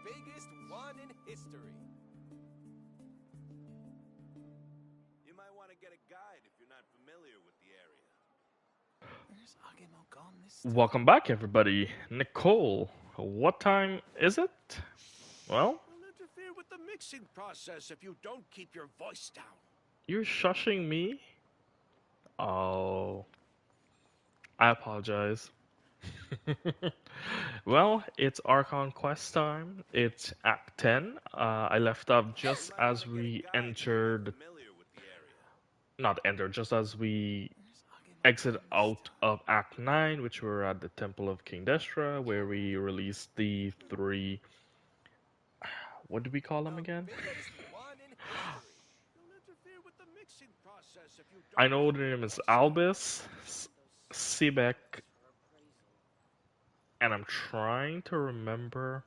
biggest one in history. You might want to get a guide if you're not familiar with the area. Where's Agemo gone this time? Welcome back, everybody. Nicole, what time is it? Well, I'll interfere with the mixing process if you don't keep your voice down. You're shushing me? Oh, I apologize. Well, it's Archon quest time. It's Act 10. I left off just as we entered... Not entered, just as we exit out of Act 9, which we were at the Temple of King Destra, where we released the 3... What do we call them again? I know the name is Albus, Sebek, and I'm trying to remember.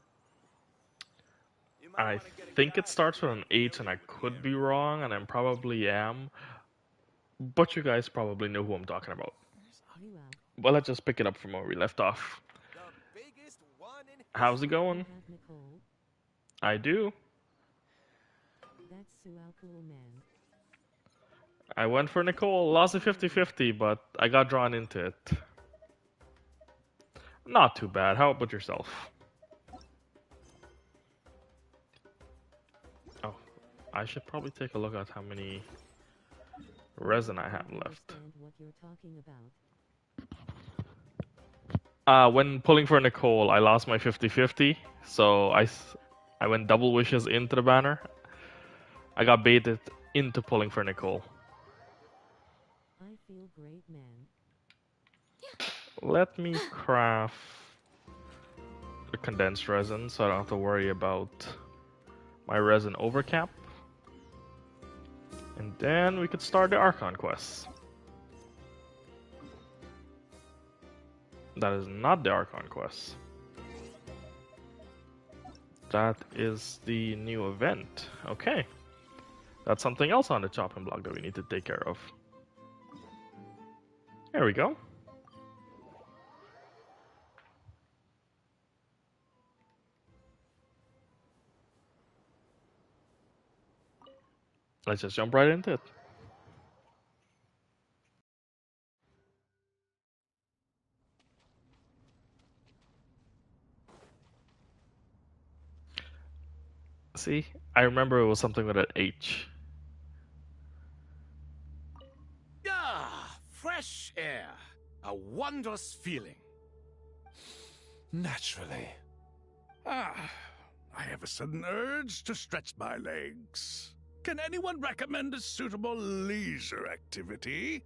I think it starts with an H, and I could be wrong, and I probably am. But you guys probably know who I'm talking about. Well, let's just pick it up from where we left off. How's it going? I do. I went for Nicole, lost a 50-50, but I got drawn into it. Not too bad. How about yourself? Oh, I should probably take a look at how many resin I have left. When pulling for Nicole, I lost my 50-50, so I went double wishes into the banner. I got baited into pulling for Nicole. I feel great, man. Let me craft the condensed resin so I don't have to worry about my resin overcap. And then we could start the Archon quest. That is not the Archon quest. That is the new event. Okay. That's something else on the chopping block that we need to take care of. There we go. Let's just jump right into it. See, I remember it was something with an H. Ah, fresh air. A wondrous feeling. Naturally. I have a sudden urge to stretch my legs. Can anyone recommend a suitable leisure activity?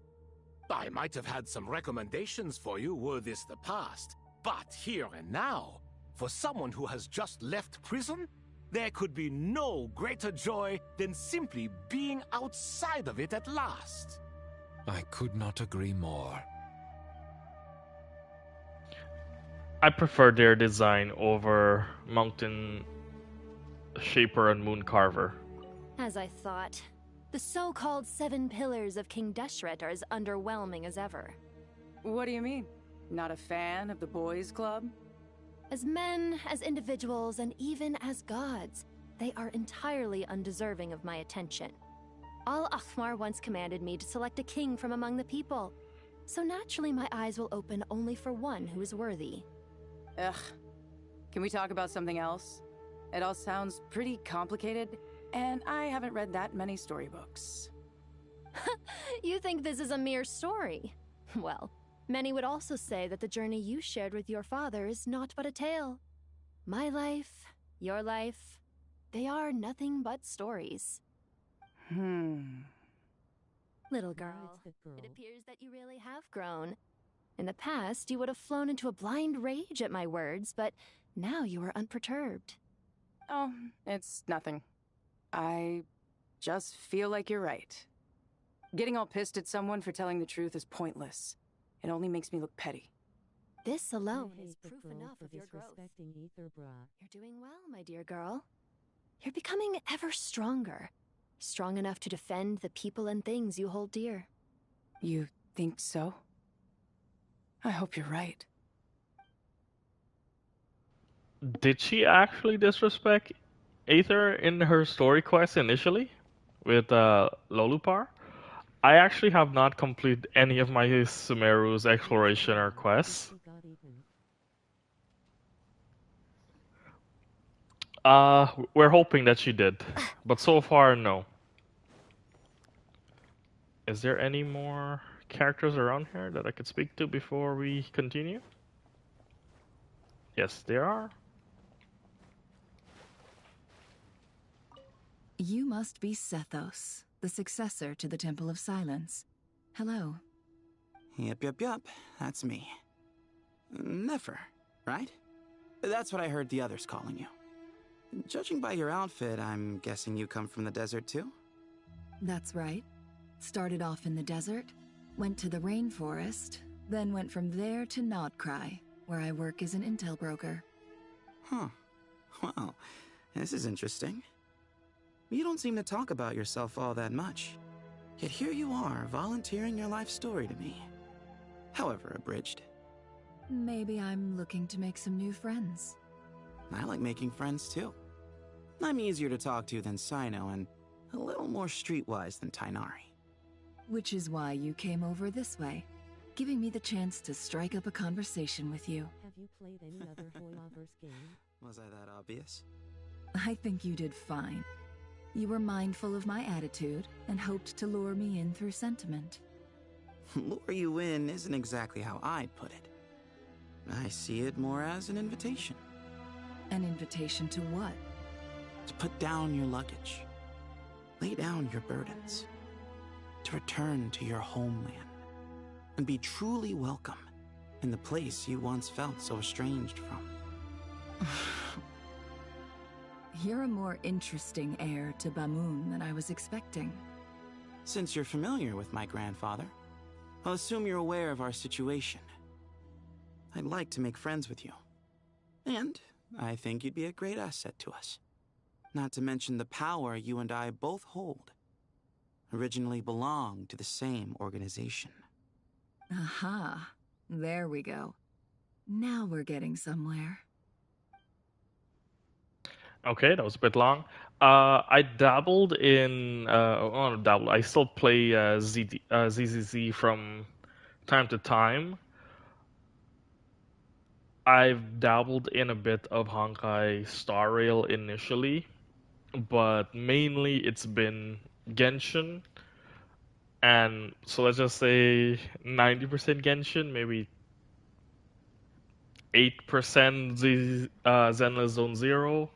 I might have had some recommendations for you were this the past, but here and now, for someone who has just left prison, there could be no greater joy than simply being outside of it at last. I could not agree more. I prefer their design over Mountain Shaper and Moon Carver. As I thought. The so-called 7 pillars of King Deshret are as underwhelming as ever. What do you mean? Not a fan of the boys' club? As men, as individuals, and even as gods, they are entirely undeserving of my attention. Al-Akhmar once commanded me to select a king from among the people, so naturally my eyes will open only for one who is worthy. Ugh. Can we talk about something else? It all sounds pretty complicated, and I haven't read that many storybooks. You think this is a mere story? Well, many would also say that the journey you shared with your father is not but a tale. My life, your life, they are nothing but stories. Little girl, it appears that you really have grown. In the past, you would have flown into a blind rage at my words, but now you are unperturbed. Oh, it's nothing. I just feel like you're right. Getting all pissed at someone for telling the truth is pointless. It only makes me look petty. This alone is proof enough of your growth. You're doing well, my dear girl. You're becoming ever stronger. Strong enough to defend the people and things you hold dear. You think so? I hope you're right. Did she actually disrespect Aether in her story quest initially with Lolupar? I actually have not completed any of my Sumeru's exploration or quests. She got eaten. We're hoping that she did, but so far, no. Is there any more characters around here that I could speak to before we continue? Yes, there are. You must be Sethos, the successor to the Temple of Silence. Hello. Yup. That's me. Nefer, right? That's what I heard the others calling you. Judging by your outfit, I'm guessing you come from the desert too? That's right. Started off in the desert, went to the rainforest, then went from there to Nodcry, where I work as an intel broker. Huh. Well, this is interesting. You don't seem to talk about yourself all that much. Yet here you are, volunteering your life story to me. However abridged. Maybe I'm looking to make some new friends. I like making friends too. I'm easier to talk to than Sino and a little more streetwise than Tainari. Which is why you came over this way, giving me the chance to strike up a conversation with you. Have you played any other Hoyoverse game? Was I that obvious? I think you did fine. You were mindful of my attitude and hoped to lure me in through sentiment. Lure you in isn't exactly how I'd put it. I see it more as an invitation. An invitation to what? To put down your luggage. Lay down your burdens. To return to your homeland. And be truly welcome in the place you once felt so estranged from. You're a more interesting heir to Bamun than I was expecting. Since you're familiar with my grandfather, I'll assume you're aware of our situation. I'd like to make friends with you. And I think you'd be a great asset to us. Not to mention the power you and I both hold. Originally belonged to the same organization. Aha. There we go. Now we're getting somewhere. Okay, that was a bit long. I dabbled in, not dabbled, I still play ZZZ from time to time. I've dabbled in a bit of Honkai Star Rail initially, but mainly it's been Genshin. And so let's just say 90% Genshin, maybe 8% Zenless Zone Zero,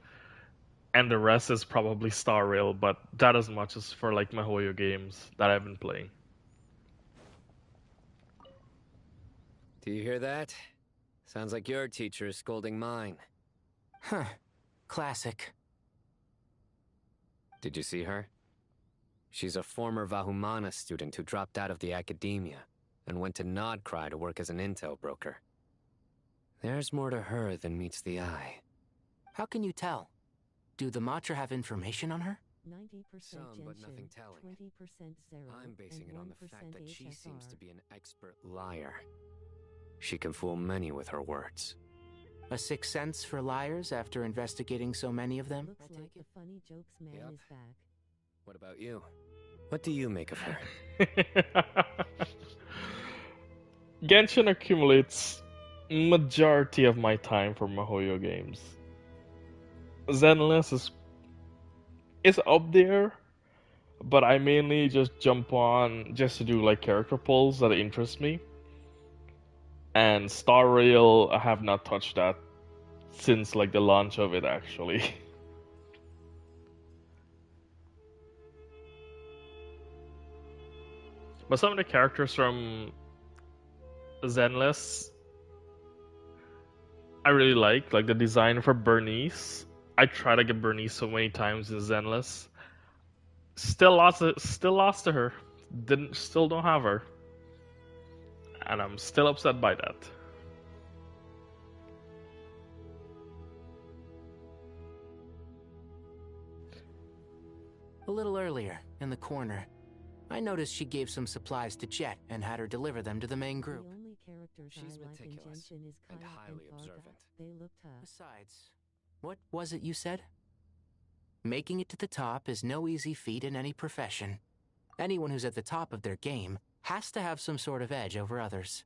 and the rest is probably Star Rail, but that as much as for like MiHoYo games that I've been playing. Do you hear that? Sounds like your teacher is scolding mine. Huh. Classic. Did you see her? She's a former Vahumana student who dropped out of the academia and went to Nodcry to work as an intel broker. There's more to her than meets the eye. How can you tell? Do the Matra have information on her? 90% Some, but nothing Genshin, telling. 20% Zero, I'm basing and it on the 1% fact that she seems HSR. to be an expert liar. She can fool many with her words. A sixth sense for liars after investigating so many of them? Looks like the funny jokes man Yep. is back. What about you? What do you make of her? Genshin accumulates majority of my time for MiHoYo games. Zenless is up there, but I mainly just jump on just to do like character pulls that interest me. And Star Rail, I have not touched that since like the launch of it actually. But some of the characters from Zenless I really like the design for Bernice. I tried to get Bernice so many times in Zenless. Still lost to her. Still don't have her. And I'm still upset by that. A little earlier, in the corner, I noticed she gave some supplies to Jet and had her deliver them to the main The group. only character characters She's I like in meticulous Genshin is and Kaya highly Varga. observant. They look tough. Besides, what was it you said? Making it to the top is no easy feat in any profession. Anyone who's at the top of their game has to have some sort of edge over others.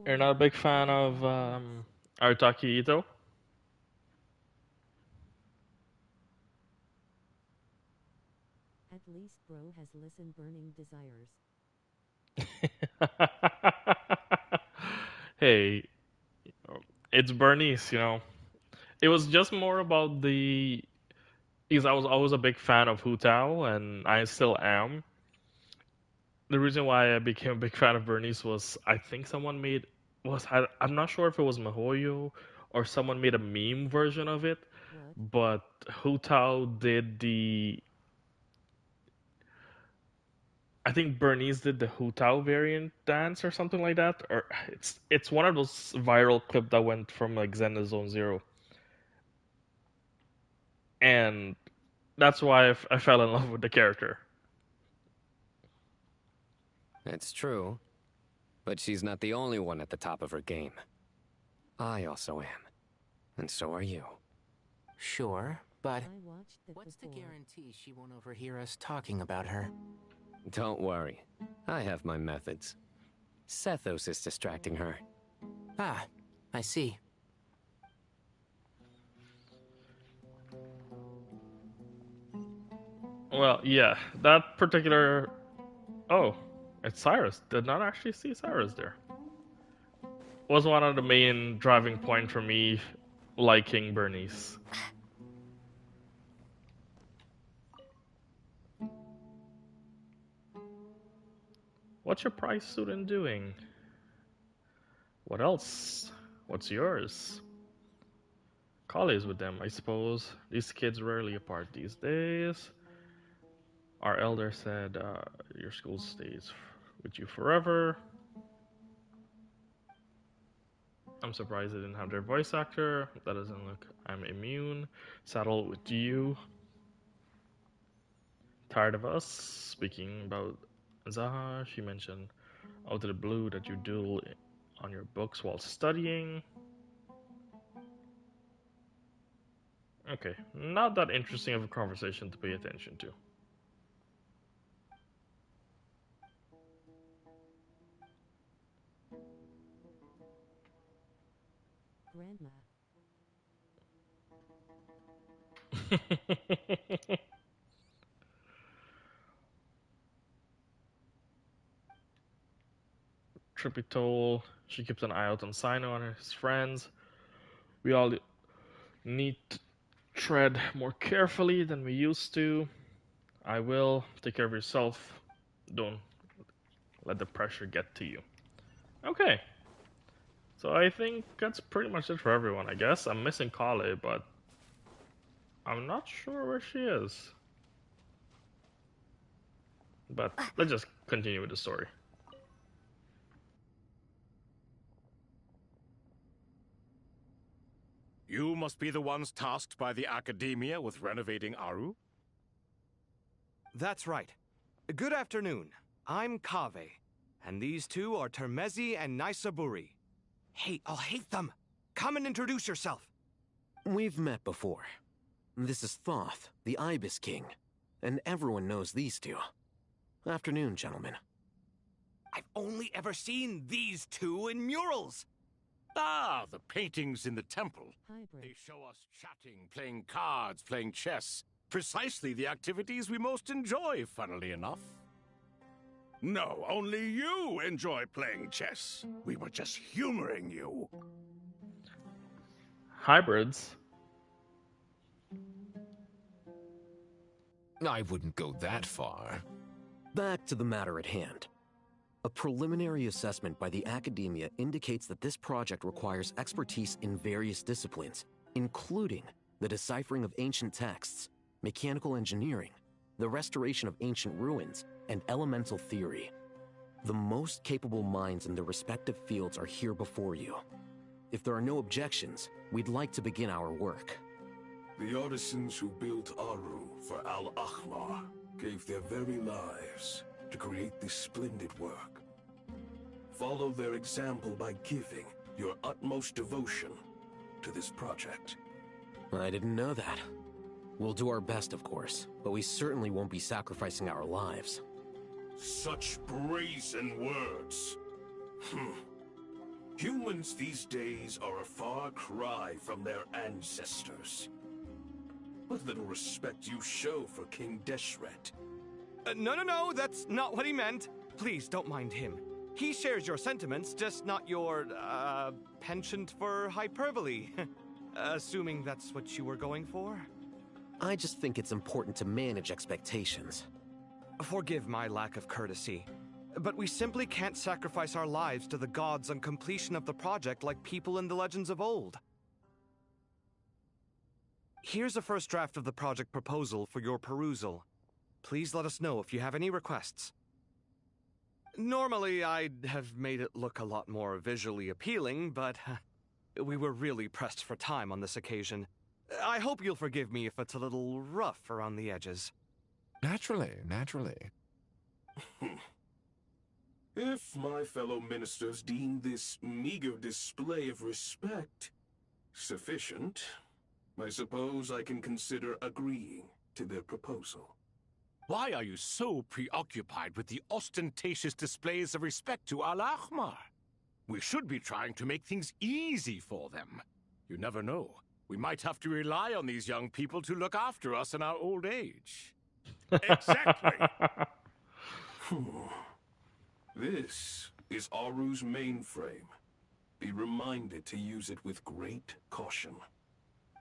You're not a big fan of Arataki Ito? At least bro has listened burning desires. Hey, it's Bernice, you know. It was just more about the because I was always a big fan of Hu Tao, and I still am. The reason why I became a big fan of Bernice was I think someone made I'm not sure if it was Mihoyo or someone made a meme version of it, What? but Hu Tao did the I think Bernice did the Hu Tao variant dance or something like that, or it's one of those viral clip that went from like Zen to Zone Zero, and that's why I fell in love with the character. It's true, but she's not the only one at the top of her game. I also am, and so are you. Sure, but I watched it what's the before. guarantee she won't overhear us talking about her? Don't worry, I have my methods. Sethos is distracting her. Ah, I see. Well, yeah, that particular. Oh, it's Cyrus. Did not actually see Cyrus there. Was one of the main driving point for me liking Bernice. What's your prize student doing? What else? What's yours? College with them, I suppose. These kids rarely apart these days. Our elder said your school stays with you forever. I'm surprised they didn't have their voice actor. That doesn't look. I'm immune. Saddle with you. Tired of us? Speaking about Zaha, she mentioned out of the blue that you duel on your books while studying. Okay, not that interesting of a conversation to pay attention to. Grandma. Trippy told she keeps an eye out on Sino and his friends. We all need to tread more carefully than we used to. I will. Take care of yourself. Don't let the pressure get to you. Okay. So I think that's pretty much it for everyone, I guess. I'm missing Kale, but I'm not sure where she is. But let's just continue with the story. You must be the ones tasked by the Academia with renovating Aru? That's right. Good afternoon. I'm Kave, and these two are Termezi and Naisaburi. Hey, I'll hate them! Come and introduce yourself! We've met before. This is Thoth, the Ibis King, and everyone knows these two. Afternoon, gentlemen. I've only ever seen these two in murals! Ah, the paintings in the temple. Hybrid. They show us chatting, playing cards, playing chess. Precisely the activities we most enjoy, funnily enough. No, only you enjoy playing chess. We were just humoring you. Hybrids? I wouldn't go that far. Back to the matter at hand. A preliminary assessment by the Academia indicates that this project requires expertise in various disciplines, including the deciphering of ancient texts, mechanical engineering, the restoration of ancient ruins, and elemental theory. The most capable minds in their respective fields are here before you. If there are no objections, we'd like to begin our work. The artisans who built Aru for Al-Akhmar gave their very lives to create this splendid work. Follow their example by giving your utmost devotion to this project. I didn't know that. We'll do our best, of course, but we certainly won't be sacrificing our lives. Such brazen words. Humans these days are a far cry from their ancestors. What little respect you show for King Deshret. No, that's not what he meant. Please, don't mind him. He shares your sentiments, just not your, penchant for hyperbole. Assuming that's what you were going for? I just think it's important to manage expectations. Forgive my lack of courtesy, but we simply can't sacrifice our lives to the gods on completion of the project like people in the legends of old. Here's a first draft of the project proposal for your perusal. Please let us know if you have any requests. Normally, I'd have made it look a lot more visually appealing, but we were really pressed for time on this occasion. I hope you'll forgive me if it's a little rough around the edges. Naturally. If my fellow ministers deem this meager display of respect sufficient, I suppose I can consider agreeing to their proposal. Why are you so preoccupied with the ostentatious displays of respect to Al-Ahmar? We should be trying to make things easy for them. You never know. We might have to rely on these young people to look after us in our old age. Exactly. This is Aru's mainframe. Be reminded to use it with great caution.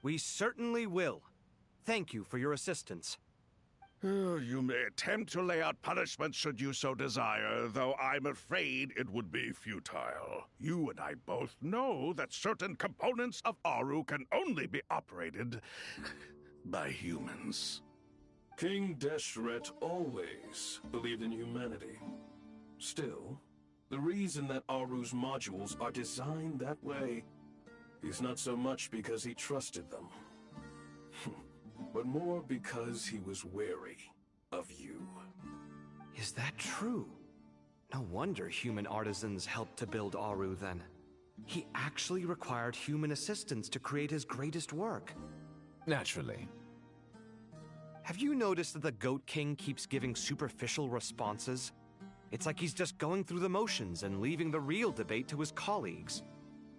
We certainly will. Thank you for your assistance. You may attempt to lay out punishment should you so desire, though I'm afraid it would be futile. You and I both know that certain components of Aru can only be operated by humans. King Deshret always believed in humanity. Still, the reason that Aru's modules are designed that way is not so much because he trusted them, but more because he was wary of you. Is that true? No wonder human artisans helped to build Aru then. He actually required human assistance to create his greatest work. Naturally. Have you noticed that the Goat King keeps giving superficial responses? It's like he's just going through the motions and leaving the real debate to his colleagues.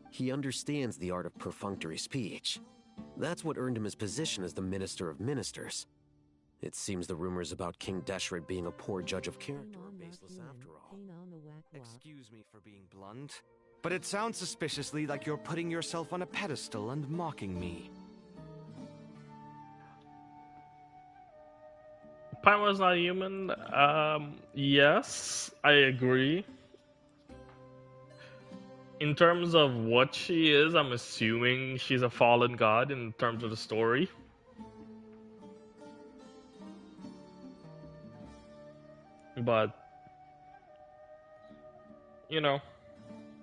He understands the art of perfunctory speech. That's what earned him his position as the Minister of Ministers. It seems the rumors about King Deshret being a poor judge of character are baseless after all. Excuse me for being blunt, but it sounds suspiciously like you're putting yourself on a pedestal and mocking me. Paimon's not human. Yes, I agree. In terms of what she is, I'm assuming she's a fallen god in terms of the story. But, you know,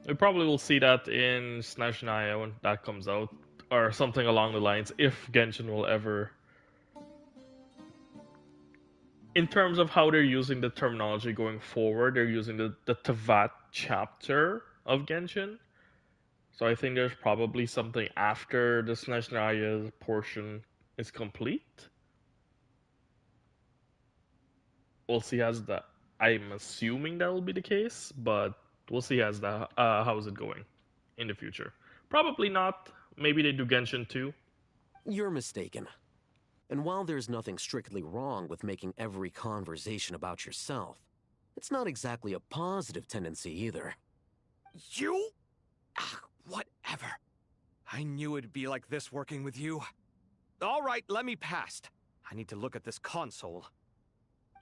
we probably will see that in Snezhnaya when that comes out, or something along the lines, if Genshin will ever... In terms of how they're using the terminology going forward, they're using the Tevat chapter of Genshin. So I think there's probably something after the Snezhnaya portion is complete. We'll see as that. I'm assuming that will be the case, but we'll see as the how is it going in the future. Probably not. Maybe they do Genshin 2. You're mistaken. And while there's nothing strictly wrong with making every conversation about yourself, it's not exactly a positive tendency either. You? Whatever. I knew it'd be like this working with you. All right, let me past. I need to look at this console.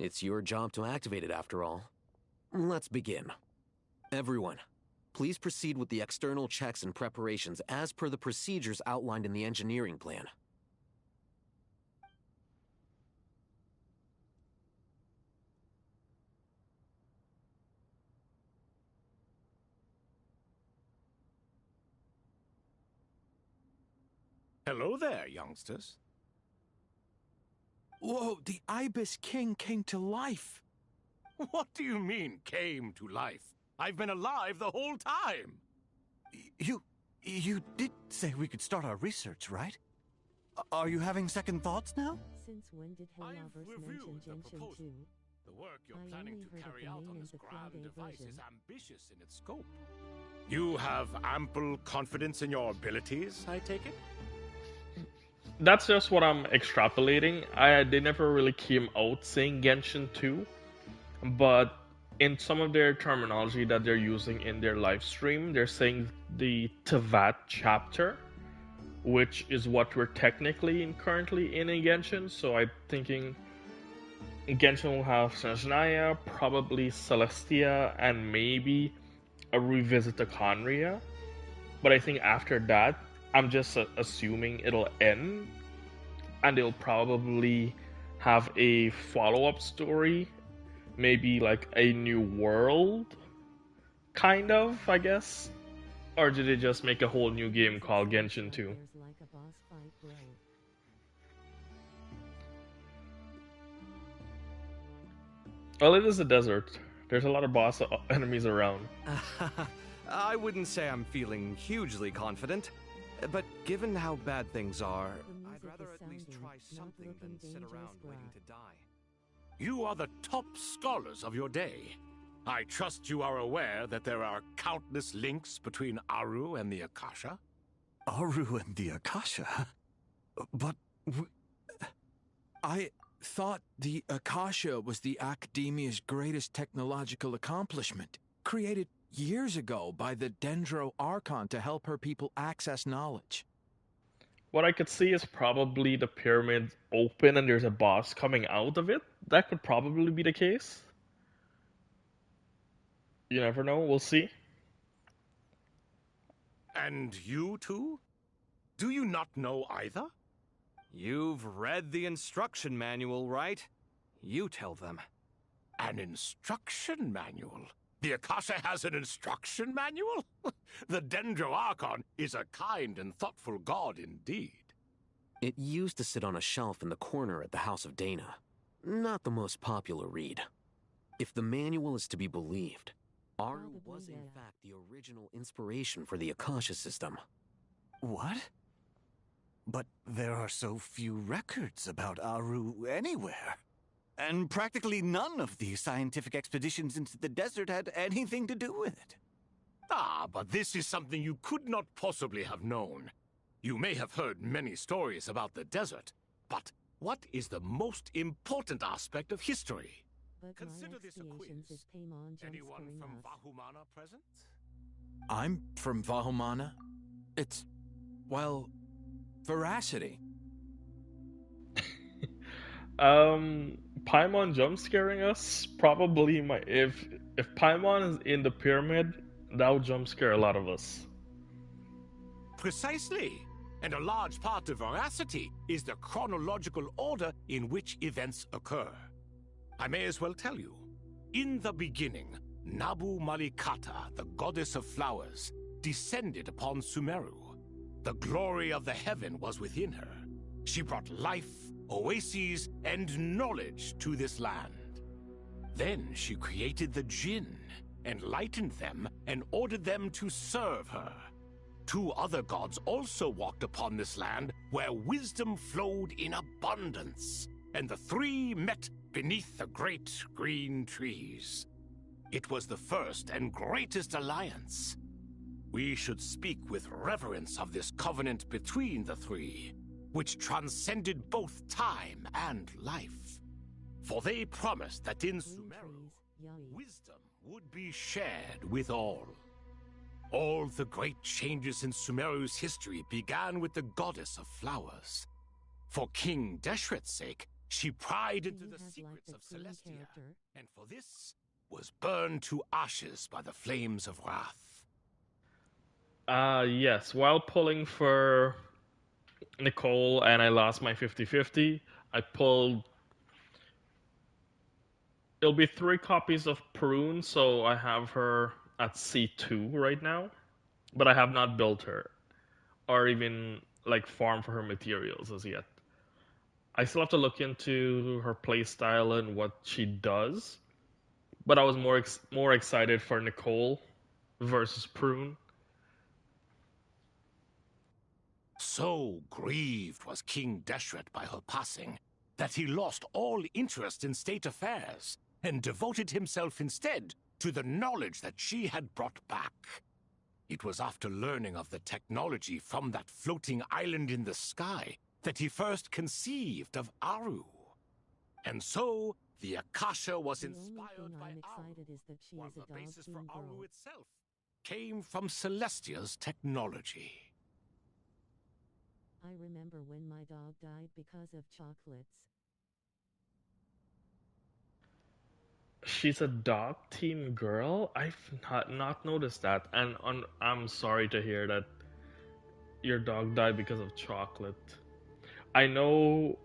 It's your job to activate it after all. Let's begin. Everyone, please proceed with the external checks and preparations as per the procedures outlined in the engineering plan. Hello there, youngsters. Whoa, the Ibis King came to life. What do you mean, came to life? I've been alive the whole time. You did say we could start our research, right? Are you having second thoughts now? Since when did Hellavers mention Genshin 2? The work you're I planning only to heard of carry the out main on and this the grand Friday device version. is ambitious in its scope. You have ample confidence in your abilities, I take it? That's just what I'm extrapolating. They never really came out saying Genshin 2, but in some of their terminology that they're using in their live stream, they're saying the Tevat chapter, which is what we're technically currently in Genshin. So I'm thinking Genshin will have Snezhnaya, probably Celestia, and maybe a revisit to Conria. But I think after that, I'm just assuming it'll end, and they'll probably have a follow-up story, maybe like a new world, kind of, I guess. Or did they just make a whole new game called Genshin 2? There's like a boss fight, bro. Well, it is a desert. There's a lot of boss enemies around. I wouldn't say I'm feeling hugely confident, but given how bad things are, I'd rather at least try something than sit around waiting to die. You are the top scholars of your day. I trust you are aware that there are countless links between Aru and the Akasha? Aru and the Akasha? But I thought the Akasha was the Academia's greatest technological accomplishment, created years ago by the Dendro Archon to help her people access knowledge. What I could see is probably the pyramid open and there's a boss coming out of it. That could probably be the case. You never know, we'll see. And you too? Do you not know either? You've read the instruction manual, right? You tell them. An instruction manual? The Akasha has an instruction manual? The Dendro Archon is a kind and thoughtful god indeed. It used to sit on a shelf in the corner at the House of Dana. Not the most popular read. If the manual is to be believed, Aru was in fact the original inspiration for the Akasha system. what? But there are so few records about Aru anywhere. And practically none of the scientific expeditions into the desert had anything to do with it. Ah, but this is something you could not possibly have known. You may have heard many stories about the desert, but what is the most important aspect of history? But Consider my this a expiations quiz. is Paimon Anyone jumpscaring from us. Vahumana present? I'm from Vahumana. It's, well, veracity. Paimon jump scaring us? Probably if Paimon is in the pyramid, that would jump scare a lot of us. Precisely. And a large part of veracity is the chronological order in which events occur. I may as well tell you. In the beginning, Nabu Malikata, the goddess of flowers, descended upon Sumeru. The glory of the heaven was within her. She brought life, oases, and knowledge to this land. Then she created the Jinn, enlightened them, and ordered them to serve her. Two other gods also walked upon this land where wisdom flowed in abundance, and the three met beneath the great green trees. It was the first and greatest alliance. We should speak with reverence of this covenant between the three, which transcended both time and life. For they promised that in Sumeru, wisdom would be shared with all. All the great changes in Sumeru's history began with the goddess of flowers. For King Deshret's sake, she pried into the secrets of Celestia, and for this was burned to ashes by the flames of wrath. Yes, while pulling for Nicole and I lost my 50-50, I pulled... It'll be 3 copies of Prune, so I have her at C2 right now. But I have not built her, or even like farm for her materials as yet. I still have to look into her playstyle and what she does, But I was more excited for Nicole versus Prune. So grieved was King Deshret by her passing that he lost all interest in state affairs and devoted himself instead to the knowledge that she had brought back. It was after learning of the technology from that floating island in the sky that he first conceived of Aru. And so, the Akasha was inspired by Aru, while the basis for Aru itself came from Celestia's technology. I remember when my dog died because of chocolates. She's a dog team girl? I've not noticed that. And I'm sorry to hear that your dog died because of chocolate. I know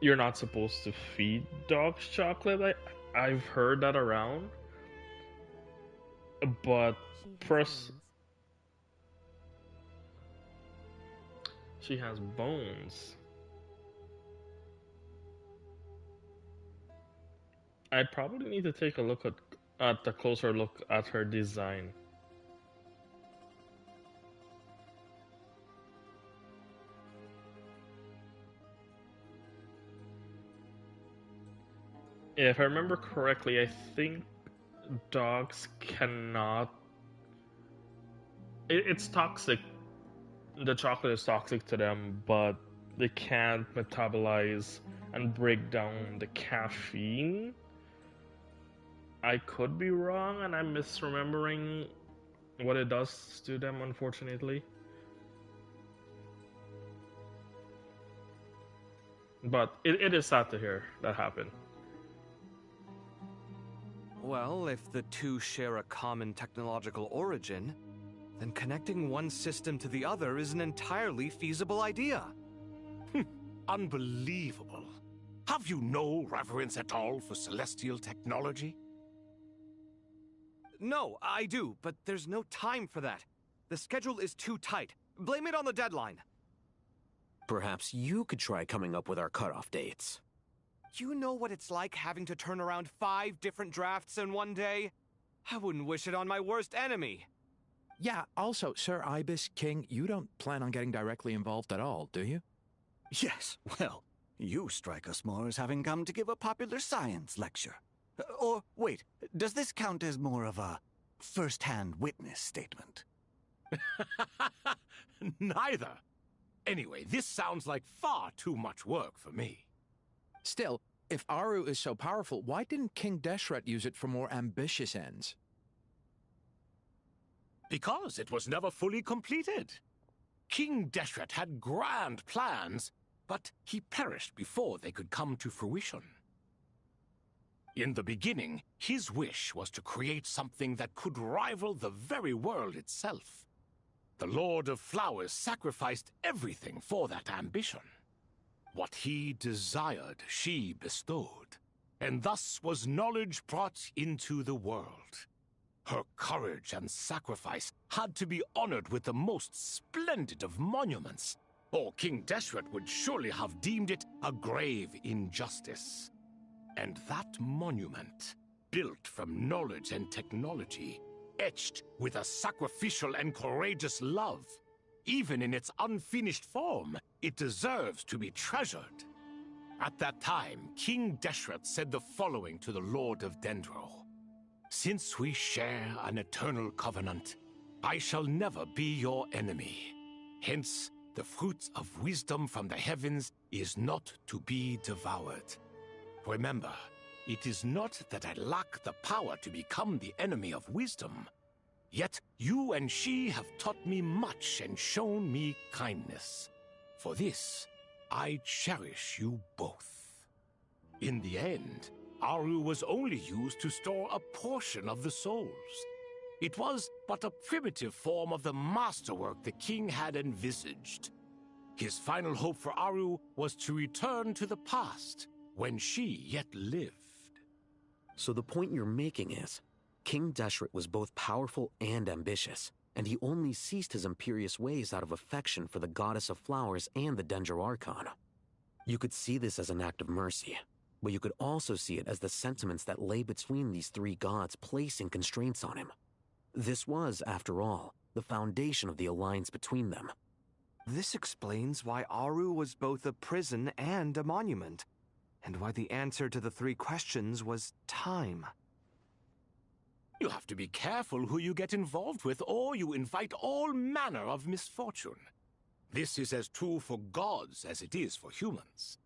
you're not supposed to feed dogs chocolate. I've heard that around. But first, she has bones. I'd probably need to take a look at a closer look at her design. Yeah, if I remember correctly, I think dogs cannot... It's toxic. The chocolate is toxic to them, but they can't metabolize and break down the caffeine. I could be wrong, and I'm misremembering what it does to them, unfortunately. But it is sad to hear that happen. Well, if the two share a common technological origin, then connecting one system to the other is an entirely feasible idea. Unbelievable. Have you no reverence at all for celestial technology? No, I do, but there's no time for that. The schedule is too tight. Blame it on the deadline. Perhaps you could try coming up with our cutoff dates. You know what it's like having to turn around 5 different drafts in one day? I wouldn't wish it on my worst enemy. Yeah, also, Sir Ibis King, you don't plan on getting directly involved at all, do you? Yes, well, you strike us more as having come to give a popular science lecture. Or, wait, does this count as more of a first-hand witness statement? Neither. Anyway, this sounds like far too much work for me. Still, if Aru is so powerful, why didn't King Deshret use it for more ambitious ends? Because it was never fully completed. King Deshret had grand plans, but he perished before they could come to fruition. In the beginning, his wish was to create something that could rival the very world itself. The Lord of Flowers sacrificed everything for that ambition. What he desired, she bestowed, and thus was knowledge brought into the world. Her courage and sacrifice had to be honored with the most splendid of monuments, or King Deshret would surely have deemed it a grave injustice. And that monument, built from knowledge and technology, etched with a sacrificial and courageous love, even in its unfinished form, it deserves to be treasured. At that time, King Deshret said the following to the Lord of Dendro. Since we share an eternal covenant, I shall never be your enemy. Hence, the fruit of wisdom from the heavens is not to be devoured. Remember, it is not that I lack the power to become the enemy of wisdom. Yet you and she have taught me much and shown me kindness. For this, I cherish you both. In the end, Aru was only used to store a portion of the souls. It was but a primitive form of the masterwork the king had envisaged. His final hope for Aru was to return to the past, when she yet lived. So the point you're making is, King Deshret was both powerful and ambitious, and he only ceased his imperious ways out of affection for the Goddess of Flowers and the Dendro Archon. You could see this as an act of mercy, but you could also see it as the sentiments that lay between these three gods placing constraints on him. This was, after all, the foundation of the alliance between them. This explains why Aru was both a prison and a monument, and why the answer to the three questions was time. You have to be careful who you get involved with, or you invite all manner of misfortune. This is as true for gods as it is for humans.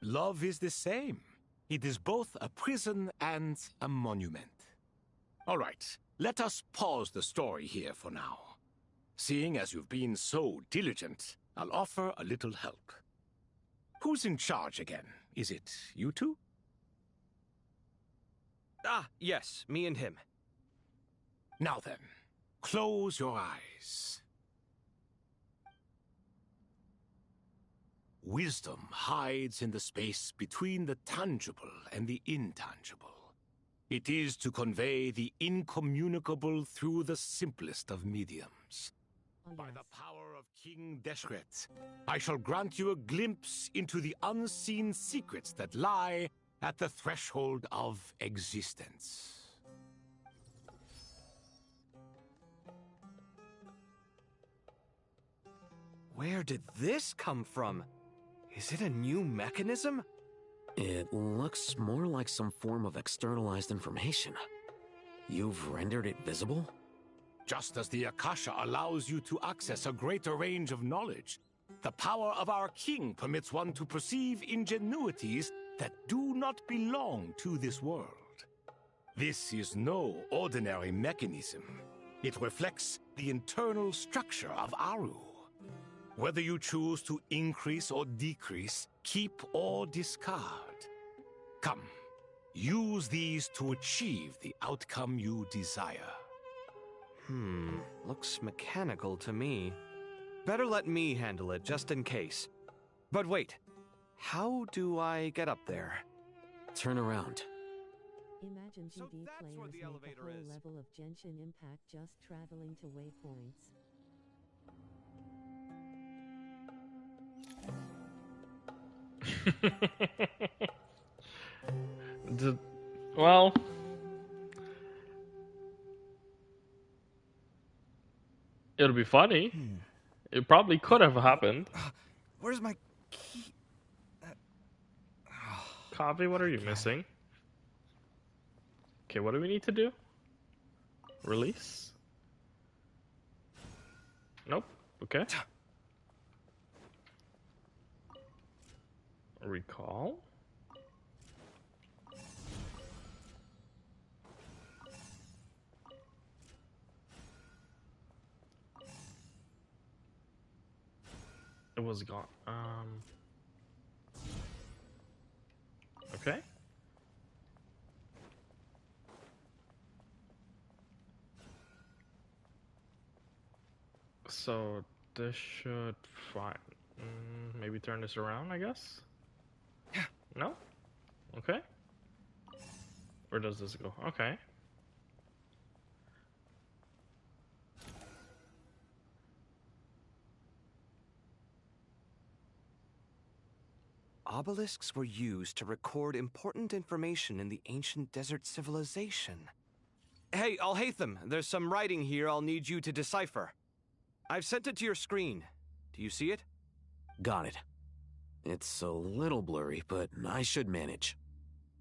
Love is the same. It is both a prison and a monument. All right, let us pause the story here for now. Seeing as you've been so diligent, I'll offer a little help. Who's in charge again? Is it you two? Ah, yes, me and him. Now then, close your eyes. Wisdom hides in the space between the tangible and the intangible. It is to convey the incommunicable through the simplest of mediums. By the power of King Deshret, I shall grant you a glimpse into the unseen secrets that lie at the threshold of existence. Where did this come from? Is it a new mechanism? It looks more like some form of externalized information. You've rendered it visible? Just as the Akasha allows you to access a greater range of knowledge, the power of our king permits one to perceive ingenuities that do not belong to this world. This is no ordinary mechanism. It reflects the internal structure of Aru. Whether you choose to increase or decrease, keep or discard. Come, use these to achieve the outcome you desire. Looks mechanical to me. Better let me handle it, just in case. But wait, how do I get up there? Turn around. Imagine DD players make a whole level of Genshin impact just traveling to waypoints. Well, it'll be funny. It probably could have happened. Where's my key? Copy, what are you missing? Okay, what do we need to do? Release? Nope. Okay. Recall? It was gone. Okay. So this should fine. Maybe turn this around, I guess. No? Okay. Where does this go? Okay. Obelisks were used to record important information in the ancient desert civilization. Hey, Alhaitham, there's some writing here I'll need you to decipher. I've sent it to your screen. Do you see it? Got it. It's a little blurry, but I should manage.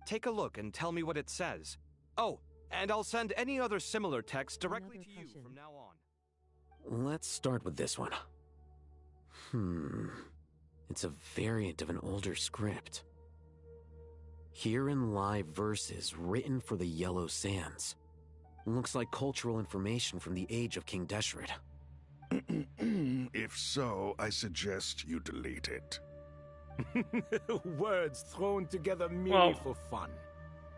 Take a look and tell me what it says. Oh, and I'll send any other similar text directly to you from now on. Let's start with this one. It's a variant of an older script. Herein lie verses written for the Yellow Sands. Looks like cultural information from the age of King Deshret. If so, I suggest you delete it. Words thrown together merely for fun.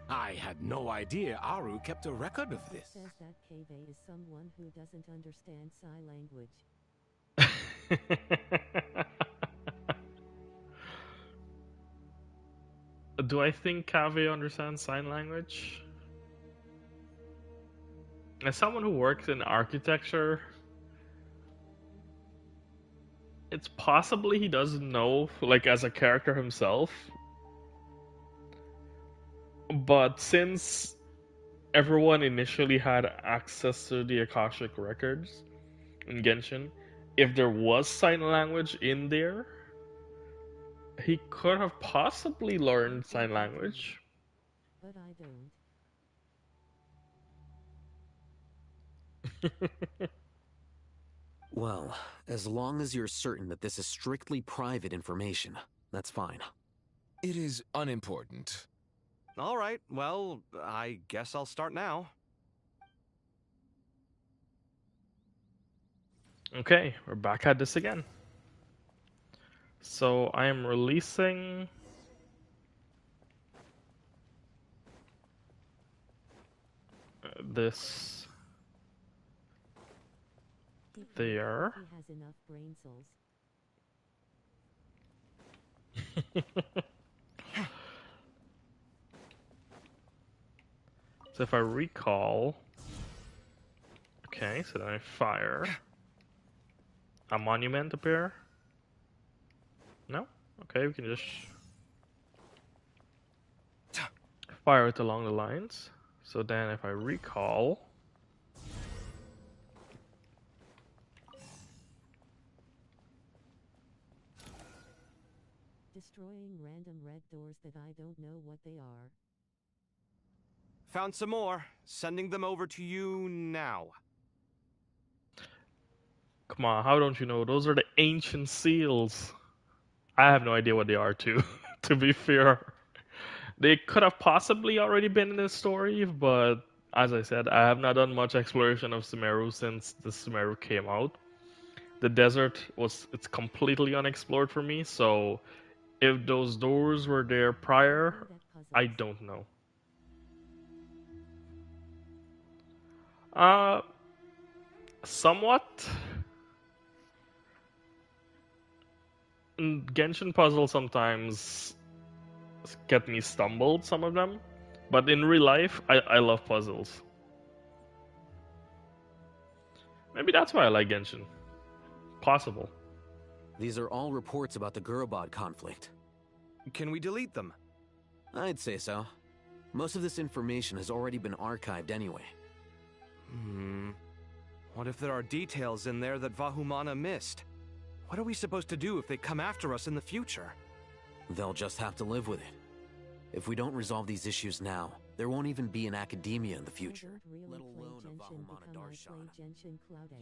I had no idea Aru kept a record of this. It says that Kave is someone who doesn't understand sign language. Do I think Kave understands sign language? As someone who works in architecture, it's possibly he doesn't know, like as a character himself. But since everyone initially had access to the Akashic records in Genshin, if there was sign language in there, he could have possibly learned sign language. But I don't. Well, as long as you're certain that this is strictly private information, that's fine. It is unimportant. All right, well, I guess I'll start now. Okay, we're back at this again. So I am releasing this there. He has enough brain cells. So if I recall, okay, so then I fire. A monument appear? No? Okay, we can just fire it along the lines. So then if I recall, Destroying random red doors that I don't know what they are. Found some more. Sending them over to you now. come on, how don't you know? Those are the ancient seals. I have no idea what they are too, to be fair. They could have possibly already been in this story, but as I said, I have not done much exploration of Sumeru since the Sumeru came out. The desert it's completely unexplored for me, so if those doors were there prior, I don't know. Somewhat. Genshin puzzles sometimes get me stumbled, some of them. But in real life, I love puzzles. Maybe that's why I like Genshin. Possible. These are all reports about the Gurubad conflict. Can we delete them? I'd say so. Most of this information has already been archived anyway. What if there are details in there that Vahumana missed? What are we supposed to do if they come after us in the future? They'll just have to live with it. If we don't resolve these issues now, there won't even be an academia in the future. Let alone a Vahumana Darshan. Genshin Cloud A.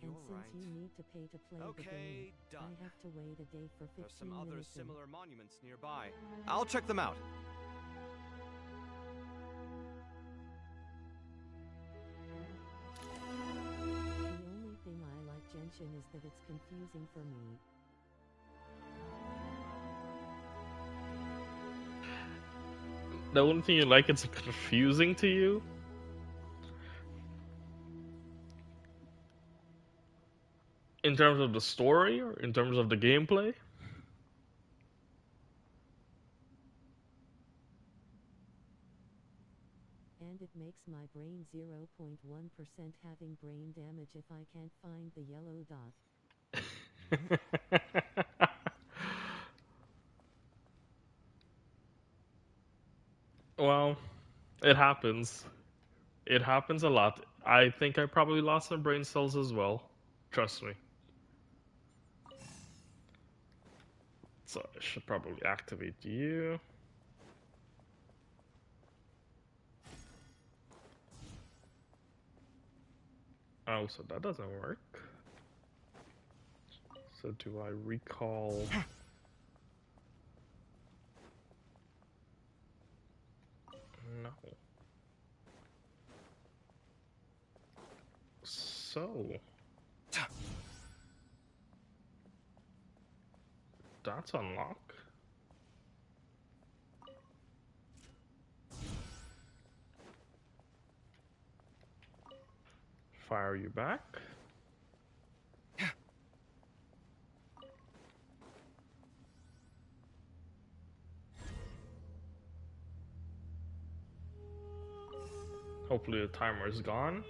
And since you need to pay to play the game, I have to wait a day for 15 There's some other minutes. similar monuments nearby. I'll check them out. The only thing I like Genshin is that it's confusing for me. The only thing you like, it's confusing to you? In terms of the story, or in terms of the gameplay? And it makes my brain 0.1% having brain damage if I can't find the yellow dot. Well, it happens. It happens a lot. I think I probably lost some brain cells as well. Trust me. So I should probably activate you. Oh, so that doesn't work. So do I recall... No. So... That's unlocked. Fire you back. Hopefully the timer is gone.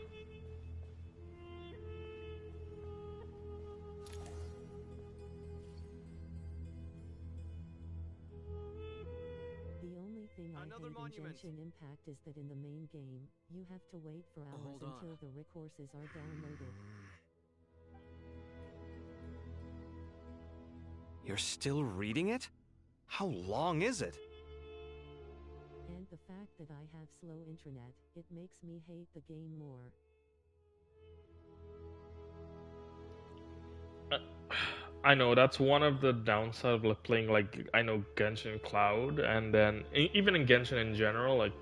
The only thing I hate in Genshin Impact is that in the main game, you have to wait for hours until the recourses are downloaded. You're still reading it? How long is it? And the fact that I have slow internet, it makes me hate the game more. I know that's one of the downsides of like, playing like I know Genshin Cloud, and then even in Genshin in general, like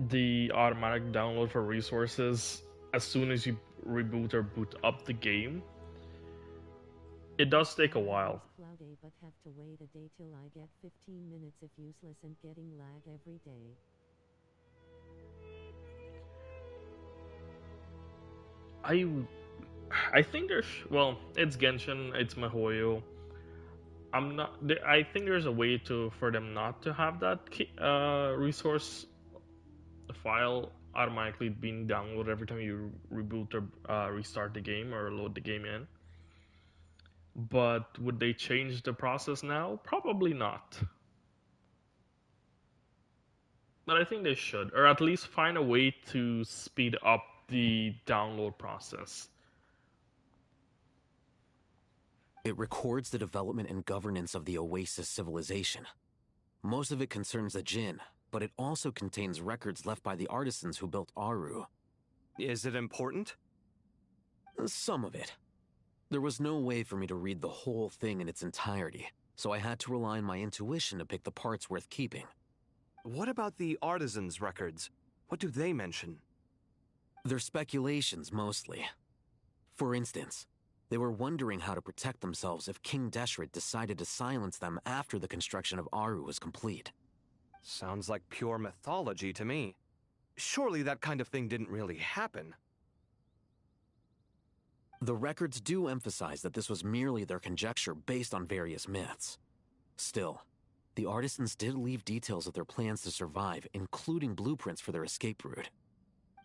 the automatic download for resources as soon as you reboot or boot up the game, it does take a while. Cloudy, but have to wait a day till I get 15 minutes if useless and getting lag every day. I think there's well, it's Genshin, it's MiHoYo. I think there's a way for them not to have that resource file automatically being downloaded every time you reboot or restart the game or load the game in. But would they change the process now? Probably not. But I think they should, or at least find a way to speed up the download process. It records the development and governance of the Oasis civilization. Most of it concerns the Jinn, but it also contains records left by the artisans who built Aru. Is it important? Some of it. There was no way for me to read the whole thing in its entirety, so I had to rely on my intuition to pick the parts worth keeping. What about the artisans' records? What do they mention? They're speculations, mostly. For instance, they were wondering how to protect themselves if King Deshret decided to silence them after the construction of Aru was complete. Sounds like pure mythology to me. Surely that kind of thing didn't really happen. The records do emphasize that this was merely their conjecture based on various myths. Still, the artisans did leave details of their plans to survive, including blueprints for their escape route.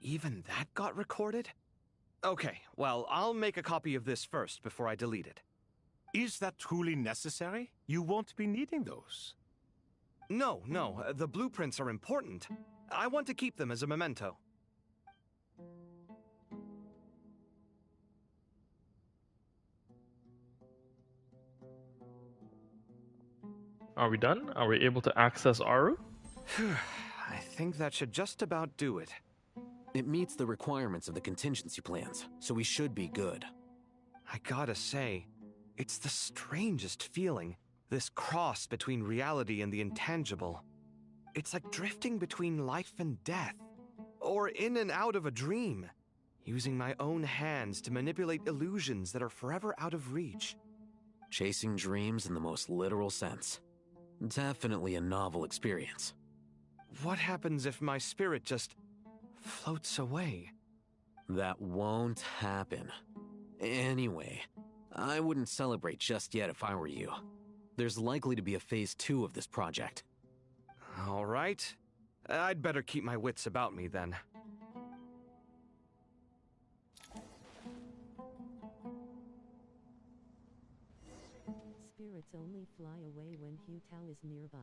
Even that got recorded? Okay, well, I'll make a copy of this first before I delete it. Is that truly necessary? You won't be needing those. No, the blueprints are important. I want to keep them as a memento. Are we done? Are we able to access Aru? I think that should just about do it. It meets the requirements of the contingency plans, so we should be good. I gotta say, it's the strangest feeling, this cross between reality and the intangible. It's like drifting between life and death, or in and out of a dream, using my own hands to manipulate illusions that are forever out of reach. Chasing dreams in the most literal sense. Definitely a novel experience. What happens if my spirit just floats away? That won't happen. Anyway, I wouldn't celebrate just yet if I were you. There's likely to be a phase 2 of this project. All right. I'd better keep my wits about me then. Spirits only fly away when Hu Tao is nearby.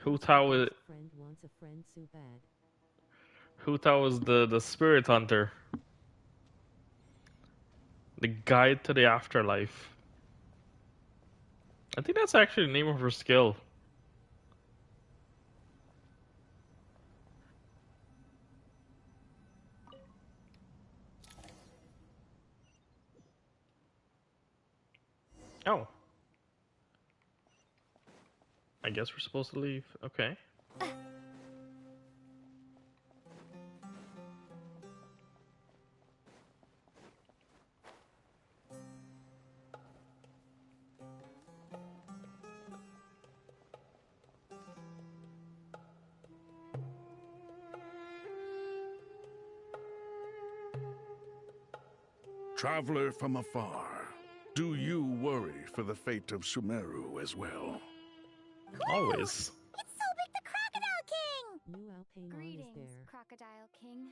Hu Tao is... Friend wants a friend so bad. Hu Tao is the spirit hunter. The guide to the afterlife. I think that's actually the name of her skill. Oh. I guess we're supposed to leave. Okay. Traveler from afar, do you worry for the fate of Sumeru as well? Always. It's Sobek the Crocodile King! New Alpanon is Greetings, there. Crocodile King.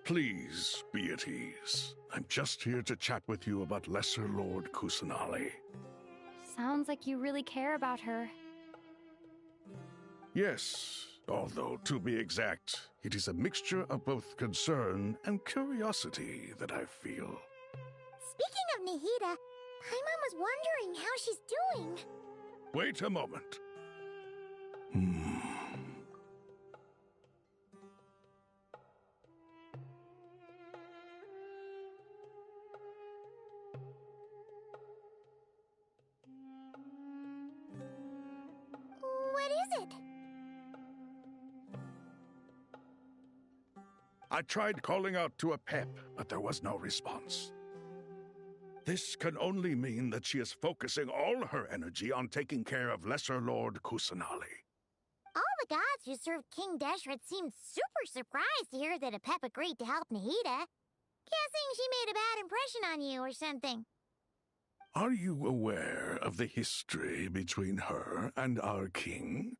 Please be at ease. I'm just here to chat with you about Lesser Lord Kusanali. Sounds like you really care about her. Yes, although to be exact, it is a mixture of both concern and curiosity that I feel. Speaking of Nahida, Paimon was wondering how she's doing. Wait a moment. What is it? I tried calling out to a pep, but there was no response. This can only mean that she is focusing all her energy on taking care of Lesser Lord Kusanali. All the gods who served King Deshret seemed super surprised to hear that a pep agreed to help Nahida. Guessing she made a bad impression on you or something. Are you aware of the history between her and our king?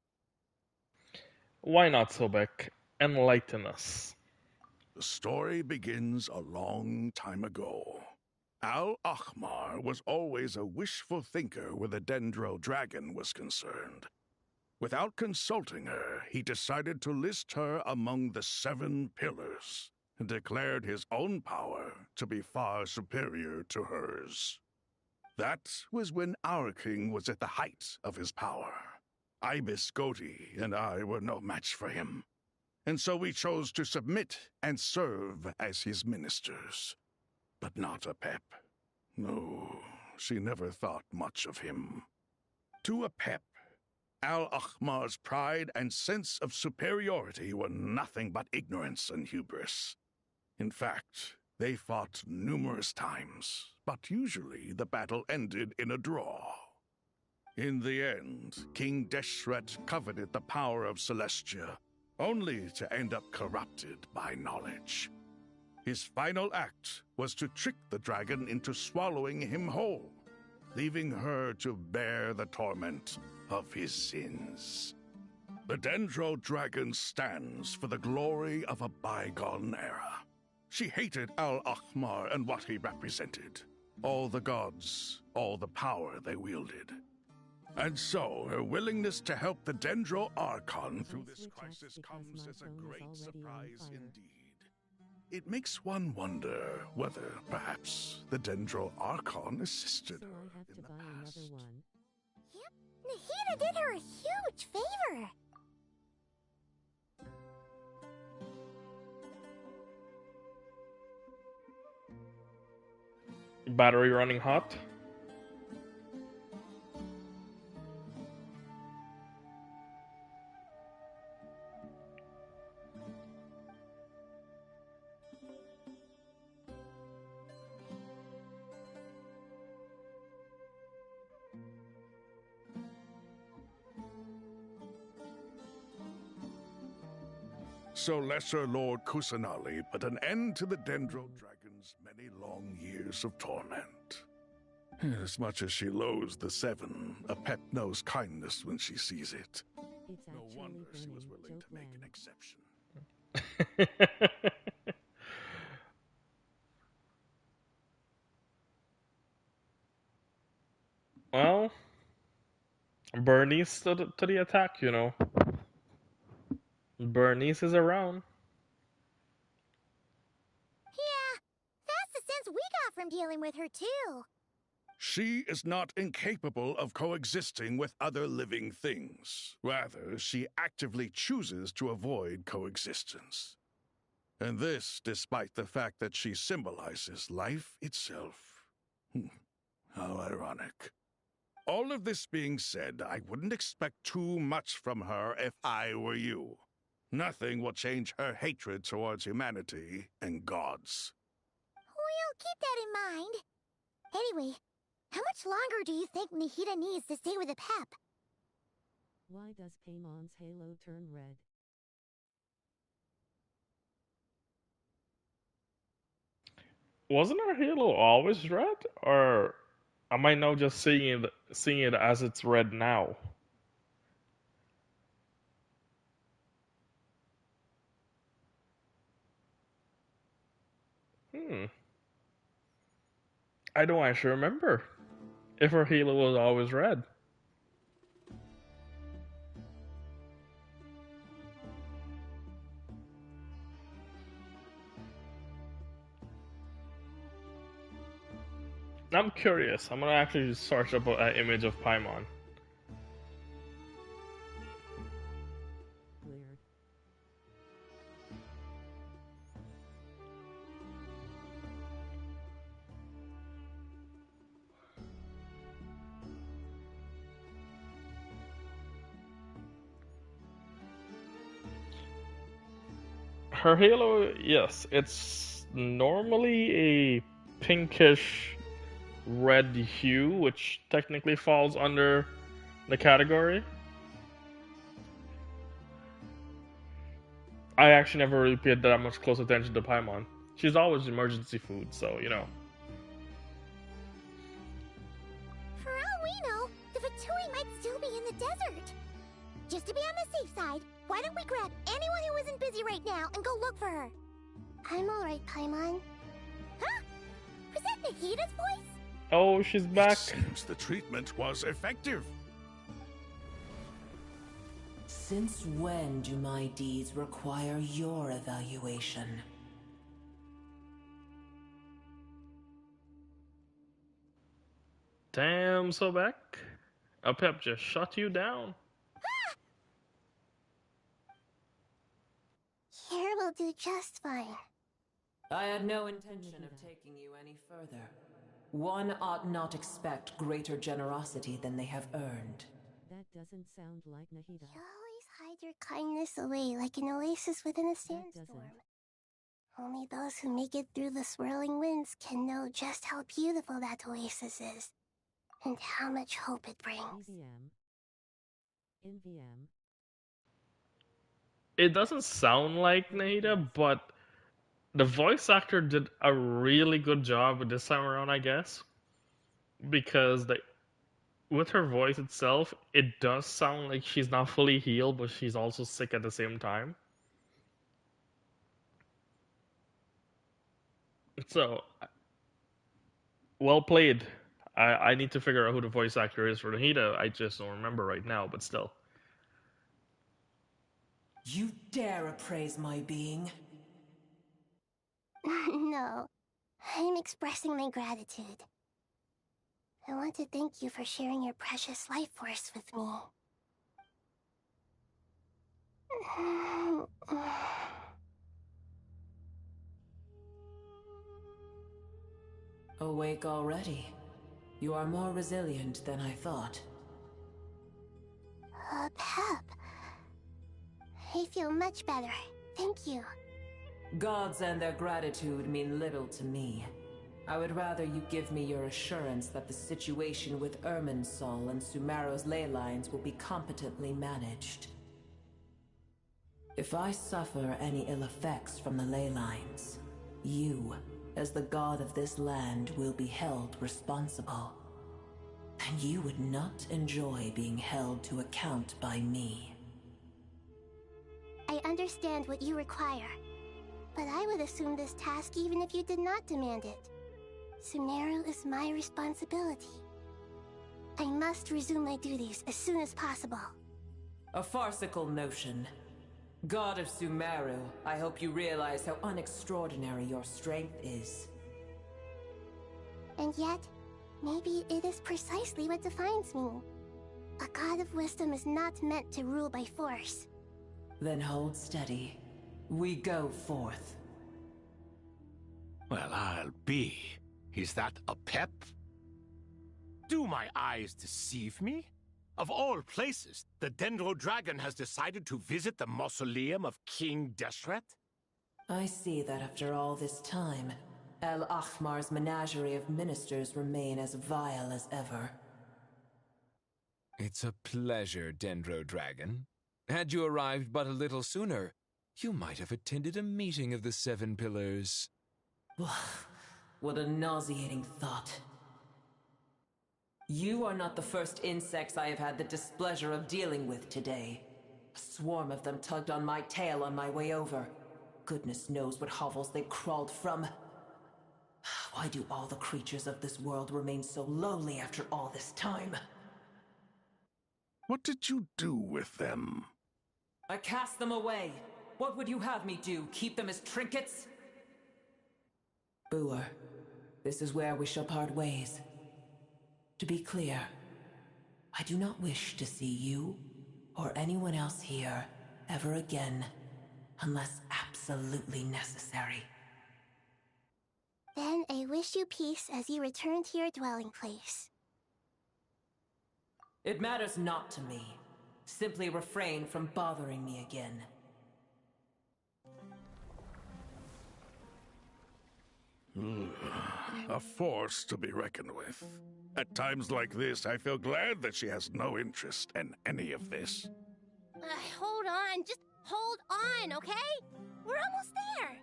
Why not, Sobek? Enlighten us. The story begins a long time ago. Al-Ahmar was always a wishful thinker where the Dendro dragon was concerned. Without consulting her, he decided to list her among the 7 pillars and declared his own power to be far superior to hers. That was when our king was at the height of his power. Ibis Goti and I were no match for him, and so we chose to submit and serve as his ministers. But not a pep. No, she never thought much of him. To a pep, Al-Ahmar's pride and sense of superiority were nothing but ignorance and hubris. In fact, they fought numerous times, but usually the battle ended in a draw. In the end, King Deshret coveted the power of Celestia, only to end up corrupted by knowledge. His final act was to trick the dragon into swallowing him whole, leaving her to bear the torment of his sins. The Dendro dragon stands for the glory of a bygone era. She hated Al-Ahmar and what he represented. All the gods, all the power they wielded. And so, her willingness to help the Dendro Archon through this crisis comes as a great surprise indeed. It makes one wonder whether, perhaps, the Dendro Archon assisted her in the past. Yep, Nahida did her a huge favor. Battery running hot? So Lesser Lord Kusanali put an end to the Dendro Dragon's many long years of torment. As much as she loathes the 7, a pep knows kindness when she sees it. No wonder she was willing to make an exception. Well, Bernice to the attack, you know. Bernice is around. Yeah, that's the sense we got from dealing with her, too. She is not incapable of coexisting with other living things. Rather, she actively chooses to avoid coexistence. And this despite the fact that she symbolizes life itself. How ironic. All of this being said, I wouldn't expect too much from her if I were you. Nothing will change her hatred towards humanity and gods. We'll keep that in mind. Anyway, how much longer do you think Nahida needs to stay with the pep? Why does Paimon's halo turn red? Wasn't her halo always red, or am I now just seeing it as it's red now? I don't actually remember if her halo was always red. I'm curious. I'm gonna actually search up an image of Paimon. Weird. Her halo, yes, it's normally a pinkish red hue, which technically falls under the category. I actually never really paid that much close attention to Paimon. She's always emergency food, so you know. For all we know, the Fatui might still be in the desert. Just to be on the safe side, why don't we grab anyone who isn't busy right now and go look for her? I'm alright, Paimon. Huh? Was that Nahida's voice? Oh, she's back. It seems the treatment was effective. Since when do my deeds require your evaluation? Damn, Sobek. A pep just shut you down. Here will do just fine. I had no intention of taking you any further. One ought not expect greater generosity than they have earned. That doesn't sound like Nahida. You always hide your kindness away like an oasis within a sandstorm. Only those who make it through the swirling winds can know just how beautiful that oasis is, and how much hope it brings. In VM. It doesn't sound like Nahida, but the voice actor did a really good job with this time around, I guess. Because with her voice itself, it does sound like she's not fully healed, but she's also sick at the same time. So, well played. I need to figure out who the voice actor is for Nahida. I just don't remember right now, but still. You dare appraise my being? No, I'm expressing my gratitude. I want to thank you for sharing your precious life force with me. Awake already? You are more resilient than I thought. Pep. I feel much better. Thank you. Gods and their gratitude mean little to me. I would rather you give me your assurance that the situation with Irminsul and Sumeru's ley lines will be competently managed. If I suffer any ill effects from the ley lines, you, as the god of this land, will be held responsible. And you would not enjoy being held to account by me. I understand what you require, but I would assume this task even if you did not demand it. Sumeru is my responsibility. I must resume my duties as soon as possible. A farcical notion. God of Sumeru, I hope you realize how unextraordinary your strength is. And yet, maybe it is precisely what defines me. A god of wisdom is not meant to rule by force. Then hold steady. We go forth. Well, I'll be. Is that a pep? Do my eyes deceive me? Of all places, the Dendro Dragon has decided to visit the mausoleum of King Deshret? I see that after all this time, El Ahmar's menagerie of ministers remain as vile as ever. It's a pleasure, Dendro Dragon. Had you arrived but a little sooner, you might have attended a meeting of the Seven Pillars. What a nauseating thought. You are not the first insects I have had the displeasure of dealing with today. A swarm of them tugged on my tail on my way over. Goodness knows what hovels they crawled from. Why do all the creatures of this world remain so lowly after all this time? What did you do with them? I cast them away. What would you have me do? Keep them as trinkets? Boer, this is where we shall part ways. To be clear, I do not wish to see you or anyone else here ever again, unless absolutely necessary. Then I wish you peace as you return to your dwelling place. It matters not to me. Simply refrain from bothering me again. A force to be reckoned with. At times like this, I feel glad that she has no interest in any of this. Hold on, just hold on, okay? We're almost there.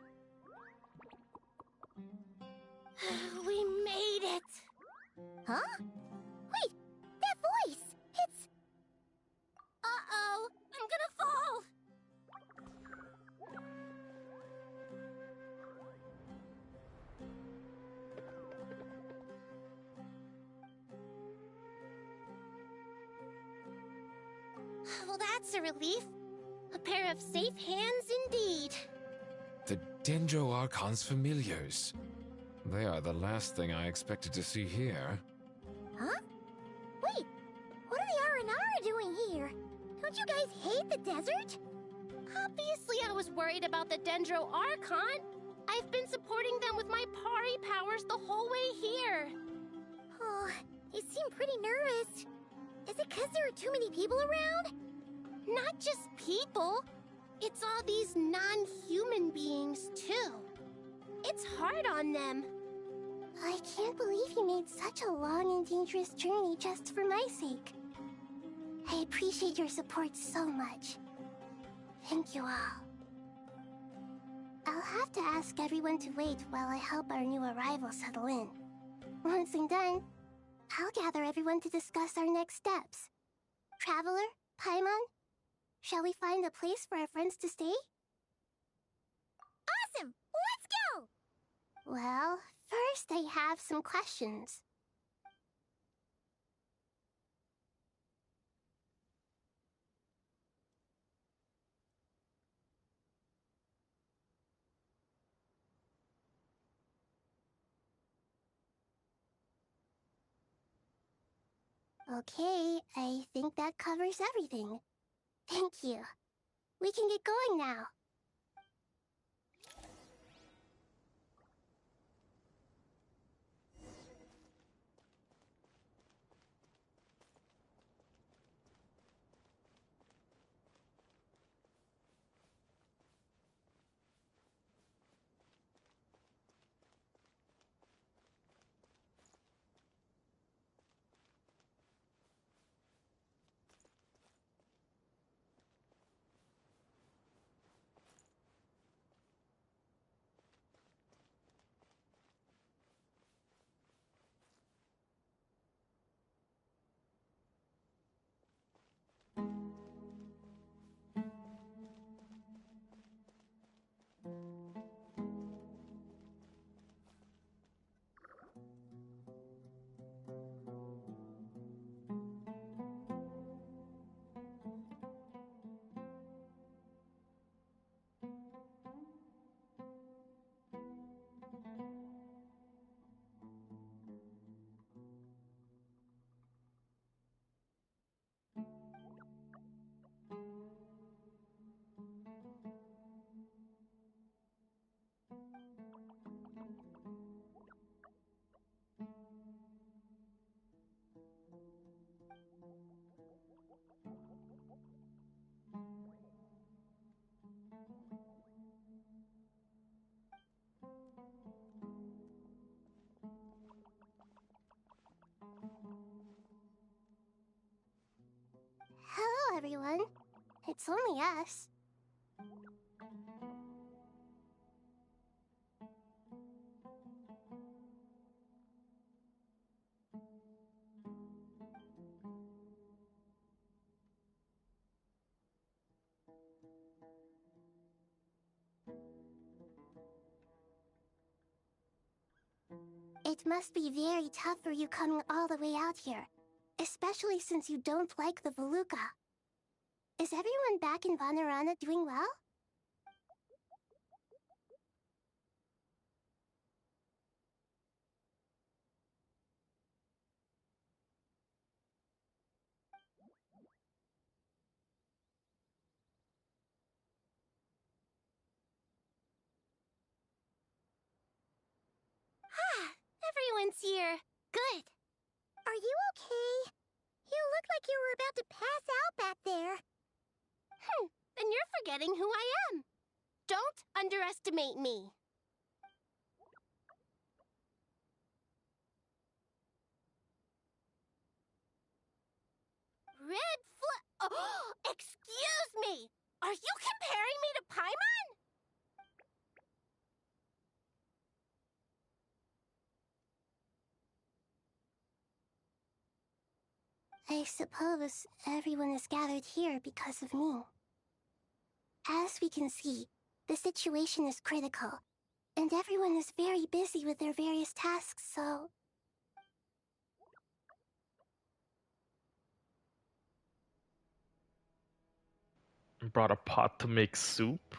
We made it. Huh? Wait, that voice! It's... Uh-oh, I'm gonna fall! Well, that's a relief. A pair of safe hands indeed. The Dendro Archon's familiars. They are the last thing I expected to see here. Huh? Wait, what are the Aranara doing here? Don't you guys hate the desert? Obviously I was worried about the Dendro Archon. I've been supporting them with my Pari powers the whole way here. Oh, they seem pretty nervous. Is it because there are too many people around? Not just people. It's all these non-human beings, too. It's hard on them. I can't believe you made such a long and dangerous journey just for my sake. I appreciate your support so much. Thank you all. I'll have to ask everyone to wait while I help our new arrival settle in. Once I'm done, I'll gather everyone to discuss our next steps. Traveler, Paimon, shall we find a place for our friends to stay? Awesome! Let's go! Well, first I have some questions. Okay, I think that covers everything. Thank you. We can get going now. Hello, everyone. It's only us. It must be very tough for you coming all the way out here, especially since you don't like the Voluka. Is everyone back in Vanarana doing well? Everyone's here. Good. Are you okay? You look like you were about to pass out back there. Then you're forgetting who I am. Don't underestimate me. Oh, excuse me! Are you comparing me to Paimon? I suppose everyone is gathered here because of me. As we can see, the situation is critical, and everyone is very busy with their various tasks, so... Brought a pot to make soup.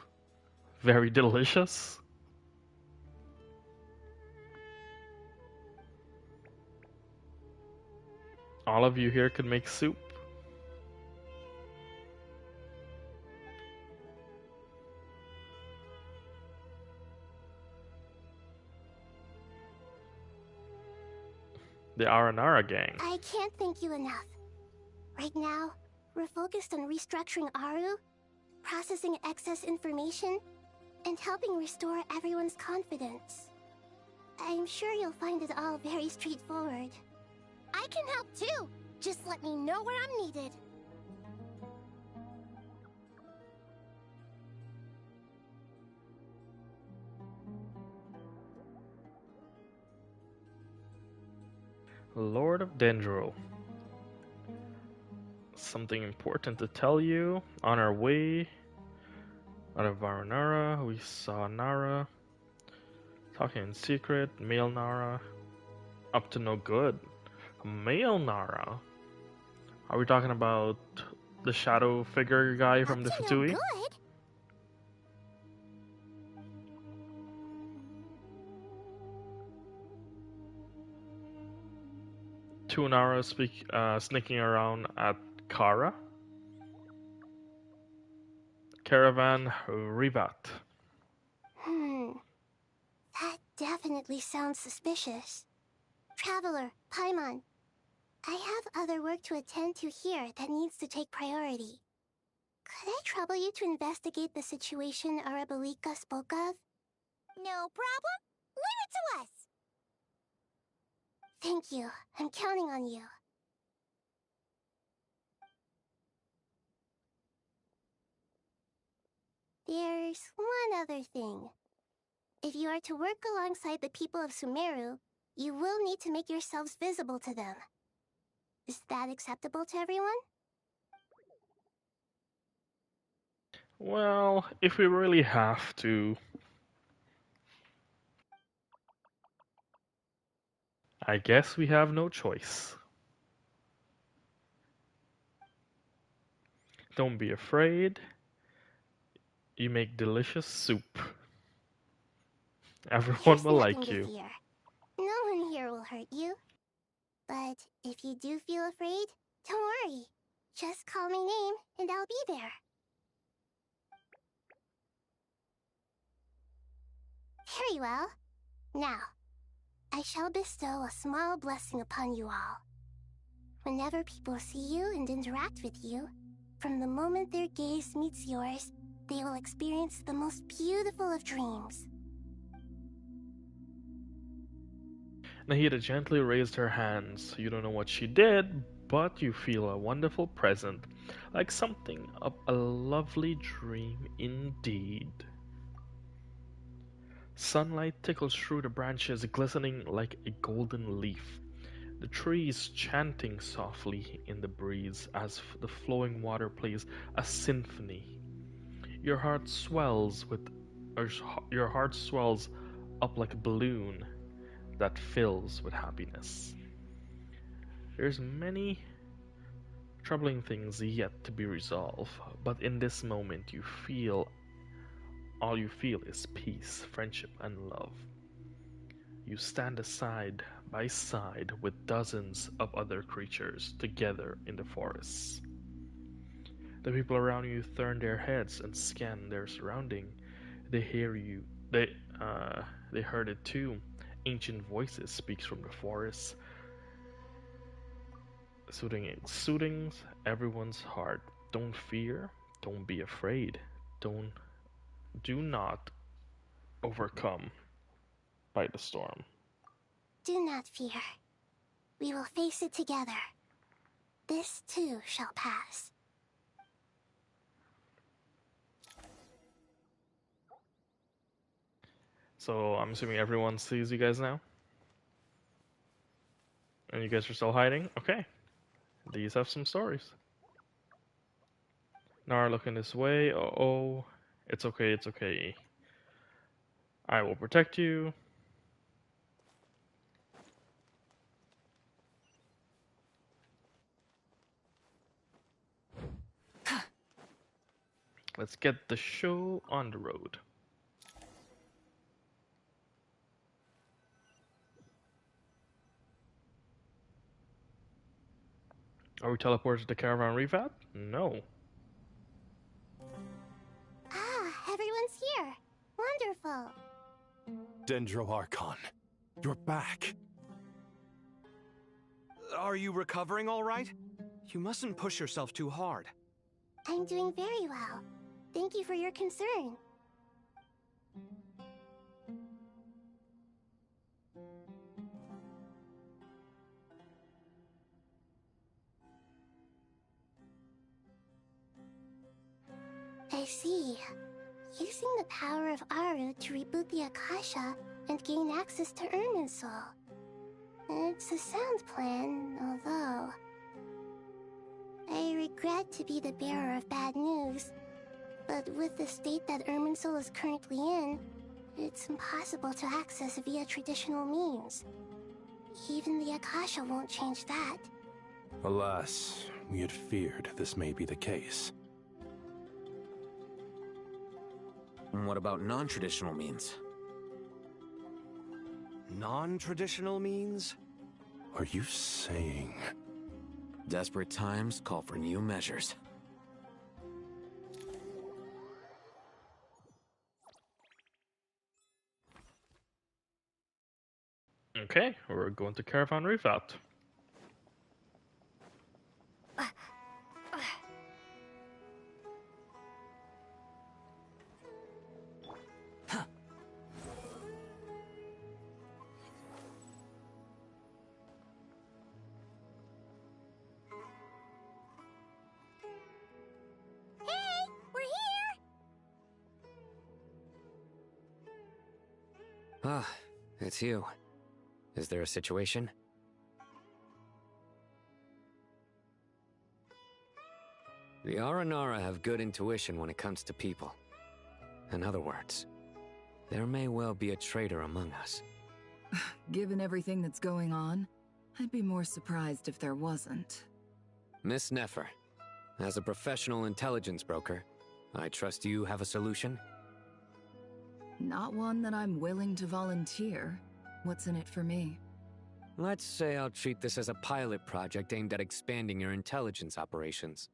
Very delicious. All of you here could make soup. The Aranara gang. I can't thank you enough. Right now, we're focused on restructuring Aru, processing excess information, and helping restore everyone's confidence. I'm sure you'll find it all very straightforward. I can help too! Just let me know where I'm needed. Lord of Dendro. Something important to tell you. On our way out of Varanara, we saw Nara. Talking in secret, male Nara. Up to no good. Male Nara? Are we talking about the shadow figure guy from the Fatui? Two Nara sneaking around at Kara. Caravan Rivat. That definitely sounds suspicious. Traveler, Paimon, I have other work to attend to here that needs to take priority. Could I trouble you to investigate the situation Arabalika spoke of? No problem. Leave it to us. Thank you. I'm counting on you. There's one other thing. If you are to work alongside the people of Sumeru, you will need to make yourselves visible to them. Is that acceptable to everyone? Well, if we really have to... I guess we have no choice. Don't be afraid. You make delicious soup. Everyone will like you. Fear. No one here will hurt you. But if you do feel afraid, don't worry. Just call my name and I'll be there. Very well. Now, I shall bestow a small blessing upon you all. Whenever people see you and interact with you, from the moment their gaze meets yours, they will experience the most beautiful of dreams. Nahida gently raised her hands. You don't know what she did, but you feel a wonderful present, like something of a lovely dream indeed. Sunlight tickles through the branches, glistening like a golden leaf. The trees chanting softly in the breeze as the flowing water plays a symphony. Your heart swells up like a balloon. that fills with happiness. There's many troubling things yet to be resolved, but in this moment all you feel is peace, friendship, and love. You stand side by side with dozens of other creatures together in the forests. The people around you turn their heads and scan their surrounding. They hear you. They heard it too. Ancient voices speaks from the forest, soothing everyone's heart. Don't fear. Don't be afraid. Do not overcome by the storm. Do not fear. We will face it together. This too shall pass. So I'm assuming everyone sees you guys now? And you guys are still hiding? Okay. These have some stories. Nara looking this way. Oh, it's okay, it's okay. I will protect you. Let's get the show on the road. Are we teleported to the caravan revat? No. Ah, everyone's here. Wonderful. Dendro Archon, you're back. Are you recovering all right? You mustn't push yourself too hard. I'm doing very well. Thank you for your concern. I see. Using the power of Aru to reboot the Akasha and gain access to Irminsul. It's a sound plan, although... I regret to be the bearer of bad news, but with the state that Irminsul is currently in, it's impossible to access via traditional means. Even the Akasha won't change that. Alas, we had feared this may be the case. And what about non-traditional means? Non-traditional means? Are you saying... Desperate times call for new measures. Okay, we're going to caravan revat. Ah, it's you. Is there a situation? The Aranara have good intuition when it comes to people. In other words, there may well be a traitor among us. Given everything that's going on, I'd be more surprised if there wasn't. Miss Nefer, as a professional intelligence broker, I trust you have a solution? Not one that I'm willing to volunteer. What's in it for me? Let's say I'll treat this as a pilot project aimed at expanding your intelligence operations.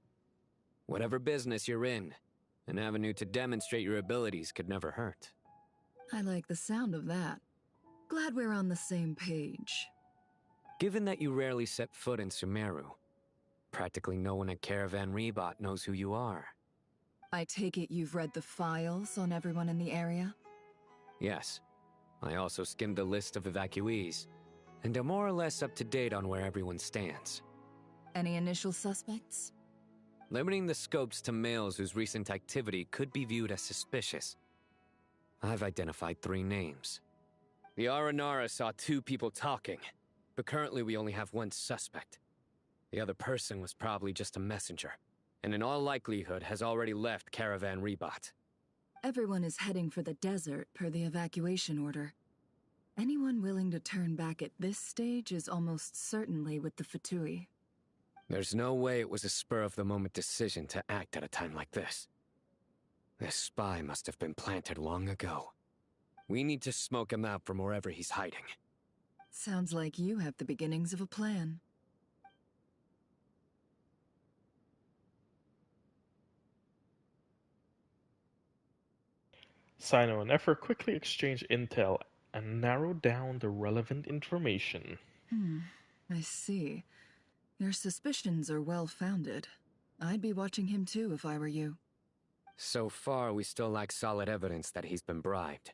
Whatever business you're in, an avenue to demonstrate your abilities could never hurt. I like the sound of that. Glad we're on the same page. Given that you rarely set foot in Sumeru, practically no one at Caravan Rebot knows who you are. I take it you've read the files on everyone in the area? Yes. I also skimmed the list of evacuees, and am more or less up to date on where everyone stands. Any initial suspects? Limiting the scopes to males whose recent activity could be viewed as suspicious. I've identified 3 names. The Aranara saw 2 people talking, but currently we only have 1 suspect. The other person was probably just a messenger, and in all likelihood has already left Caravan Rebot. Everyone is heading for the desert per the evacuation order. Anyone willing to turn back at this stage is almost certainly with the Fatui. There's no way it was a spur-of-the-moment decision to act at a time like this. This spy must have been planted long ago. We need to smoke him out from wherever he's hiding. Sounds like you have the beginnings of a plan. Sino and Nefer quickly exchange intel and narrow down the relevant information. I see. Your suspicions are well-founded. I'd be watching him too if I were you. So far, we still lack solid evidence that he's been bribed.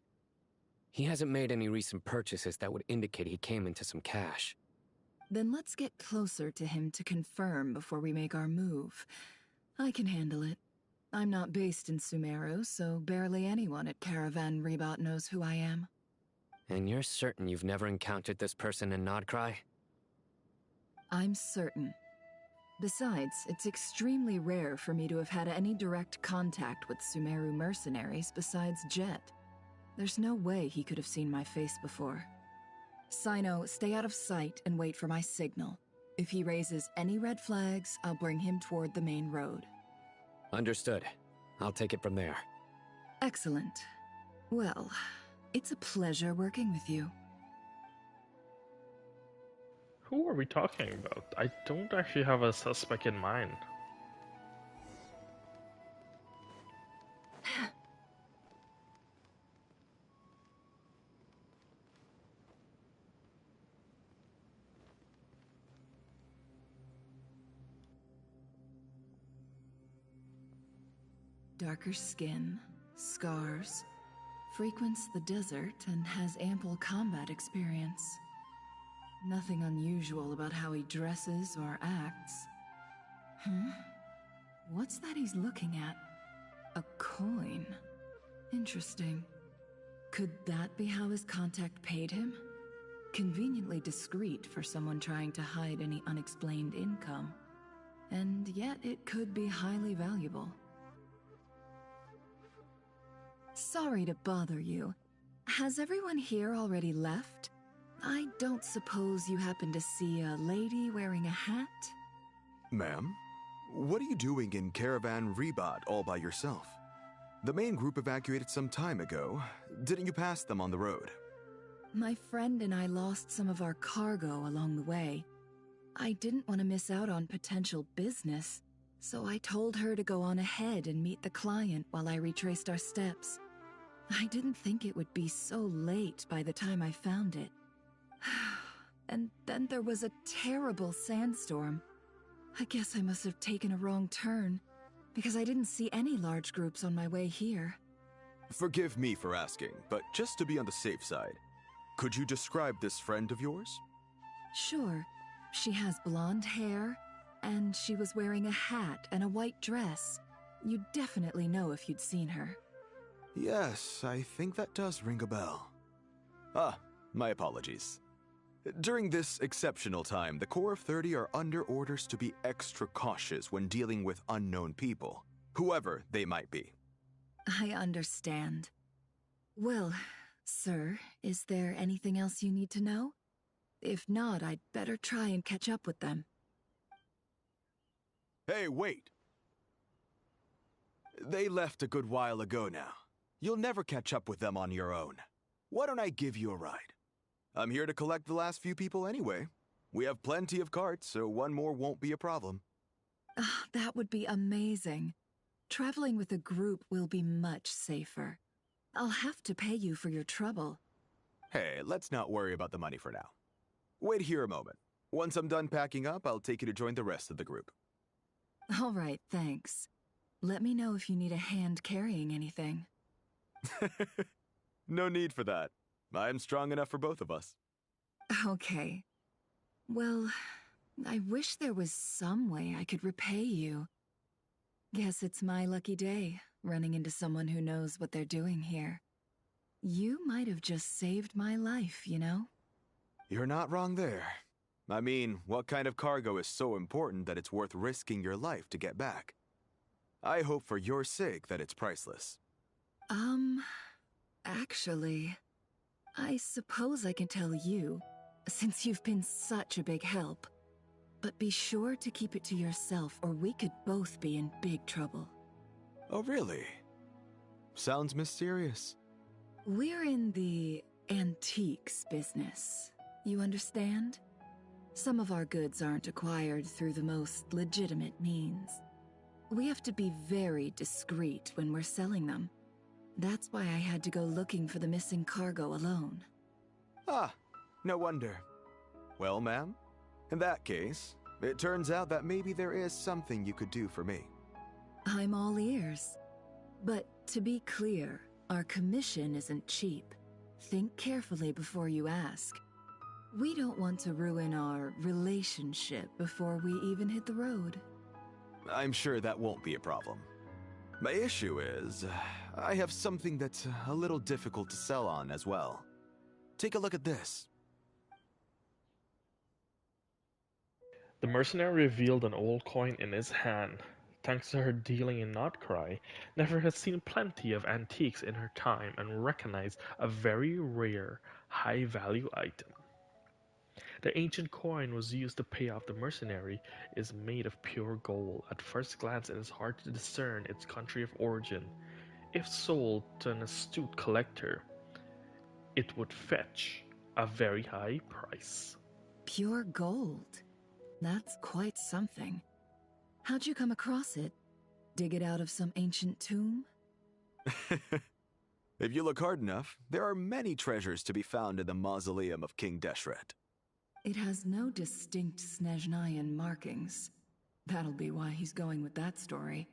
He hasn't made any recent purchases that would indicate he came into some cash. Then let's get closer to him to confirm before we make our move. I can handle it. I'm not based in Sumeru, so barely anyone at Caravan Rebot knows who I am. And you're certain you've never encountered this person in Nodcry? I'm certain. Besides, it's extremely rare for me to have had any direct contact with Sumeru mercenaries besides Jet. There's no way he could have seen my face before. Sino, stay out of sight and wait for my signal. If he raises any red flags, I'll bring him toward the main road. Understood. I'll take it from there. Excellent. Well, it's a pleasure working with you. Who are we talking about? I don't actually have a suspect in mind. Darker skin, scars, frequents the desert and has ample combat experience. Nothing unusual about how he dresses or acts. What's that he's looking at? A coin. Interesting. Could that be how his contact paid him? Conveniently discreet for someone trying to hide any unexplained income. And yet it could be highly valuable. Sorry to bother you. Has everyone here already left? I don't suppose you happen to see a lady wearing a hat? Ma'am, what are you doing in Caravan Rebot all by yourself? The main group evacuated some time ago. Didn't you pass them on the road? My friend and I lost some of our cargo along the way. I didn't want to miss out on potential business, so I told her to go on ahead and meet the client while I retraced our steps. I didn't think it would be so late by the time I found it. And then there was a terrible sandstorm. I guess I must have taken a wrong turn, because I didn't see any large groups on my way here. Forgive me for asking, but just to be on the safe side, could you describe this friend of yours? Sure. She has blonde hair, and she was wearing a hat and a white dress. You'd definitely know if you'd seen her. Yes, I think that does ring a bell. Ah, my apologies. During this exceptional time, the Core of 30 are under orders to be extra cautious when dealing with unknown people, whoever they might be. I understand. Well, sir, is there anything else you need to know? If not, I'd better try and catch up with them. Hey, wait! They left a good while ago now. You'll never catch up with them on your own. Why don't I give you a ride? I'm here to collect the last few people anyway. We have plenty of carts, so one more won't be a problem. That would be amazing. Traveling with a group will be much safer. I'll have to pay you for your trouble. Hey, let's not worry about the money for now. Wait here a moment. Once I'm done packing up, I'll take you to join the rest of the group. All right, thanks. Let me know if you need a hand carrying anything. No need for that. I'm strong enough for both of us. Okay. Well, I wish there was some way I could repay you. Guess it's my lucky day, running into someone who knows what they're doing here. You might have just saved my life, you know? You're not wrong there. I mean, what kind of cargo is so important that it's worth risking your life to get back? I hope for your sake that it's priceless. Actually, I suppose I can tell you, since you've been such a big help. But be sure to keep it to yourself, or we could both be in big trouble. Oh, really? Sounds mysterious. We're in the antiques business. You understand? Some of our goods aren't acquired through the most legitimate means. We have to be very discreet when we're selling them. That's why I had to go looking for the missing cargo alone. Ah, no wonder. Well, ma'am, in that case, it turns out that maybe there is something you could do for me. I'm all ears. But to be clear, our commission isn't cheap. Think carefully before you ask. We don't want to ruin our relationship before we even hit the road. I'm sure that won't be a problem. My issue is, I have something that's a little difficult to sell on as well. Take a look at this. The mercenary revealed an old coin in his hand. Thanks to her dealing in Notcry, Nefer had seen plenty of antiques in her time and recognized a very rare, high-value item. The ancient coin was used to pay off the mercenary, is made of pure gold. At first glance it is hard to discern its country of origin. If sold to an astute collector, it would fetch a very high price. Pure gold? That's quite something. How'd you come across it? Dig it out of some ancient tomb? If you look hard enough, there are many treasures to be found in the mausoleum of King Deshret. It has no distinct Snezhnayan markings. That'll be why he's going with that story.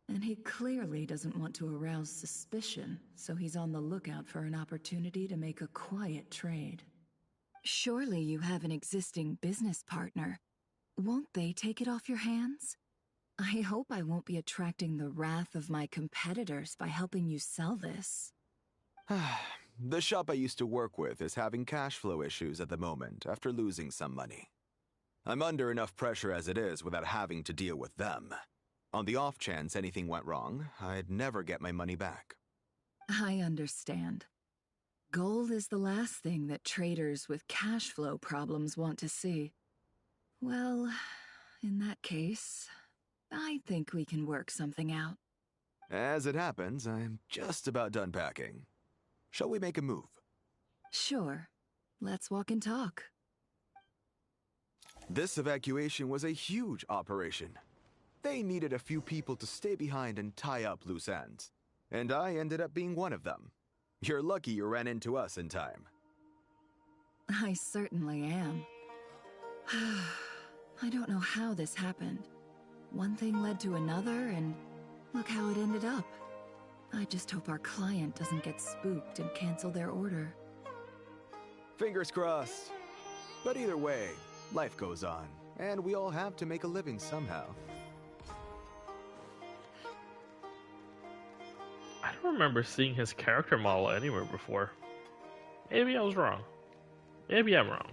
And he clearly doesn't want to arouse suspicion, so he's on the lookout for an opportunity to make a quiet trade. Surely you have an existing business partner. Won't they take it off your hands? I hope I won't be attracting the wrath of my competitors by helping you sell this. The shop I used to work with is having cash flow issues at the moment after losing some money. I'm under enough pressure as it is without having to deal with them. On the off chance anything went wrong, I'd never get my money back. I understand. Gold is the last thing that traders with cash flow problems want to see. Well, in that case, I think we can work something out. As it happens, I'm just about done packing. Shall we make a move? Sure. Let's walk and talk. This evacuation was a huge operation. They needed a few people to stay behind and tie up loose ends. And I ended up being one of them. You're lucky you ran into us in time. I certainly am. I don't know how this happened. One thing led to another, and look how it ended up. I just hope our client doesn't get spooked and cancel their order. Fingers crossed. But either way, life goes on, and we all have to make a living somehow. I don't remember seeing his character model anywhere before. Maybe I was wrong. Maybe I'm wrong.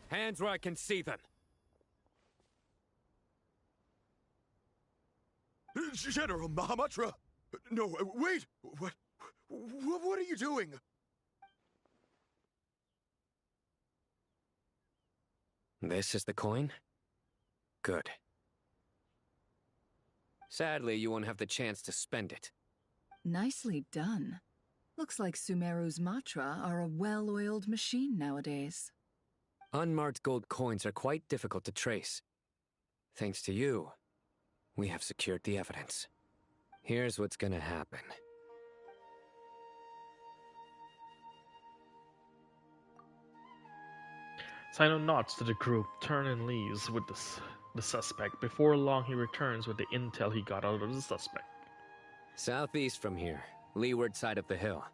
Hands where I can see them. General Mahamatra! No, wait! What are you doing? This is the coin? Good. Sadly, you won't have the chance to spend it. Nicely done. Looks like Sumeru's Matra are a well-oiled machine nowadays. Unmarked gold coins are quite difficult to trace. Thanks to you, we have secured the evidence. Here's what's gonna happen. Sino nods to the group, turns and leaves with the suspect. Before long, he returns with the intel he got out of the suspect. Southeast from here, leeward side of the hill.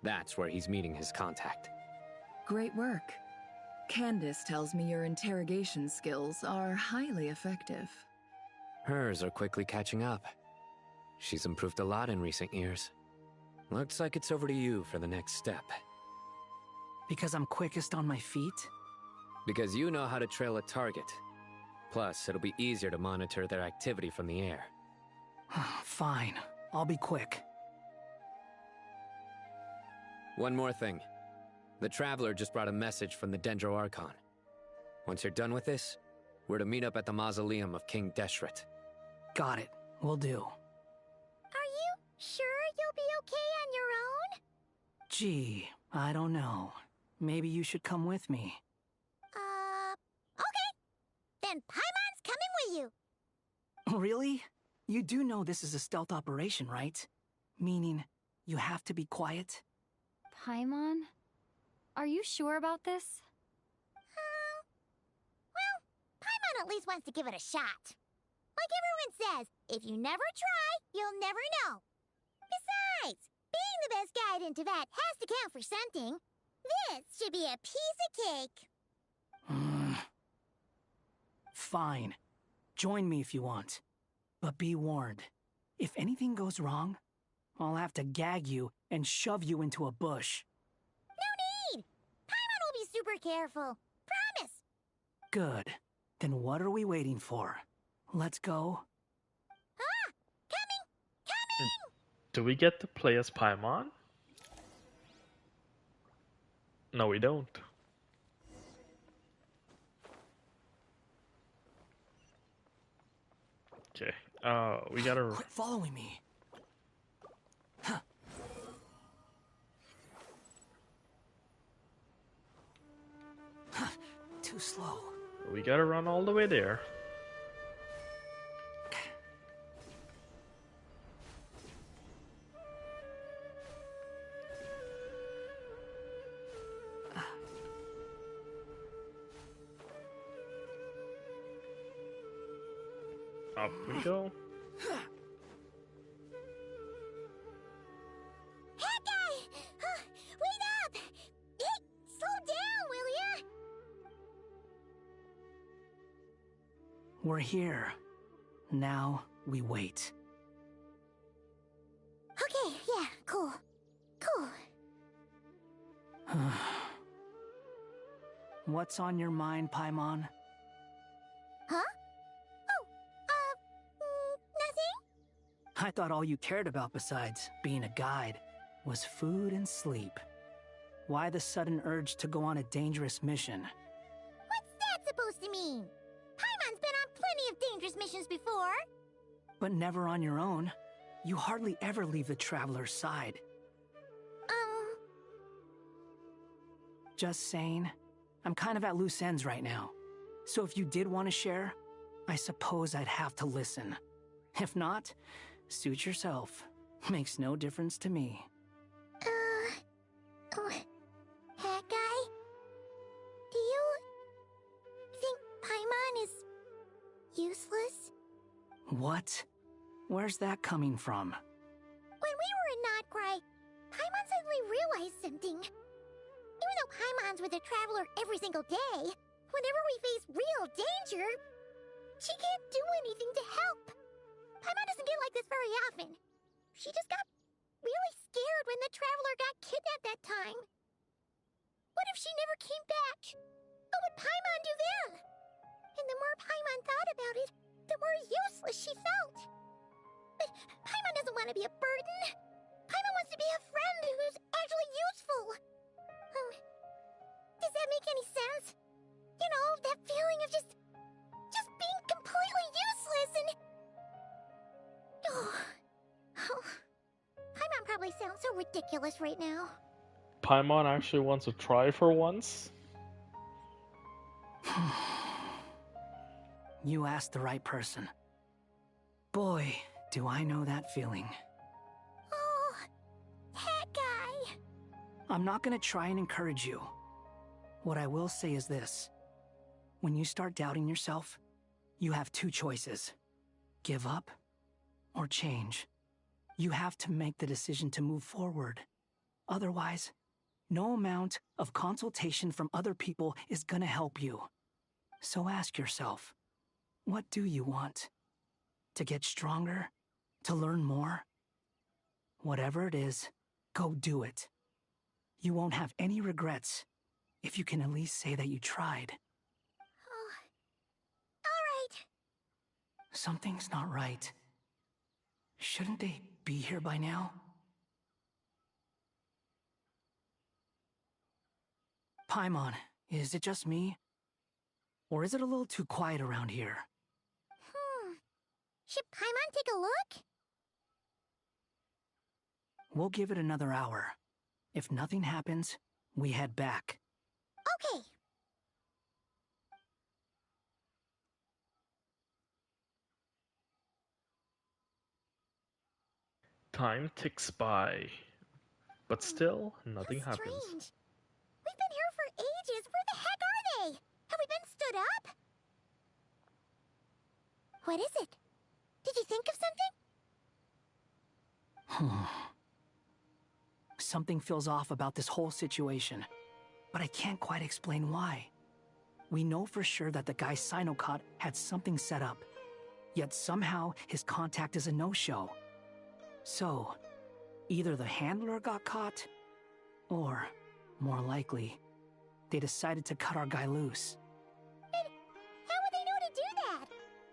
That's where he's meeting his contact. Great work. Candace tells me your interrogation skills are highly effective. Hers are quickly catching up. She's improved a lot in recent years. Looks like it's over to you for the next step. Because I'm quickest on my feet? Because you know how to trail a target. Plus, it'll be easier to monitor their activity from the air. Fine. I'll be quick. One more thing. The Traveler just brought a message from the Dendro Archon. Once you're done with this, we're to meet up at the mausoleum of King Deshret. Got it. Will do. Are you sure you'll be okay on your own? Gee, I don't know. Maybe you should come with me. Okay. Then Paimon's coming with you. Really? You do know this is a stealth operation, right? Meaning, you have to be quiet? Paimon? Are you sure about this? Well, Paimon at least wants to give it a shot. Like everyone says, if you never try, you'll never know. Besides, being the best guide in Teyvat has to count for something. This should be a piece of cake. Fine. Join me if you want. But be warned. If anything goes wrong, I'll have to gag you and shove you into a bush. No need! Paimon will be super careful. Promise! Good. Then what are we waiting for? Let's go. Coming! Do we get to play as Paimon? No, we don't. Okay. We gotta... Quit following me. Huh. Too slow. We gotta run all the way there. Up we go. Wait up! Hey, slow down, will ya? We're here. Now we wait. Okay, yeah, cool. Cool. What's on your mind, Paimon? Huh? Nothing? I thought all you cared about besides being a guide was food and sleep. Why the sudden urge to go on a dangerous mission? What's that supposed to mean? Paimon's been on plenty of dangerous missions before. But never on your own. You hardly ever leave the Traveler's side. Just saying. I'm kind of at loose ends right now. So if you did want to share, I suppose I'd have to listen. If not, suit yourself. Makes no difference to me. Hat guy? Do you think Paimon is useless? What? Where's that coming from? When we were in Notcry, Paimon suddenly realized something. Even though Paimon's with a Traveler every single day, whenever we face real danger, she can't do anything to help. Paimon doesn't get like this very often. She just got really scared when the Traveler got kidnapped that time. What if she never came back? What would Paimon do then? And the more Paimon thought about it, the more useless she felt. But Paimon doesn't want to be a burden. Paimon wants to be a friend who's actually useful. Does that make any sense? You know, that feeling of just being completely useless and... Paimon probably sounds so ridiculous right now. Paimon actually wants to try for once? You asked the right person. Boy, do I know that feeling. Oh, that guy. I'm not gonna try and encourage you. What I will say is this. When you start doubting yourself, you have two choices. Give up or change. You have to make the decision to move forward. Otherwise, no amount of consultation from other people is gonna help you. So ask yourself, what do you want? To get stronger? To learn more? Whatever it is, go do it. You won't have any regrets If you can at least say that you tried. Oh. Alright. Something's not right. Shouldn't they be here by now? Paimon, is it just me? Or is it a little too quiet around here? Should Paimon take a look? We'll give it another hour. If nothing happens, we head back. Okay. Time ticks by, but still nothing happens. Strange. We've been here for ages. Where the heck are they? Have we been stood up? What is it? Did you think of something? Something feels off about this whole situation, but I can't quite explain why. We know for sure that the guy Sinocot had something set up, yet somehow his contact is a no-show. So, either the handler got caught, or, more likely, they decided to cut our guy loose. How would they know to do that?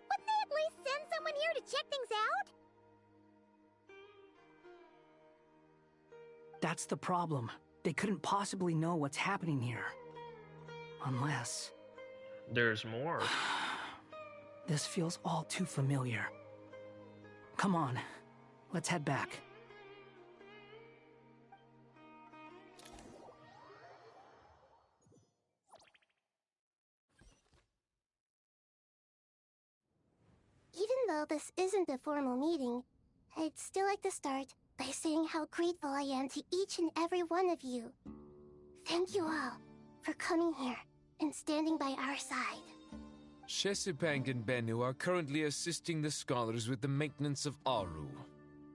Wouldn't they at least send someone here to check things out? That's the problem. They couldn't possibly know what's happening here. Unless... There's more. This feels all too familiar. Come on, let's head back. Even though this isn't a formal meeting, I'd still like to start by saying how grateful I am to each and every one of you. Thank you all for coming here and standing by our side. Shesipang and Bennu are currently assisting the scholars with the maintenance of Aru.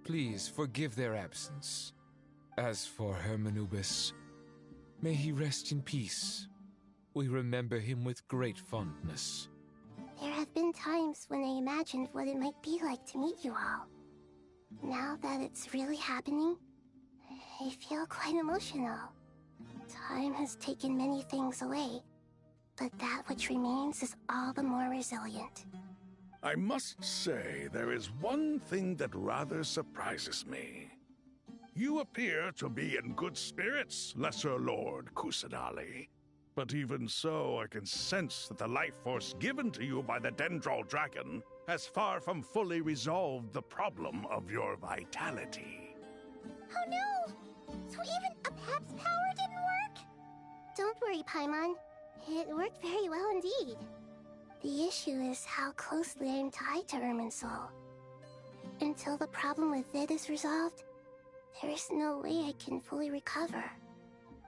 Please forgive their absence. As for Hermanubis, may he rest in peace. We remember him with great fondness. There have been times when I imagined what it might be like to meet you all. Now that it's really happening, I feel quite emotional. Time has taken many things away, but that which remains is all the more resilient. I must say, there is one thing that rather surprises me. You appear to be in good spirits, Lesser Lord Kusanali. But even so, I can sense that the life force given to you by the Dendral Dragon has far from fully resolved the problem of your vitality. Oh no! So even Apep's power didn't work? Don't worry, Paimon. It worked very well indeed. The issue is how closely I'm tied to Irminsul. Until the problem with it is resolved, there is no way I can fully recover.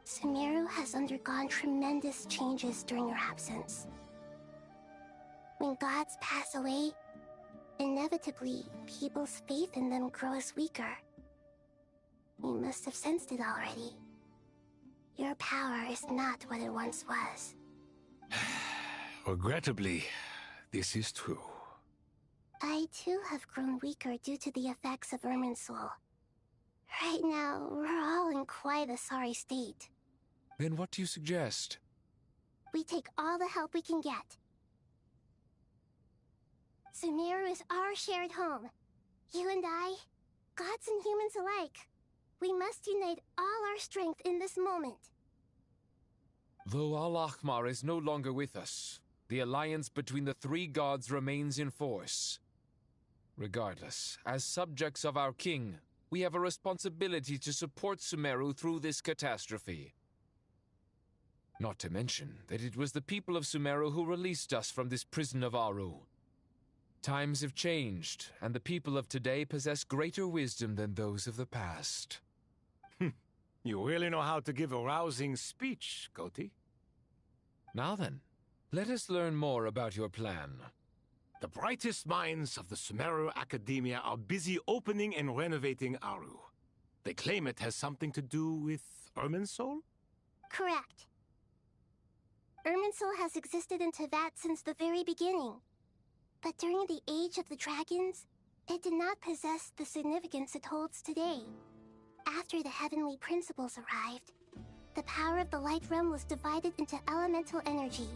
Sumeru has undergone tremendous changes during your absence. When gods pass away, inevitably, people's faith in them grows weaker. You must have sensed it already. Your power is not what it once was. Regrettably, this is true. I too have grown weaker due to the effects of Irminsul. Right now, we're all in quite a sorry state. Then what do you suggest? We take all the help we can get. Sumeru is our shared home. You and I, gods and humans alike. We must unite all our strength in this moment. Though Al-Ahmar is no longer with us, the alliance between the three gods remains in force. Regardless, as subjects of our king, we have a responsibility to support Sumeru through this catastrophe. Not to mention that it was the people of Sumeru who released us from this prison of Aru. Times have changed, and the people of today possess greater wisdom than those of the past. You really know how to give a rousing speech, Koti. Now then, let us learn more about your plan. The brightest minds of the Sumeru Academia are busy opening and renovating Aru. They claim it has something to do with Irminsul? Correct. Irminsul has existed in Teyvat since the very beginning. But during the Age of the Dragons, it did not possess the significance it holds today. After the Heavenly Principles arrived, The power of the Light Realm was divided into elemental energy,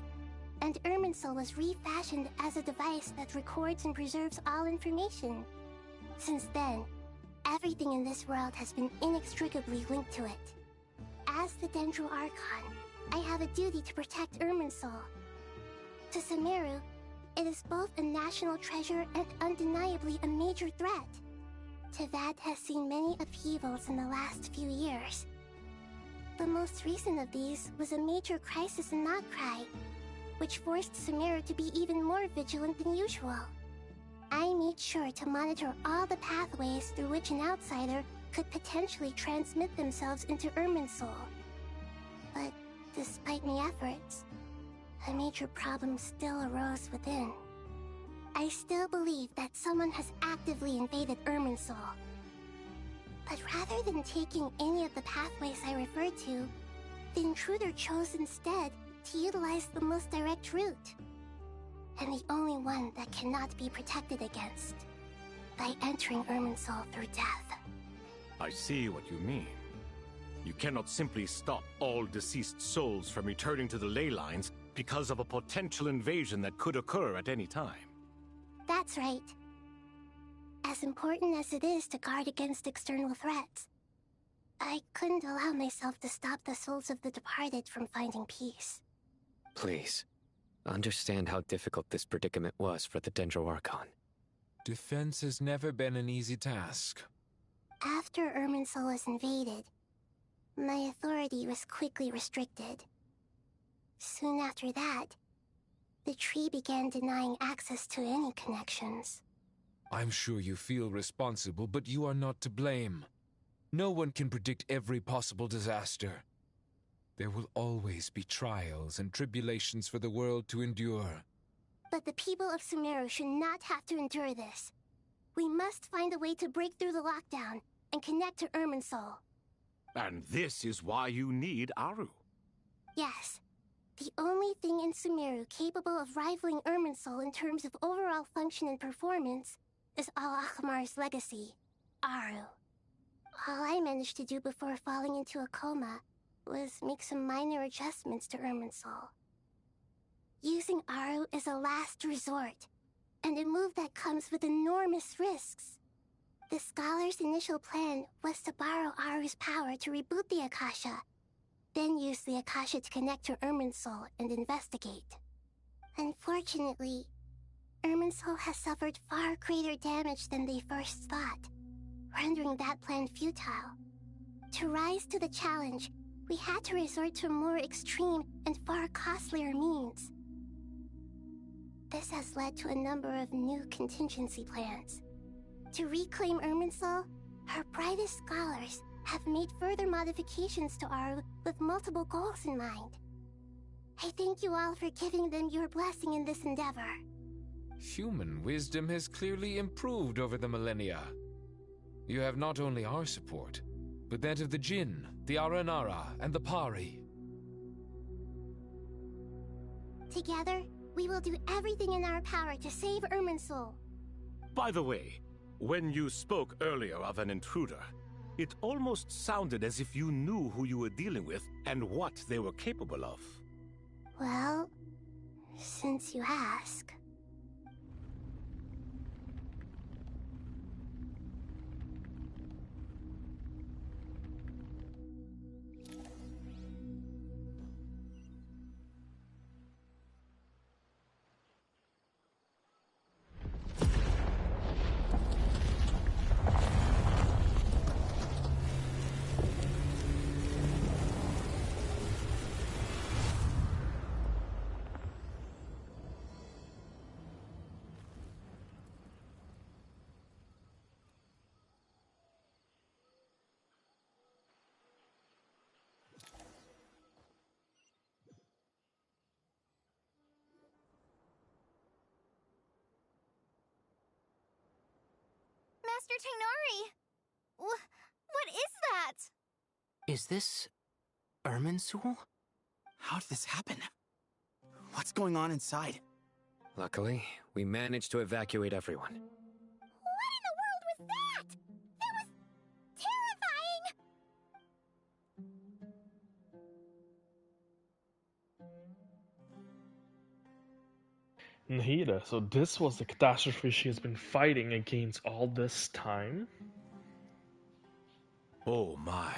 and Irminsul was refashioned as a device that records and preserves all information. Since then, everything in this world has been inextricably linked to it. As the Dendro Archon, I have a duty to protect Irminsul. To Sumeru, it is both a national treasure and undeniably a major threat. Tevad has seen many upheavals in the last few years. The most recent of these was a major crisis in Notcry, which forced Sumeru to be even more vigilant than usual. I made sure to monitor all the pathways through which an outsider could potentially transmit themselves into Irminsul. But despite my efforts, a major problem still arose within. I still believe that someone has actively invaded Irminsul. But rather than taking any of the pathways I referred to, the intruder chose instead to utilize the most direct route, and the only one that cannot be protected against, by entering Irminsul through death. I see what you mean. You cannot simply stop all deceased souls from returning to the ley lines because of a potential invasion that could occur at any time. That's right. As important as it is to guard against external threats, I couldn't allow myself to stop the souls of the departed from finding peace. Please, understand how difficult this predicament was for the Dendro Archon. Defense has never been an easy task. After Irminsul was invaded, my authority was quickly restricted. Soon after that, the tree began denying access to any connections. I'm sure you feel responsible, but you are not to blame. No one can predict every possible disaster. There will always be trials and tribulations for the world to endure. But the people of Sumeru should not have to endure this. We must find a way to break through the lockdown and connect to Irminsul. And this is why you need Aru. Yes. The only thing in Sumeru capable of rivaling Irminsul in terms of overall function and performance is Al-Akhmar's legacy, Aru. All I managed to do before falling into a coma was make some minor adjustments to Irminsul. Using Aru is a last resort, and a move that comes with enormous risks. The Scholar's initial plan was to borrow Aru's power to reboot the Akasha, then use the Akasha to connect to Irminsul and investigate. Unfortunately, Irminsul has suffered far greater damage than they first thought, rendering that plan futile. To rise to the challenge, we had to resort to more extreme and far costlier means. This has led to a number of new contingency plans. To reclaim Irminsul, our brightest scholars have made further modifications to Aru with multiple goals in mind. I thank you all for giving them your blessing in this endeavor. Human wisdom has clearly improved over the millennia. You have not only our support, but that of the Jinn, the Aranara, and the Pari. Together, we will do everything in our power to save Irminsul. By the way, when you spoke earlier of an intruder, it almost sounded as if you knew who you were dealing with and what they were capable of. Well, since you ask. Master Tainari! What is that? Is this Irminsul? How did this happen? What's going on inside? Luckily, we managed to evacuate everyone. What in the world was that? That was terrifying! Nahida, so this was the catastrophe she has been fighting against all this time? Oh my.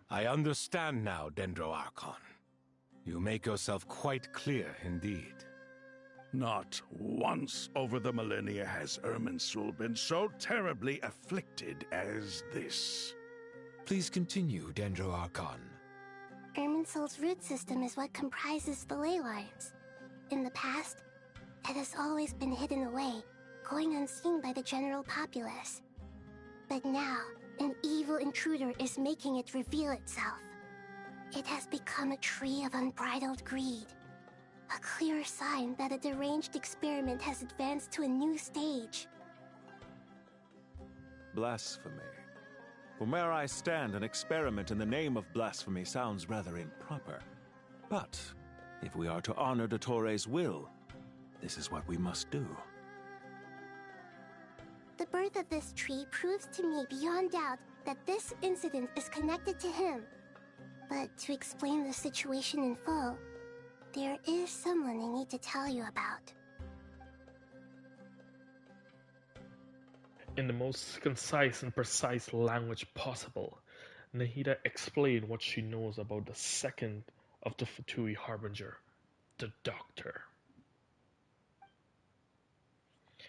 I understand now, Archon. You make yourself quite clear indeed. Not once over the millennia has Irminsul been so terribly afflicted as this. Please continue, Archon. Irminsul's root system is what comprises the ley lines. In the past, it has always been hidden away, going unseen by the general populace. But now, an evil intruder is making it reveal itself. It has become a tree of unbridled greed. A clear sign that a deranged experiment has advanced to a new stage. Blasphemy. From where I stand, an experiment in the name of blasphemy sounds rather improper. But if we are to honor Dottores' will, this is what we must do. The birth of this tree proves to me beyond doubt that this incident is connected to him. But to explain the situation in full, there is someone I need to tell you about. In the most concise and precise language possible, Nahida explained what she knows about the second of the Fatui Harbinger, the Doctor.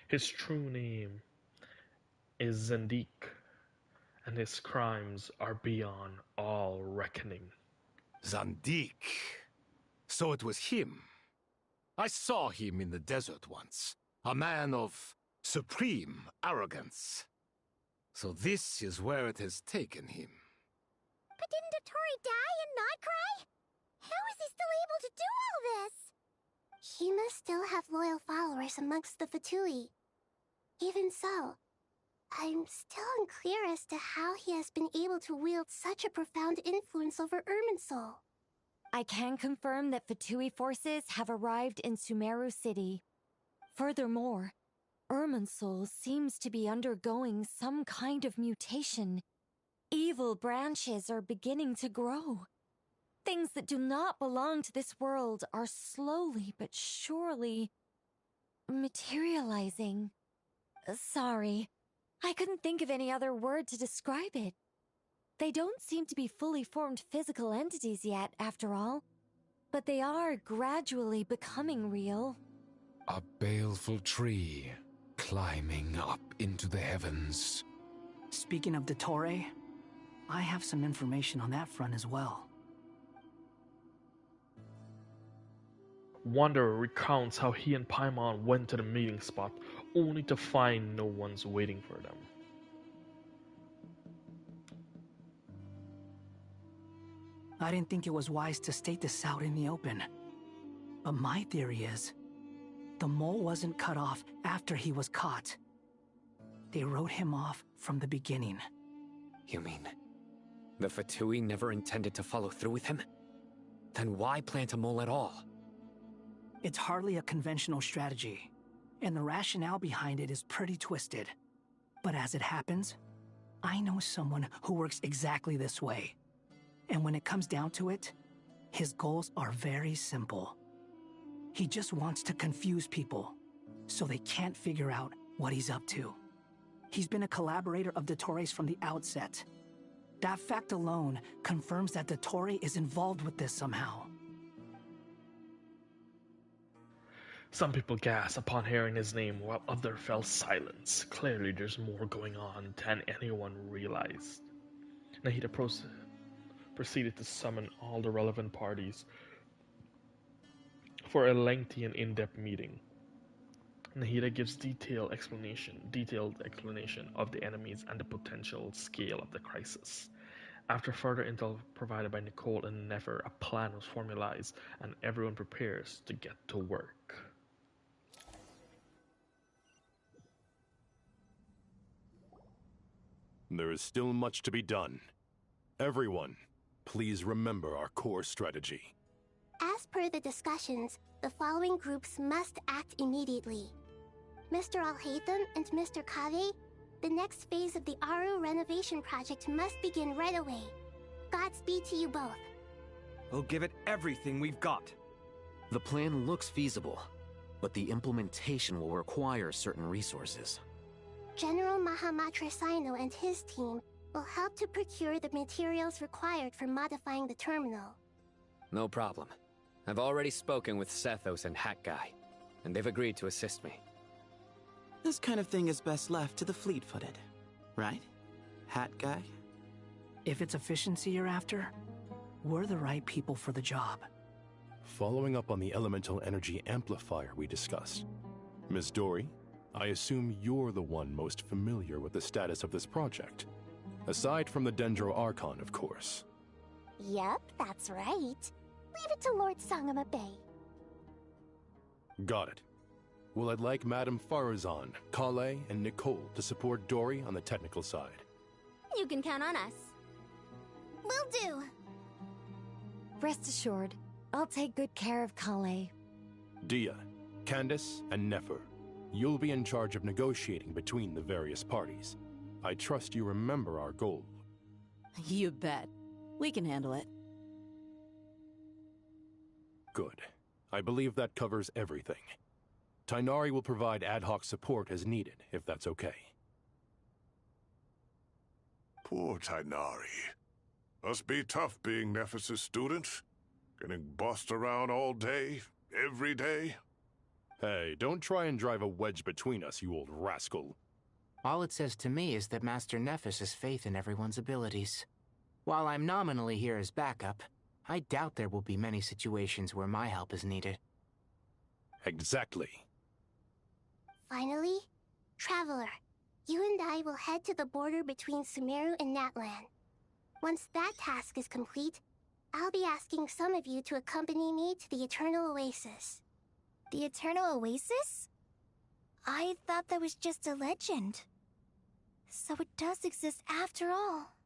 His true name is Zendik, and his crimes are beyond all reckoning. Zandik. So it was him. I saw him in the desert once. A man of supreme arrogance. So this is where it has taken him. But didn't Dottore die and not cry? How is he still able to do all this? He must still have loyal followers amongst the Fatui. Even so, I'm still unclear as to how he has been able to wield such a profound influence over Irminsul. I can confirm that Fatui forces have arrived in Sumeru City. Furthermore, Irminsul seems to be undergoing some kind of mutation. Evil branches are beginning to grow. Things that do not belong to this world are slowly but surely materializing. Sorry, I couldn't think of any other word to describe it. They don't seem to be fully formed physical entities yet, after all, but they are gradually becoming real. A baleful tree climbing up into the heavens. Speaking of Dottore, I have some information on that front as well. Wanderer recounts how he and Paimon went to the meeting spot only to find no one's waiting for them. I didn't think it was wise to state this out in the open. But my theory is, the mole wasn't cut off after he was caught. They wrote him off from the beginning. You mean, the Fatui never intended to follow through with him? Then why plant a mole at all? It's hardly a conventional strategy, and the rationale behind it is pretty twisted. But as it happens, I know someone who works exactly this way. And when it comes down to it, his goals are very simple. He just wants to confuse people, so they can't figure out what he's up to. He's been a collaborator of Dottore's from the outset. That fact alone confirms that Dottore is involved with this somehow. Some people gasp upon hearing his name, while others fell silent. Clearly there's more going on than anyone realized. Nahida proceeded to summon all the relevant parties for a lengthy and in-depth meeting. Nahida gives detailed explanation of the enemies and the potential scale of the crisis. After further intel provided by Nicole and Nefer, a plan was formalized and everyone prepares to get to work. There is still much to be done. Everyone, please remember our core strategy. As per the discussions, the following groups must act immediately. Mr. Alhaitham and Mr. Kave, the next phase of the Aru renovation project must begin right away. Godspeed to you both. We'll give it everything we've got. The plan looks feasible, but the implementation will require certain resources. General Mahamatra Sino and his team will help to procure the materials required for modifying the terminal. No problem. I've already spoken with Sethos and Hat Guy, and they've agreed to assist me. This kind of thing is best left to the fleet-footed, right, Hat Guy? If it's efficiency you're after, we're the right people for the job. Following up on the elemental energy amplifier we discussed, Ms. Dory, I assume you're the one most familiar with the status of this project. Aside from the Dendro Archon, of course. Yep, that's right. Leave it to Lord Sangama Bay. Got it. Well, I'd like Madame Farazan, Kale, and Nicole to support Dory on the technical side. You can count on us. Will do. Rest assured, I'll take good care of Kale. Dia, Candace, and Nefer, you'll be in charge of negotiating between the various parties. I trust you remember our goal. You bet. We can handle it. Good. I believe that covers everything. Tainari will provide ad hoc support as needed, if that's okay. Poor Tainari. Must be tough being Nephis' student. Getting bossed around all day, every day. Hey, don't try and drive a wedge between us, you old rascal. All it says to me is that Master Nephis has faith in everyone's abilities. While I'm nominally here as backup, I doubt there will be many situations where my help is needed. Exactly. Finally, Traveler, you and I will head to the border between Sumeru and Natlan. Once that task is complete, I'll be asking some of you to accompany me to the Eternal Oasis. The Eternal Oasis? I thought that was just a legend. So it does exist after all.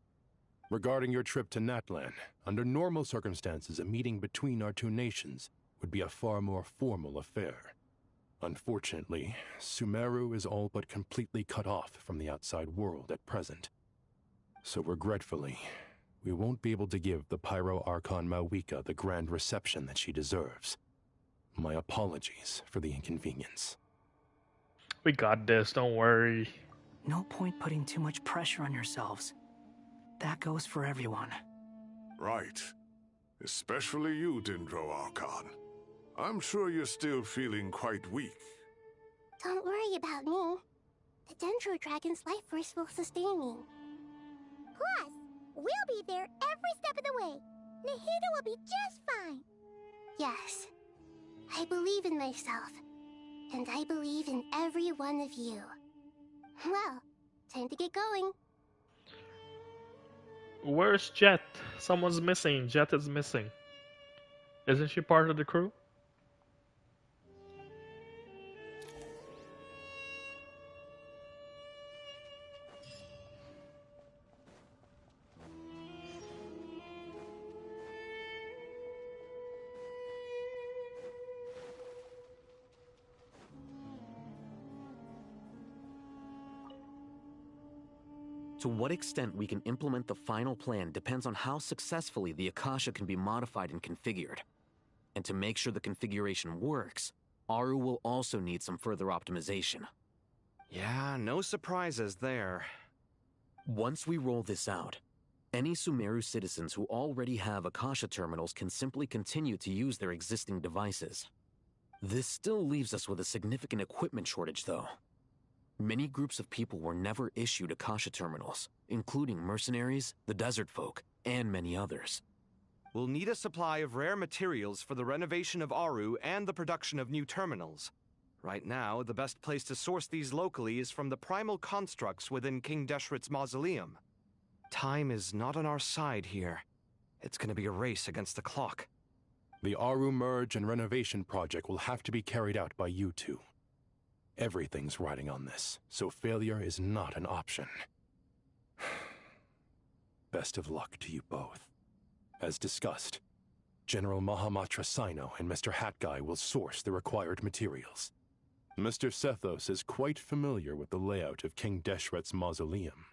Regarding your trip to Natlan, under normal circumstances, a meeting between our two nations would be a far more formal affair. Unfortunately, Sumeru is all but completely cut off from the outside world at present. So regretfully, we won't be able to give the Pyro Archon Mawika the grand reception that she deserves. My apologies for the inconvenience. We got this, don't worry. No point putting too much pressure on yourselves. That goes for everyone. Right. Especially you, Dendro Archon. I'm sure you're still feeling quite weak. Don't worry about me. The Dendro Dragon's life force will sustain me. Plus, we'll be there every step of the way. Nahida will be just fine. Yes. I believe in myself. And I believe in every one of you. Well, time to get going. Where's Jet? Someone's missing. Jet is missing. Isn't she part of the crew? To what extent we can implement the final plan depends on how successfully the Akasha can be modified and configured. And to make sure the configuration works, Aru will also need some further optimization. Yeah, no surprises there. Once we roll this out, any Sumeru citizens who already have Akasha terminals can simply continue to use their existing devices. This still leaves us with a significant equipment shortage, though. Many groups of people were never issued Akasha terminals, including mercenaries, the desert folk, and many others. We'll need a supply of rare materials for the renovation of Aru and the production of new terminals. Right now, the best place to source these locally is from the primal constructs within King Deshret's mausoleum. Time is not on our side here. It's gonna be a race against the clock. The Aru merge and renovation project will have to be carried out by you two. Everything's riding on this, so failure is not an option. Best of luck to you both. As discussed, General Mahamatra Sino and Mr. Hat Guy will source the required materials. Mr. Sethos is quite familiar with the layout of King Deshret's mausoleum.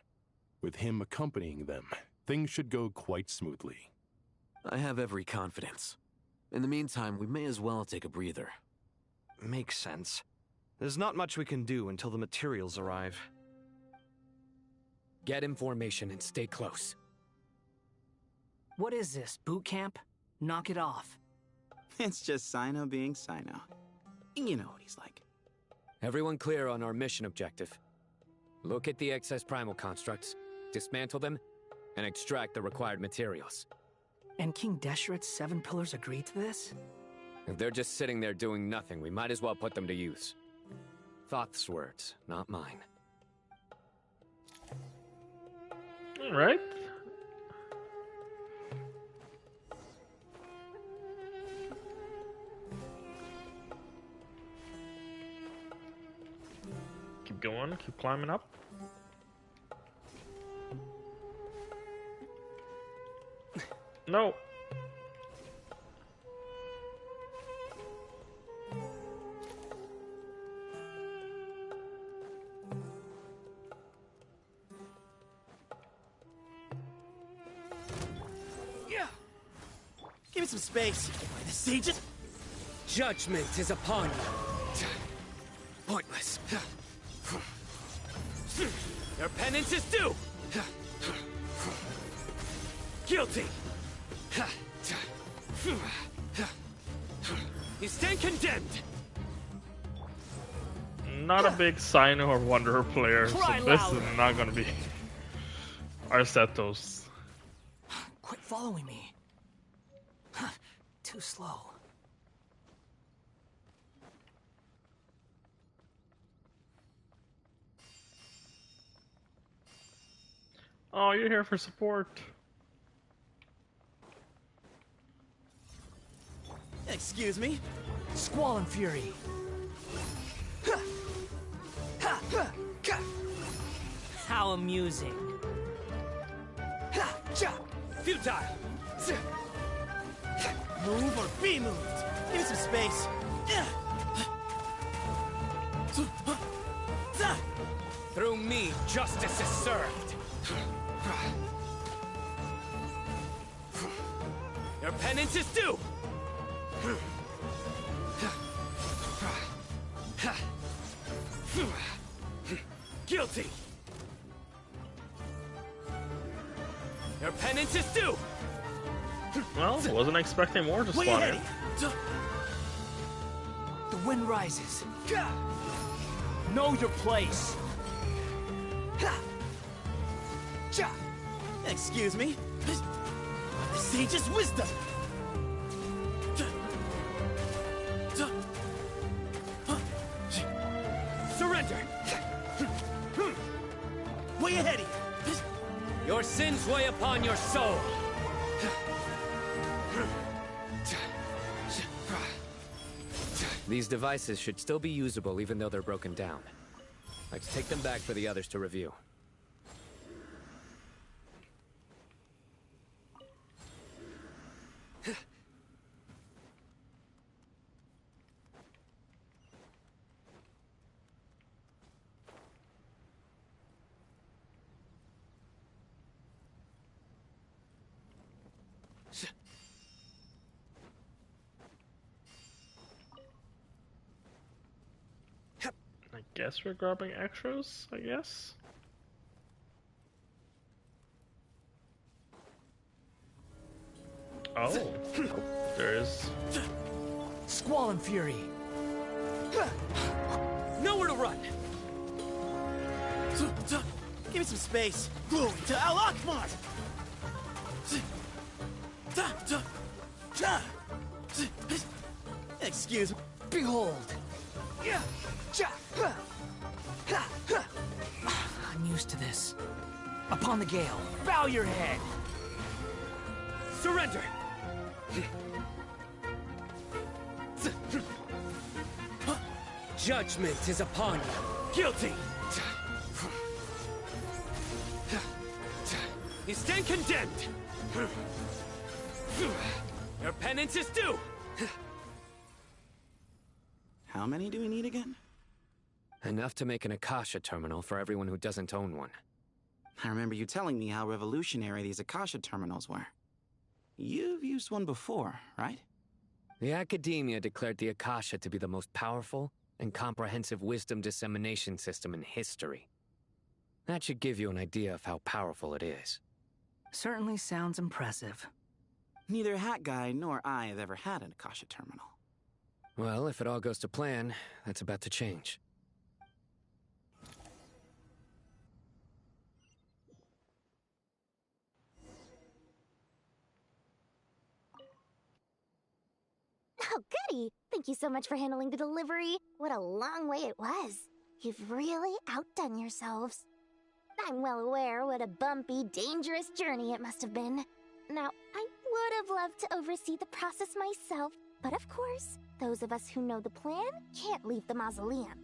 With him accompanying them, things should go quite smoothly. I have every confidence. In the meantime, we may as well take a breather. makes sense. There's not much we can do until the materials arrive. Get information and stay close. What is this, boot camp? Knock it off. It's just Sino being Sino. You know what he's like. Everyone clear on our mission objective. Look at the excess primal constructs, dismantle them, and extract the required materials. And King Deshret's 7 pillars agreed to this? If they're just sitting there doing nothing, we might as well put them to use. Thoth's words, not mine. Alright. Keep going, keep climbing up. No. Yeah. Give me some space. The sages. Judgment is upon you. Pointless. Your penance is due! Guilty! You stand condemned! Not a big Sino or Wanderer player, so this is not gonna be Arcetos. Quit following me. Too slow. Oh, you're here for support. Excuse me? Squall and Fury. How amusing. Futile! Move or be moved! Give me some space! Through me, justice is served. Your penance is due! Guilty! Your penance is due! Well, wasn't expecting more to spawn in. The wind rises. Know your place. Excuse me? The sage's wisdom! Surrender! Way ahead of you! Your sins weigh upon your soul. These devices should still be usable even though they're broken down. Let's take them back for the others to review. I guess we're grabbing extras, I guess. Oh, there's Squall and Fury. Nowhere to run! Give me some space. Glory to Al Akbar! Excuse me. Behold. I'm used to this. Upon the gale, bow your head. Surrender! Judgment is upon you. Guilty! You stand condemned! Your penance is due! How many do we need again? Enough to make an Akasha terminal for everyone who doesn't own one. I remember you telling me how revolutionary these Akasha terminals were. You've used one before, right? The Academia declared the Akasha to be the most powerful and comprehensive wisdom dissemination system in history. That should give you an idea of how powerful it is. Certainly sounds impressive. Neither Hat Guy nor I have ever had an Akasha terminal. Well, if it all goes to plan, that's about to change. Oh, goody! Thank you so much for handling the delivery. What a long way it was. You've really outdone yourselves. I'm well aware what a bumpy, dangerous journey it must have been. Now, I would have loved to oversee the process myself, but of course, those of us who know the plan can't leave the mausoleum.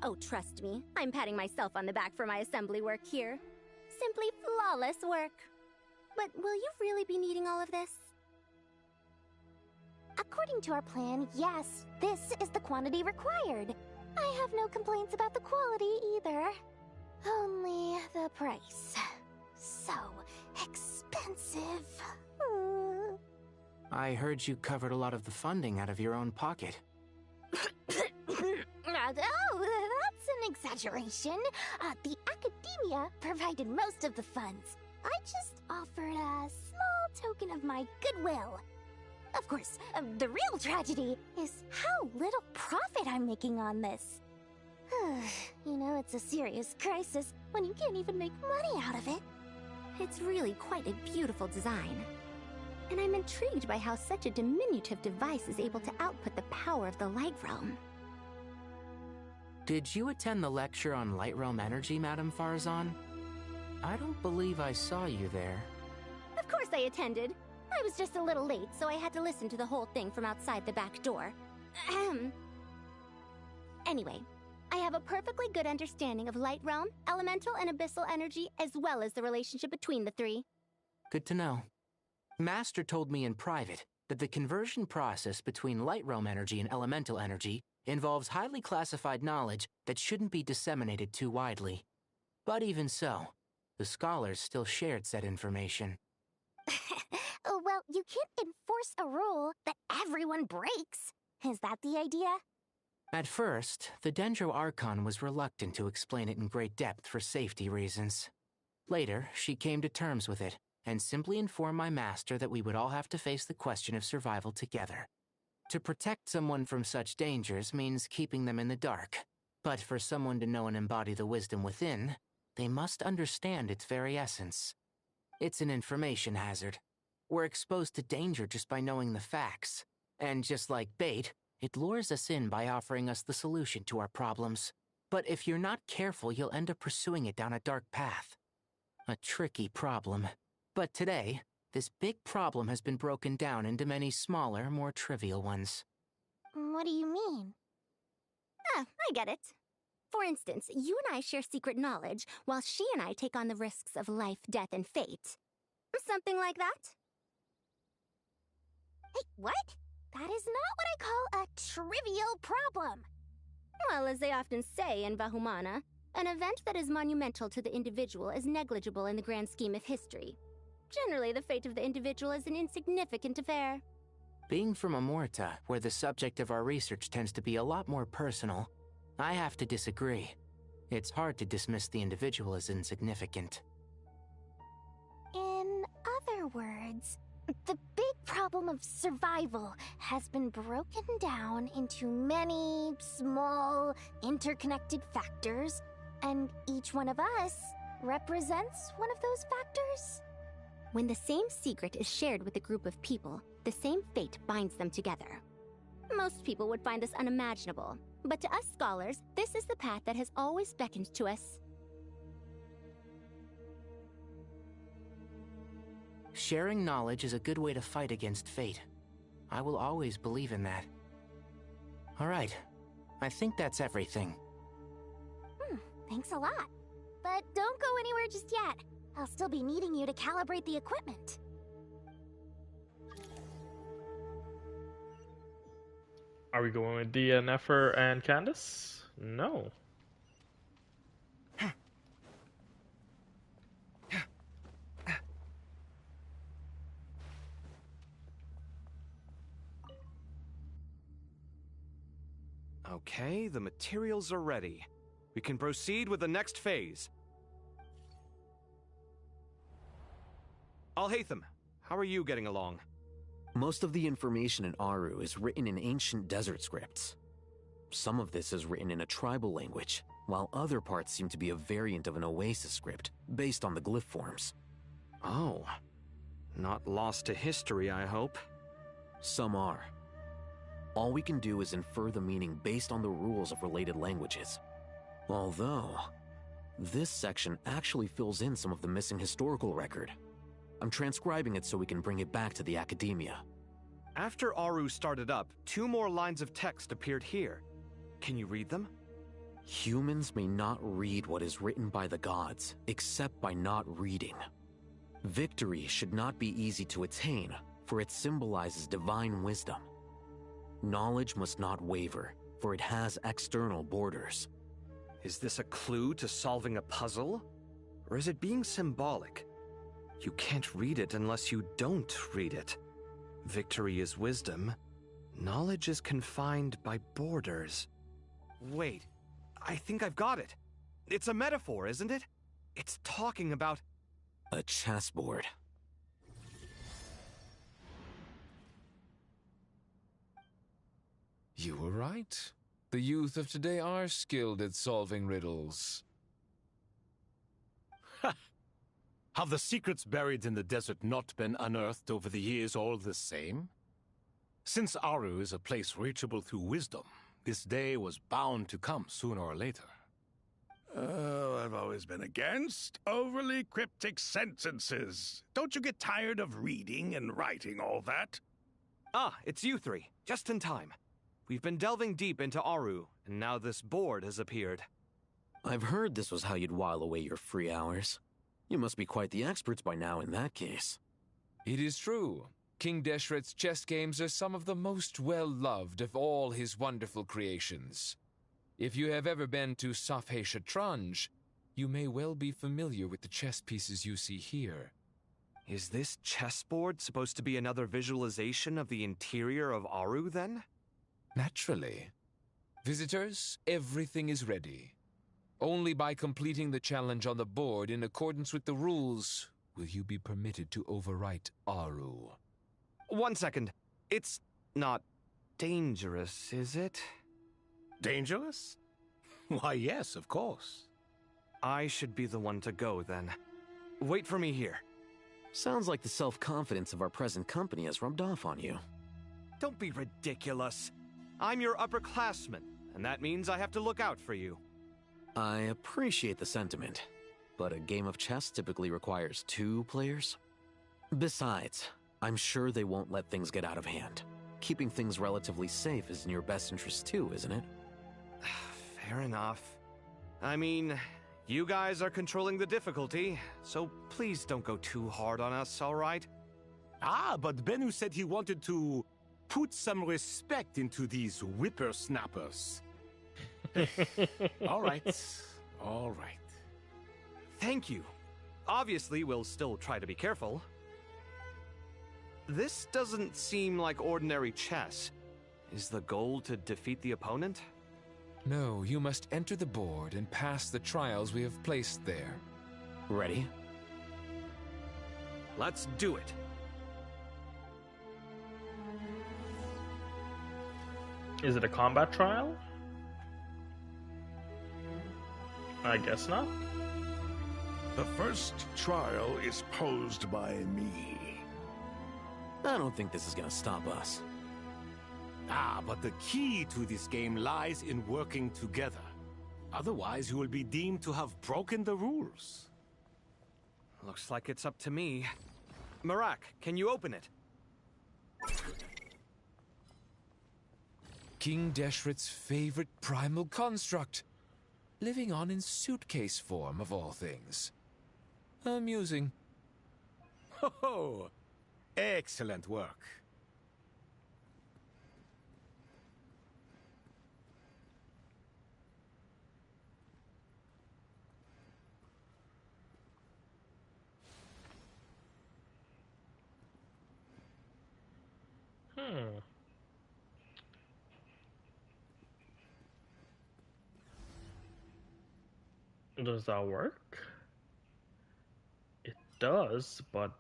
Oh, trust me, I'm patting myself on the back for my assembly work here. Simply flawless work. But will you really be needing all of this? According to our plan, yes, this is the quantity required. I have no complaints about the quality either. Only the price. So expensive. I heard you covered a lot of the funding out of your own pocket. Oh, that's an exaggeration. The Academia provided most of the funds. I just offered a small token of my goodwill. Of course, the real tragedy is how little profit I'm making on this. You know, it's a serious crisis when you can't even make money out of it. It's really quite a beautiful design. And I'm intrigued by how such a diminutive device is able to output the power of the Light Realm. Did you attend the lecture on Light Realm energy, Madame Farzan? I don't believe I saw you there. Of course I attended. I was just a little late, so I had to listen to the whole thing from outside the back door. Anyway, I have a perfectly good understanding of Light Realm, elemental and abyssal energy, as well as the relationship between the three. Good to know. Master told me in private that the conversion process between Light Realm energy and elemental energy involves highly classified knowledge that shouldn't be disseminated too widely. But even so, the scholars still shared said information. Well, you can't enforce a rule that everyone breaks. Is that the idea? At first, the Dendro Archon was reluctant to explain it in great depth for safety reasons. Later, she came to terms with it, and simply informed my master that we would all have to face the question of survival together. To protect someone from such dangers means keeping them in the dark, but for someone to know and embody the wisdom within, they must understand its very essence. It's an information hazard. We're exposed to danger just by knowing the facts, and just like bait, it lures us in by offering us the solution to our problems. But if you're not careful, you'll end up pursuing it down a dark path. A tricky problem. But today, this big problem has been broken down into many smaller, more trivial ones. What do you mean? I get it. For instance, you and I share secret knowledge, while she and I take on the risks of life, death, and fate. Something like that? Hey, what? That is not what I call a trivial problem. Well, as they often say in Vahumana, an event that is monumental to the individual is negligible in the grand scheme of history. Generally, the fate of the individual is an insignificant affair. Being from Amorta, where the subject of our research tends to be a lot more personal, I have to disagree. It's hard to dismiss the individual as insignificant. In other words, the big problem of survival has been broken down into many small, interconnected factors, and each one of us represents one of those factors. When the same secret is shared with a group of people, the same fate binds them together. Most people would find this unimaginable, but to us scholars, this is the path that has always beckoned to us. Sharing knowledge is a good way to fight against fate. I will always believe in that. All right, I think that's everything. Thanks a lot. But don't go anywhere just yet. I'll still be needing you to calibrate the equipment. Are we going with Dia, Nefer, and Candace? No. Okay, the materials are ready. We can proceed with the next phase. Alhaitham, how are you getting along? Most of the information in Aru is written in ancient desert scripts. Some of this is written in a tribal language, while other parts seem to be a variant of an Oasis script, based on the glyph forms. Oh. Not lost to history, I hope. Some are. All we can do is infer the meaning based on the rules of related languages. Although, this section actually fills in some of the missing historical record. I'm transcribing it so we can bring it back to the Academia. After Aru started up, 2 more lines of text appeared here. Can you read them? Humans may not read what is written by the gods, except by not reading. Victory should not be easy to attain, for it symbolizes divine wisdom. Knowledge must not waver, for it has external borders. Is this a clue to solving a puzzle? Or is it being symbolic? You can't read it unless you don't read it. Victory is wisdom. Knowledge is confined by borders. Wait, I think I've got it. It's a metaphor, isn't it? It's talking about... a chessboard. You were right. The youth of today are skilled at solving riddles. Have the secrets buried in the desert not been unearthed over the years all the same? Since Aru is a place reachable through wisdom, this day was bound to come sooner or later. Oh, I've always been against overly cryptic sentences. Don't you get tired of reading and writing all that? Ah, it's you 3. Just in time. We've been delving deep into Aru, and now this board has appeared. I've heard this was how you'd while away your free hours. You must be quite the experts by now in that case. It is true. King Deshret's chess games are some of the most well-loved of all his wonderful creations. If you have ever been to Safhe Shatranj, you may well be familiar with the chess pieces you see here. Is this chessboard supposed to be another visualization of the interior of Aru, then? Naturally. Visitors, everything is ready. Only by completing the challenge on the board in accordance with the rules will you be permitted to overwrite Aru. 1 second. It's not dangerous, is it? Dangerous? Why, yes, of course. I should be the one to go, then. Wait for me here. Sounds like the self-confidence of our present company has rubbed off on you. Don't be ridiculous. I'm your upperclassman, and that means I have to look out for you. I appreciate the sentiment, but a game of chess typically requires 2 players. Besides, I'm sure they won't let things get out of hand. Keeping things relatively safe is in your best interest too, isn't it? Fair enough. I mean, you guys are controlling the difficulty, so please don't go too hard on us, all right? Ah, but Bennu said he wanted to put some respect into these whippersnappers. All right. All right. Thank you. Obviously, we'll still try to be careful. This doesn't seem like ordinary chess. Is the goal to defeat the opponent? No, you must enter the board and pass the trials we have placed there. Ready? Let's do it. Is it a combat trial? I guess not. The first trial is posed by me. I don't think this is gonna stop us. Ah, but the key to this game lies in working together. Otherwise, you will be deemed to have broken the rules. Looks like it's up to me. Marak, can you open it? King Deshret's favorite primal construct. Living on in suitcase form, of all things. Amusing. Ho-ho! Excellent work. Does that work? It does, but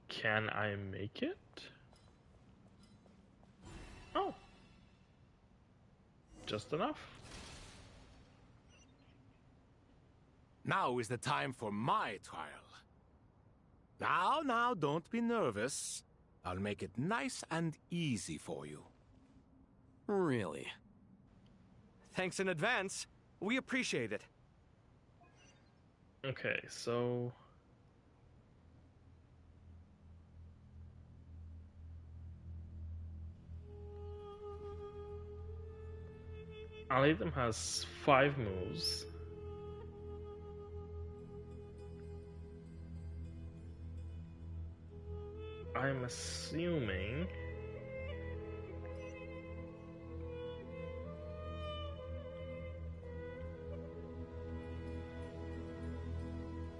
can I make it? Oh. Just enough. Now is the time for my trial. Now, don't be nervous. I'll make it nice and easy for you. Really? Thanks in advance. We appreciate it. Okay, so... Alidum has 5 moves. I'm assuming...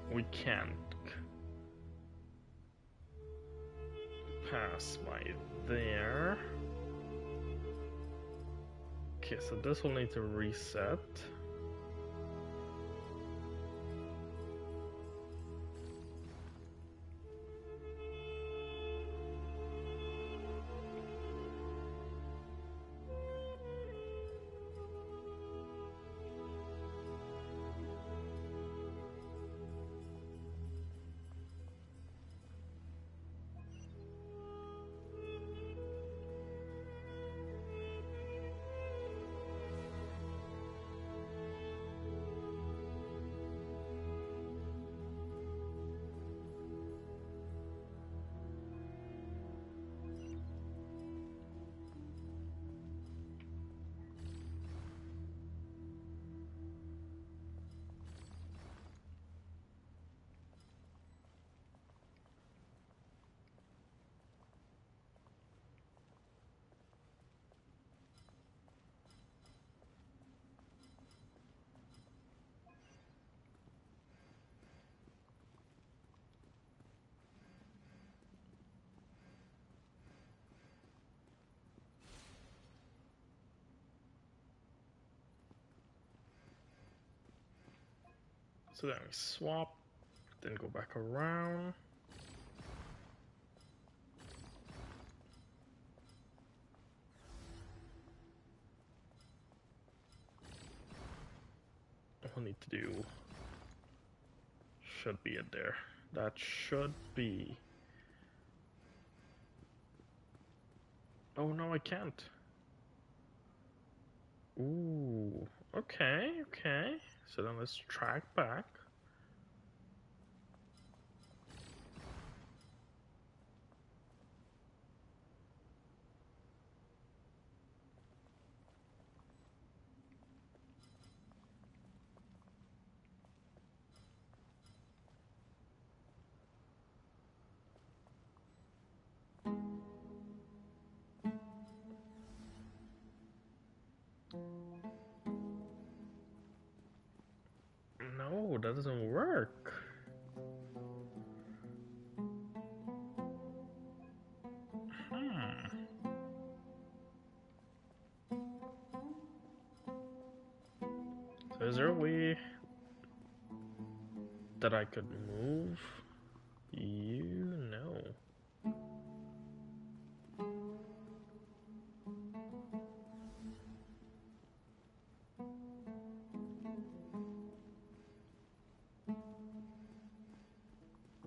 we can't pass by there. Okay, so this will need to reset. So then we swap, then go back around. We'll need to do... should be it there. That should be... oh no, I can't. Ooh, okay, okay. So then let's track back. No, that doesn't work. So is there a way that I could move you? No.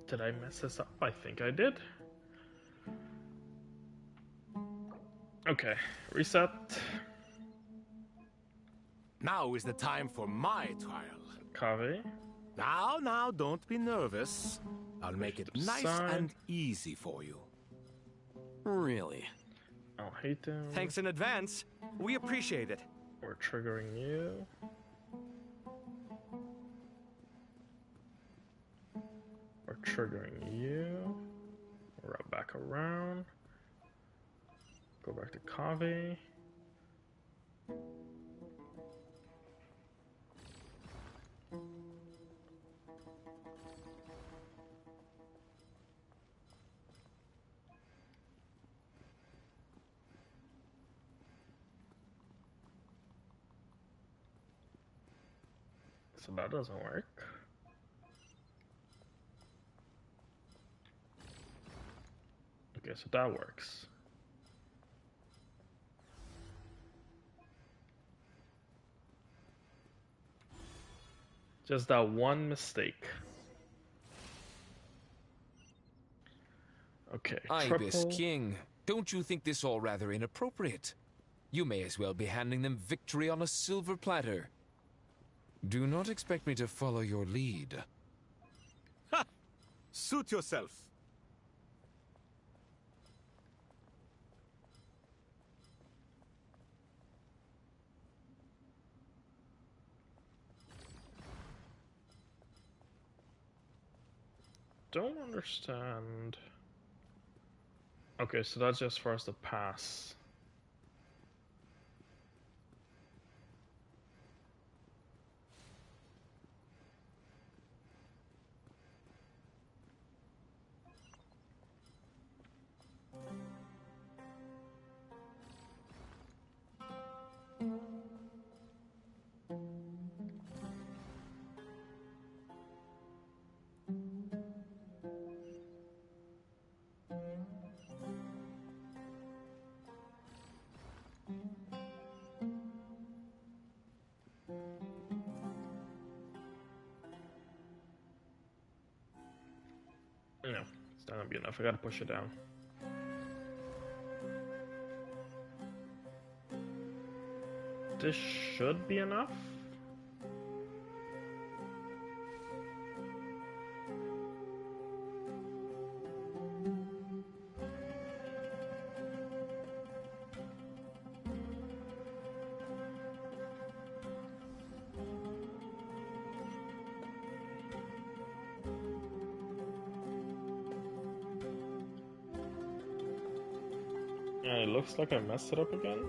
Did I mess this up? I think I did. Okay, reset. Now is the time for my trial. Kave. Now, don't be nervous. I'll make it nice and easy for you. Really? I'll hate them. Thanks in advance. We appreciate it. We're triggering you. We're triggering you. Wrap back around. Go back to Kave. So that doesn't work. Okay, so that works. Just that one mistake. Okay, Ibis triple. King, don't you think this all rather inappropriate? You may as well be handing them victory on a silver platter. Do not expect me to follow your lead. Ha! Suit yourself. Don't understand. Okay, so that's just for us to pass. No, it's not gonna be enough. I gotta push it down. This should be enough. It looks like I messed it up again.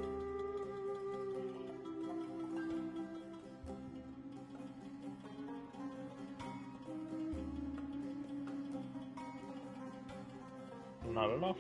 Not enough.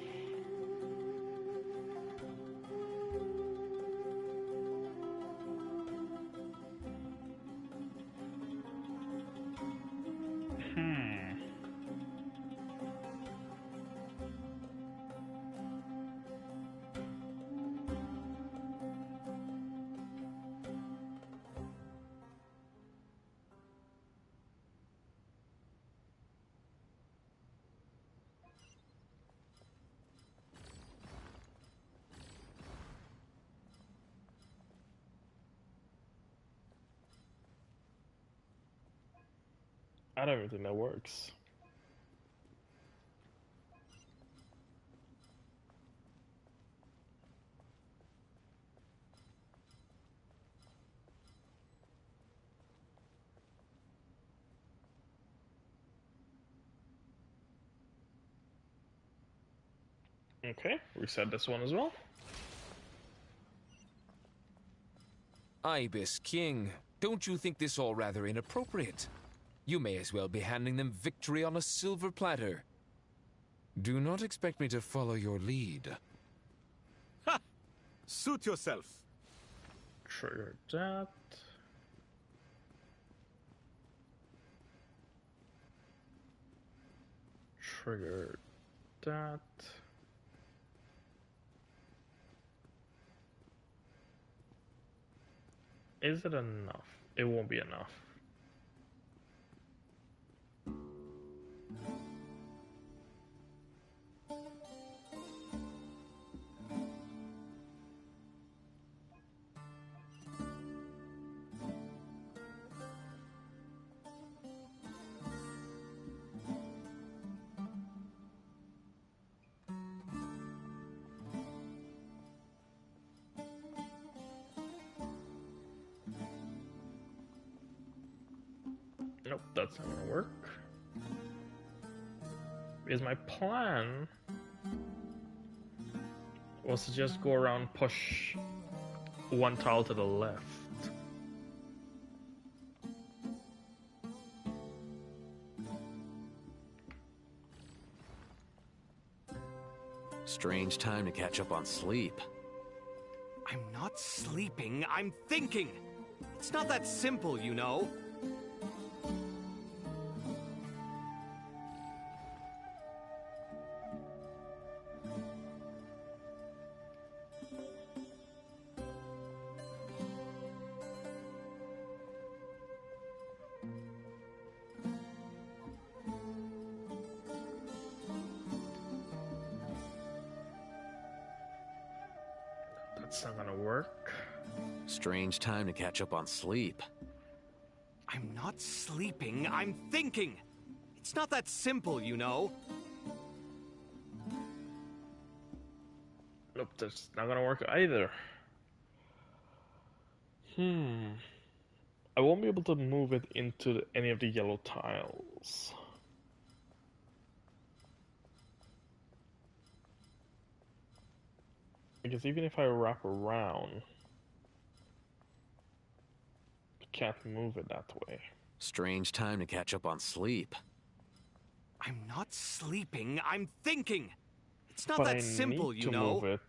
I don't even think that works. Okay, reset this one as well. Ibis King, don't you think this all rather inappropriate? You may as well be handing them victory on a silver platter. Do not expect me to follow your lead. Ha! Suit yourself. Trigger that. Trigger that. Is it enough? It won't be enough. Nope, that's not gonna work. Because my plan was to just go around, push one tile to the left. Strange time to catch up on sleep. I'm not sleeping, I'm thinking. It's not that simple, you know. That's not gonna work. Strange time to catch up on sleep. I'm not sleeping, I'm thinking! It's not that simple, you know. Nope, that's not gonna work either. I won't be able to move it into any of the yellow tiles. Because even if I wrap around, I can't move it that way. Strange time to catch up on sleep. I'm not sleeping, I'm thinking! It's not But that I simple, need you to know. move it.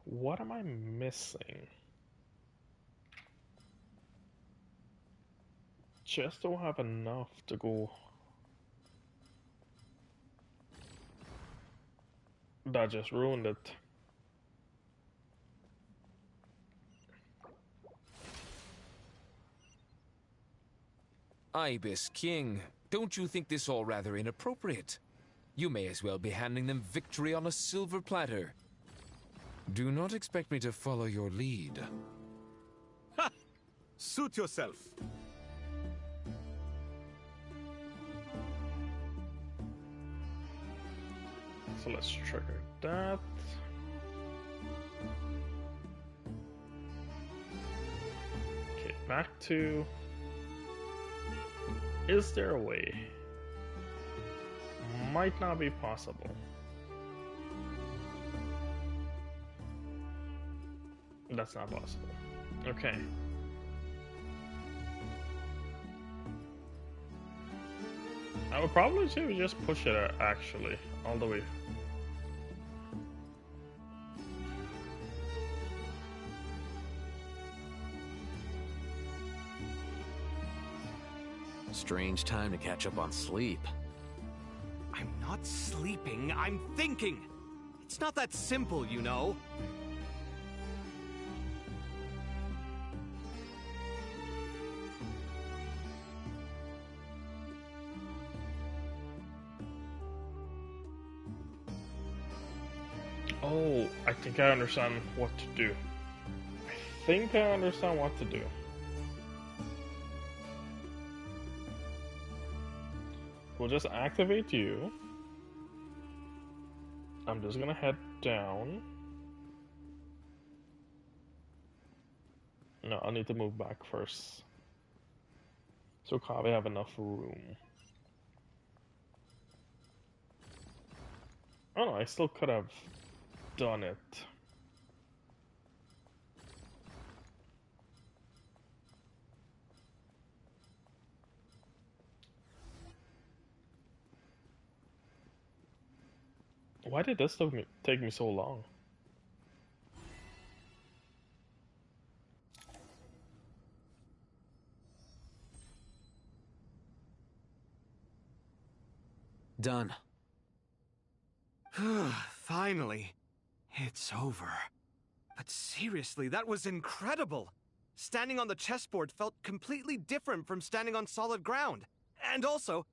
What am I missing? Just don't have enough to go. That just ruined it. Ibis King, don't you think this all rather inappropriate? You may as well be handing them victory on a silver platter. Do not expect me to follow your lead. Ha! Suit yourself. So let's trigger that. Okay, back to... Is there a way? Might not be possible. That's not possible. Okay. I would probably say we just push it actually, all the way. Strange time to catch up on sleep. I'm not sleeping, I'm thinking! It's not that simple, you know. Oh, I think I understand what to do. I think I understand what to do. We'll just activate you. I'm just gonna head down. No, I need to move back first. So Kabe have enough room. Oh no, I still could have done it. Why did this take me so long? Done. Finally. It's over. But seriously, that was incredible. Standing on the chessboard felt completely different from standing on solid ground. And also...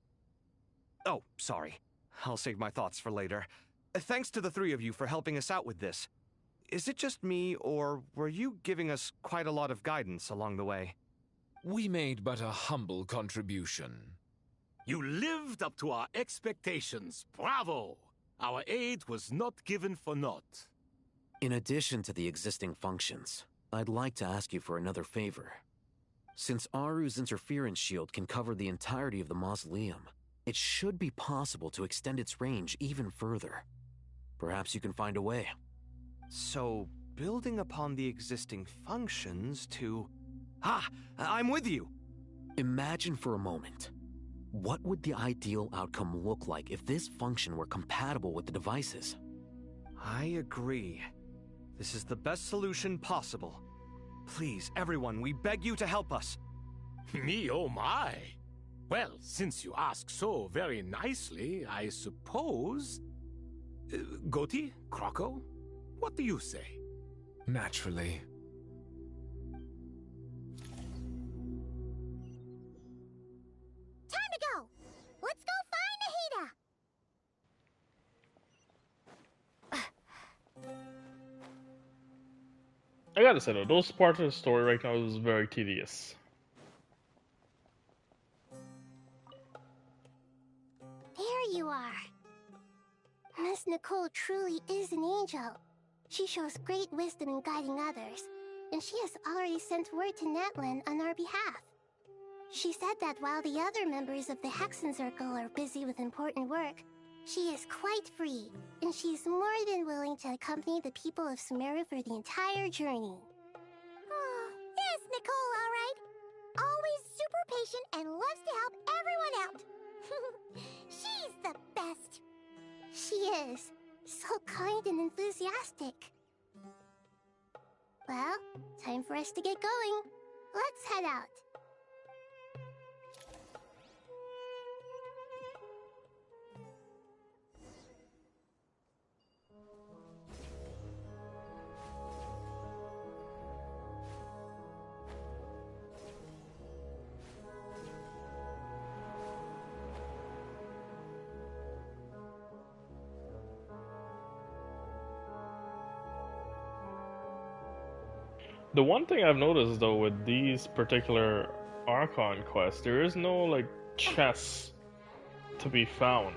Oh, sorry. I'll save my thoughts for later. Thanks to the three of you for helping us out with this. Is it just me, or were you giving us quite a lot of guidance along the way? We made but a humble contribution. You lived up to our expectations. Bravo! Our aid was not given for naught. In addition to the existing functions, I'd like to ask you for another favor. Since Aru's interference shield can cover the entirety of the mausoleum, it should be possible to extend its range even further. Perhaps you can find a way. So, building upon the existing functions to... Ah! I'm with you! Imagine for a moment. What would the ideal outcome look like if this function were compatible with the devices? I agree. This is the best solution possible. Please, everyone, we beg you to help us. Me, oh my! Well, since you ask so very nicely, I suppose... Goti? Croco? What do you say? Naturally. Time to go! Let's go find Nahida! I gotta say though, those parts of the story right now is very tedious. There you are. Miss Nicole truly is an angel. She shows great wisdom in guiding others, and she has already sent word to Natlan on our behalf. She said that while the other members of the Hexen Circle are busy with important work, she is quite free, and she's more than willing to accompany the people of Sumeru for the entire journey. Oh, yes, Nicole, all right. Always super patient and loves to help everyone out. She's the best. She is. So kind and enthusiastic. Well, time for us to get going. Let's head out. The one thing I've noticed though with these particular Archon quests, there is no like chest to be found.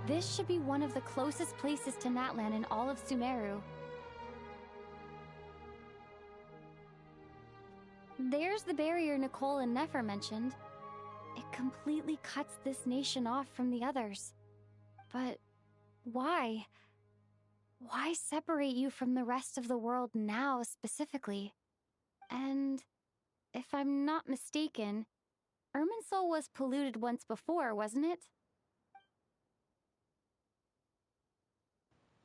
This should be one of the closest places to Natlan in all of Sumeru. There's the barrier Nicole and Nefer mentioned. It completely cuts this nation off from the others. But why? Why separate you from the rest of the world now specifically? And if I'm not mistaken, Irminsul was polluted once before, wasn't it?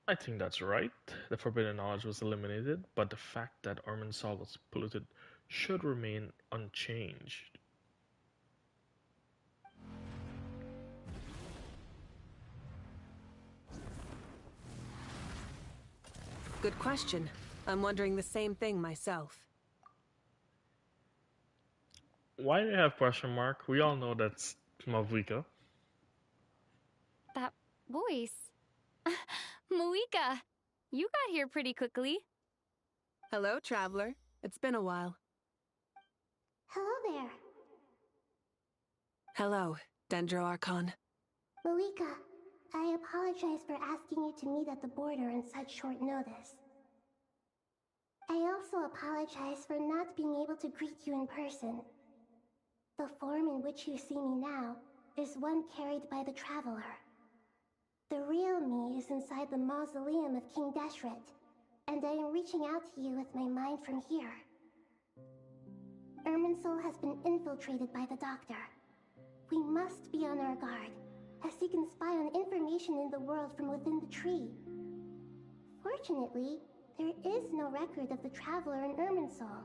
I think that's right. The forbidden knowledge was eliminated, but the fact that Irminsul was polluted should remain unchanged. Good question. I'm wondering the same thing myself. Why do you have question mark? We all know that's Mavuika. That voice. Moika, you got here pretty quickly. Hello, traveler. It's been a while. Hello there. Hello, Dendro Archon. Moika, I apologize for asking you to meet at the border on such short notice. I also apologize for not being able to greet you in person. The form in which you see me now is one carried by the Traveler. The real me is inside the mausoleum of King Deshret, and I am reaching out to you with my mind from here. Irminsul has been infiltrated by the Doctor. We must be on our guard, as he can spy on information in the world from within the tree. Fortunately, there is no record of the Traveler in Irminsul,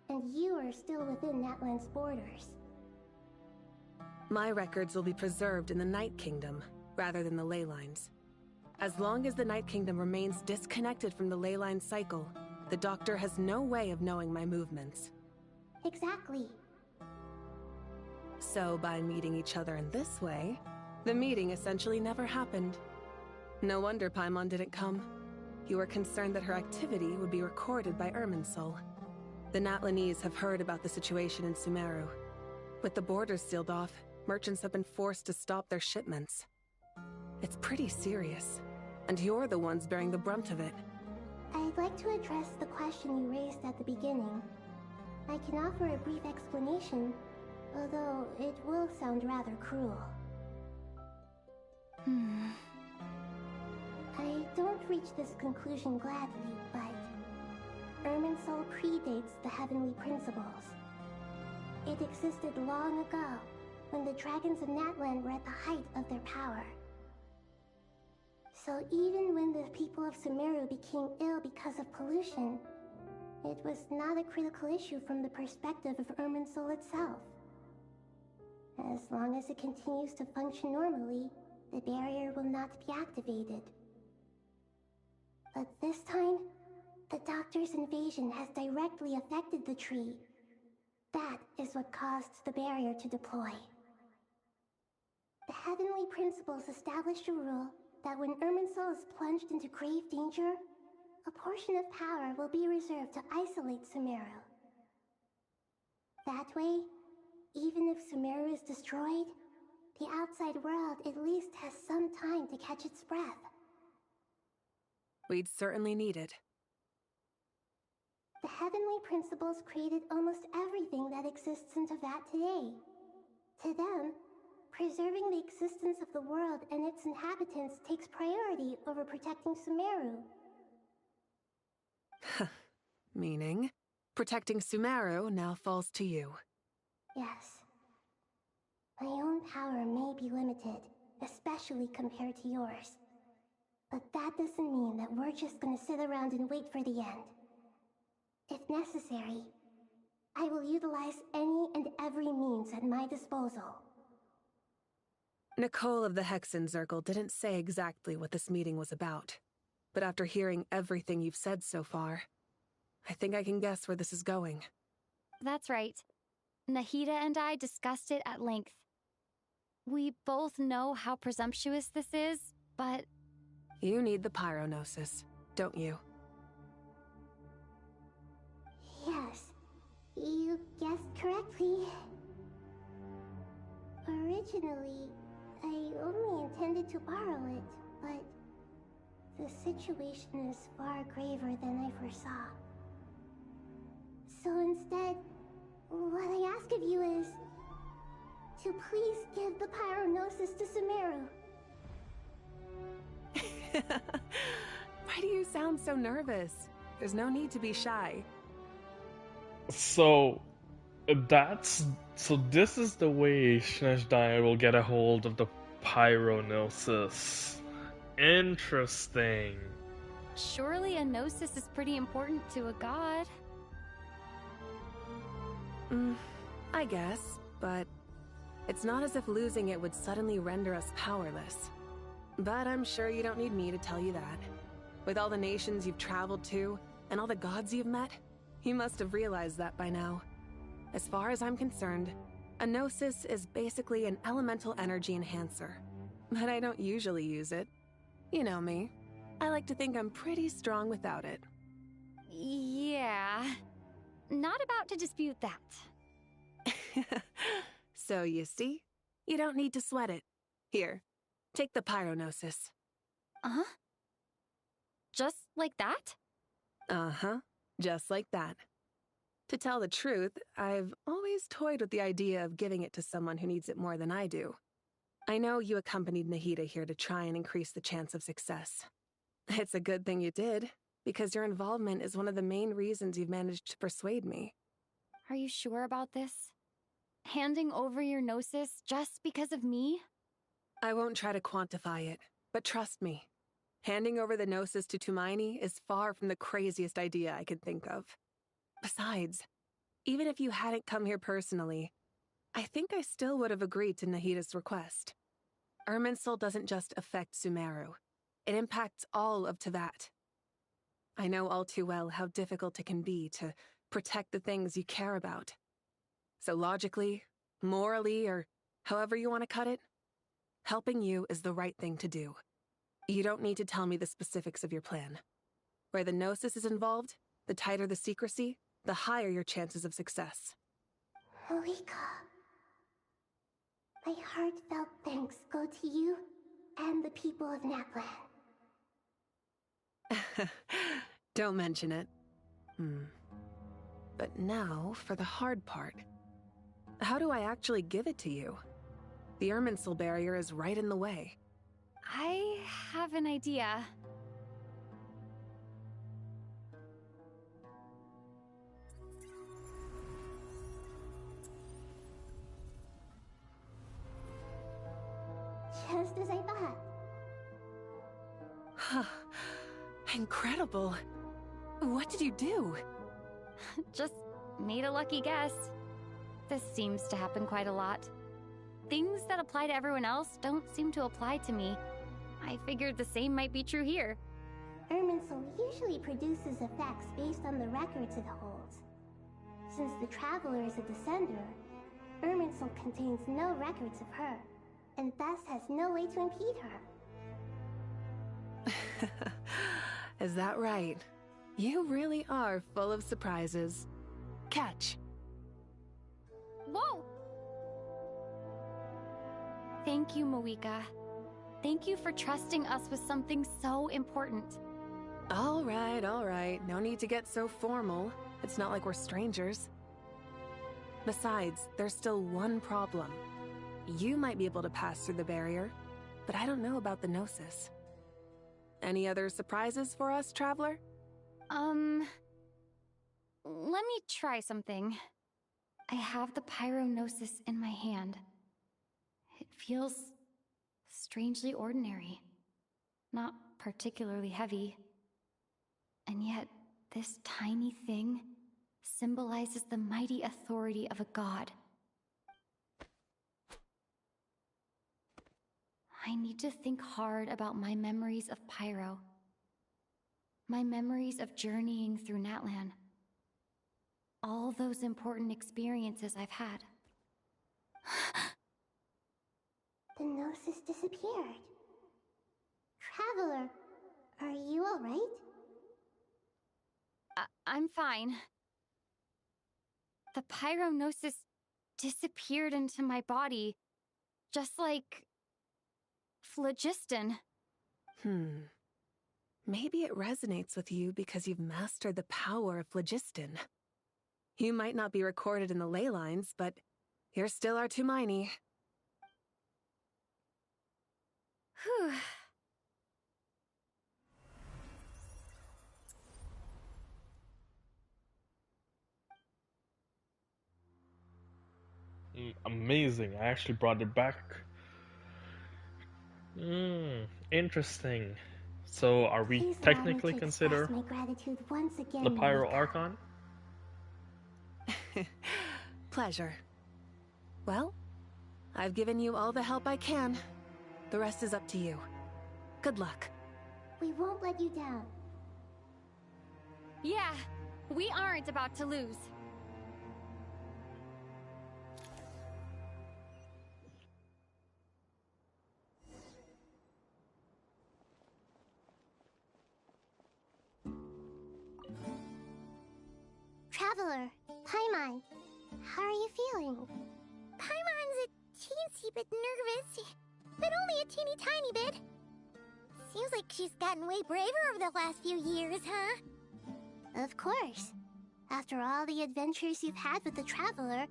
and you are still within Natlan's borders. My records will be preserved in the Night Kingdom, rather than the ley lines. As long as the Night Kingdom remains disconnected from the ley line cycle, the Doctor has no way of knowing my movements. Exactly. So by meeting each other in this way, the meeting essentially never happened. No wonder Paimon didn't come. You were concerned that her activity would be recorded by Irminsul. The Natlanese have heard about the situation in Sumeru. With the borders sealed off, merchants have been forced to stop their shipments. It's pretty serious, and you're the ones bearing the brunt of it. I'd like to address the question you raised at the beginning. I can offer a brief explanation, although it will sound rather cruel. I don't reach this conclusion gladly. Irminsul predates the heavenly principles. It existed long ago, when the dragons of Natlan were at the height of their power. So even when the people of Sumeru became ill because of pollution, it was not a critical issue from the perspective of Irminsul itself. As long as it continues to function normally, the barrier will not be activated. But this time, the Doctor's invasion has directly affected the tree. That is what caused the barrier to deploy. The heavenly principles established a rule that when Irminsul is plunged into grave danger, a portion of power will be reserved to isolate Sumeru. That way, even if Sumeru is destroyed, the outside world at least has some time to catch its breath. We'd certainly need it. The heavenly principles created almost everything that exists in Teyvat today. To them, preserving the existence of the world and its inhabitants takes priority over protecting Sumeru. Meaning, protecting Sumeru now falls to you. Yes. My own power may be limited, especially compared to yours. But that doesn't mean that we're just gonna sit around and wait for the end. If necessary, I will utilize any and every means at my disposal. Nicole of the Hexen Circle didn't say exactly what this meeting was about, but after hearing everything you've said so far, I think I can guess where this is going. That's right. Nahida and I discussed it at length. We both know how presumptuous this is, but... You need the Pyronosis, don't you? Yes, you guessed correctly. Originally, I only intended to borrow it, but the situation is far graver than I foresaw. So instead, what I ask of you is to please give the Pyronosis to Sumeru. Why do you sound so nervous? There's no need to be shy. So, this is the way DeaDlyDion will get a hold of the Pyronosis. Interesting. Surely a gnosis is pretty important to a god. I guess, but it's not as if losing it would suddenly render us powerless. But I'm sure you don't need me to tell you that. With all the nations you've traveled to, and all the gods you've met, you must have realized that by now. As far as I'm concerned, a gnosis is basically an elemental energy enhancer. But I don't usually use it. You know me. I like to think I'm pretty strong without it. Yeah. Not about to dispute that. So you see, you don't need to sweat it. Here, take the Pyronosis. Uh-huh. Just like that? Uh-huh. Just like that. To tell the truth, I've always toyed with the idea of giving it to someone who needs it more than I do. I know you accompanied Nahida here to try and increase the chance of success. It's a good thing you did, because your involvement is one of the main reasons you've managed to persuade me. Are you sure about this? Handing over your gnosis just because of me? I won't try to quantify it, but trust me. Handing over the gnosis to Tumaini is far from the craziest idea I could think of. Besides, even if you hadn't come here personally, I think I still would have agreed to Nahida's request. Irminsul doesn't just affect Sumeru. It impacts all of Teyvat. I know all too well how difficult it can be to protect the things you care about. So logically, morally, or however you want to cut it, helping you is the right thing to do. You don't need to tell me the specifics of your plan. Where the gnosis is involved, the tighter the secrecy, the higher your chances of success. Malika, my heartfelt thanks go to you and the people of Natlan. Don't mention it. But now for the hard part. How do I actually give it to you? The Irminsul barrier is right in the way. I have an idea. just as I thought. Incredible. What did you do? Just made a lucky guess. This seems to happen quite a lot. Things that apply to everyone else don't seem to apply to me. I figured the same might be true here. Irminsul usually produces effects based on the records it holds. Since the Traveler is a descender, Irminsul contains no records of her, and thus has no way to impede her. Is that right? You really are full of surprises. Catch. Whoa! Thank you, Moika. Thank you for trusting us with something so important. All right. No need to get so formal. It's not like we're strangers. Besides, there's still one problem. You might be able to pass through the barrier, but I don't know about the Gnosis. Any other surprises for us, Traveler? Let me try something. I have the Pyrognosis in my hand. It feels strangely ordinary. Not particularly heavy. And yet, this tiny thing symbolizes the mighty authority of a god. I need to think hard about my memories of Pyro. My memories of journeying through Natlan. All those important experiences I've had. The Gnosis disappeared. Traveler, are you alright? I'm fine. The Pyrognosis disappeared into my body, just like phlogiston. Maybe it resonates with you because you've mastered the power of phlogiston. You might not be recorded in the ley lines, but you're still our Tumini. Whew. Amazing. I actually brought it back. Interesting. So, are we Please technically allow me to consider express my gratitude once again, the Pyro Monica. Archon? Pleasure. Well, I've given you all the help I can. The rest is up to you. Good luck. We won't let you down. Yeah, we aren't about to lose. Traveler, Paimon, how are you feeling? Paimon's a teensy bit nervous, but only a teeny tiny bit. Seems like she's gotten way braver over the last few years, huh? Of course. After all the adventures you've had with the Traveler,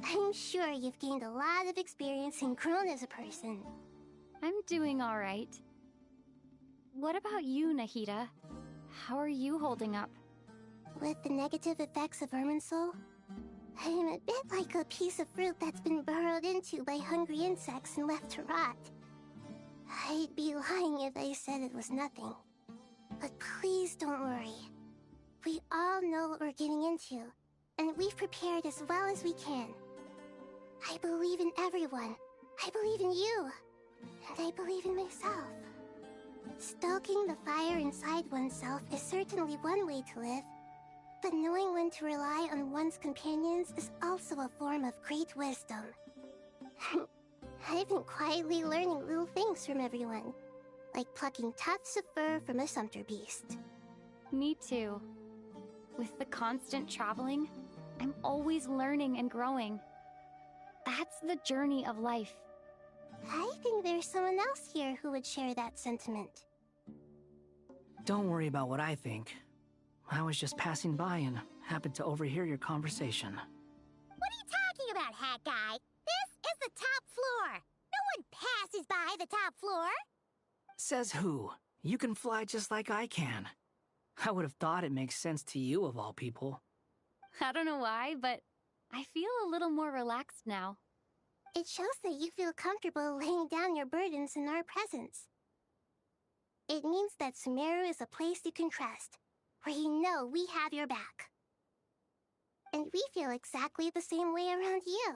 I'm sure you've gained a lot of experience and grown as a person. I'm doing all right. What about you, Nahida? How are you holding up? With the negative effects of Irminsul, I'm a bit like a piece of fruit that's been burrowed into by hungry insects and left to rot. I'd be lying if I said it was nothing. But please don't worry. We all know what we're getting into, and we've prepared as well as we can. I believe in everyone. I believe in you. And I believe in myself. Stoking the fire inside oneself is certainly one way to live, but knowing when to rely on one's companions is also a form of great wisdom. I've been quietly learning little things from everyone, like plucking tufts of fur from a sumpter beast. Me too. With the constant traveling, I'm always learning and growing. That's the journey of life. I think there's someone else here who would share that sentiment. Don't worry about what I think. I was just passing by and happened to overhear your conversation. What are you talking about, Hat Guy? This is the top floor. No one passes by the top floor. Says who? You can fly just like I can. I would have thought it makes sense to you of all people. I don't know why, but I feel a little more relaxed now. It shows that you feel comfortable laying down your burdens in our presence. It means that Sumeru is a place you can trust, where you know we have your back. And we feel exactly the same way around you.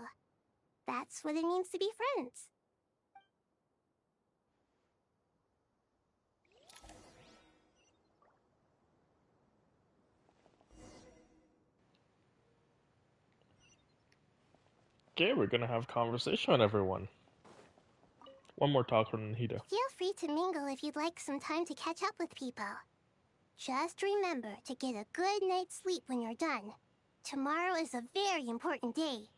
That's what it means to be friends. Okay, we're gonna have conversation with everyone. One more talk from Nahida. Feel free to mingle if you'd like some time to catch up with people. Just remember to get a good night's sleep when you're done. Tomorrow is a very important day.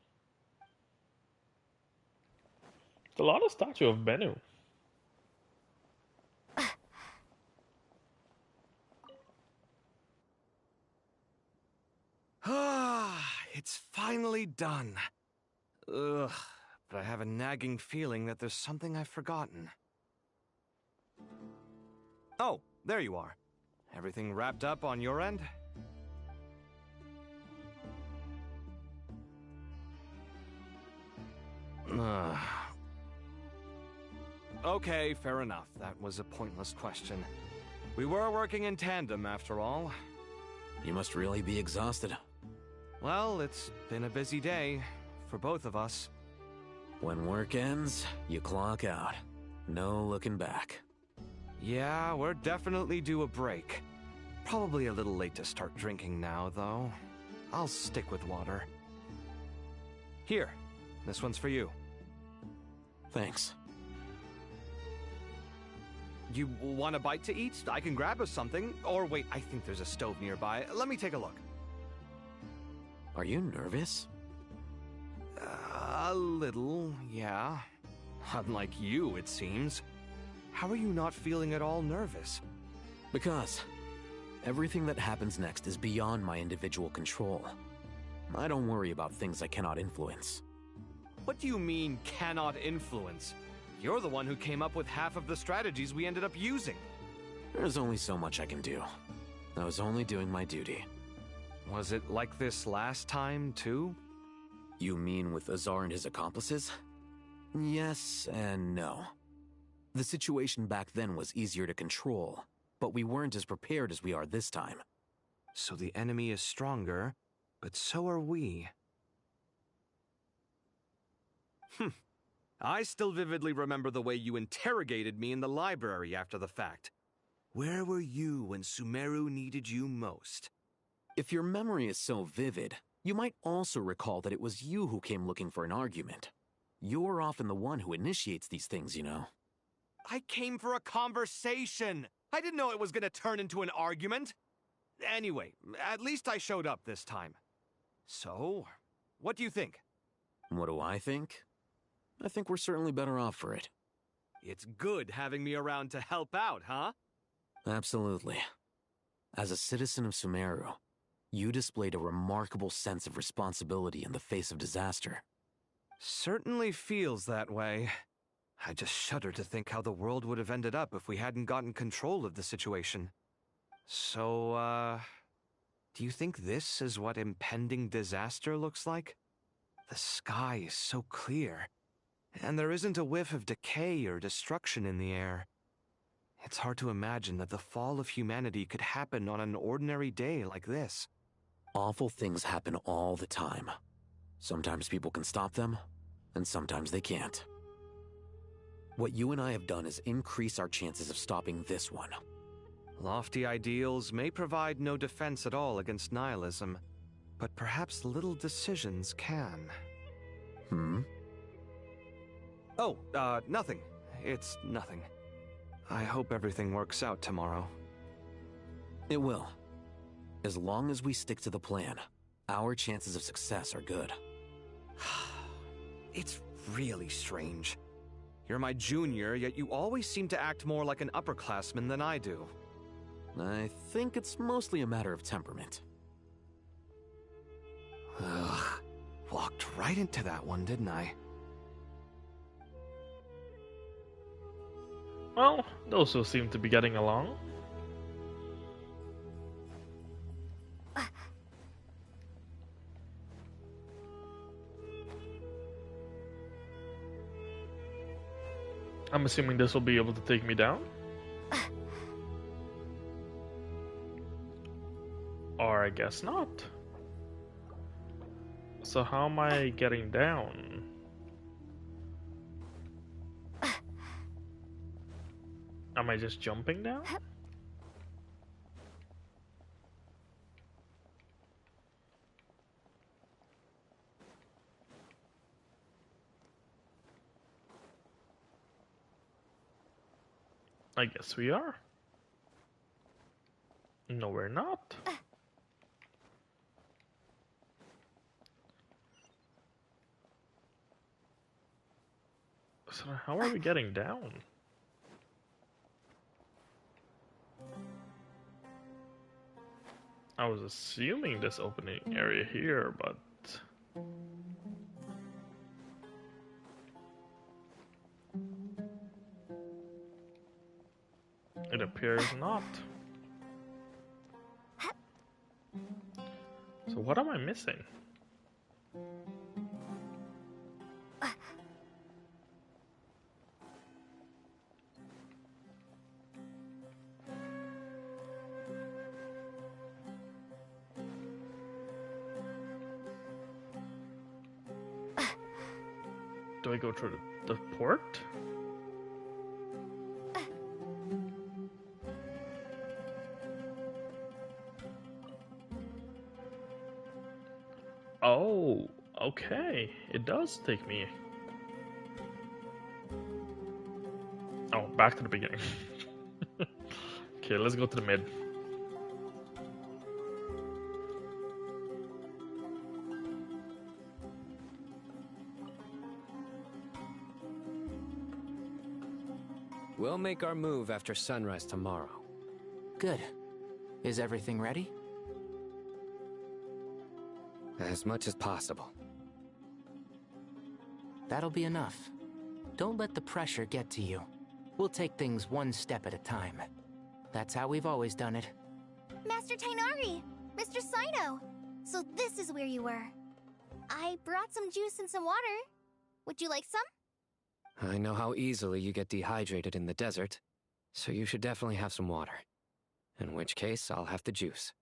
It's a lot of statue of Bennu. Ah, it's finally done. Ugh, but I have a nagging feeling that there's something I've forgotten. Oh, there you are. Everything wrapped up on your end? Okay, fair enough. That was a pointless question. We were working in tandem, after all. You must really be exhausted. Well, it's been a busy day for both of us. When work ends, you clock out. No looking back. Yeah, we're definitely due a break. Probably a little late to start drinking now, though. I'll stick with water. Here, this one's for you. Thanks. You want a bite to eat? I can grab us something. Or wait, I think there's a stove nearby. Let me take a look. Are you nervous? A little, yeah. Unlike you, it seems. How are you not feeling at all nervous? Because everything that happens next is beyond my individual control. I don't worry about things I cannot influence. What do you mean, cannot influence? You're the one who came up with half of the strategies we ended up using. There's only so much I can do. I was only doing my duty. Was it like this last time, too? You mean with Azar and his accomplices? Yes and no. The situation back then was easier to control, but we weren't as prepared as we are this time. So the enemy is stronger, but so are we. I still vividly remember the way you interrogated me in the library after the fact. Where were you when Sumeru needed you most? If your memory is so vivid, you might also recall that it was you who came looking for an argument. You're often the one who initiates these things, you know. I came for a conversation! I didn't know it was gonna turn into an argument! Anyway, at least I showed up this time. So, what do you think? What do I think? I think we're certainly better off for it. It's good having me around to help out, huh? Absolutely. As a citizen of Sumeru, you displayed a remarkable sense of responsibility in the face of disaster. Certainly feels that way. I just shudder to think how the world would have ended up if we hadn't gotten control of the situation. So, do you think this is what impending disaster looks like? The sky is so clear, and there isn't a whiff of decay or destruction in the air. It's hard to imagine that the fall of humanity could happen on an ordinary day like this. Awful things happen all the time. Sometimes people can stop them, and sometimes they can't. What you and I have done is increase our chances of stopping this one. Lofty ideals may provide no defense at all against nihilism, but perhaps little decisions can. Oh, nothing. It's nothing. I hope everything works out tomorrow. It will. As long as we stick to the plan, our chances of success are good. It's really strange. You're my junior, yet you always seem to act more like an upperclassman than I do. I think it's mostly a matter of temperament. Ugh. Walked right into that one, didn't I? Well, those two seem to be getting along. I'm assuming this will be able to take me down? Or I guess not. So how am I getting down? Am I just jumping down? I guess we are. No, we're not. So how are we getting down? I was assuming this opening area here, but... it appears not. So what am I missing? Do I go through the port? Oh, okay. It does take me. Oh, back to the beginning. Okay, let's go to the mid. We'll make our move after sunrise tomorrow. Good. Is everything ready? As much as possible. That'll be enough. Don't let the pressure get to you. We'll take things one step at a time. That's how we've always done it. Master Tainari! Mr. Sino! So this is where you were. I brought some juice and some water. Would you like some? I know how easily you get dehydrated in the desert, so you should definitely have some water. In which case, I'll have the juice.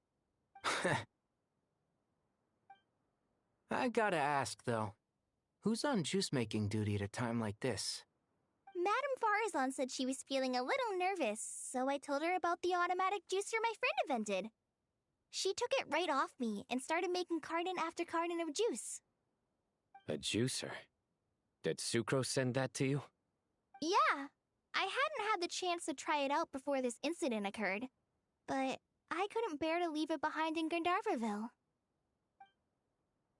I gotta ask, though. Who's on juice-making duty at a time like this? Madame Farazan said she was feeling a little nervous, so I told her about the automatic juicer my friend invented. She took it right off me and started making carton after carton of juice. A juicer? Did Sucrose send that to you? Yeah. I hadn't had the chance to try it out before this incident occurred, but I couldn't bear to leave it behind in Gandharvaville.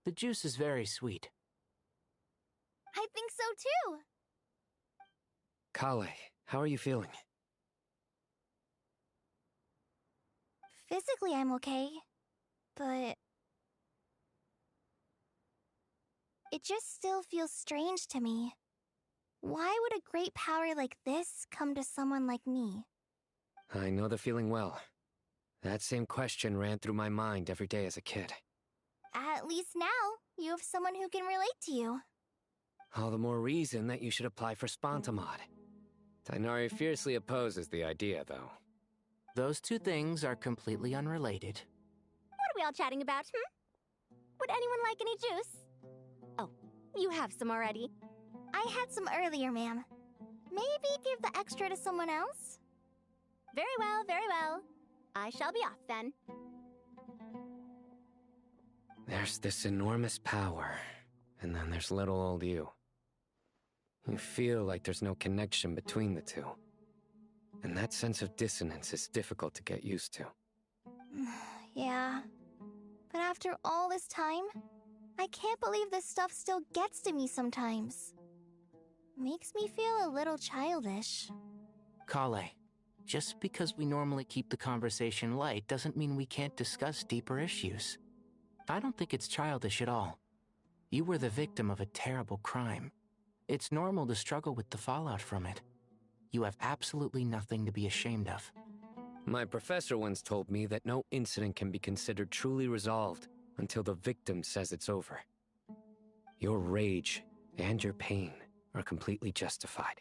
The juice is very sweet. I think so too. Kale, how are you feeling? Physically, I'm okay, but it just still feels strange to me. Why would a great power like this come to someone like me? I know the feeling well. That same question ran through my mind every day as a kid. At least now, you have someone who can relate to you. All the more reason that you should apply for Spontamod. Tainari fiercely opposes the idea, though. Those two things are completely unrelated. What are we all chatting about, Would anyone like any juice? Oh, you have some already. I had some earlier, ma'am. Maybe give the extra to someone else? Very well, very well. I shall be off then. There's this enormous power, and then there's little old you. You feel like there's no connection between the two. And that sense of dissonance is difficult to get used to. Yeah. But after all this time, I can't believe this stuff still gets to me sometimes. Makes me feel a little childish. Kale, just because we normally keep the conversation light doesn't mean we can't discuss deeper issues. I don't think it's childish at all. You were the victim of a terrible crime. It's normal to struggle with the fallout from it. You have absolutely nothing to be ashamed of. My professor once told me that no incident can be considered truly resolved until the victim says it's over. Your rage and your pain are completely justified.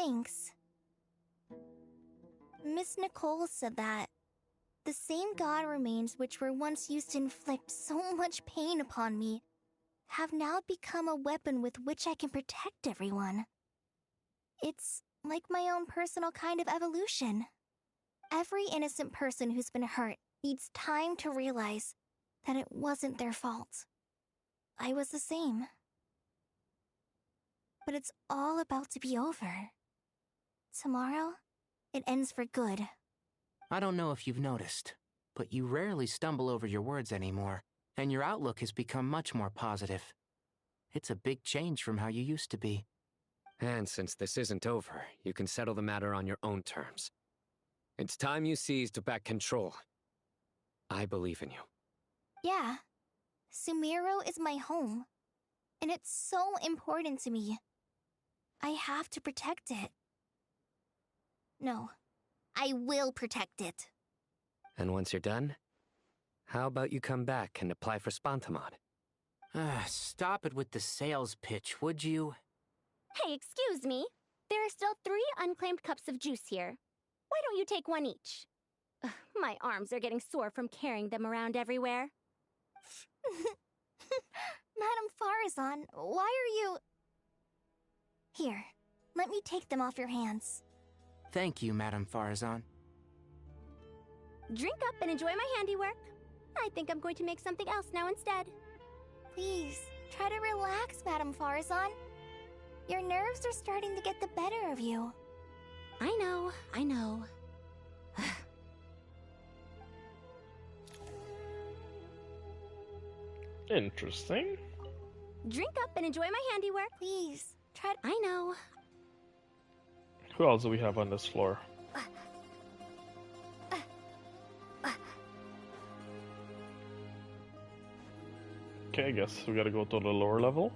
Thanks. Miss Nicole said that the same god remains which were once used to inflict so much pain upon me have now become a weapon with which I can protect everyone. It's like my own personal kind of evolution. Every innocent person who's been hurt needs time to realize that it wasn't their fault. I was the same. But it's all about to be over. Tomorrow, it ends for good. I don't know if you've noticed, but you rarely stumble over your words anymore, and your outlook has become much more positive. It's a big change from how you used to be. And since this isn't over, you can settle the matter on your own terms. It's time you seized back control. I believe in you. Yeah. Sumeru is my home. And it's so important to me. I have to protect it. No. I will protect it. And once you're done, how about you come back and apply for Spantamod? Stop it with the sales pitch, would you? Hey, excuse me. There are still 3 unclaimed cups of juice here. Why don't you take one each? Ugh, my arms are getting sore from carrying them around everywhere. Madame Farazan, why are you... Here, let me take them off your hands. Thank you, Madame Farazan. Drink up and enjoy my handiwork. I think I'm going to make something else now instead. Please, try to relax, Madame Farazan. Your nerves are starting to get the better of you. I know. Interesting. Drink up and enjoy my handiwork. Please, try to... I know. Who else do we have on this floor? Okay, I guess we gotta go to the lower level.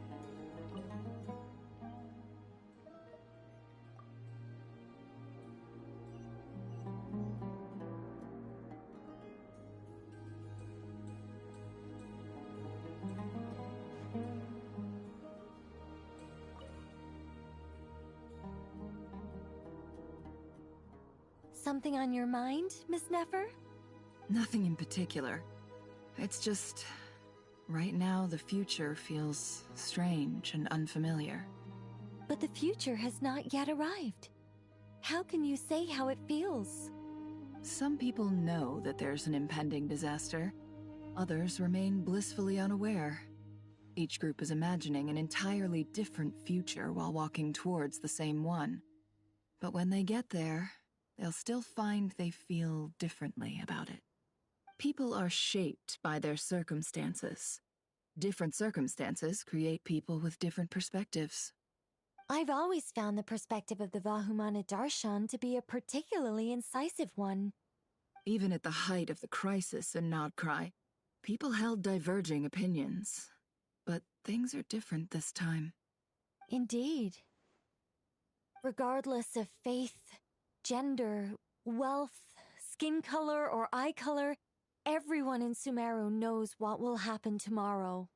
Something on your mind, Miss Nefer? Nothing in particular. It's just... right now, the future feels strange and unfamiliar. But the future has not yet arrived. How can you say how it feels? Some people know that there's an impending disaster. Others remain blissfully unaware. Each group is imagining an entirely different future while walking towards the same one. But when they get there, they'll still find they feel differently about it. People are shaped by their circumstances. Different circumstances create people with different perspectives. I've always found the perspective of the Vahumana Darshan to be a particularly incisive one. Even at the height of the crisis in Nodcry, people held diverging opinions. But things are different this time. Indeed. Regardless of faith, gender, wealth, skin color, or eye color, everyone in Sumeru knows what will happen tomorrow.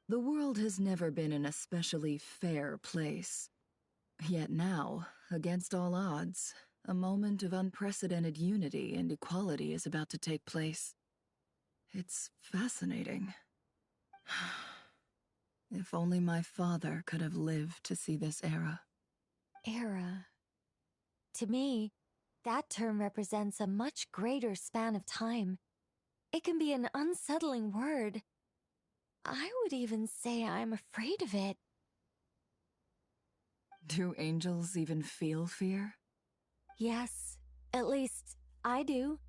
The world has never been an especially fair place. Yet now, against all odds, a moment of unprecedented unity and equality is about to take place. It's fascinating. If only my father could have lived to see this era. Era. To me, that term represents a much greater span of time. It can be an unsettling word. I would even say I'm afraid of it. Do angels even feel fear? Yes, at least I do.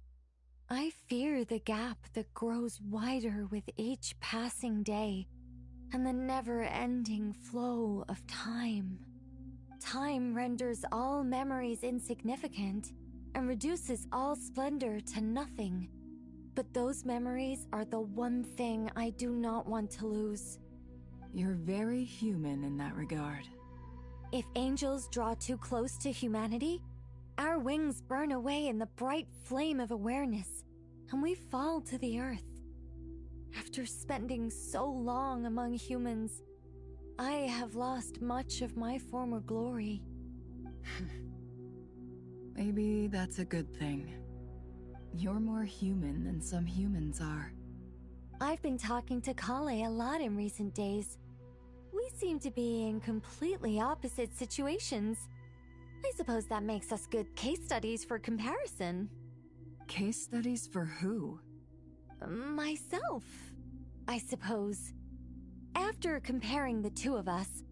I fear the gap that grows wider with each passing day, and the never-ending flow of time. Time renders all memories insignificant and reduces all splendor to nothing. But those memories are the one thing I do not want to lose. You're very human in that regard. If angels draw too close to humanity, our wings burn away in the bright flame of awareness, and we fall to the earth. After spending so long among humans, I have lost much of my former glory. Maybe that's a good thing. You're more human than some humans are. I've been talking to Kale a lot in recent days. We seem to be in completely opposite situations. I suppose that makes us good case studies for comparison. Case studies for who? Myself, I suppose. After comparing the two of us,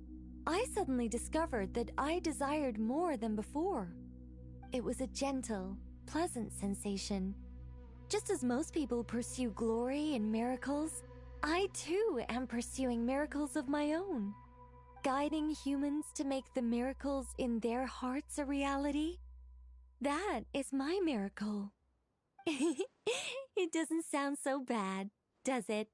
I suddenly discovered that I desired more than before. It was a gentle, pleasant sensation. Just as most people pursue glory and miracles, I too am pursuing miracles of my own. Guiding humans to make the miracles in their hearts a reality. That is my miracle. It doesn't sound so bad, does it?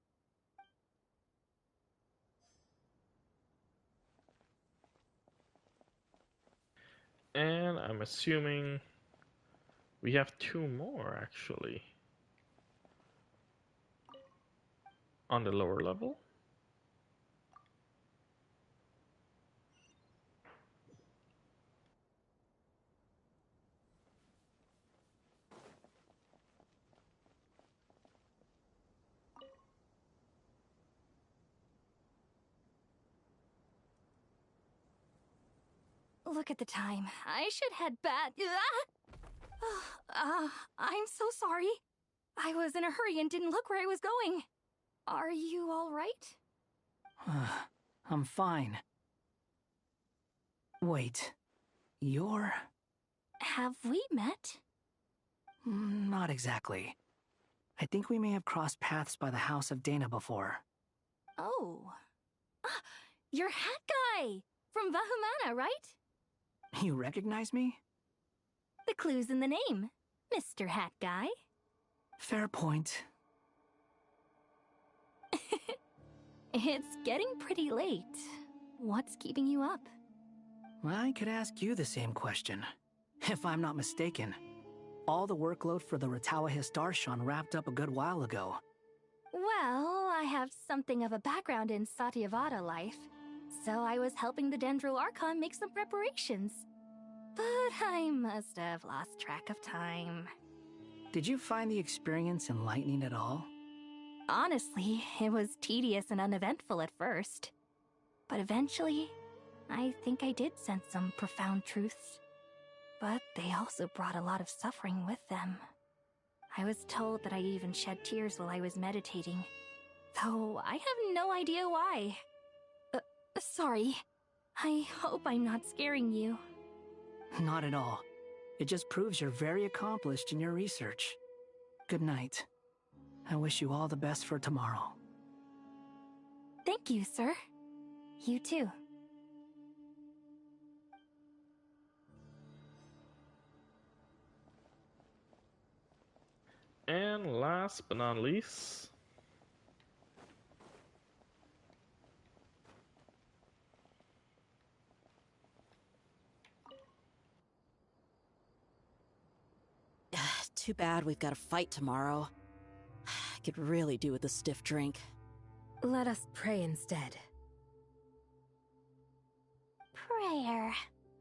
And I'm assuming we have 2 more, actually. On the lower level. Look at the time. I should head back. I'm so sorry. I was in a hurry and didn't look where I was going. Are you all right? I'm fine. Wait, you're... Have we met? Not exactly. I think we may have crossed paths by the house of Dana before. Oh. You're Hat Guy! From Vahumana, right? You recognize me? The clue's in the name, Mr. Hat Guy. Fair point. It's getting pretty late. What's keeping you up? I could ask you the same question. If I'm not mistaken, all the workload for the Ratawa Archon wrapped up a good while ago. Well, I have something of a background in Satyavada life, so I was helping the Dendro Archon make some preparations. But I must have lost track of time. Did you find the experience enlightening at all? Honestly, it was tedious and uneventful at first. But eventually, I think I did sense some profound truths. But they also brought a lot of suffering with them. I was told that I even shed tears while I was meditating, though I have no idea why. Sorry. I hope I'm not scaring you. Not at all. It just proves you're very accomplished in your research. Good night. I wish you all the best for tomorrow. Thank you, sir. You too. And last but not least, Too bad we've got a fight tomorrow. I could really do with a stiff drink. Let us pray instead. Prayer.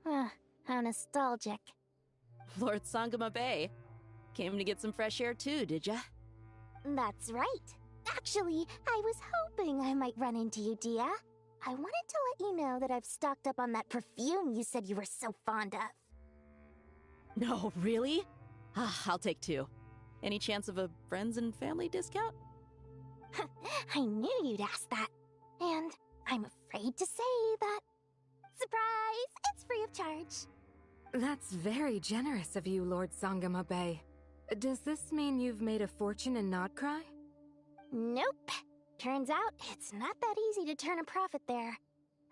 How nostalgic. Lord Sangama Bay. Came to get some fresh air too, did ya? That's right. Actually, I was hoping I might run into you, Dia. I wanted to let you know that I've stocked up on that perfume you said you were so fond of. No, really? I'll take 2. Any chance of a friends and family discount? I knew you'd ask that. And I'm afraid to say that. Surprise! It's free of charge. That's very generous of you, Lord Sangama Bay. Does this mean you've made a fortune in Nodcry? Nope. Turns out it's not that easy to turn a profit there.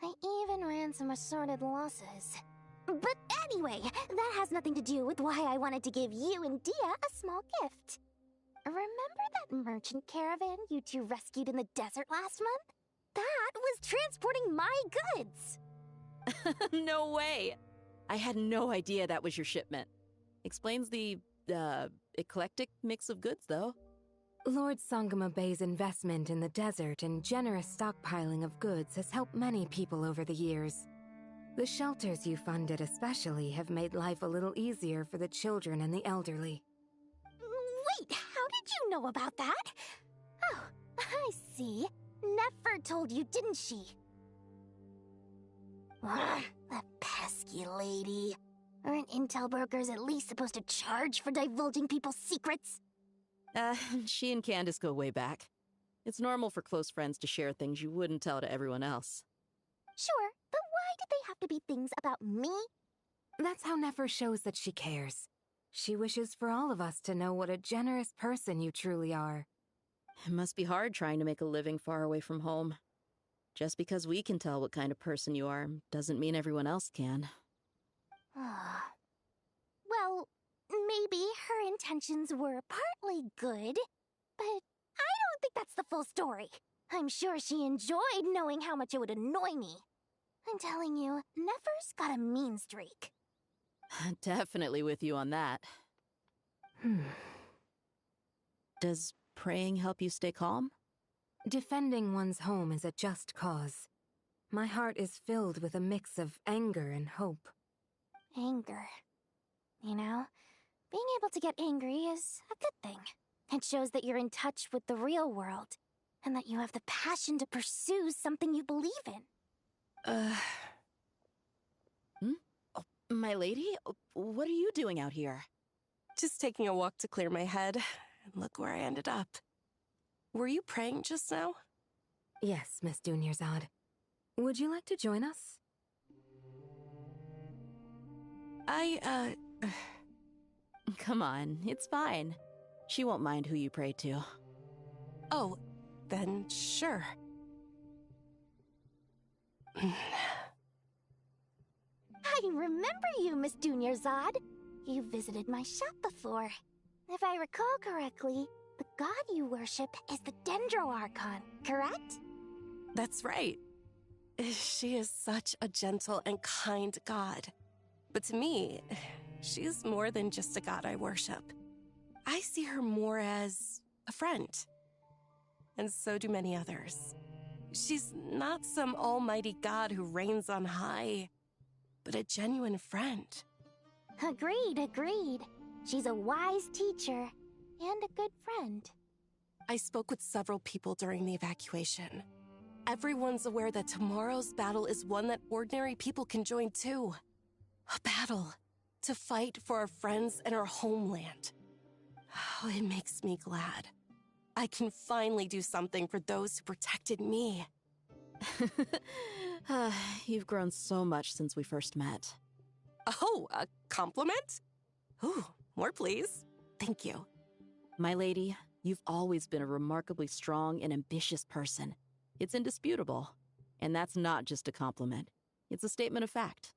I even ran some assorted losses. But anyway, that has nothing to do with why I wanted to give you and Dia a small gift. Remember that merchant caravan you two rescued in the desert last month? That was transporting my goods! No way! I had no idea that was your shipment. Explains the, eclectic mix of goods, though. Lord Sangama Bay's investment in the desert and generous stockpiling of goods has helped many people over the years. The shelters you funded especially have made life a little easier for the children and the elderly. Wait, how did you know about that? Oh, I see. Nefer told you, didn't she? Ugh, that pesky lady. Aren't intel brokers at least supposed to charge for divulging people's secrets? She and Candace go way back. It's normal for close friends to share things you wouldn't tell to everyone else. Sure, but why did they have to be things about me? That's how Nefer shows that she cares. She wishes for all of us to know what a generous person you truly are. It must be hard trying to make a living far away from home. Just because we can tell what kind of person you are doesn't mean everyone else can. Well, maybe her intentions were partly good, but I don't think that's the full story. I'm sure she enjoyed knowing how much it would annoy me. I'm telling you, Nefer's got a mean streak. Definitely with you on that. Does praying help you stay calm? Defending one's home is a just cause. My heart is filled with a mix of anger and hope. Anger. You know, being able to get angry is a good thing. It shows that you're in touch with the real world, and that you have the passion to pursue something you believe in. Oh, my lady? What are you doing out here? Just taking a walk to clear my head, and look where I ended up. Were you praying just now? Yes, Miss Dunyarzad. Would you like to join us? Come on, it's fine. She won't mind who you pray to. Oh, then sure. I remember you, Miss Dunyarzad. You visited my shop before. If I recall correctly, the god you worship is the Dendro Archon, correct? That's right. She is such a gentle and kind god. But to me, she's more than just a god I worship. I see her more as a friend. And so do many others. She's not some almighty god who reigns on high, but a genuine friend. Agreed. She's a wise teacher and a good friend. I spoke with several people during the evacuation. Everyone's aware that tomorrow's battle is one that ordinary people can join too. A battle to fight for our friends and our homeland. Oh, it makes me glad. I can finally do something for those who protected me. You've grown so much since we first met. Oh, a compliment? Ooh, more please. Thank you. My lady, you've always been a remarkably strong and ambitious person. It's indisputable. And that's not just a compliment. It's a statement of fact.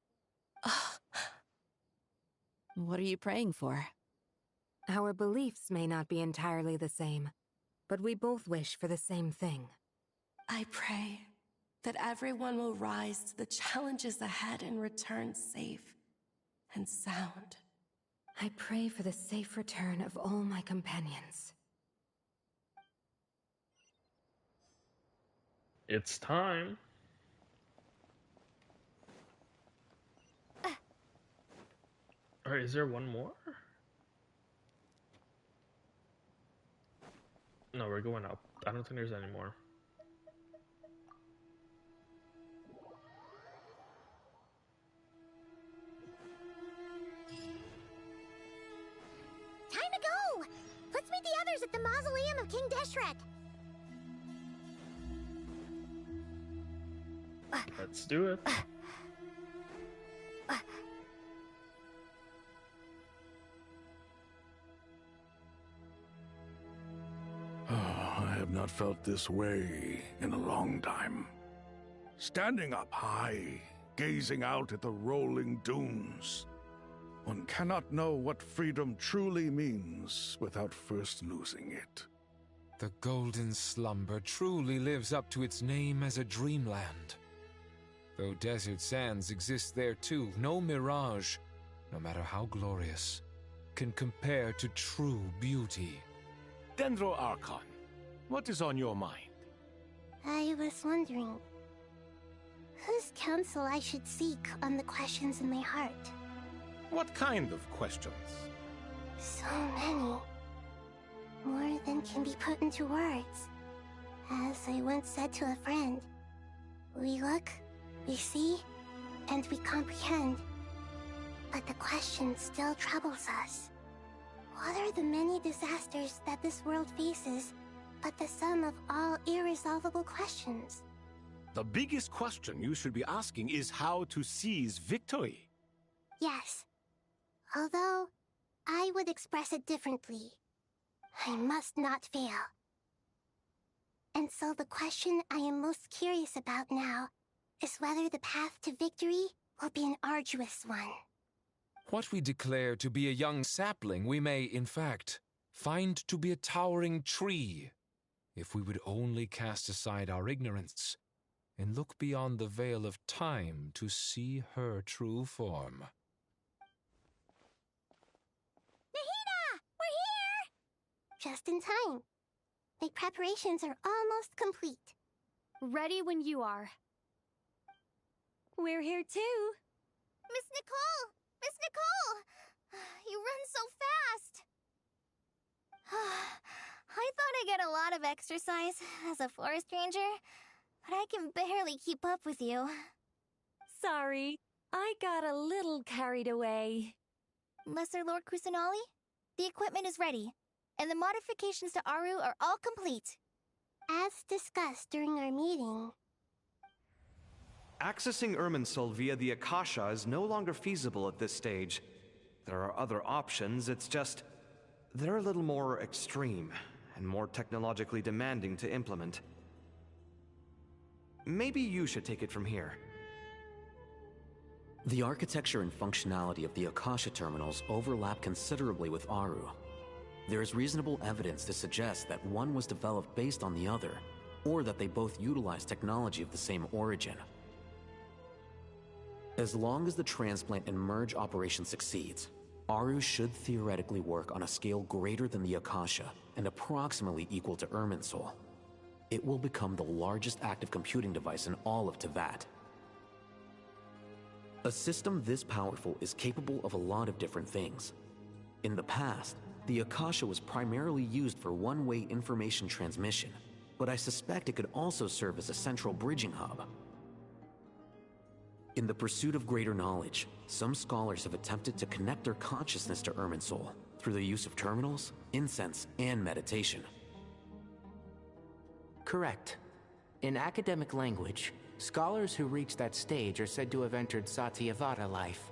What are you praying for? Our beliefs may not be entirely the same, but we both wish for the same thing. I pray that everyone will rise to the challenges ahead and return safe and sound. I pray for the safe return of all my companions. It's time. Alright, is there one more? No, we're going up. I don't think there's any more. Time to go! Let's meet the others at the mausoleum of King Deshret. Let's do it. I have not felt this way in a long time. Standing up high, gazing out at the rolling dunes. One cannot know what freedom truly means without first losing it. The golden slumber truly lives up to its name as a dreamland. Though desert sands exist there too, no mirage, no matter how glorious, can compare to true beauty. Dendro Archon, what is on your mind? I was wondering, whose counsel I should seek on the questions in my heart. What kind of questions? So many. More than can be put into words. As I once said to a friend, we look, we see, and we comprehend. But the question still troubles us. What are the many disasters that this world faces, but the sum of all irresolvable questions? The biggest question you should be asking is how to seize victory. Yes. Although, I would express it differently. I must not fail. And so the question I am most curious about now is whether the path to victory will be an arduous one. What we declare to be a young sapling, we may, in fact, find to be a towering tree, if we would only cast aside our ignorance and look beyond the veil of time to see her true form. Nahida! We're here! Just in time. My preparations are almost complete. Ready when you are. We're here too. Miss Nicole! Miss Nicole! You run so fast! I thought I'd get a lot of exercise as a forest ranger, but I can barely keep up with you. Sorry, I got a little carried away. Lesser Lord Kusanali, the equipment is ready, and the modifications to Aru are all complete. As discussed during our meeting, Accessing Irminsul via the Akasha is no longer feasible at this stage. There are other options, it's just... they're a little more extreme, and more technologically demanding to implement. Maybe you should take it from here. The architecture and functionality of the Akasha terminals overlap considerably with Aru. There is reasonable evidence to suggest that one was developed based on the other, or that they both utilize technology of the same origin. As long as the transplant and merge operation succeeds, Aru should theoretically work on a scale greater than the Akasha and approximately equal to Irminsul. It will become the largest active computing device in all of Teyvat. A system this powerful is capable of a lot of different things. In the past, the Akasha was primarily used for one-way information transmission, but I suspect it could also serve as a central bridging hub. In the pursuit of greater knowledge, some scholars have attempted to connect their consciousness to Irminsul through the use of terminals, incense, and meditation. Correct. In academic language, scholars who reach that stage are said to have entered Satyavada life.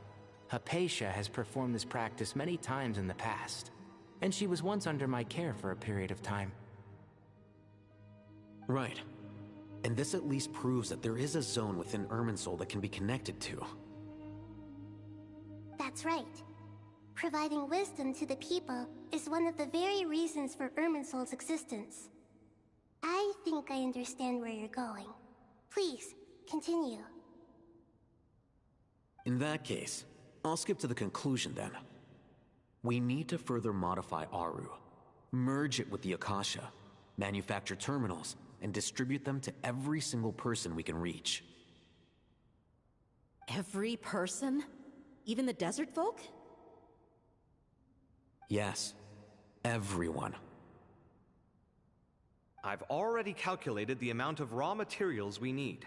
Hypatia has performed this practice many times in the past, and she was once under my care for a period of time. Right. And this at least proves that there is a zone within Irminsul that can be connected to. that's right. Providing wisdom to the people is one of the very reasons for Irminsul's existence. I think I understand where you're going. Please, continue. In that case, I'll skip to the conclusion then. We need to further modify Aru, merge it with the Akasha, manufacture terminals, and distribute them to every single person we can reach. Every person? Even the desert folk? Yes, everyone. I've already calculated the amount of raw materials we need.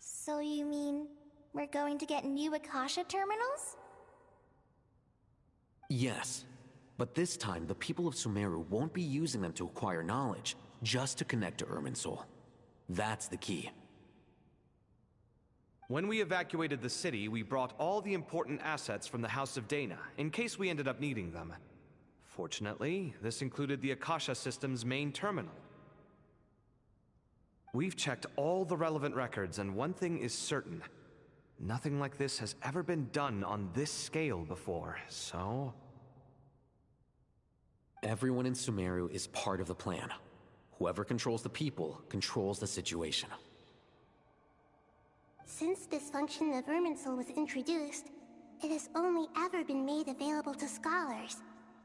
So you mean we're going to get new Akasha terminals? Yes, but this time the people of Sumeru won't be using them to acquire knowledge, just to connect to Irminsul. That's the key. When we evacuated the city, we brought all the important assets from the House of Dana, in case we ended up needing them. Fortunately, this included the Akasha system's main terminal. We've checked all the relevant records, and one thing is certain. Nothing like this has ever been done on this scale before, so... Everyone in Sumeru is part of the plan. Whoever controls the people controls the situation. Since this function of Irminsul was introduced, it has only ever been made available to scholars,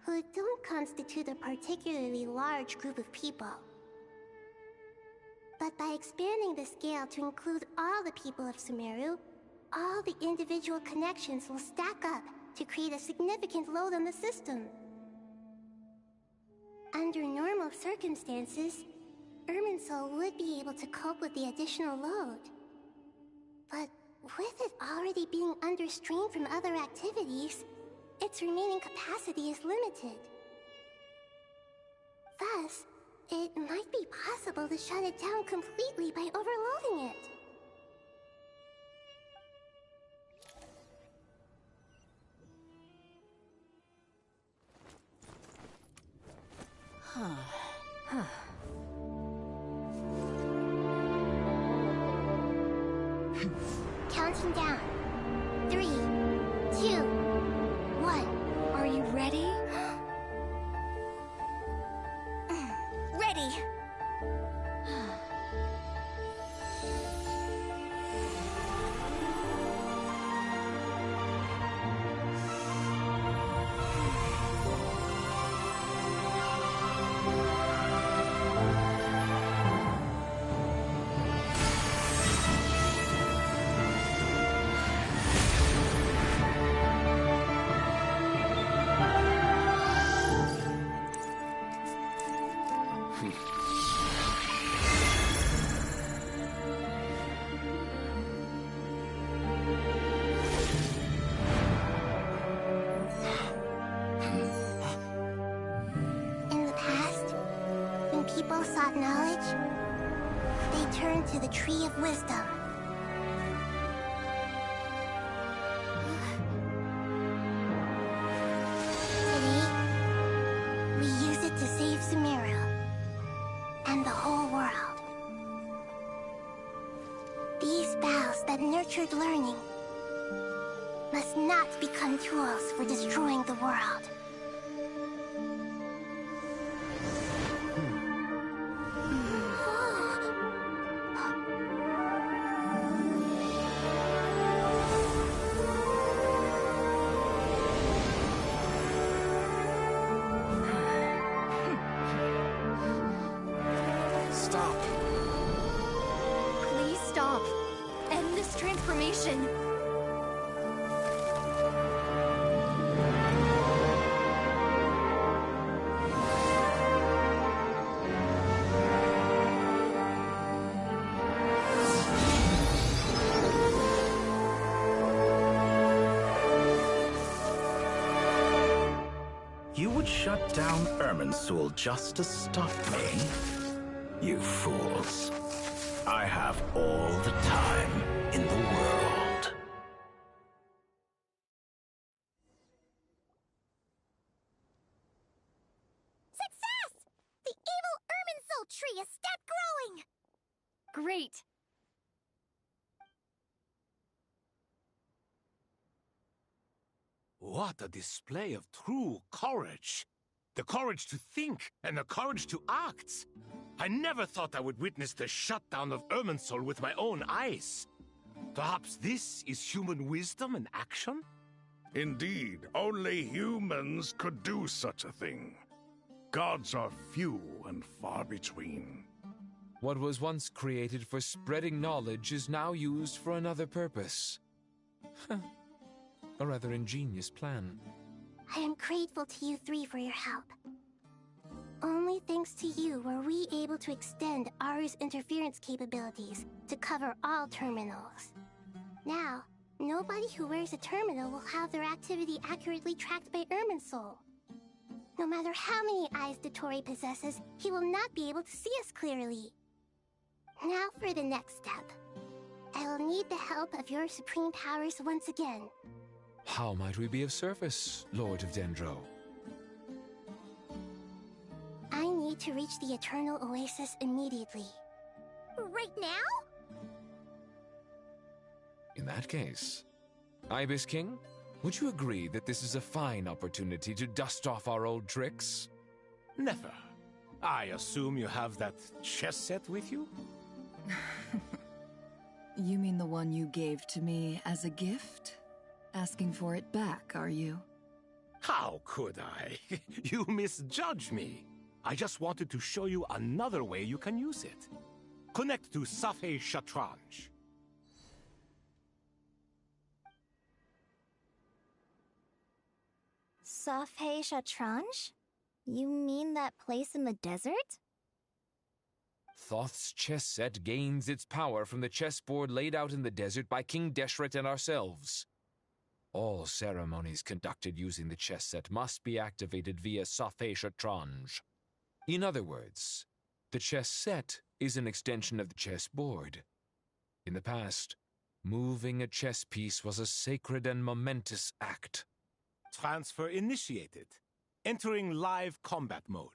who don't constitute a particularly large group of people. But by expanding the scale to include all the people of Sumeru, all the individual connections will stack up to create a significant load on the system. Under normal circumstances, Irminsul would be able to cope with the additional load. But with it already being under strain from other activities, its remaining capacity is limited. Thus, it might be possible to shut it down completely by overloading it. Counting down. 3, 2, 1. Are you ready? Ready. People sought knowledge, they turned to the Tree of Wisdom. Today, we use it to save Sumeru and the whole world. These boughs that nurtured learning must not become tools for destroying the world. Transformation. You would shut down Irminsul just to stop me? You fools. I have all the time in the world. Success! The evil Irminsul tree has stopped growing! Great! What a display of true courage! The courage to think and the courage to act! I never thought I would witness the shutdown of Irminsul with my own eyes. Perhaps this is human wisdom in action? Indeed, only humans could do such a thing. Gods are few and far between. What was once created for spreading knowledge is now used for another purpose. A rather ingenious plan. I am grateful to you three for your help. Only thanks to you were we able to extend Aru's interference capabilities to cover all terminals. Now, nobody who wears a terminal will have their activity accurately tracked by Irminsul. No matter how many eyes Dotori possesses, he will not be able to see us clearly. Now for the next step. I will need the help of your supreme powers once again. How might we be of service, Lord of Dendro? I need to reach the Eternal Oasis immediately. Right now? In that case, Ibis King, would you agree that this is a fine opportunity to dust off our old tricks? Never. I assume you have that chess set with you? You mean the one you gave to me as a gift? Asking for it back, are you? How could I? You misjudge me. I just wanted to show you another way you can use it. Connect to Safhe Shatranj. Safhe Shatranj? You mean that place in the desert? Thoth's chess set gains its power from the chessboard laid out in the desert by King Deshret and ourselves. All ceremonies conducted using the chess set must be activated via Safhe Shatranj. In other words, the chess set is an extension of the chessboard. In the past, moving a chess piece was a sacred and momentous act. Transfer initiated. Entering live combat mode.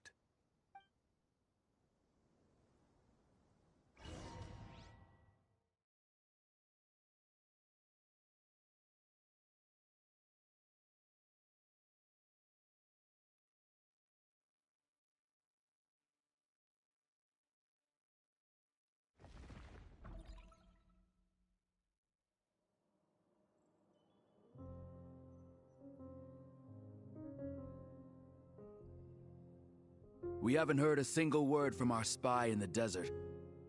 We haven't heard a single word from our spy in the desert.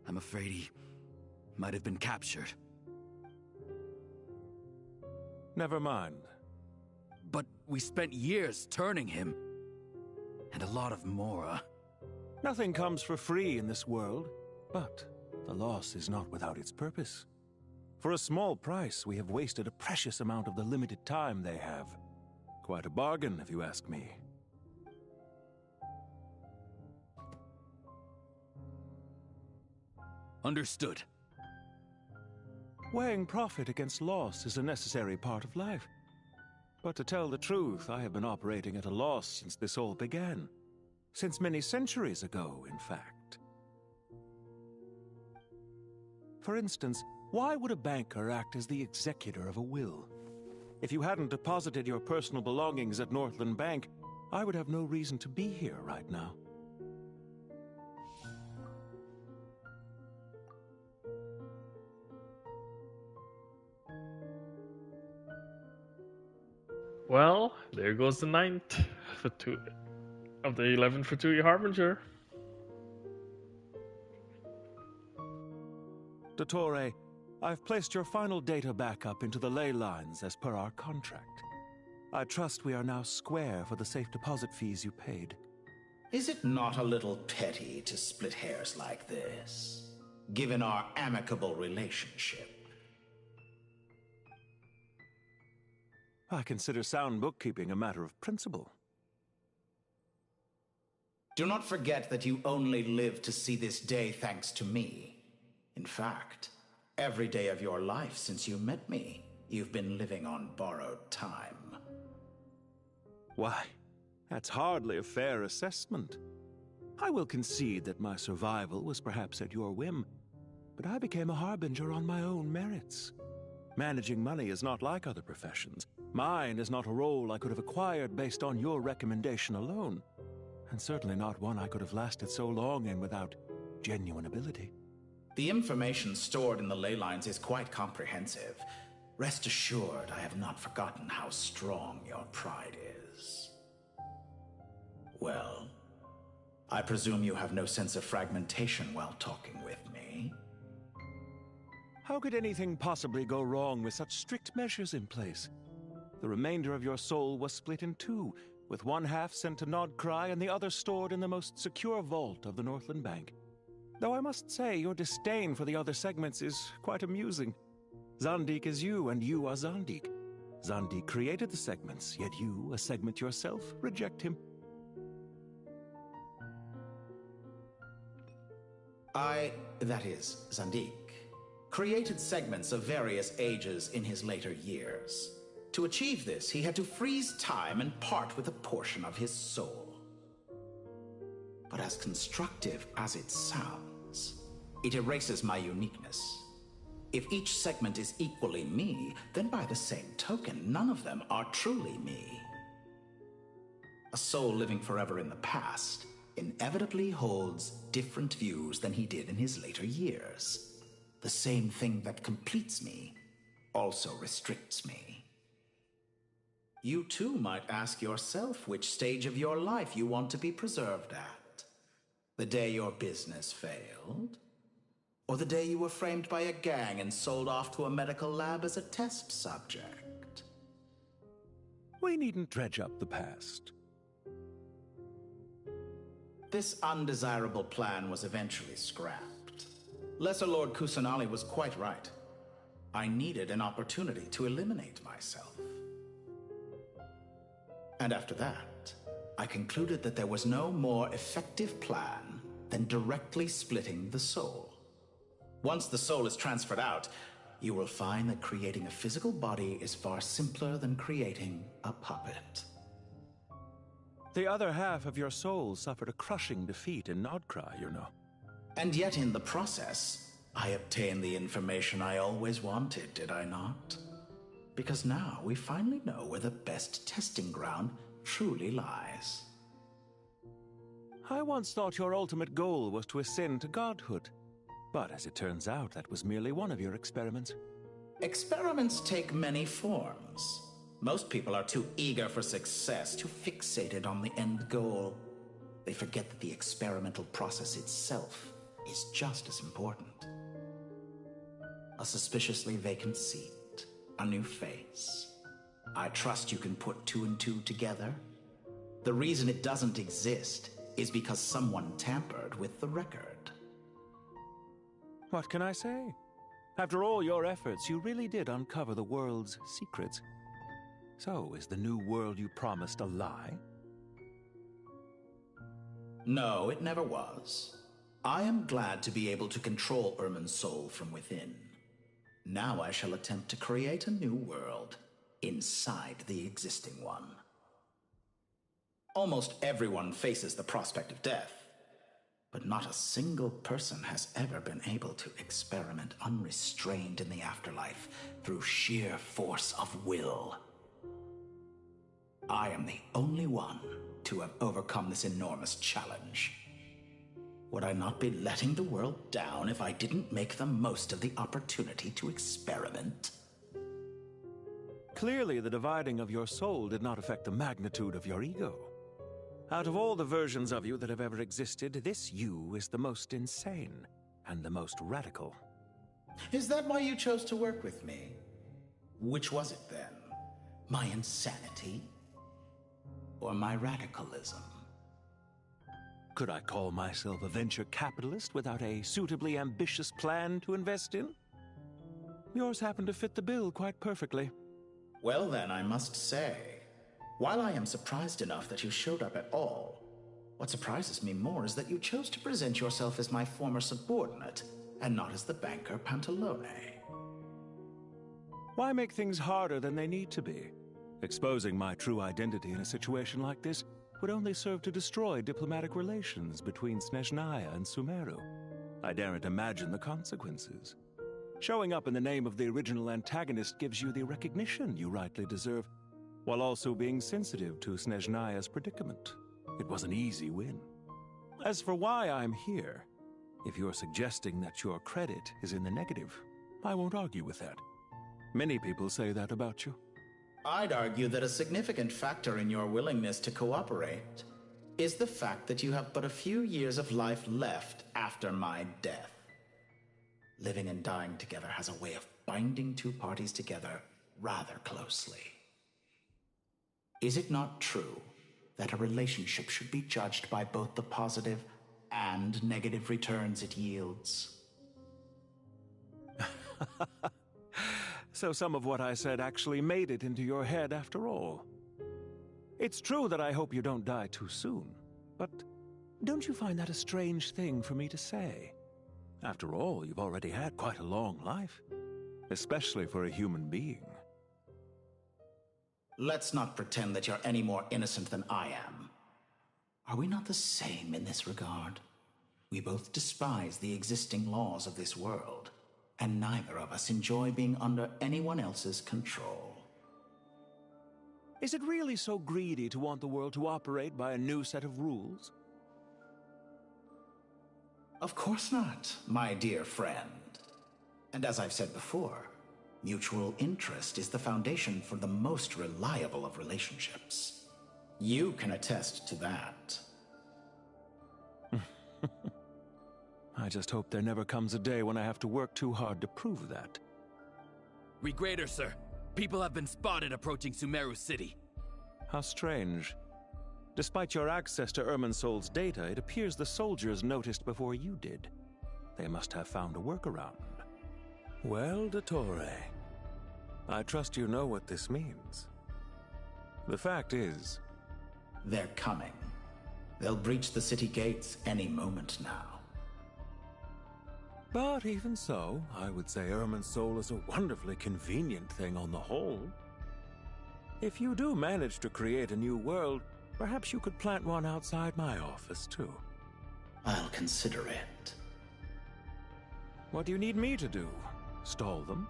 I'm afraid he might have been captured. Never mind. But we spent years turning him. And a lot of Mora. Nothing comes for free in this world, but the loss is not without its purpose. For a small price, we have wasted a precious amount of the limited time they have. Quite a bargain, if you ask me. Understood. Weighing profit against loss is a necessary part of life. But to tell the truth, I have been operating at a loss since this all began. Since many centuries ago, in fact. For instance, why would a banker act as the executor of a will? If you hadn't deposited your personal belongings at Northland Bank, I would have no reason to be here right now. Well, there goes the 9th of the 11th Fatui Harbinger. Dottore, I've placed your final data backup into the ley lines as per our contract. I trust we are now square for the safe deposit fees you paid. Is it not a little petty to split hairs like this, given our amicable relationship? I consider sound bookkeeping a matter of principle. Do not forget that you only live to see this day thanks to me. In fact, every day of your life since you met me, you've been living on borrowed time. Why, that's hardly a fair assessment. I will concede that my survival was perhaps at your whim, but I became a harbinger on my own merits. Managing money is not like other professions. Mine is not a role I could have acquired based on your recommendation alone, and certainly not one I could have lasted so long in without genuine ability. The information stored in the ley lines is quite comprehensive. Rest assured, I have not forgotten how strong your pride is. Well, I presume you have no sense of fragmentation while talking with me. How could anything possibly go wrong with such strict measures in place? The remainder of your soul was split in two, with one half sent to Nodcry and the other stored in the most secure vault of the Northland Bank. Though I must say, your disdain for the other segments is quite amusing. Zandik is you, and you are Zandik. Zandik created the segments, yet you, a segment yourself, reject him. That is, Zandik, created segments of various ages in his later years. To achieve this, he had to freeze time and part with a portion of his soul. But as constructive as it sounds, it erases my uniqueness. If each segment is equally me, then by the same token, none of them are truly me. A soul living forever in the past inevitably holds different views than he did in his later years. The same thing that completes me also restricts me. You too might ask yourself which stage of your life you want to be preserved at. The day your business failed, Or the day you were framed by a gang and sold off to a medical lab as a test subject? We needn't dredge up the past. This undesirable plan was eventually scrapped. Lesser Lord Kusanali was quite right. I needed an opportunity to eliminate myself. And after that, I concluded that there was no more effective plan than directly splitting the soul. Once the soul is transferred out, you will find that creating a physical body is far simpler than creating a puppet. The other half of your soul suffered a crushing defeat in Nodcry, you know. And yet in the process, I obtained the information I always wanted, did I not? Because now we finally know where the best testing ground truly lies. I once thought your ultimate goal was to ascend to godhood. But as it turns out, that was merely one of your experiments. Experiments take many forms. Most people are too eager for success, too fixated on the end goal. They forget that the experimental process itself is just as important. A suspiciously vacant seat, a new face. I trust you can put two and two together. The reason it doesn't exist is because someone tampered with the record. What can I say? After all your efforts, you really did uncover the world's secrets. So, is the new world you promised a lie? No, it never was. I am glad to be able to control Irmin's soul from within. Now I shall attempt to create a new world inside the existing one. Almost everyone faces the prospect of death, but not a single person has ever been able to experiment unrestrained in the afterlife through sheer force of will. I am the only one to have overcome this enormous challenge. Would I not be letting the world down if I didn't make the most of the opportunity to experiment? Clearly, the dividing of your soul did not affect the magnitude of your ego. Out of all the versions of you that have ever existed, this you is the most insane and the most radical. Is that why you chose to work with me? Which was it then? My insanity? Or my radicalism? Could I call myself a venture capitalist without a suitably ambitious plan to invest in? Yours happened to fit the bill quite perfectly. Well then, I must say, while I am surprised enough that you showed up at all, what surprises me more is that you chose to present yourself as my former subordinate, and not as the banker Pantalone. Why make things harder than they need to be? Exposing my true identity in a situation like this would only serve to destroy diplomatic relations between Snezhnaya and Sumeru. I daren't imagine the consequences. Showing up in the name of the original antagonist gives you the recognition you rightly deserve, while also being sensitive to Snezhnaya's predicament. It was an easy win. As for why I'm here, if you're suggesting that your credit is in the negative, I won't argue with that. Many people say that about you. I'd argue that a significant factor in your willingness to cooperate is the fact that you have but a few years of life left after my death. Living and dying together has a way of binding two parties together rather closely. Is it not true that a relationship should be judged by both the positive and negative returns it yields? So some of what I said actually made it into your head after all. It's true that I hope you don't die too soon, but don't you find that a strange thing for me to say? After all, you've already had quite a long life, especially for a human being. Let's not pretend that you're any more innocent than I am. Are we not the same in this regard? We both despise the existing laws of this world, and neither of us enjoy being under anyone else's control. Is it really so greedy to want the world to operate by a new set of rules? Of course not, my dear friend. And as I've said before, mutual interest is the foundation for the most reliable of relationships. You can attest to that. I just hope there never comes a day when I have to work too hard to prove that. Read greater, sir. People have been spotted approaching Sumeru City. How strange. Despite your access to Irminsol's data, it appears the soldiers noticed before you did. They must have found a workaround. Well, Dottore, I trust you know what this means. The fact is... They're coming. They'll breach the city gates any moment now. But even so, I would say Irminsol is a wonderfully convenient thing on the whole. If you do manage to create a new world, perhaps you could plant one outside my office, too. I'll consider it. What do you need me to do? Stall them?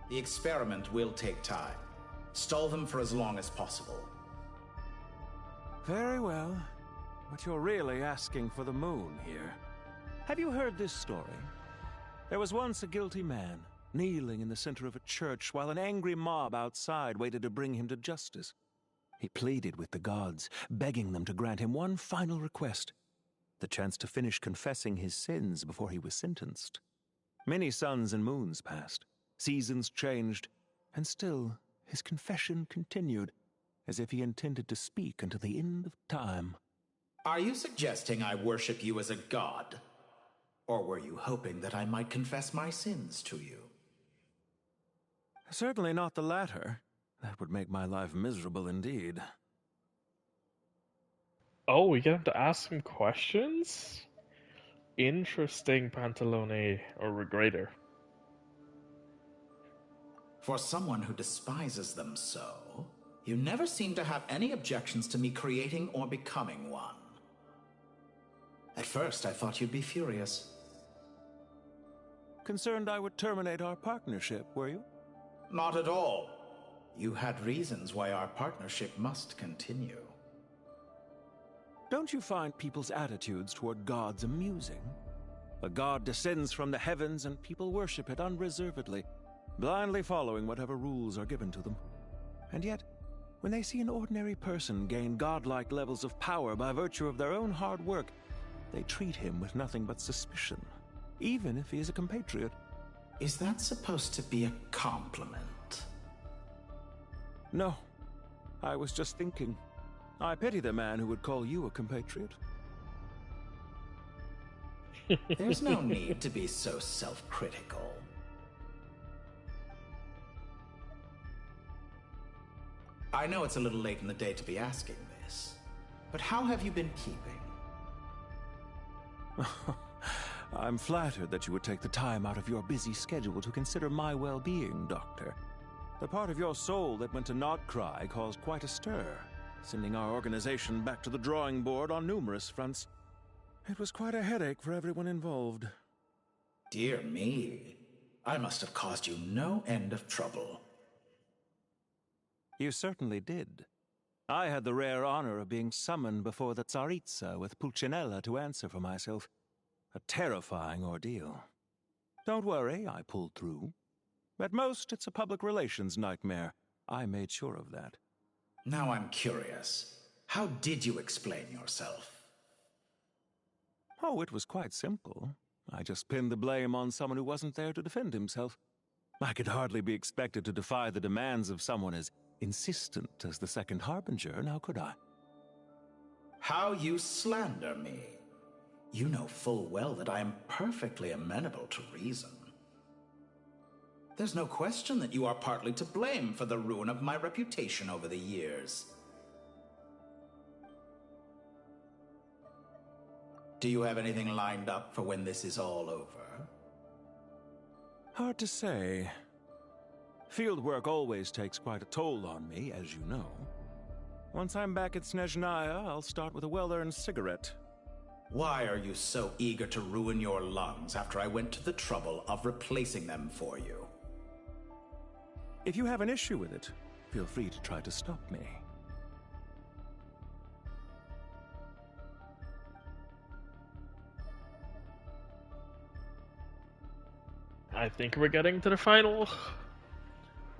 The experiment will take time. Stall them for as long as possible. Very well. But you're really asking for the moon here. Have you heard this story? There was once a guilty man, kneeling in the center of a church while an angry mob outside waited to bring him to justice. He pleaded with the gods, begging them to grant him one final request, the chance to finish confessing his sins before he was sentenced. Many suns and moons passed, seasons changed, and still his confession continued, as if he intended to speak until the end of time. Are you suggesting I worship you as a god? Or were you hoping that I might confess my sins to you? Certainly not the latter. That would make my life miserable indeed. Oh, we get him to ask him questions? Interesting, Pantalone or Regrader. For someone who despises them so, you never seem to have any objections to me creating or becoming one. At first, I thought you'd be furious. Concerned I would terminate our partnership, were you? Not at all. You had reasons why our partnership must continue. Don't you find people's attitudes toward gods amusing? A god descends from the heavens and people worship it unreservedly, blindly following whatever rules are given to them. And yet, when they see an ordinary person gain godlike levels of power by virtue of their own hard work, they treat him with nothing but suspicion, even if he is a compatriot. Is that supposed to be a compliment? No. I was just thinking. I pity the man who would call you a compatriot. There's no need to be so self-critical. I know it's a little late in the day to be asking this, but how have you been keeping? I'm flattered that you would take the time out of your busy schedule to consider my well-being, Doctor. The part of your soul that went to Nodcry caused quite a stir, sending our organization back to the drawing board on numerous fronts. It was quite a headache for everyone involved. Dear me, I must have caused you no end of trouble. You certainly did. I had the rare honor of being summoned before the Tsaritsa with Pulcinella to answer for myself. A terrifying ordeal. Don't worry, I pulled through. At most, it's a public relations nightmare. I made sure of that. Now I'm curious. How did you explain yourself? Oh, it was quite simple. I just pinned the blame on someone who wasn't there to defend himself. I could hardly be expected to defy the demands of someone as insistent as the Second Harbinger, now could I? How you slander me. You know full well that I am perfectly amenable to reason. There's no question that you are partly to blame for the ruin of my reputation over the years. Do you have anything lined up for when this is all over? Hard to say. Field work always takes quite a toll on me, as you know. Once I'm back at Snezhnaya, I'll start with a well-earned cigarette. Why are you so eager to ruin your lungs after I went to the trouble of replacing them for you? If you have an issue with it, feel free to try to stop me. I think we're getting to the final...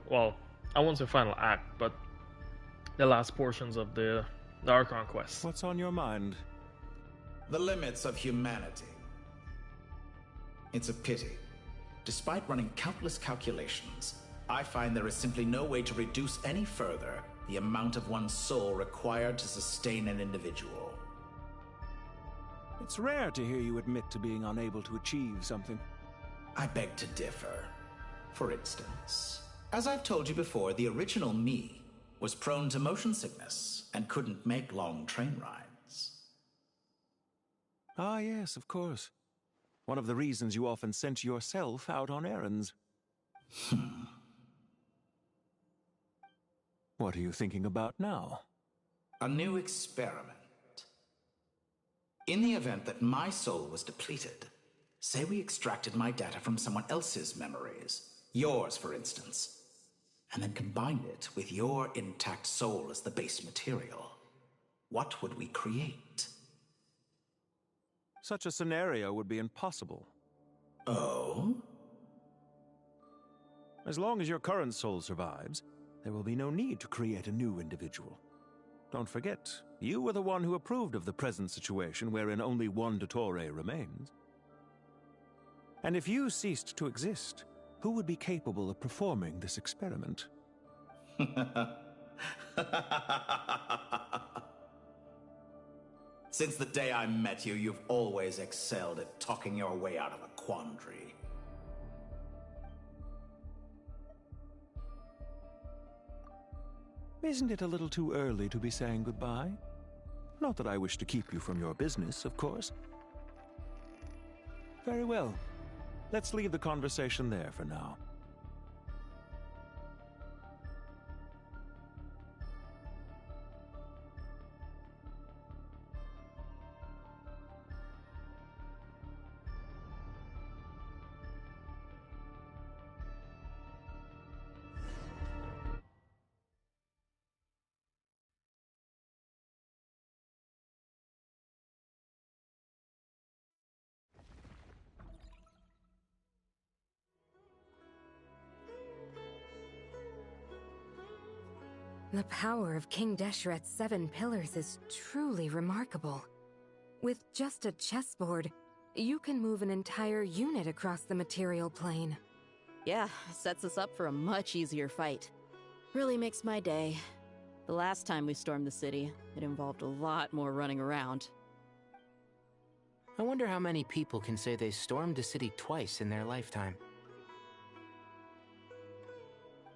Well, I won't say final act, but the last portions of the Archon quest. What's on your mind? The limits of humanity. It's a pity. Despite running countless calculations, I find there is simply no way to reduce any further the amount of one's soul required to sustain an individual. It's rare to hear you admit to being unable to achieve something. I beg to differ. For instance, as I've told you before, the original me was prone to motion sickness and couldn't make long train rides. Ah, yes, of course. One of the reasons you often sent yourself out on errands. What are you thinking about now? A new experiment. In the event that my soul was depleted, say we extracted my data from someone else's memories, yours for instance, and then combined it with your intact soul as the base material, what would we create? Such a scenario would be impossible. Oh? As long as your current soul survives, there will be no need to create a new individual. Don't forget, you were the one who approved of the present situation wherein only one Dottore remains. And if you ceased to exist, who would be capable of performing this experiment? Since the day I met you, you've always excelled at talking your way out of a quandary. Isn't it a little too early to be saying goodbye? Not that I wish to keep you from your business, of course. Very well. Let's leave the conversation there for now. The power of King Deshret's 7 pillars is truly remarkable. With just a chessboard, you can move an entire unit across the material plane. Yeah, sets us up for a much easier fight. Really makes my day. The last time we stormed the city, it involved a lot more running around. I wonder how many people can say they stormed a city twice in their lifetime.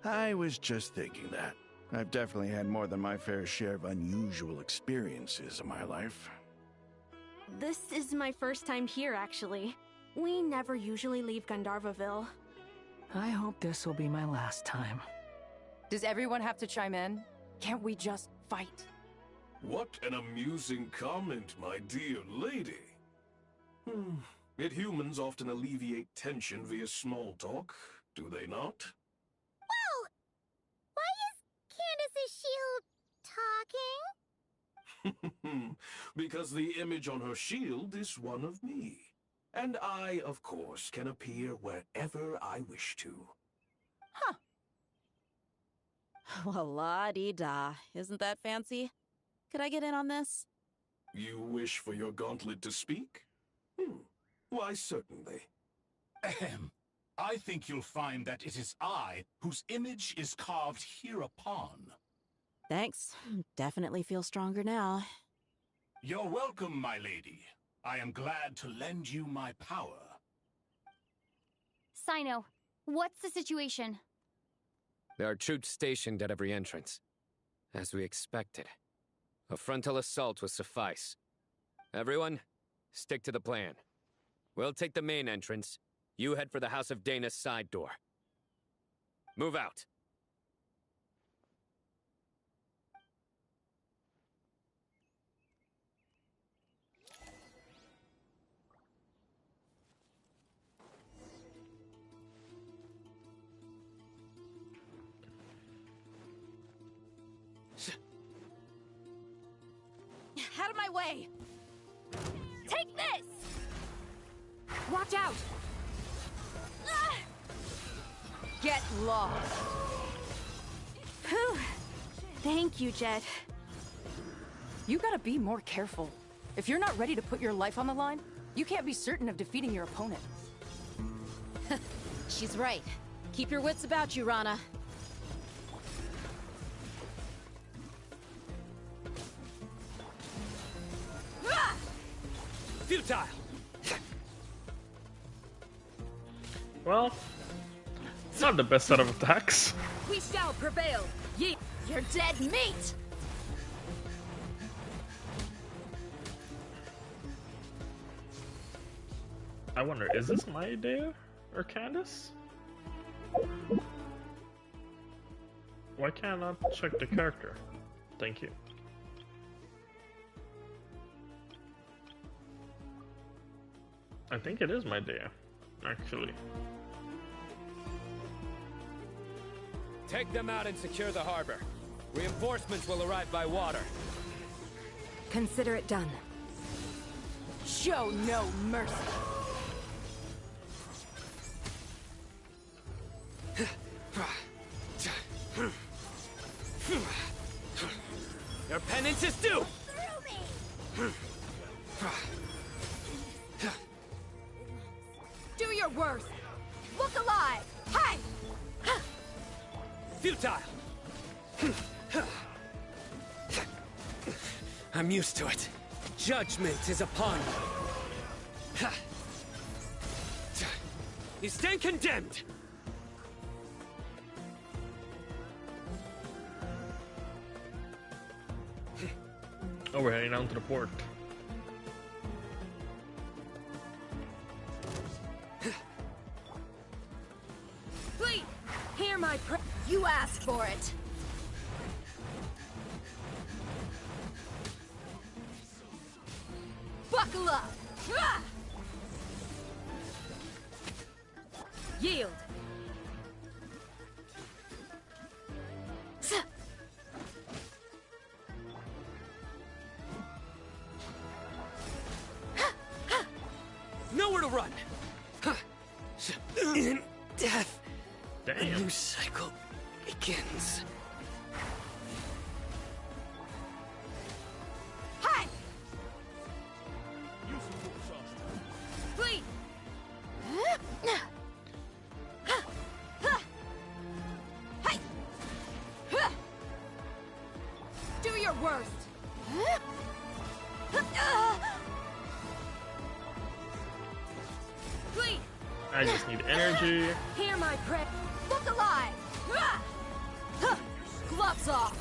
I was just thinking that. I've definitely had more than my fair share of unusual experiences in my life. This is my first time here, actually. We never usually leave Gandharvaville. I hope this will be my last time. Does everyone have to chime in? Can't we just fight? What an amusing comment, my dear lady. Yet humans often alleviate tension via small talk, do they not? Wow! Why is Candace's shield talking? Because the image on her shield is one of me. And I, of course, can appear wherever I wish to. Huh. Well, la-dee-da. Isn't that fancy? Could I get in on this? You wish for your gauntlet to speak? Why, certainly. Ahem. I think you'll find that it is I whose image is carved hereupon. Thanks. Definitely feel stronger now. You're welcome, my lady. I am glad to lend you my power. Sino, what's the situation? There are troops stationed at every entrance. As we expected. A frontal assault will suffice. Everyone, stick to the plan. We'll take the main entrance. You head for the House of Dana's side door. Move out. Out of my way! Take this! Watch out! Get lost! Whew. Thank you, Jet. You gotta be more careful. If you're not ready to put your life on the line, you can't be certain of defeating your opponent. She's right. Keep your wits about you, Rana. Futile! Well, it's not the best set of attacks. We shall prevail. You're dead meat! I wonder, is this my idea? Or Candace? Why can't I check the character? Thank you. I think it is my idea, actually. Take them out and secure the harbor. Reinforcements will arrive by water. Consider it done. Show no mercy. Your penance is due! Do your worst. Look alive. Hey! Futile! I'm used to it. Judgment is upon you. You stand condemned! Oh, we're heading down to the port. Please, hear my prayer. You asked for it. Buckle up. Ah! Yield. Nowhere to run! In death, damn. A new cycle begins. Hi! Please! Do your worst! Please! I just need energy. Hear my prayer. Look alive! Gloves off!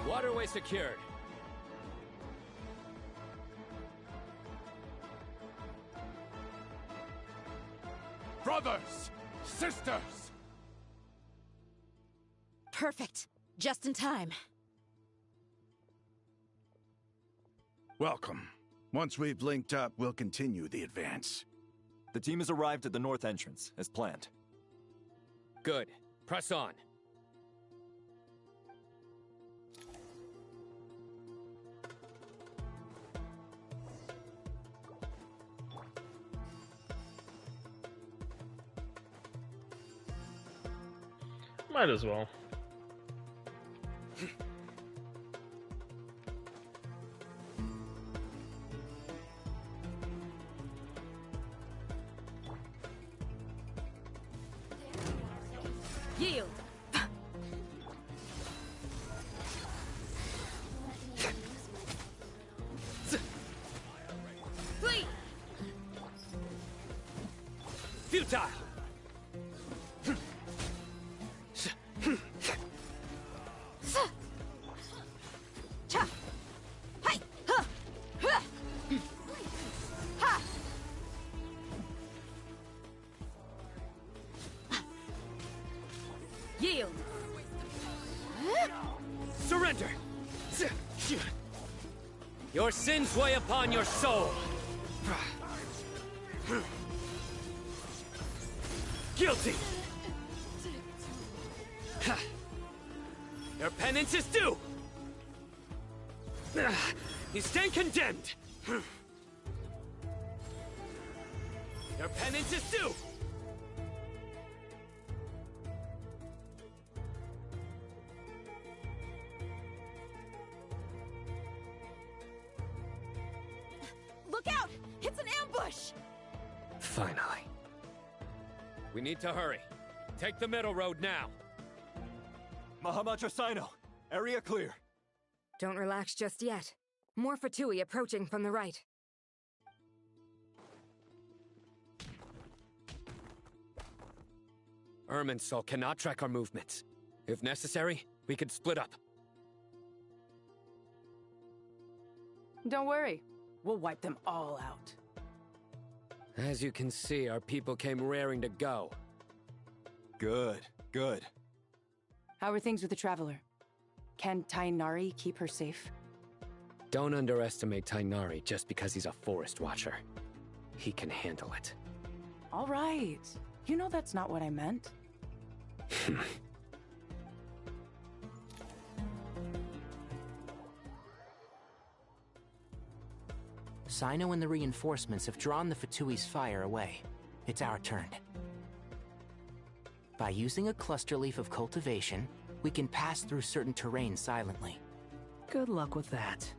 Waterway secured. Brothers! Sisters! Perfect. Just in time. Welcome. Once we've linked up, we'll continue the advance. The team has arrived at the north entrance, as planned. Good. Press on. Might as well. Yield. Please. Futile. Yield. Surrender. Your sins weigh upon your soul. Guilty. Your penance is due. You stand condemned. Your penance is due. Look out! It's an ambush! Finally. We need to hurry. Take the middle road now. Mahamatra Sino, area clear. Don't relax just yet. More Fatui approaching from the right. Irminsul cannot track our movements. If necessary, we could split up. Don't worry. We'll wipe them all out. As you can see, our people came raring to go. Good, good. How are things with the Traveler? Can Tainari keep her safe? Don't underestimate Tainari just because he's a forest watcher. He can handle it. All right. You know that's not what I meant. Sino and the reinforcements have drawn the Fatui's fire away. It's our turn. By using a cluster leaf of cultivation, we can pass through certain terrain silently. Good luck with that.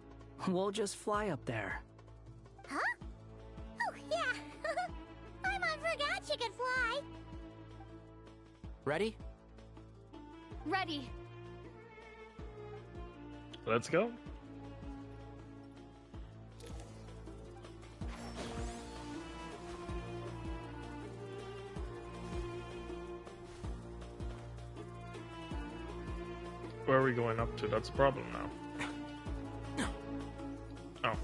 We'll just fly up there. Huh? Oh, yeah. Paimon forgot she could fly. Ready? Ready. Let's go. Where are we going up to? That's a problem now. Oh.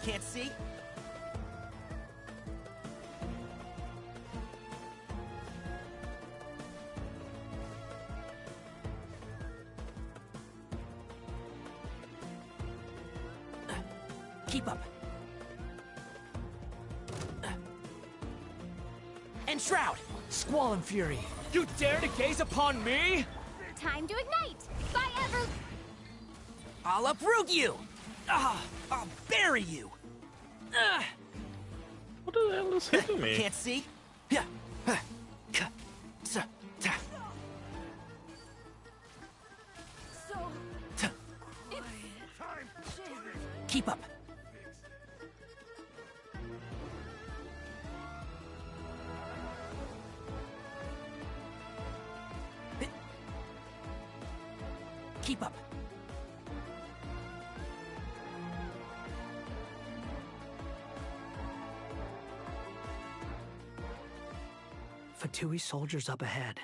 Can't see? Keep up. Enshroud! Squall and Fury! You dare to gaze upon me? Time to ignite! Bye, Ever... I'll uproot you! I'll bury you! What the hell is hitting me? Can't see? Keep up. Keep up. Fatui soldiers up ahead.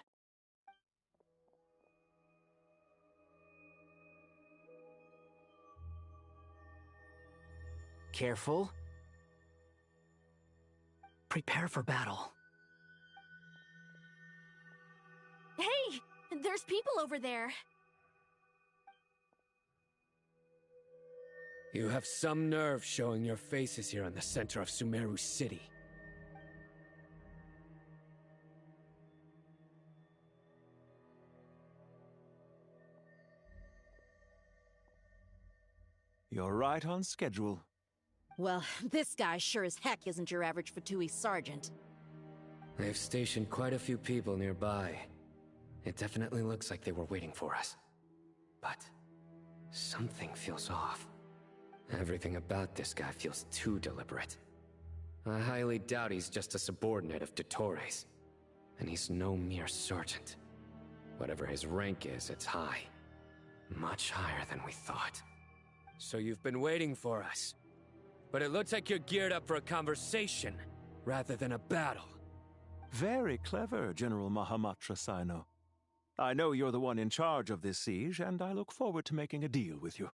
Careful. Prepare for battle. Hey! There's people over there. You have some nerve showing your faces here in the center of Sumeru City. You're right on schedule. Well, this guy sure as heck isn't your average Fatui sergeant. They've stationed quite a few people nearby. It definitely looks like they were waiting for us. But something feels off. Everything about this guy feels too deliberate. I highly doubt he's just a subordinate of Dottores. And he's no mere sergeant. Whatever his rank is, it's high. Much higher than we thought. So you've been waiting for us. But it looks like you're geared up for a conversation, rather than a battle. Very clever, General Mahamatra Sino. I know you're the one in charge of this siege, and I look forward to making a deal with you.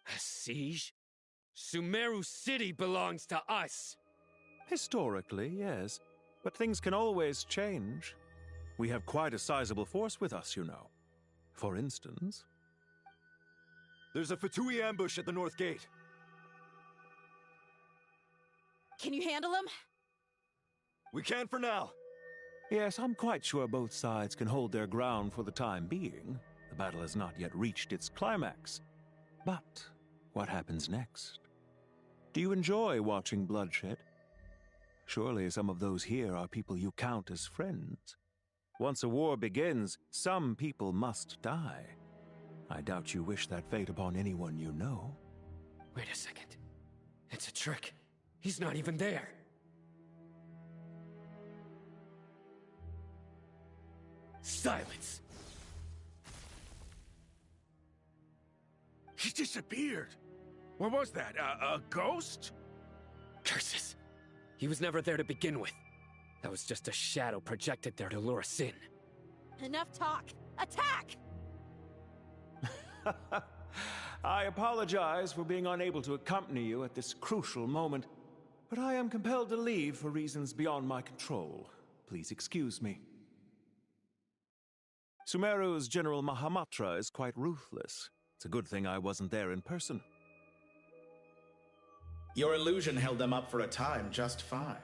A siege? Sumeru City belongs to us! Historically, yes. But things can always change. We have quite a sizable force with us, you know. For instance... There's a Fatui ambush at the north gate. Can you handle him? We can for now. Yes, I'm quite sure both sides can hold their ground for the time being. The battle has not yet reached its climax. But what happens next? Do you enjoy watching bloodshed? Surely some of those here are people you count as friends. Once a war begins, some people must die. I doubt you wish that fate upon anyone you know. Wait a second. It's a trick. He's not even there. Silence! He disappeared. What was that? A ghost? Curses. He was never there to begin with. That was just a shadow projected there to lure us in. Enough talk! Attack! I apologize for being unable to accompany you at this crucial moment, but I am compelled to leave for reasons beyond my control. Please excuse me. Sumeru's General Mahamatra is quite ruthless. It's a good thing I wasn't there in person. Your illusion held them up for a time just fine.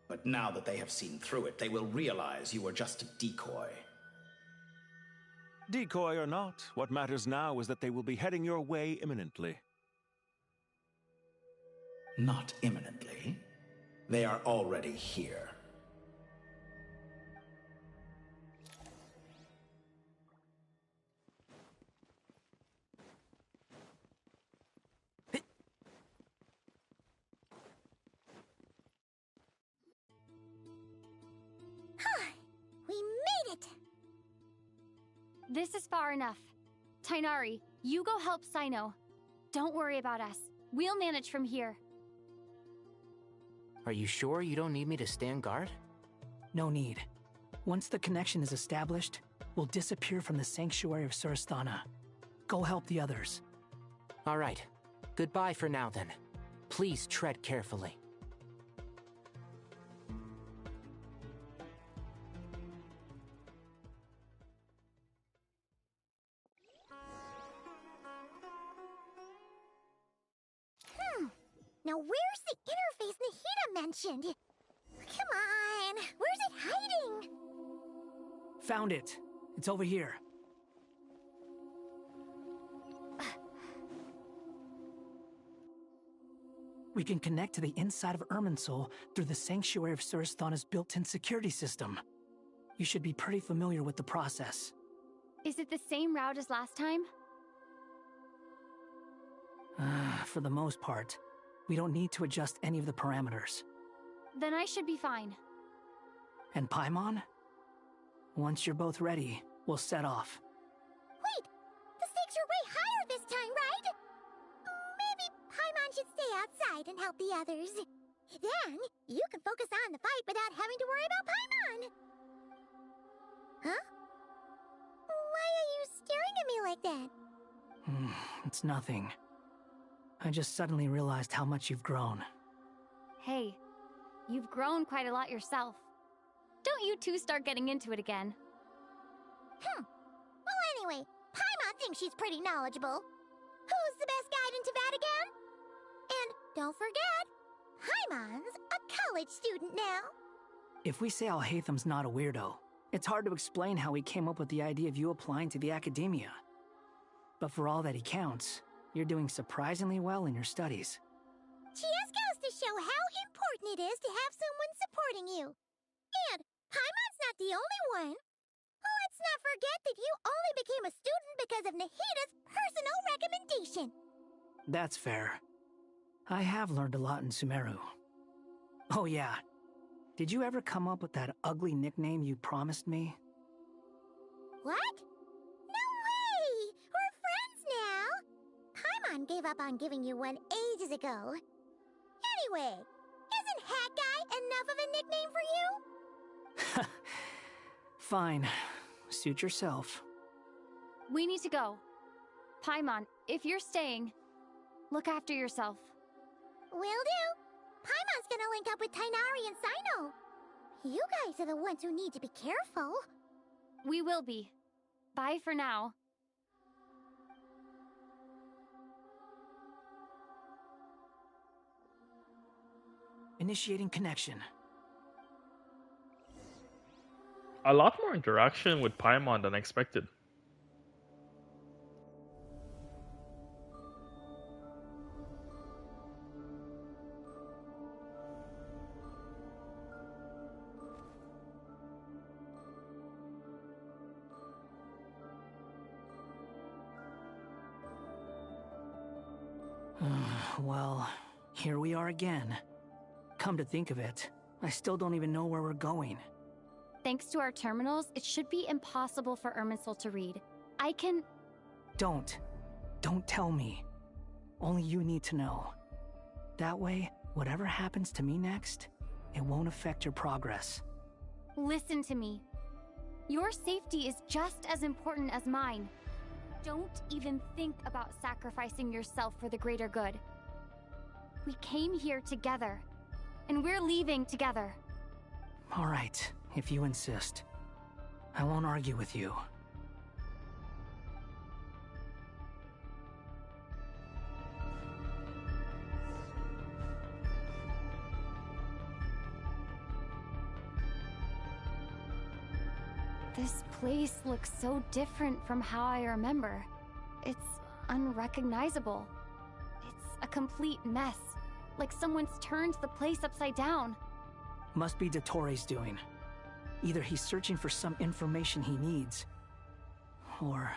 But now that they have seen through it, they will realize you were just a decoy. Decoy or not, what matters now is that they will be heading your way imminently. Not imminently. They are already here. We made it! This is far enough. Tainari, you go help Sino. Don't worry about us. We'll manage from here. Are you sure you don't need me to stand guard? No need. Once the connection is established, we'll disappear from the sanctuary of Surasthana. Go help the others. All right. Goodbye for now, then. Please tread carefully. Now where's the interface Nahida mentioned? Come on, where's it hiding? Found it. It's over here. We can connect to the inside of Irminsul through the Sanctuary of Surasthana's built-in security system. You should be pretty familiar with the process. Is it the same route as last time? For the most part. We don't need to adjust any of the parameters. Then I should be fine. And Paimon? Once you're both ready, we'll set off. Wait! The stakes are way higher this time, right? Maybe Paimon should stay outside and help the others. Then, you can focus on the fight without having to worry about Paimon. Huh? Why are you staring at me like that? It's nothing. I just suddenly realized how much you've grown. Hey, you've grown quite a lot yourself. Don't you two start getting into it again. Well, anyway, Paimon thinks she's pretty knowledgeable. Who's the best guide in Tavatigan? And don't forget, Paimon's a college student now. If we say Alhatham's not a weirdo, it's hard to explain how he came up with the idea of you applying to the academia. But for all that he counts, you're doing surprisingly well in your studies. Just goes to show how important it is to have someone supporting you. And Paimon's not the only one. Let's not forget that you only became a student because of Nahida's personal recommendation. That's fair. I have learned a lot in Sumeru. Oh yeah. Did you ever come up with that ugly nickname you promised me? What? No way! We're friends now! Paimon gave up on giving you one ages ago. Anyway, isn't Hat Guy enough of a nickname for you? Fine. Suit yourself. We need to go. Paimon, if you're staying, look after yourself. Will do. Paimon's gonna link up with Tainari and Sino. You guys are the ones who need to be careful. We will be. Bye for now. Initiating connection. A lot more interaction with Paimon than expected. Well, here we are again. Come to think of it, I still don't even know where we're going. Thanks to our terminals, it should be impossible for Irminsul to read. I can... Don't tell me. Only you need to know. That way, whatever happens to me next, it won't affect your progress. Listen to me. Your safety is just as important as mine. Don't even think about sacrificing yourself for the greater good. We came here together, and we're leaving together. All right, if you insist. I won't argue with you. This place looks so different from how I remember. It's unrecognizable. It's a complete mess, like someone's turned the place upside down. Must be Dottoro's doing. Either he's searching for some information he needs, or...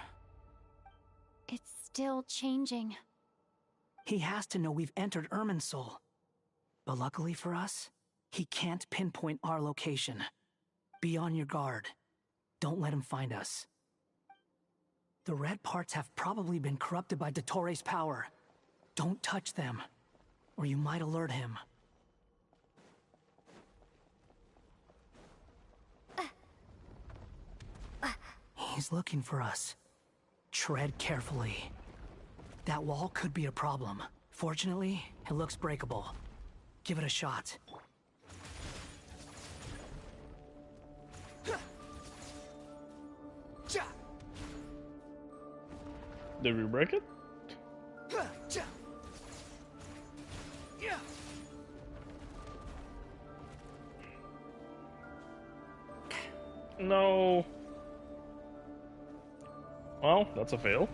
It's still changing. He has to know we've entered Irminsul. But luckily for us, he can't pinpoint our location. Be on your guard. Don't let him find us. The red parts have probably been corrupted by Dottoro's power. Don't touch them, or you might alert him. He's looking for us. Tread carefully. That wall could be a problem. Fortunately, it looks breakable. Give it a shot. Did we break it? No. Well, that's a fail.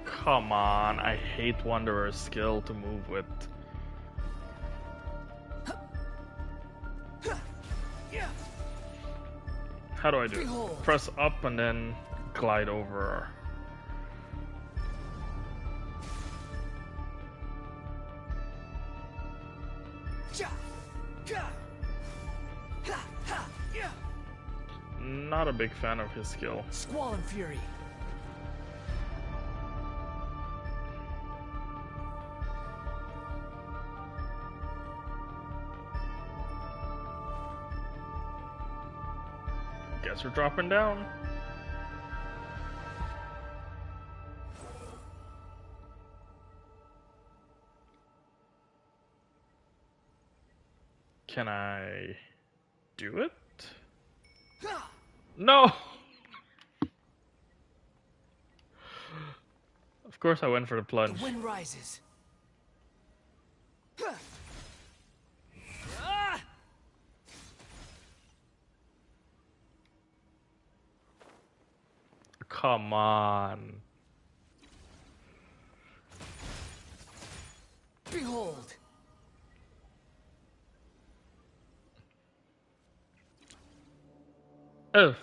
Come on, I hate Wanderer's skill to move with. How do I do it? Press up and then glide over. Not a big fan of his skill. Squall and Fury. Guess we're dropping down. Can I do it? No! Of course I went for the plunge. The wind rises. Come on. Behold.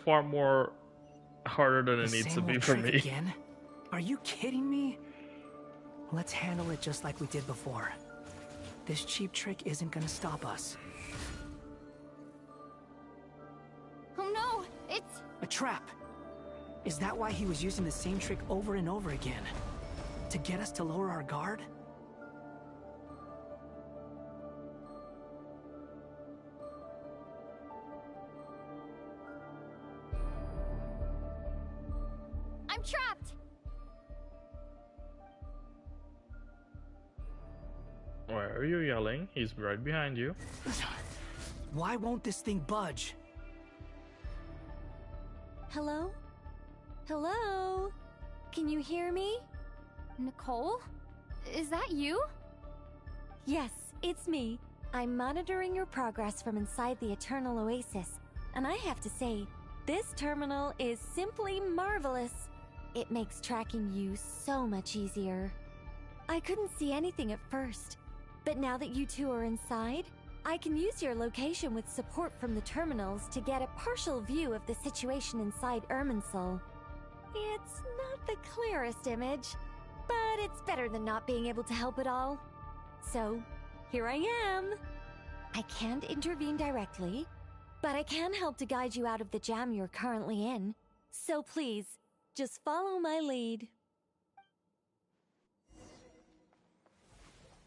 Far more harder than it needs to be for me. Again? Are you kidding me? Let's handle it just like we did before. This cheap trick isn't gonna stop us. Oh no, it's... a trap. Is that why he was using the same trick over and over again? To get us to lower our guard? I'm trapped! Why are you yelling? He's right behind you. Why won't this thing budge? Hello? Hello? Can you hear me? Nicole? Is that you? Yes, it's me. I'm monitoring your progress from inside the Eternal Oasis, and I have to say, this terminal is simply marvelous. It makes tracking you so much easier. I couldn't see anything at first, but now that you two are inside, I can use your location with support from the terminals to get a partial view of the situation inside Irminsul. It's not the clearest image, but it's better than not being able to help at all. So, here I am. I can't intervene directly, but I can help to guide you out of the jam you're currently in. So please, just follow my lead.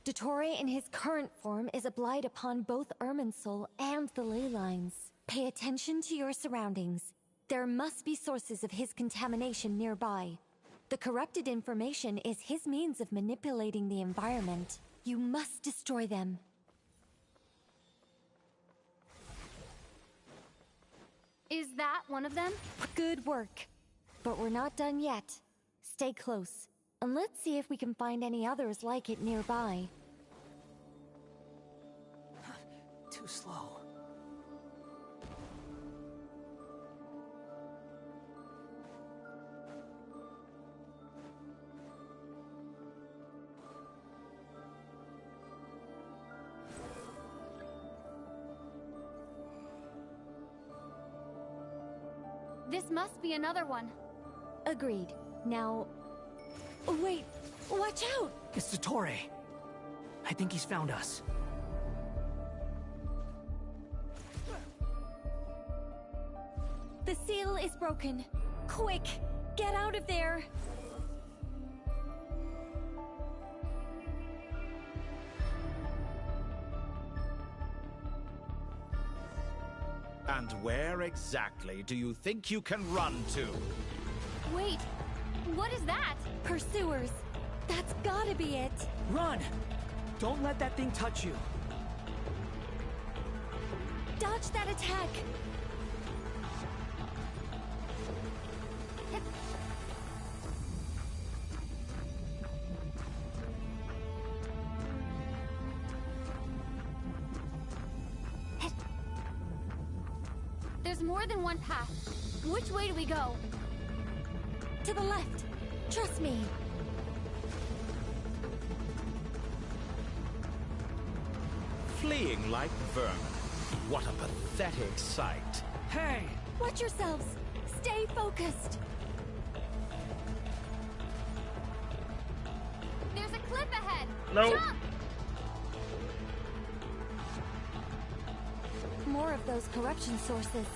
Dottore in his current form is a blight upon both Irminsul and the ley lines. Pay attention to your surroundings. There must be sources of his contamination nearby. The corrupted information is his means of manipulating the environment. You must destroy them. Is that one of them? Good work. But we're not done yet. Stay close, and let's see if we can find any others like it nearby. Too slow. This must be another one. Agreed. Now... Oh, wait! Watch out! It's Dottore. I think he's found us. The seal is broken. Quick! Get out of there! And where exactly do you think you can run to? Wait, what is that? Pursuers. That's gotta be it. Run! Don't let that thing touch you. Dodge that attack! There's more than one path. Which way do we go? To the left. Trust me. Fleeing like vermin. What a pathetic sight. Hey! Watch yourselves. Stay focused. There's a cliff ahead. No. Jump! More of those corruption sources.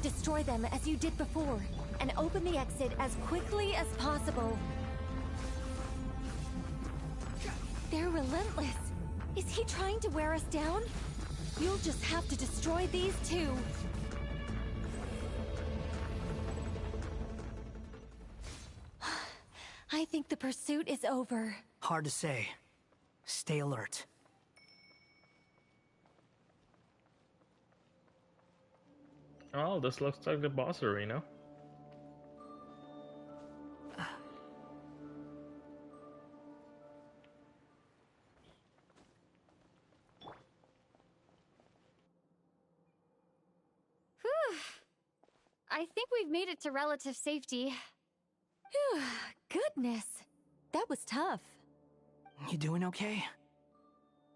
Destroy them as you did before, and open the exit as quickly as possible. They're relentless. Is he trying to wear us down? You'll just have to destroy these two. I think the pursuit is over. Hard to say. Stay alert. Oh, this looks like the boss arena. Whew. I think we've made it to relative safety. Phew, goodness. That was tough. You doing okay?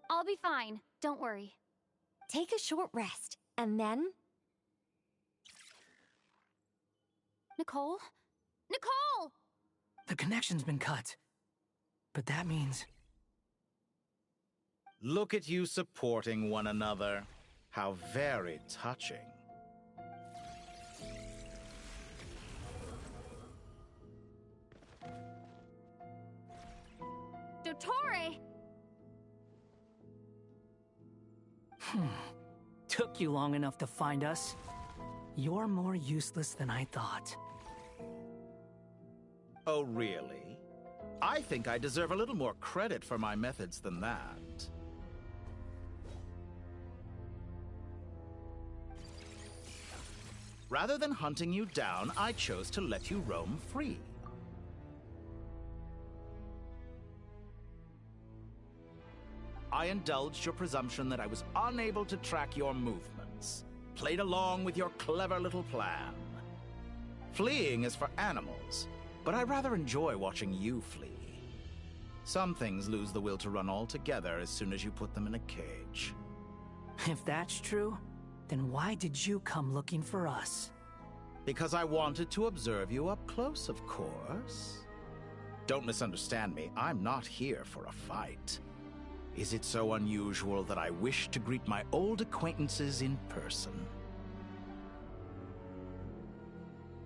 I'll be fine. Don't worry. Take a short rest, and then... Nicole? Nicole! The connection's been cut. But that means... Look at you supporting one another. How very touching. Dottore! Took you long enough to find us. You're more useless than I thought. Oh, really? I think I deserve a little more credit for my methods than that. Rather than hunting you down, I chose to let you roam free. I indulged your presumption that I was unable to track your movements, played along with your clever little plan. Fleeing is for animals, but I rather enjoy watching you flee. Some things lose the will to run altogether as soon as you put them in a cage. If that's true, then why did you come looking for us? Because I wanted to observe you up close, of course. Don't misunderstand me, I'm not here for a fight. Is it so unusual that I wish to greet my old acquaintances in person?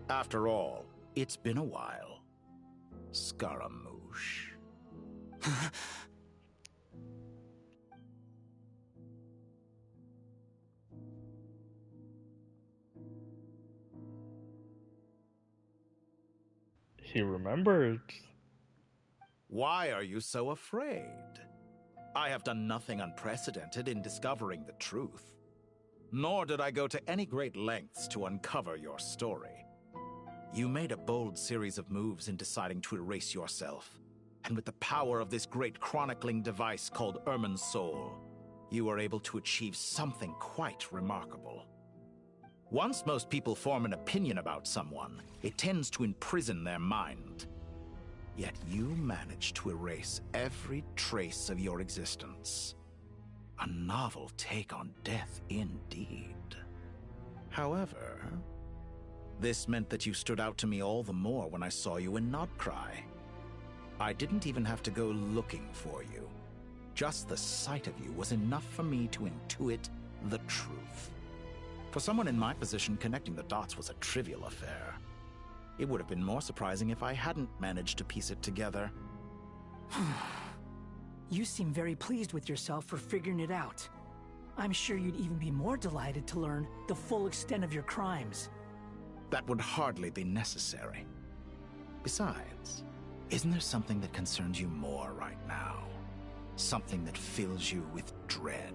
After all, it's been a while. Scaramouche. He remembered. Why are you so afraid? I have done nothing unprecedented in discovering the truth. Nor did I go to any great lengths to uncover your story. You made a bold series of moves in deciding to erase yourself. And with the power of this great chronicling device called Irmin's Soul, you were able to achieve something quite remarkable. Once most people form an opinion about someone, it tends to imprison their mind. Yet you managed to erase every trace of your existence. A novel take on death indeed. However, this meant that you stood out to me all the more when I saw you in Nodcry. I didn't even have to go looking for you. Just the sight of you was enough for me to intuit the truth. For someone in my position, connecting the dots was a trivial affair. It would have been more surprising if I hadn't managed to piece it together. You seem very pleased with yourself for figuring it out. I'm sure you'd even be more delighted to learn the full extent of your crimes. That would hardly be necessary. Besides, isn't there something that concerns you more right now? Something that fills you with dread?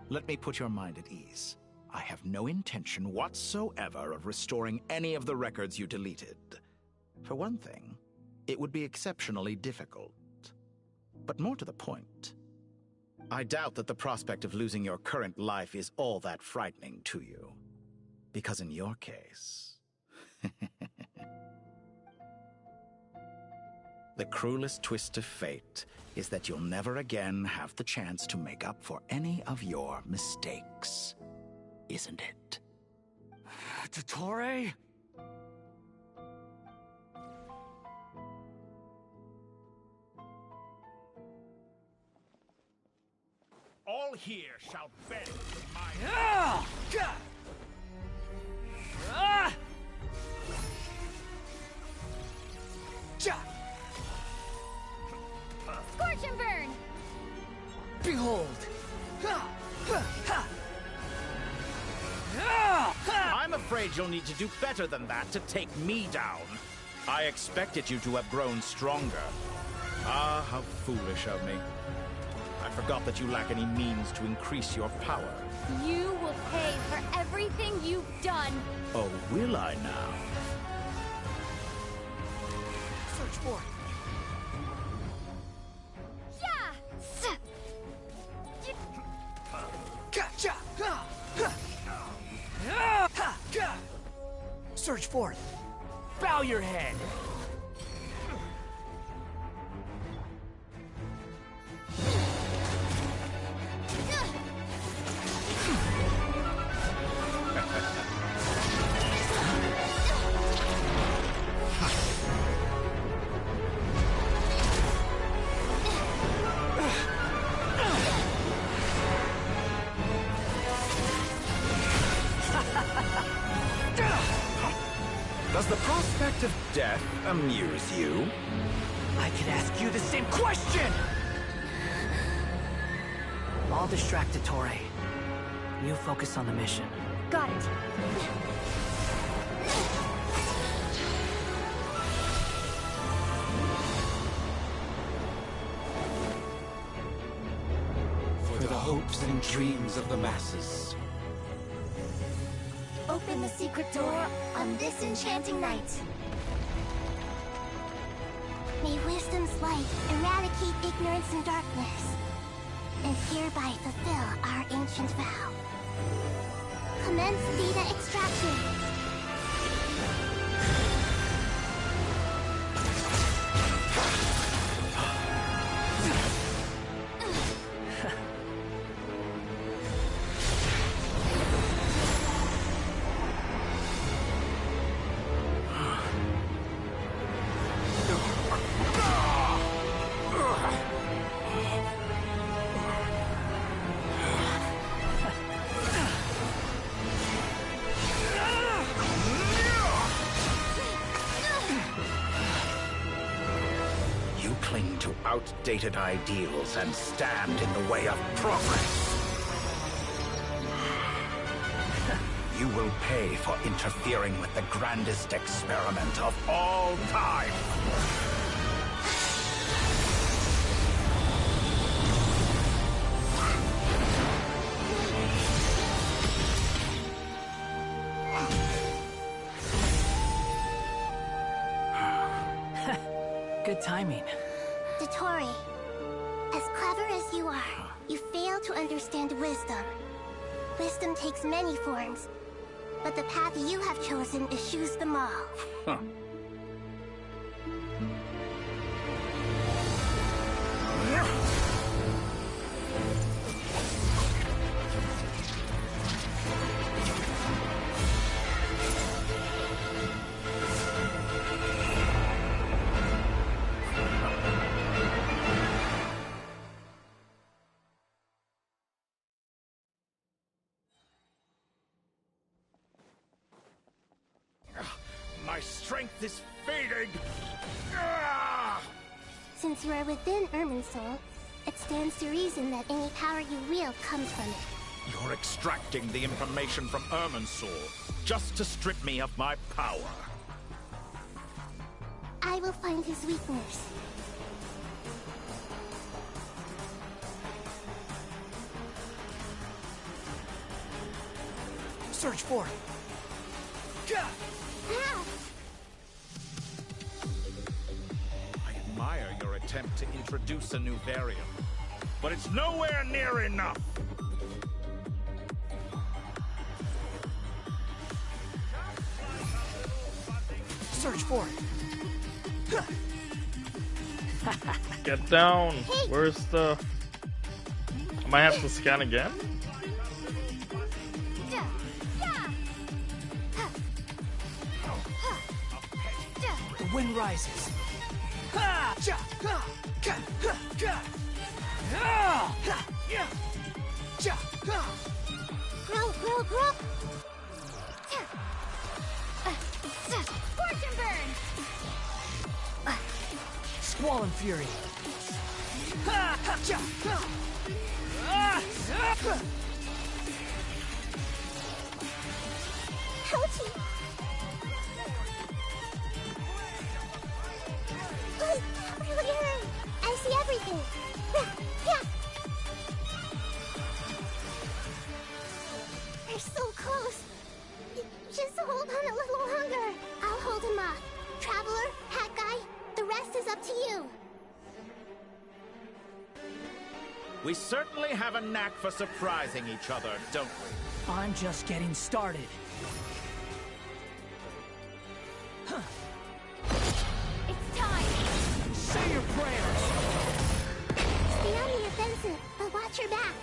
Let me put your mind at ease. I have no intention whatsoever of restoring any of the records you deleted. For one thing, it would be exceptionally difficult. But more to the point, I doubt that the prospect of losing your current life is all that frightening to you. Because in your case... the cruelest twist of fate is that you'll never again have the chance to make up for any of your mistakes. Isn't it? Dottore? All here shall bend to my... Scorch and burn! Behold! I'm afraid you'll need to do better than that to take me down. I expected you to have grown stronger. Ah, how foolish of me. I forgot that you lack any means to increase your power. You will pay for everything you've done. Oh, will I now? Search for it. Search forth. Bow your head. Does the prospect of death amuse you? I could ask you the same question! I'll distract Dottore. You focus on the mission. Got it. For the hopes and dreams of the masses. Okay. open the secret door on this enchanting night. May wisdom's light eradicate ignorance and darkness, and hereby fulfill our ancient vow. Commence data extraction. Outdated ideals and stand in the way of progress. You will pay for interfering with the grandest experiment of all time. Good timing. Dotori, as clever as you are, you fail to understand wisdom. Wisdom takes many forms, but the path you have chosen eschews them all. Huh. My strength is fading! Since you are within Irminsul, it stands to reason that any power you wield comes from it. You're extracting the information from Irminsul just to strip me of my power. I will find his weakness. Search for it. I admire your attempt to introduce a new variant, but it's nowhere near enough. Search for it. Get down. Where's the... I might have to scan again? The wind rises. Grow, grow! Scorch and burn! Squall and fury. Ouchie! I see everything! They're so close! Just hold on a little longer! I'll hold him off. Traveler, Hat Guy, the rest is up to you. We certainly have a knack for surprising each other, don't we? I'm just getting started. It's time! Say your prayers! Stay on the offensive, but watch your back.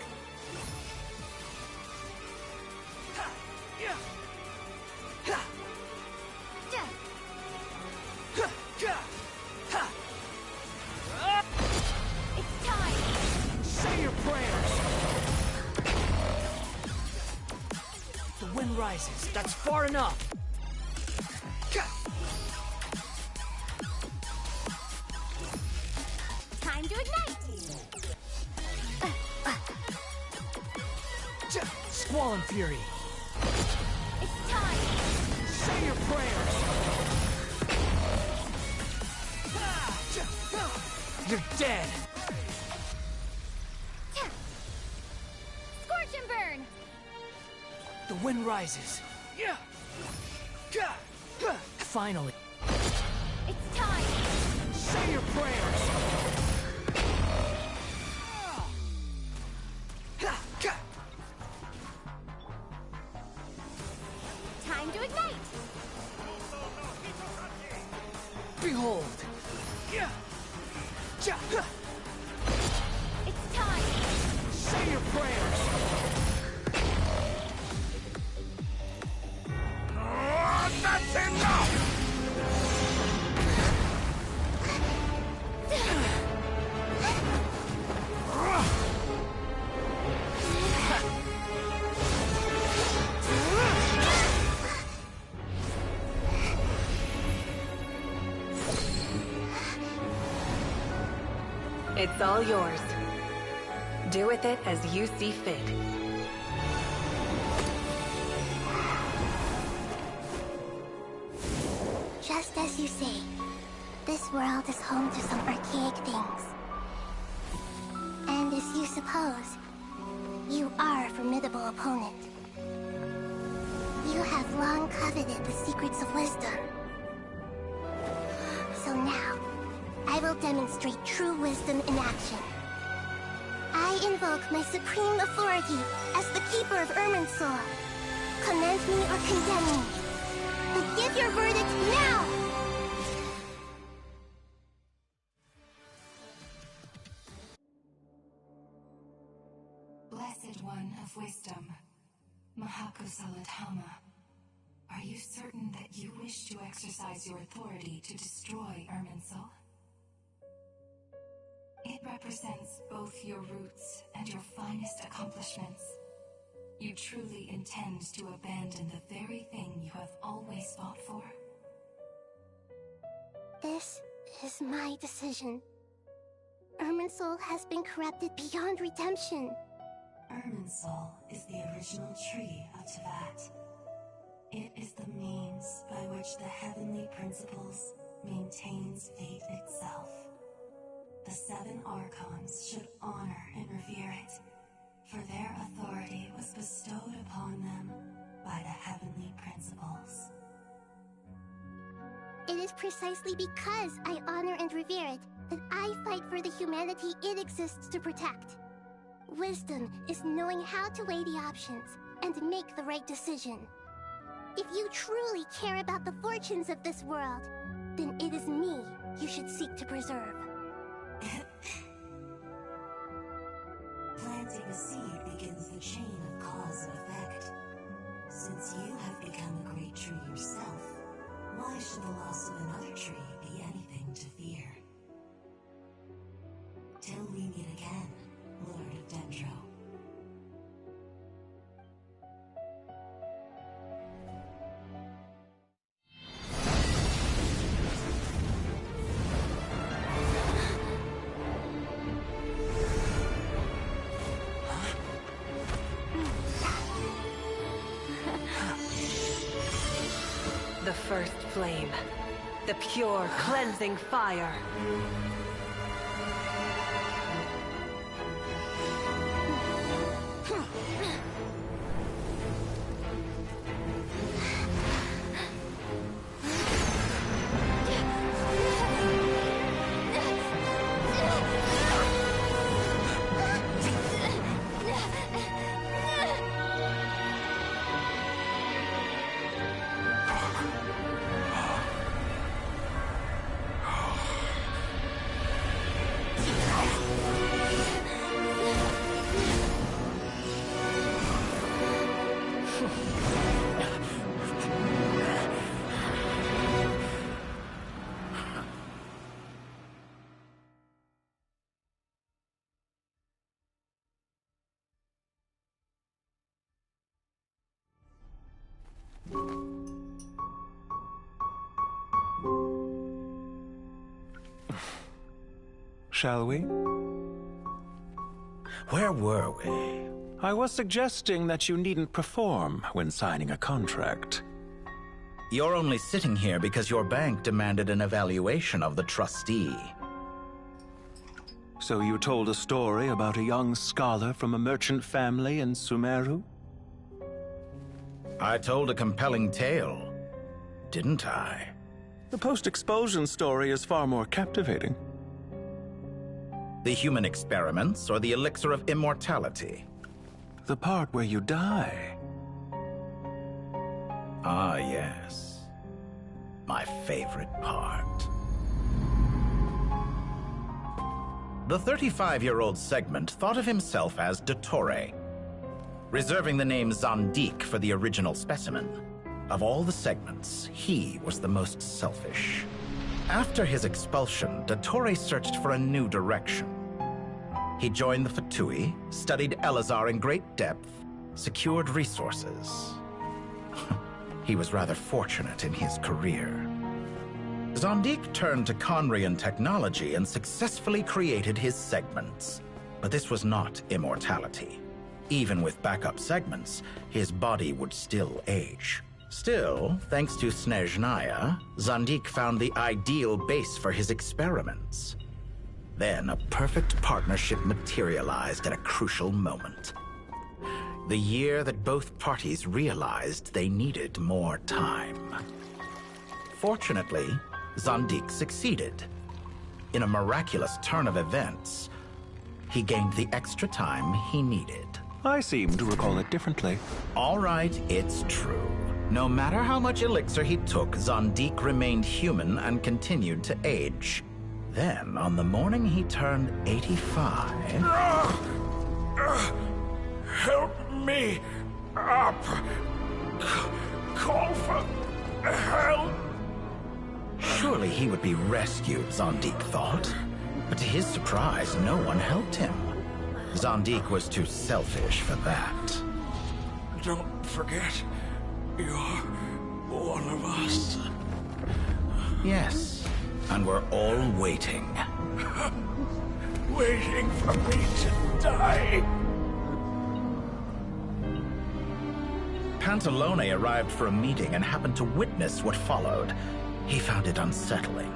It's time! Say your prayers! The wind rises. That's far enough. Time to ignite! Squall and fury. It's time! Say your prayers! You're dead! Scorch and burn! The wind rises. Finally. It's time! Say your prayers! Time to ignite! Behold! It's time! Say your prayers! That's enough! It's all yours. Do with it as you see fit. Just as you say, this world is home to some archaic things. And as you suppose, you are a formidable opponent. You have long coveted the secrets of wisdom. So now, I will demonstrate true wisdom in action. I invoke my supreme authority as the keeper of Irminsul. Commend me or condemn me. But give your verdict now! Blessed One of Wisdom, Mahakosaladhama, are you certain that you wish to exercise your authority to destroy Irminsul? It represents both your roots and your finest accomplishments. You truly intend to abandon the very thing you have always fought for? This is my decision. Irminsul has been corrupted beyond redemption. Irminsul is the original tree of Teyvat. It is the means by which the heavenly principles maintains fate itself. The 7 Archons should honor and revere it, for their authority was bestowed upon them by the heavenly principles. It is precisely because I honor and revere it that I fight for the humanity it exists to protect. Wisdom is knowing how to weigh the options and make the right decision. If you truly care about the fortunes of this world, then it is me you should seek to preserve. Planting a seed begins the chain of cause and effect. Since you have become a great tree yourself, why should the loss of another tree be anything to fear? Till we meet again, Lord of Dendro. The first flame. The pure, cleansing fire. Shall we? Where were we? I was suggesting that you needn't perform when signing a contract. You're only sitting here because your bank demanded an evaluation of the trustee. So you told a story about a young scholar from a merchant family in Sumeru? I told a compelling tale, didn't I? The post-expulsion story is far more captivating. The human experiments or the elixir of immortality? The part where you die. Ah, yes. My favorite part. The 35-year-old Segment thought of himself as Dottore, reserving the name Zandik for the original specimen. Of all the Segments, he was the most selfish. After his expulsion, Dottore searched for a new direction. He joined the Fatui, studied Elazar in great depth, secured resources. He was rather fortunate in his career. Zandik turned to Conrian technology and successfully created his segments. But this was not immortality. Even with backup segments, his body would still age. Still, thanks to Snezhnaya, Zandik found the ideal base for his experiments. Then a perfect partnership materialized at a crucial moment. The year that both parties realized they needed more time. Fortunately, Zandik succeeded. In a miraculous turn of events, he gained the extra time he needed. I seem to recall it differently. All right, it's true. No matter how much elixir he took, Zandik remained human and continued to age. Then, on the morning he turned 85... Help me up! Call for help! Surely he would be rescued, Zandik thought. But to his surprise, no one helped him. Zandik was too selfish for that. Don't forget, you're one of us. Yes, and we're all waiting. Waiting for me to die. Pantalone arrived for a meeting and happened to witness what followed. He found it unsettling.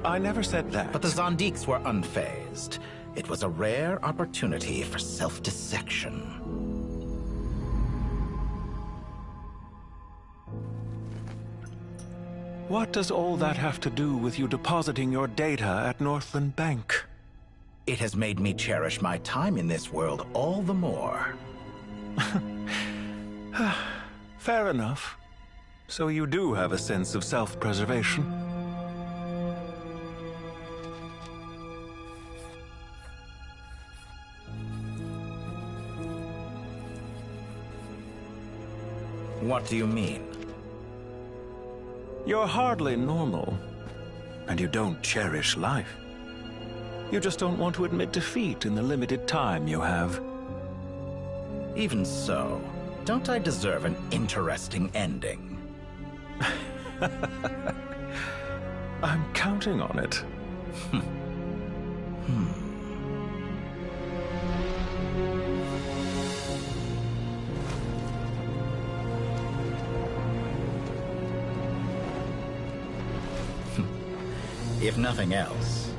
I never said that. But the Zandiks were unfazed. It was a rare opportunity for self-dissection. What does all that have to do with you depositing your data at Northland Bank? It has made me cherish my time in this world all the more. Fair enough. So you do have a sense of self-preservation. What do you mean? You're hardly normal, and you don't cherish life. You just don't want to admit defeat in the limited time you have. Even so, don't I deserve an interesting ending? I'm counting on it. If nothing else,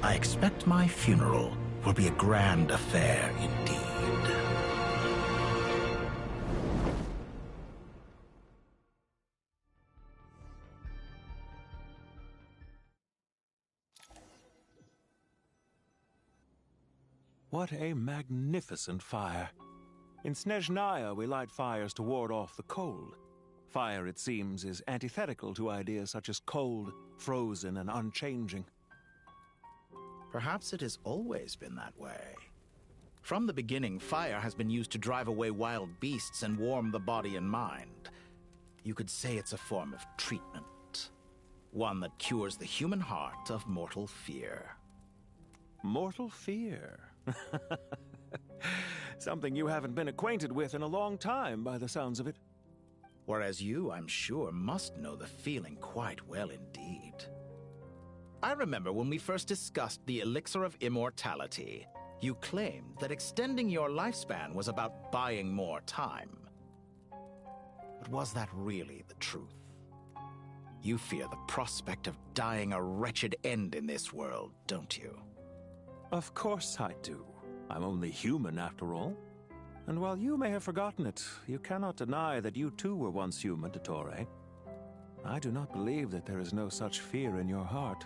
I expect my funeral will be a grand affair indeed. What a magnificent fire. In Snezhnaya, we light fires to ward off the cold. Fire, it seems, is antithetical to ideas such as cold, frozen, and unchanging. Perhaps it has always been that way. From the beginning, fire has been used to drive away wild beasts and warm the body and mind. You could say it's a form of treatment. One that cures the human heart of mortal fear. Mortal fear? Something you haven't been acquainted with in a long time, by the sounds of it. Whereas you, I'm sure, must know the feeling quite well indeed. I remember when we first discussed the elixir of immortality, you claimed that extending your lifespan was about buying more time. But was that really the truth? You fear the prospect of dying a wretched end in this world, don't you? Of course I do. I'm only human, after all. And while you may have forgotten it, you cannot deny that you too were once human, Dottore. I do not believe that there is no such fear in your heart.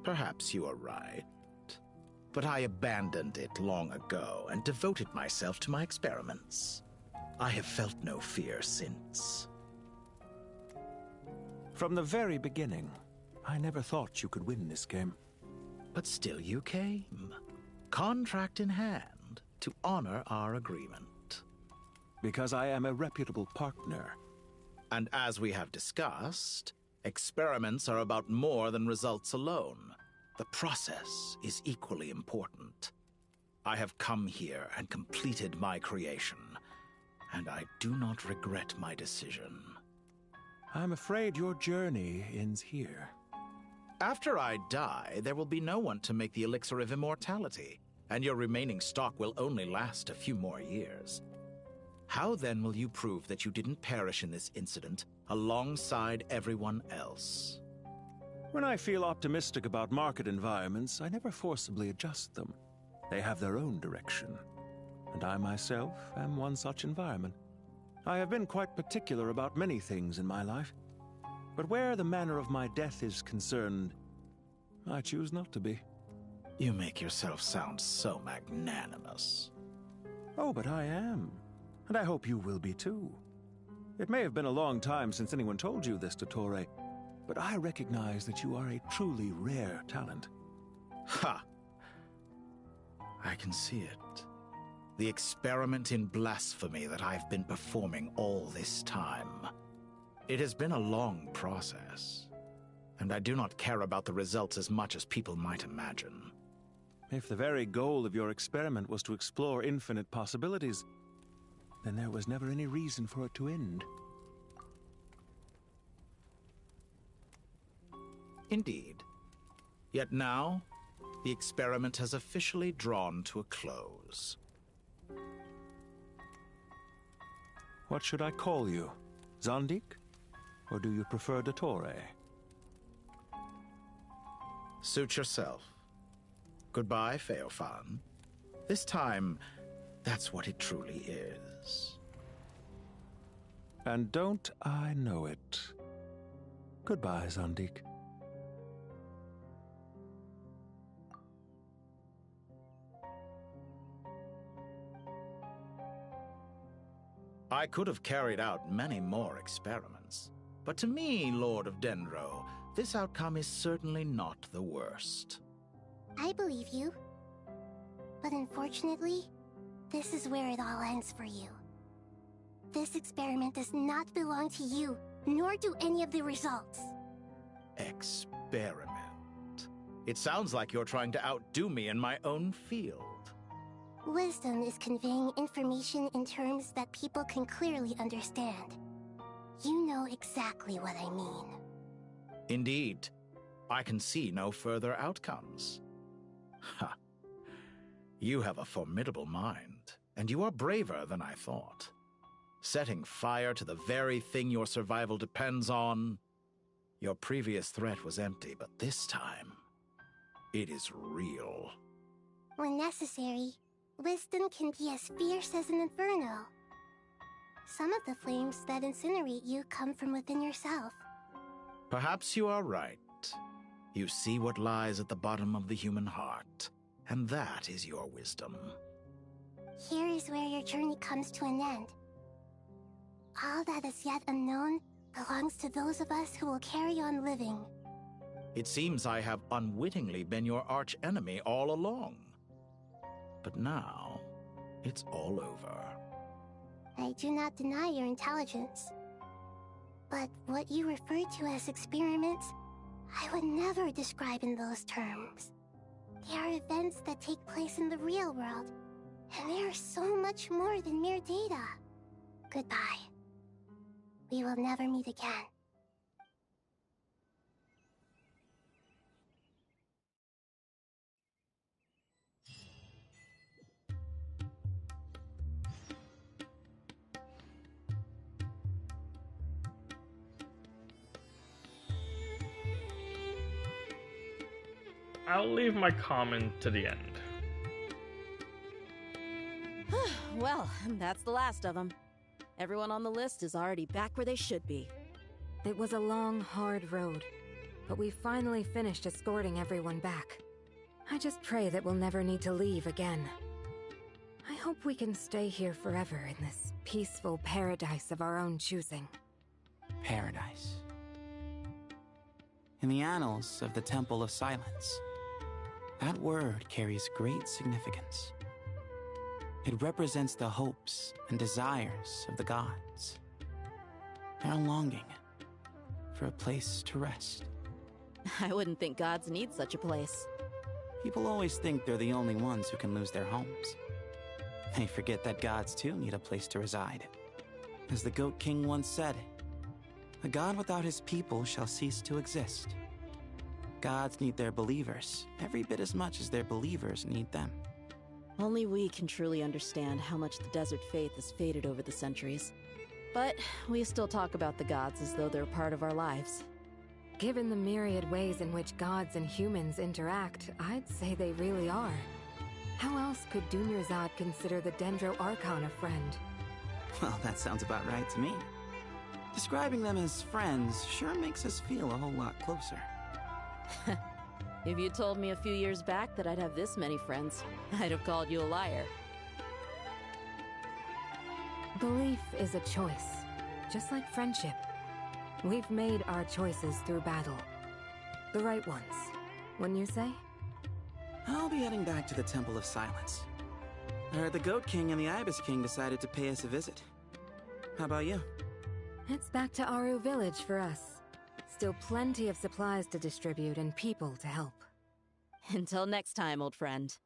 Perhaps you are right. But I abandoned it long ago and devoted myself to my experiments. I have felt no fear since. From the very beginning, I never thought you could win this game. But still you came, contract in hand, to honor our agreement. Because I am a reputable partner. And as we have discussed, experiments are about more than results alone. The process is equally important. I have come here and completed my creation, and I do not regret my decision. I'm afraid your journey ends here. After I die, there will be no one to make the elixir of immortality, and your remaining stock will only last a few more years. How then will you prove that you didn't perish in this incident alongside everyone else? When I feel optimistic about market environments, I never forcibly adjust them. They have their own direction, and I myself am one such environment. I have been quite particular about many things in my life, but where the manner of my death is concerned, I choose not to be. You make yourself sound so magnanimous. Oh, but I am, and I hope you will be too. It may have been a long time since anyone told you this, Dottore, but I recognize that you are a truly rare talent. Ha! I can see it. The experiment in blasphemy that I've been performing all this time. It has been a long process, and I do not care about the results as much as people might imagine. If the very goal of your experiment was to explore infinite possibilities, then there was never any reason for it to end. Indeed. Yet now, the experiment has officially drawn to a close. What should I call you? Zandik? Or do you prefer Dottore? Suit yourself. Goodbye, Feofan. This time, that's what it truly is. And don't I know it? Goodbye, Zandik. I could have carried out many more experiments, but to me, Lord of Dendro, this outcome is certainly not the worst. I believe you. But unfortunately, this is where it all ends for you. This experiment does not belong to you, nor do any of the results. Experiment? It sounds like you're trying to outdo me in my own field. Wisdom is conveying information in terms that people can clearly understand. You know exactly what I mean. Indeed. I can see no further outcomes. Ha. You have a formidable mind, and you are braver than I thought. Setting fire to the very thing your survival depends on. Your previous threat was empty, but this time, it is real. When necessary, wisdom can be as fierce as an inferno. Some of the flames that incinerate you come from within yourself. Perhaps you are right. You see what lies at the bottom of the human heart, and that is your wisdom. Here is where your journey comes to an end. All that is yet unknown belongs to those of us who will carry on living. It seems I have unwittingly been your arch-enemy all along. But now, it's all over. I do not deny your intelligence. But what you refer to as experiments, I would never describe in those terms. They are events that take place in the real world, and they are so much more than mere data. Goodbye. We will never meet again. I'll leave my comment to the end. Well, that's the last of them. Everyone on the list is already back where they should be. It was a long, hard road, but we finally finished escorting everyone back. I just pray that we'll never need to leave again. I hope we can stay here forever in this peaceful paradise of our own choosing. Paradise. In the annals of the Temple of Silence, that word carries great significance. It represents the hopes and desires of the gods. Their longing for a place to rest. I wouldn't think gods need such a place. People always think they're the only ones who can lose their homes. They forget that gods too need a place to reside. As the Goat King once said, "A god without his people shall cease to exist." Gods need their believers every bit as much as their believers need them. Only we can truly understand how much the desert faith has faded over the centuries. But we still talk about the gods as though they're a part of our lives. Given the myriad ways in which gods and humans interact, I'd say they really are. How else could Dunyarzad consider the Dendro Archon a friend? Well, that sounds about right to me. Describing them as friends sure makes us feel a whole lot closer. If you told me a few years back that I'd have this many friends, I'd have called you a liar. Belief is a choice, just like friendship. We've made our choices through battle. The right ones, wouldn't you say? I'll be heading back to the Temple of Silence. I heard the Goat King and the Ibis King decided to pay us a visit. How about you? It's back to Aru Village for us. Still plenty of supplies to distribute and people to help. Until next time, old friend.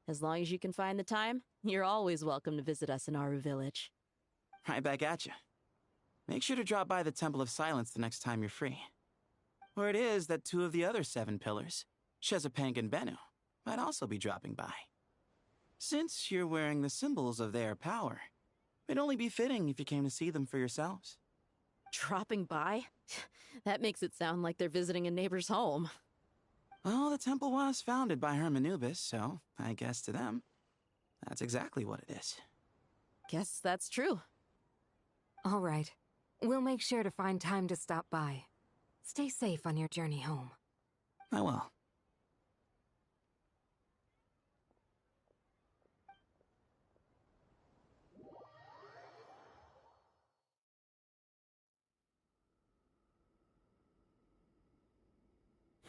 As long as you can find the time, you're always welcome to visit us in Aru Village. Right back at you. Make sure to drop by the Temple of Silence the next time you're free. Word is that 2 of the other 7 pillars, Shezapank and Bennu, might also be dropping by. Since you're wearing the symbols of their power, it'd only be fitting if you came to see them for yourselves. Dropping by? That makes it sound like they're visiting a neighbor's home. Well, the temple was founded by Hermanubis, so I guess to them, that's exactly what it is. Guess that's true. All right. We'll make sure to find time to stop by. Stay safe on your journey home. I will.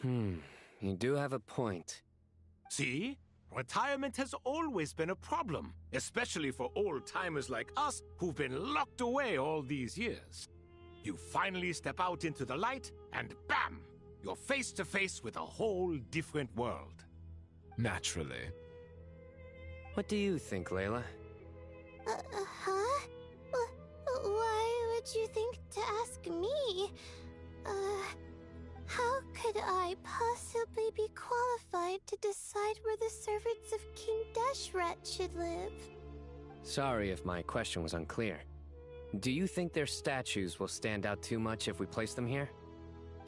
You do have a point. See? Retirement has always been a problem, especially for old-timers like us who've been locked away all these years. You finally step out into the light, and bam! You're face to face with a whole different world. Naturally. What do you think, Layla? Huh? Why would you think to ask me? How could I possibly be qualified to decide where the servants of King Deshret should live? Sorry if my question was unclear. Do you think their statues will stand out too much if we place them here?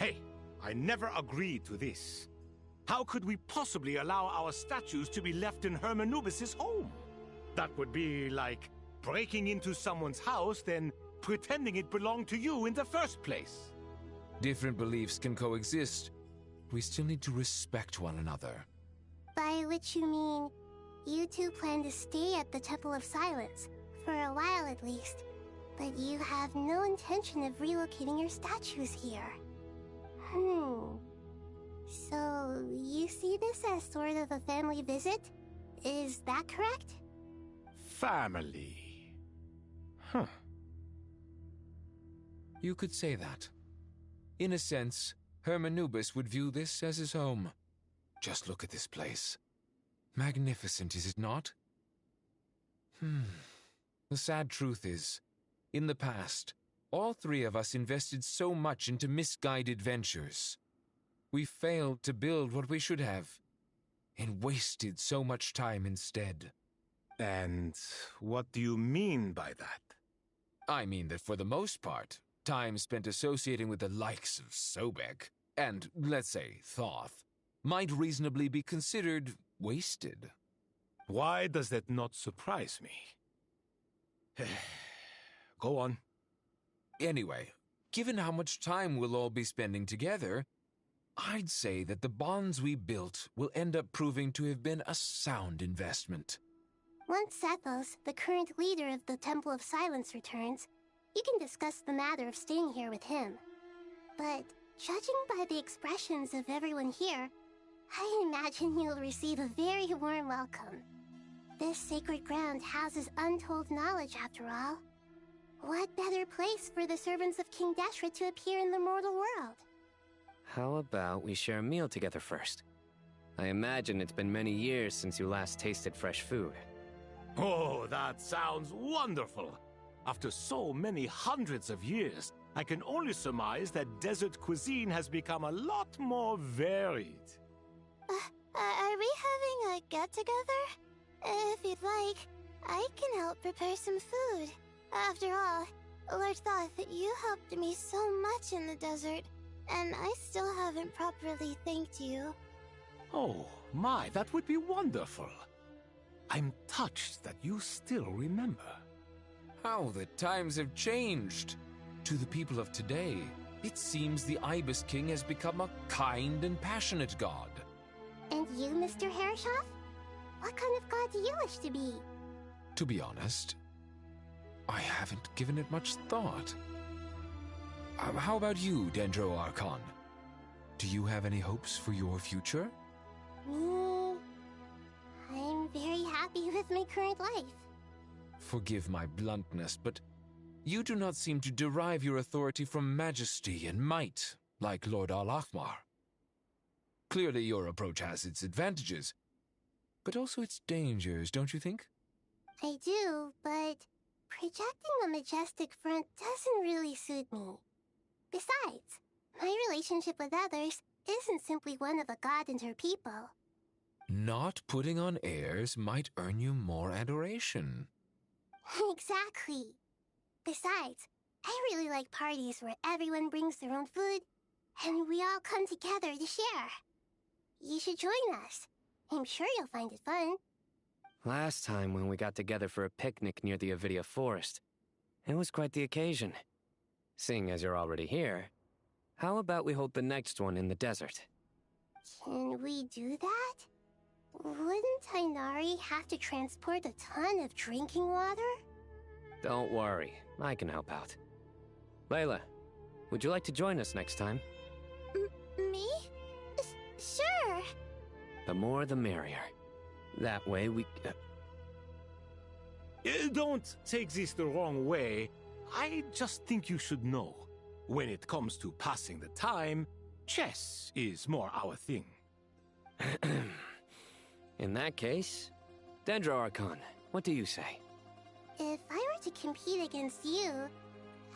Hey, I never agreed to this. How could we possibly allow our statues to be left in Hermanubis' home? That would be like breaking into someone's house, then pretending it belonged to you in the first place. Different beliefs can coexist. We still need to respect one another. By which you mean, you two plan to stay at the Temple of Silence, for a while at least, but you have no intention of relocating your statues here. So, you see this as sort of a family visit? Is that correct? Family. Huh. You could say that. In a sense, Hermanubis would view this as his home. Just look at this place. Magnificent, is it not? The sad truth is, in the past, all 3 of us invested so much into misguided ventures. We failed to build what we should have, and wasted so much time instead. And what do you mean by that? I mean that for the most part, time spent associating with the likes of Sobek, and, let's say, Thoth, might reasonably be considered wasted. Why does that not surprise me? Go on. Anyway, given how much time we'll all be spending together, I'd say that the bonds we built will end up proving to have been a sound investment. Once Sethos, the current leader of the Temple of Silence, returns, you can discuss the matter of staying here with him. But judging by the expressions of everyone here, I imagine you'll receive a very warm welcome. This sacred ground houses untold knowledge, after all. What better place for the servants of King Deshret to appear in the mortal world? How about we share a meal together first? I imagine it's been many years since you last tasted fresh food. Oh, that sounds wonderful! After so many hundreds of years, I can only surmise that desert cuisine has become a lot more varied. Are we having a get-together? If you'd like, I can help prepare some food. After all, Lord Thoth, you helped me so much in the desert, and I still haven't properly thanked you. Oh, my, that would be wonderful. I'm touched that you still remember. How the times have changed. To the people of today, it seems the Ibis King has become a kind and passionate god. And you, Mr. Herreshoff? What kind of god do you wish to be? To be honest, I haven't given it much thought. How about you, Dendro Archon? Do you have any hopes for your future? Me? I'm very happy with my current life. Forgive my bluntness, but you do not seem to derive your authority from majesty and might, like Lord Al-Ahmar. Clearly your approach has its advantages, but also its dangers, don't you think? I do, but projecting a majestic front doesn't really suit me. Besides, my relationship with others isn't simply one of a god and her people. Not putting on airs might earn you more adoration. Exactly. Besides, I really like parties where everyone brings their own food, and we all come together to share. You should join us. I'm sure you'll find it fun. Last time when we got together for a picnic near the Avidia Forest, it was quite the occasion. Seeing as you're already here, how about we hold the next one in the desert? Can we do that? Wouldn't Tainari have to transport a ton of drinking water? Don't worry, I can help out. Layla, would you like to join us next time? Me? Sure. The more the merrier. That way we... Don't take this the wrong way. I just think you should know. When it comes to passing the time, chess is more our thing. In that case, Dendro Archon, what do you say? If I were to compete against you,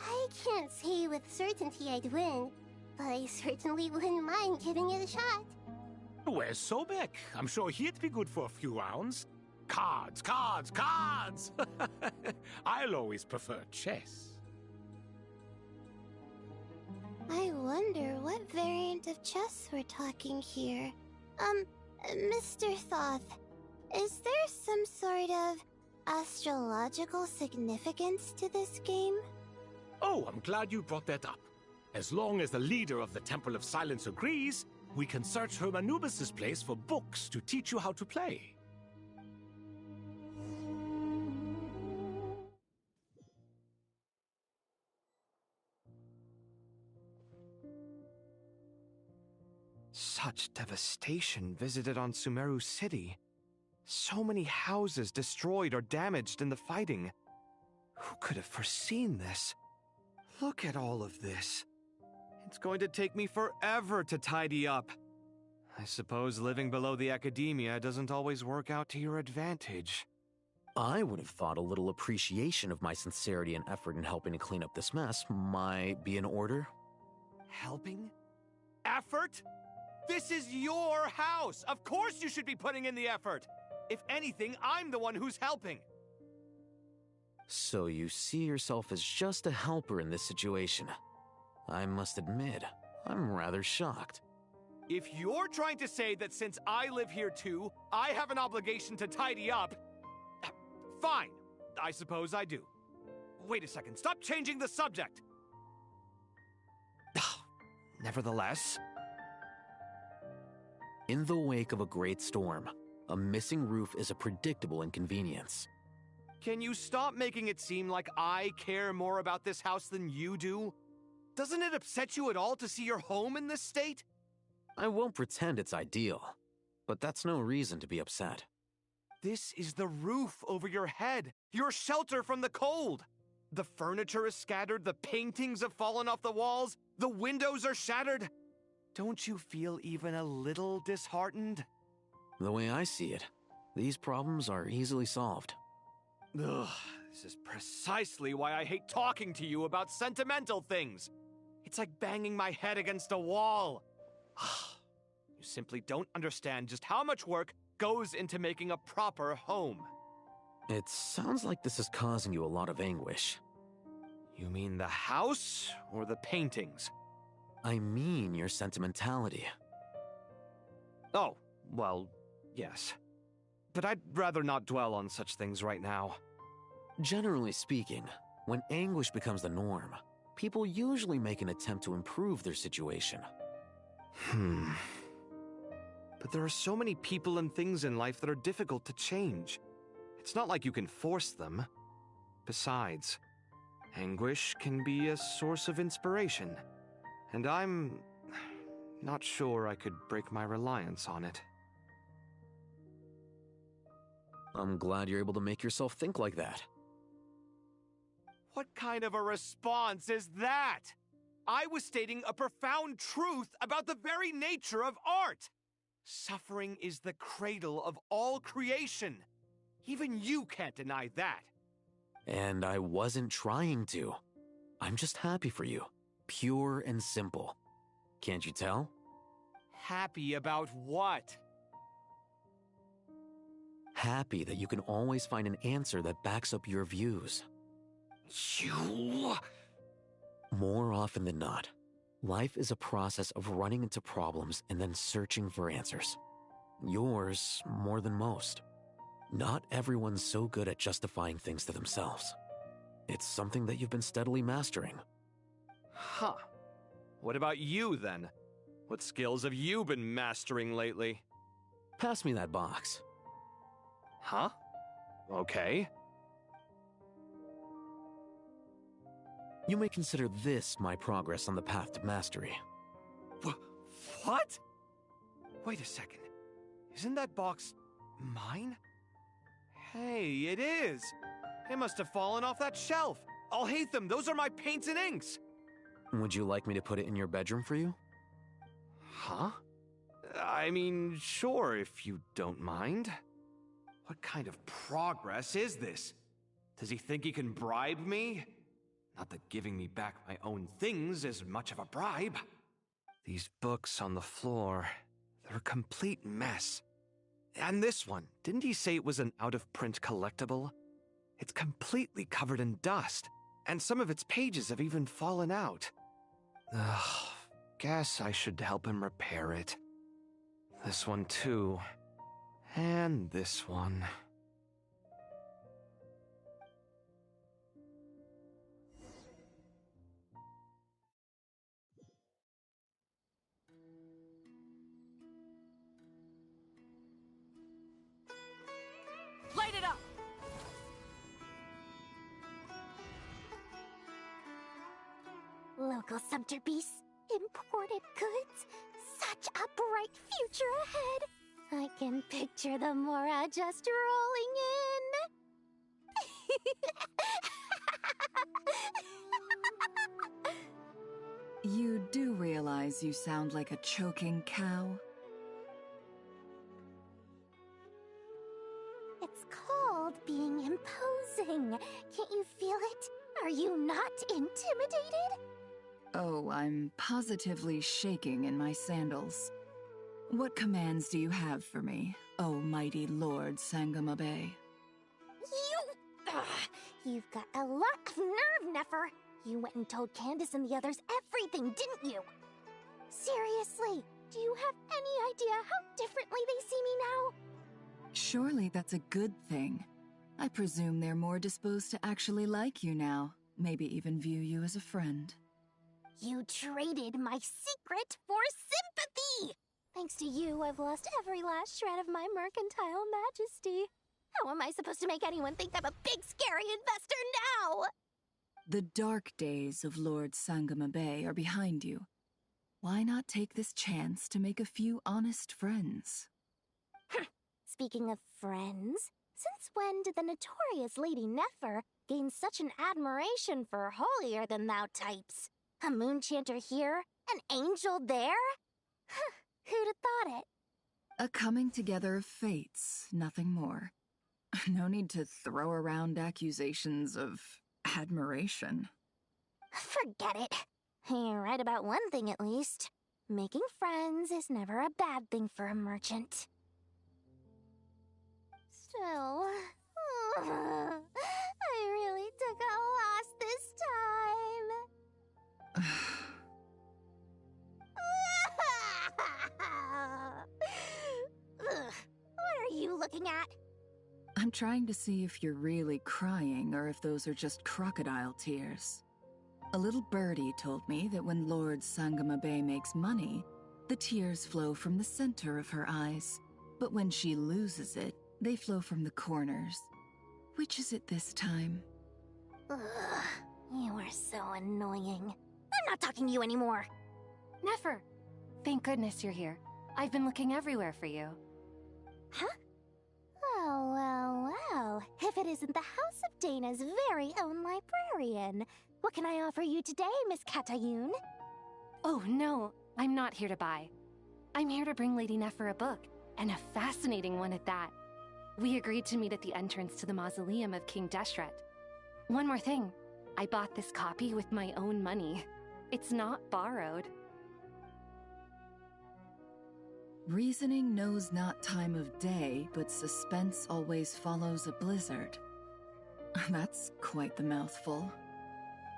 I can't say with certainty I'd win, but I certainly wouldn't mind giving it a shot. Where's Sobek? I'm sure he'd be good for a few rounds. Cards, cards, cards! I'll always prefer chess. I wonder what variant of chess we're talking here. Mr. Thoth, is there some sort of astrological significance to this game? Oh, I'm glad you brought that up. As long as the leader of the Temple of Silence agrees, we can search Hermanubis' place for books to teach you how to play. Such devastation visited on Sumeru City. So many houses destroyed or damaged in the fighting. Who could have foreseen this? Look at all of this. It's going to take me forever to tidy up. I suppose living below the academia doesn't always work out to your advantage. I would have thought a little appreciation of my sincerity and effort in helping to clean up this mess might be in order. Helping? Effort? This is your house! Of course you should be putting in the effort! If anything, I'm the one who's helping! So you see yourself as just a helper in this situation. I must admit, I'm rather shocked. If you're trying to say that since I live here too, I have an obligation to tidy up... Fine, I suppose I do. Wait a second, stop changing the subject! Nevertheless... In the wake of a great storm, a missing roof is a predictable inconvenience. Can you stop making it seem like I care more about this house than you do? Doesn't it upset you at all to see your home in this state? I won't pretend it's ideal, but that's no reason to be upset. This is the roof over your head, your shelter from the cold. The furniture is scattered, the paintings have fallen off the walls, the windows are shattered. Don't you feel even a little disheartened? The way I see it, these problems are easily solved. Ugh, this is precisely why I hate talking to you about sentimental things. It's like banging my head against a wall. You simply don't understand just how much work goes into making a proper home. It sounds like this is causing you a lot of anguish. You mean the house or the paintings? I mean your sentimentality. Oh, well, yes. But I'd rather not dwell on such things right now. Generally speaking, when anguish becomes the norm, people usually make an attempt to improve their situation. But there are so many people and things in life that are difficult to change. It's not like you can force them. Besides, anguish can be a source of inspiration, and I'm not sure I could break my reliance on it. I'm glad you're able to make yourself think like that. What kind of a response is that? I was stating a profound truth about the very nature of art. Suffering is the cradle of all creation. Even you can't deny that. And I wasn't trying to. I'm just happy for you. Pure and simple. Can't you tell? Happy about what? Happy that you can always find an answer that backs up your views. You... More often than not, life is a process of running into problems and then searching for answers. Yours more than most. Not everyone's so good at justifying things to themselves. It's something that you've been steadily mastering. Huh. What about you, then? What skills have you been mastering lately? Pass me that box. Huh? Okay. You may consider this my progress on the path to mastery. What? Wait a second. Isn't that box mine? Hey, it is! It must have fallen off that shelf! I'll hate them! Those are my paints and inks! Would you like me to put it in your bedroom for you? Huh? I mean, sure, if you don't mind. What kind of progress is this? Does he think he can bribe me? Not that giving me back my own things is much of a bribe. These books on the floor, they're a complete mess. And this one, didn't he say it was an out-of-print collectible? It's completely covered in dust, and some of its pages have even fallen out. Ugh, guess I should help him repair it. This one too. And this one. Light it up! Local sumpter beasts, imported goods, such a bright future ahead. I can picture the Mora just rolling in. You do realize you sound like a choking cow? It's called being imposing. Can't you feel it? Are you not intimidated? Oh, I'm positively shaking in my sandals. What commands do you have for me, oh mighty Lord Sangamabe? You've got a lot of nerve, Nefer. You went and told Candace and the others everything, didn't you? Seriously, do you have any idea how differently they see me now? Surely that's a good thing. I presume they're more disposed to actually like you now, maybe even view you as a friend. You traded my secret for sympathy! Thanks to you, I've lost every last shred of my mercantile majesty. How am I supposed to make anyone think I'm a big, scary investor now? The dark days of Lord Sangama Bay are behind you. Why not take this chance to make a few honest friends? Speaking of friends, since when did the notorious Lady Nefer gain such an admiration for holier-than-thou types? A moon chanter here, an angel there? Who'd have thought it? A coming together of fates, nothing more. No need to throw around accusations of admiration. Forget it. You're right about one thing at least. Making friends is never a bad thing for a merchant. Still, I really took a loss this time. What are you looking at? I'm trying to see if you're really crying or if those are just crocodile tears. A little birdie told me that when Lord Sangama Bay makes money, the tears flow from the center of her eyes. But when she loses it, they flow from the corners. Which is it this time? Ugh, you are so annoying. I'm not talking to you anymore. Nefer, thank goodness you're here. I've been looking everywhere for you. Huh? Oh, well. If it isn't the House of Dana's very own librarian. What can I offer you today, Miss Katayun? Oh, no. I'm not here to buy. I'm here to bring Lady Nefer a book, and a fascinating one at that. We agreed to meet at the entrance to the mausoleum of King Deshret. One more thing. I bought this copy with my own money. It's not borrowed. Reasoning knows not time of day, but suspense always follows a blizzard. That's quite the mouthful.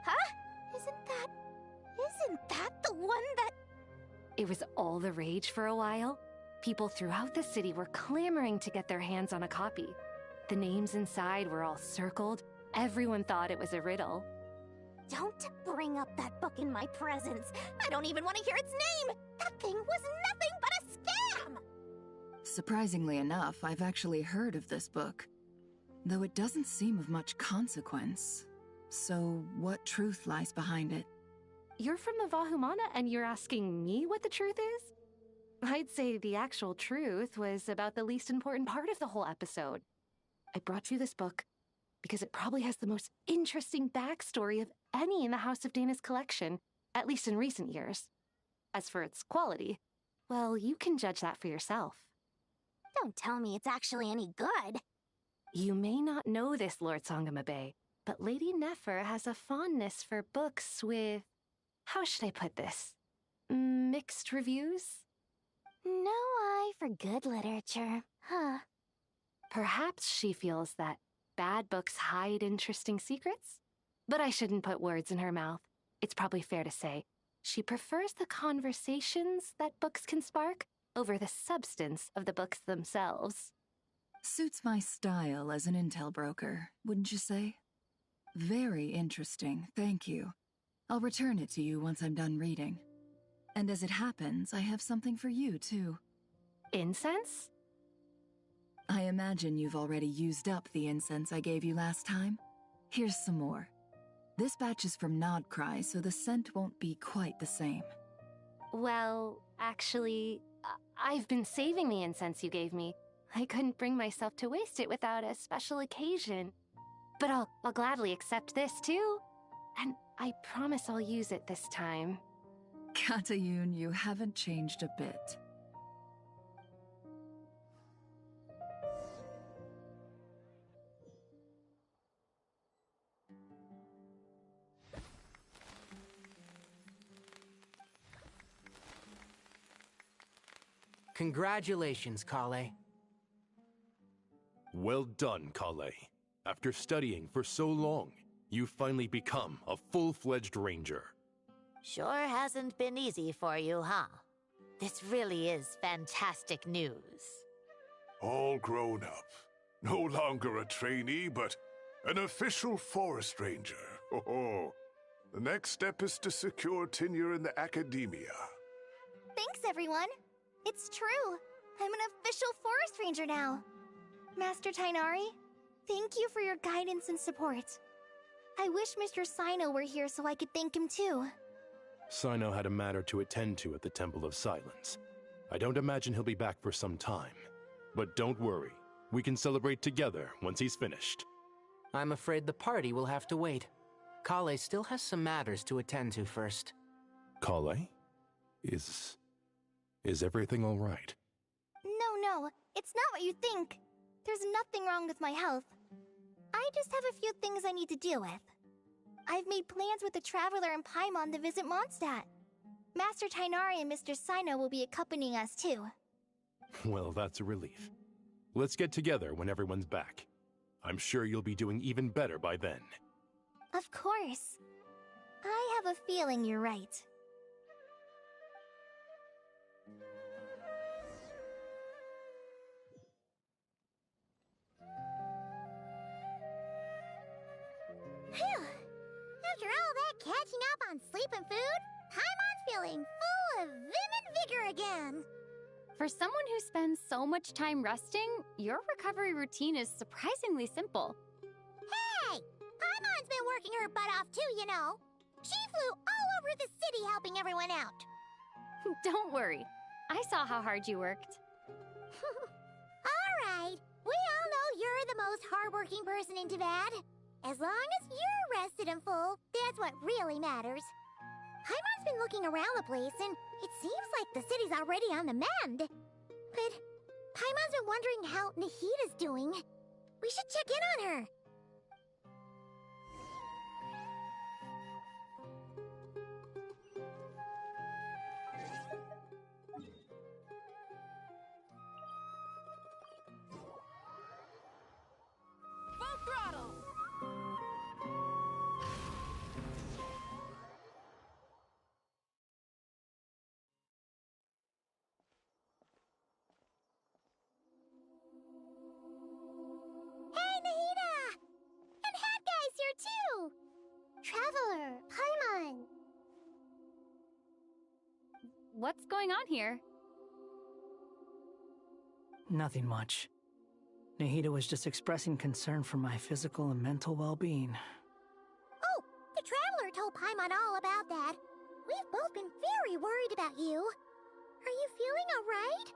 Huh? Isn't that the one that... It was all the rage for a while. People throughout the city were clamoring to get their hands on a copy. The names inside were all circled. Everyone thought it was a riddle. Don't bring up that book in my presence. I don't even want to hear its name. That thing was nothing but a scam. Surprisingly enough, I've actually heard of this book. Though it doesn't seem of much consequence. So, what truth lies behind it? You're from the Vahumana and you're asking me what the truth is? I'd say the actual truth was about the least important part of the whole episode. I brought you this book because it probably has the most interesting backstory of any in the House of Dana's collection, at least in recent years. As for its quality, well, you can judge that for yourself. Don't tell me it's actually any good. You may not know this, Lord Sangama Bay, but Lady Nefer has a fondness for books with... how should I put this? Mixed reviews? No eye for good literature, huh? Perhaps she feels that bad books hide interesting secrets? But I shouldn't put words in her mouth. It's probably fair to say she prefers the conversations that books can spark over the substance of the books themselves. Suits my style as an intel broker, wouldn't you say? Very interesting, thank you. I'll return it to you once I'm done reading. And as it happens, I have something for you, too. Incense? I imagine you've already used up the incense I gave you last time. Here's some more. This batch is from Nodcry, so the scent won't be quite the same. Well, actually, I've been saving the incense you gave me. I couldn't bring myself to waste it without a special occasion. But I'll gladly accept this, too. And I promise I'll use it this time. Katayun, you haven't changed a bit. Congratulations, Kale. Well done, Kale. After studying for so long, you've finally become a full-fledged ranger. Sure hasn't been easy for you, huh? This really is fantastic news. All grown up. No longer a trainee, but an official forest ranger. Oh, The next step is to secure tenure in the academia. Thanks, everyone. It's true. I'm an official forest ranger now. Master Tainari, thank you for your guidance and support. I wish Mr. Sino were here so I could thank him too. Sino had a matter to attend to at the Temple of Silence. I don't imagine he'll be back for some time. But don't worry, we can celebrate together once he's finished. I'm afraid the party will have to wait. Kale still has some matters to attend to first. Kale? Is everything all right? No, it's not what you think. There's nothing wrong with my health. I just have a few things I need to deal with. I've made plans with the Traveler and Paimon to visit Mondstadt. Master Tainari and Mr. Sino will be accompanying us too. Well, that's a relief. Let's get together when everyone's back. I'm sure you'll be doing even better by then. Of course. I have a feeling you're right. Phew! After all that catching up on sleep and food, Paimon's feeling full of vim and vigor again. For someone who spends so much time resting, your recovery routine is surprisingly simple. Hey! Paimon's been working her butt off too, you know. She flew all over the city helping everyone out. Don't worry. I saw how hard you worked. Alright, we all know you're the most hardworking person in Teyvat. As long as you're rested and full, that's what really matters. Paimon's been looking around the place, and it seems like the city's already on the mend. But Paimon's been wondering how Nahida's doing. We should check in on her. Full throttle! Hey, Nahida! And Hat Guy's here too! Traveler, Paimon. What's going on here? Nothing much. Nahida was just expressing concern for my physical and mental well-being. Oh, the Traveler told Paimon all about that. We've both been very worried about you. Are you feeling alright?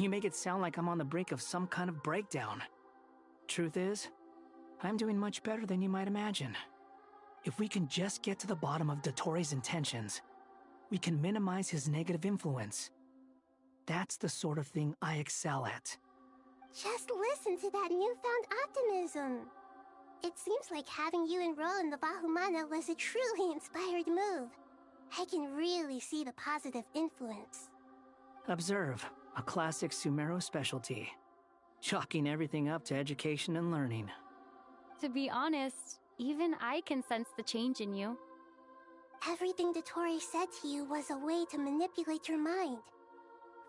You make it sound like I'm on the brink of some kind of breakdown. Truth is, I'm doing much better than you might imagine. If we can just get to the bottom of Dottoro's intentions, we can minimize his negative influence. That's the sort of thing I excel at. Just listen to that newfound optimism. It seems like having you enroll in the Bahumana was a truly inspired move. I can really see the positive influence. Observe, a classic Sumeru specialty. Chalking everything up to education and learning. To be honest, even I can sense the change in you. Everything Dottori said to you was a way to manipulate your mind.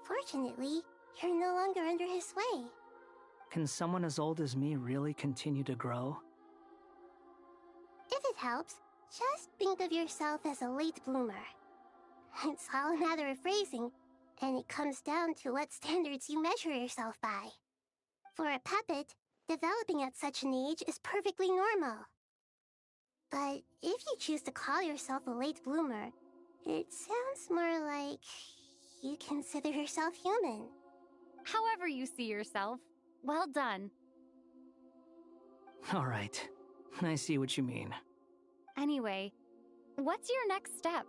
Fortunately, you're no longer under his sway. Can someone as old as me really continue to grow? If it helps, just think of yourself as a late bloomer. It's all a matter of phrasing, and it comes down to what standards you measure yourself by. For a puppet, developing at such an age is perfectly normal. But if you choose to call yourself a late bloomer, it sounds more like you consider yourself human. However you see yourself, well done. All right, I see what you mean. Anyway, what's your next step?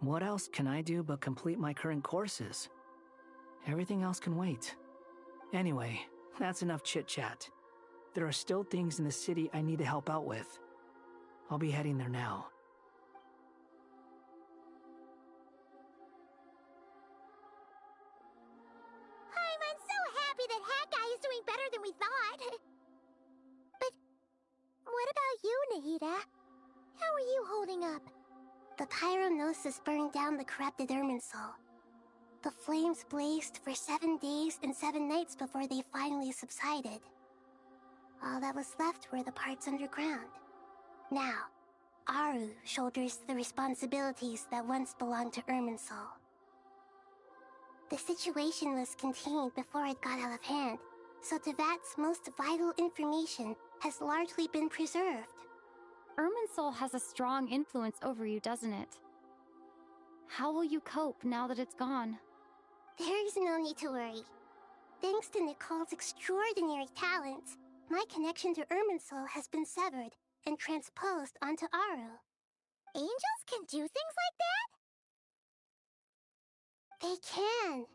What else can I do but complete my current courses? Everything else can wait. Anyway, that's enough chit-chat. There are still things in the city I need to help out with. I'll be heading there now. I'm so happy that Hat Guy is doing better than we thought. But what about you, Nahida? How are you holding up? The pyronosis burned down the corrupted Irminsul. The flames blazed for 7 days and 7 nights before they finally subsided. All that was left were the parts underground. Now, Aru shoulders the responsibilities that once belonged to Irminsul. The situation was contained before it got out of hand, so Tevat's most vital information has largely been preserved. Irminsul has a strong influence over you, doesn't it? How will you cope now that it's gone? There is no need to worry. Thanks to Nicole's extraordinary talents, my connection to Irminsul has been severed and transposed onto Aru. Angels can do things like that? They can.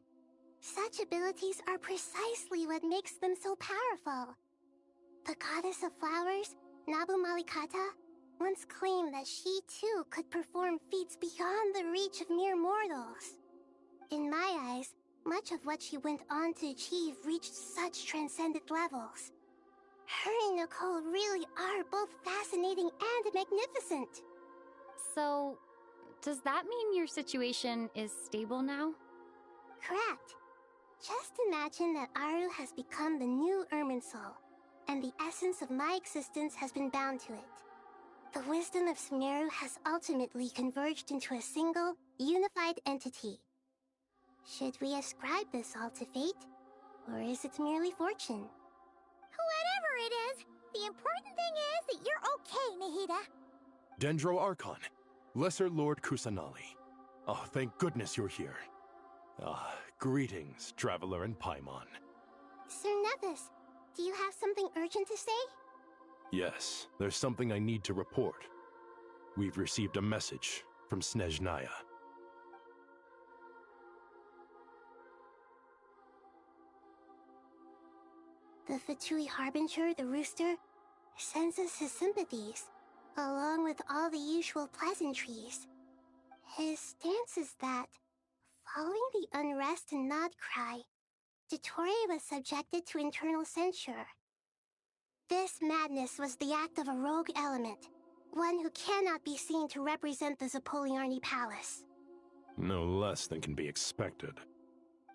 Such abilities are precisely what makes them so powerful. The goddess of flowers, Nabu Malikata, once claimed that she too could perform feats beyond the reach of mere mortals. In my eyes, much of what she went on to achieve reached such transcendent levels. Her and Nicole really are both fascinating and magnificent. So, does that mean your situation is stable now? Correct. Just imagine that Aru has become the new Irminsul, and the essence of my existence has been bound to it. The wisdom of Sumeru has ultimately converged into a single, unified entity. Should we ascribe this all to fate, or is it merely fortune? Whatever it is, the important thing is that you're okay, Nahida. Dendro Archon, Lesser Lord Kusanali. Oh, thank goodness you're here. Greetings, Traveler and Paimon. Sir Nevis, do you have something urgent to say? Yes, there's something I need to report. We've received a message from Snezhnaya. The Fatui Harbinger, the Rooster, sends us his sympathies, along with all the usual pleasantries. His stance is that, following the unrest and Nod Cry, Dottore was subjected to internal censure. This madness was the act of a rogue element, one who cannot be seen to represent the Zapoliarni Palace. No less than can be expected.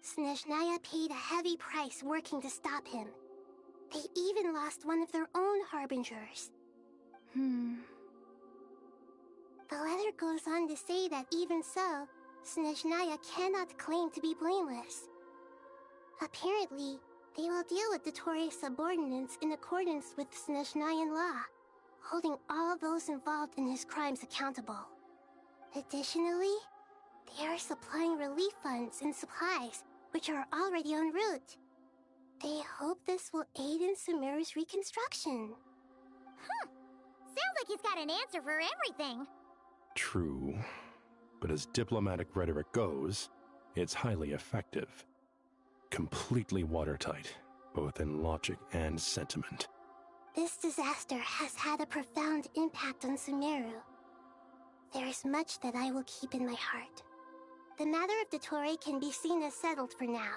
Snezhnaya paid a heavy price working to stop him. They even lost one of their own harbingers. The letter goes on to say that even so, Snezhnaya cannot claim to be blameless. Apparently, they will deal with Dottore's subordinates in accordance with Snezhnayan law, holding all those involved in his crimes accountable. Additionally, they are supplying relief funds and supplies, which are already en route. They hope this will aid in Sumeru's reconstruction. Sounds like he's got an answer for everything. True, but as diplomatic rhetoric goes, it's highly effective. Completely watertight, both in logic and sentiment. This disaster has had a profound impact on Sumeru. There is much that I will keep in my heart. The matter of Dottore can be seen as settled for now.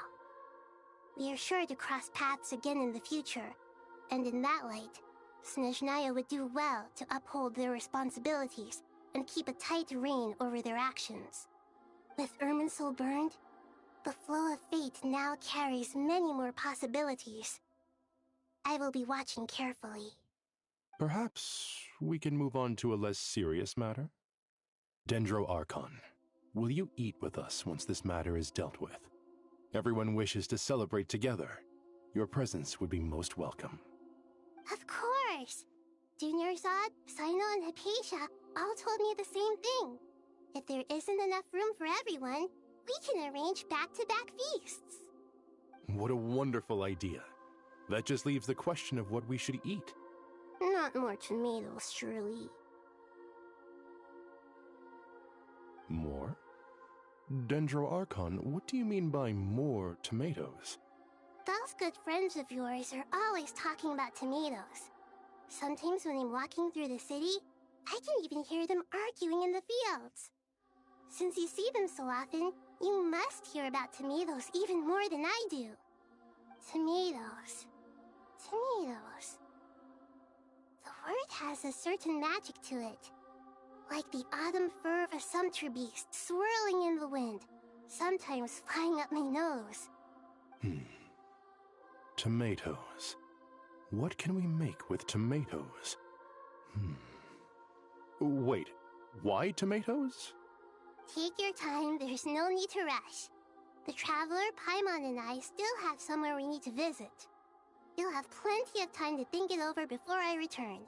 We are sure to cross paths again in the future, and in that light, Snezhnaya would do well to uphold their responsibilities and keep a tight rein over their actions. With Irminsul burned, the flow of fate now carries many more possibilities. I will be watching carefully. Perhaps we can move on to a less serious matter? Dendro Archon, will you eat with us once this matter is dealt with? Everyone wishes to celebrate together. Your presence would be most welcome. Of course! Junior Zod, Sino, and Hypatia all told me the same thing. If there isn't enough room for everyone, we can arrange back-to-back feasts. What a wonderful idea. That just leaves the question of what we should eat. Not more tomatoes, surely. More? Dendro Archon, what do you mean by more tomatoes? Those good friends of yours are always talking about tomatoes. Sometimes when I'm walking through the city, I can even hear them arguing in the fields. Since you see them so often, you must hear about tomatoes even more than I do. Tomatoes. Tomatoes. The word has a certain magic to it. Like the autumn fur of a sumpter beast swirling in the wind, sometimes flying up my nose. Tomatoes. What can we make with tomatoes? Wait, why tomatoes? Take your time, there's no need to rush. The Traveler, Paimon, and I still have somewhere we need to visit. You'll have plenty of time to think it over before I return.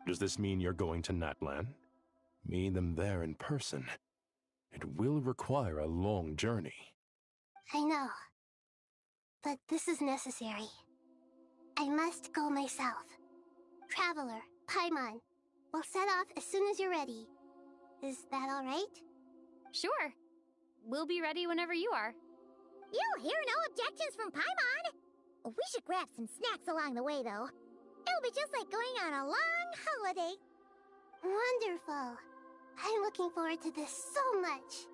Does this mean you're going to Natlan? Meeting them there in person. It will require a long journey. I know. But this is necessary. I must go myself. Traveler, Paimon, we'll set off as soon as you're ready. Is that all right? Sure. We'll be ready whenever you are. You'll hear no objections from Paimon! We should grab some snacks along the way, though. It'll be just like going on a long holiday. Wonderful. I'm looking forward to this so much.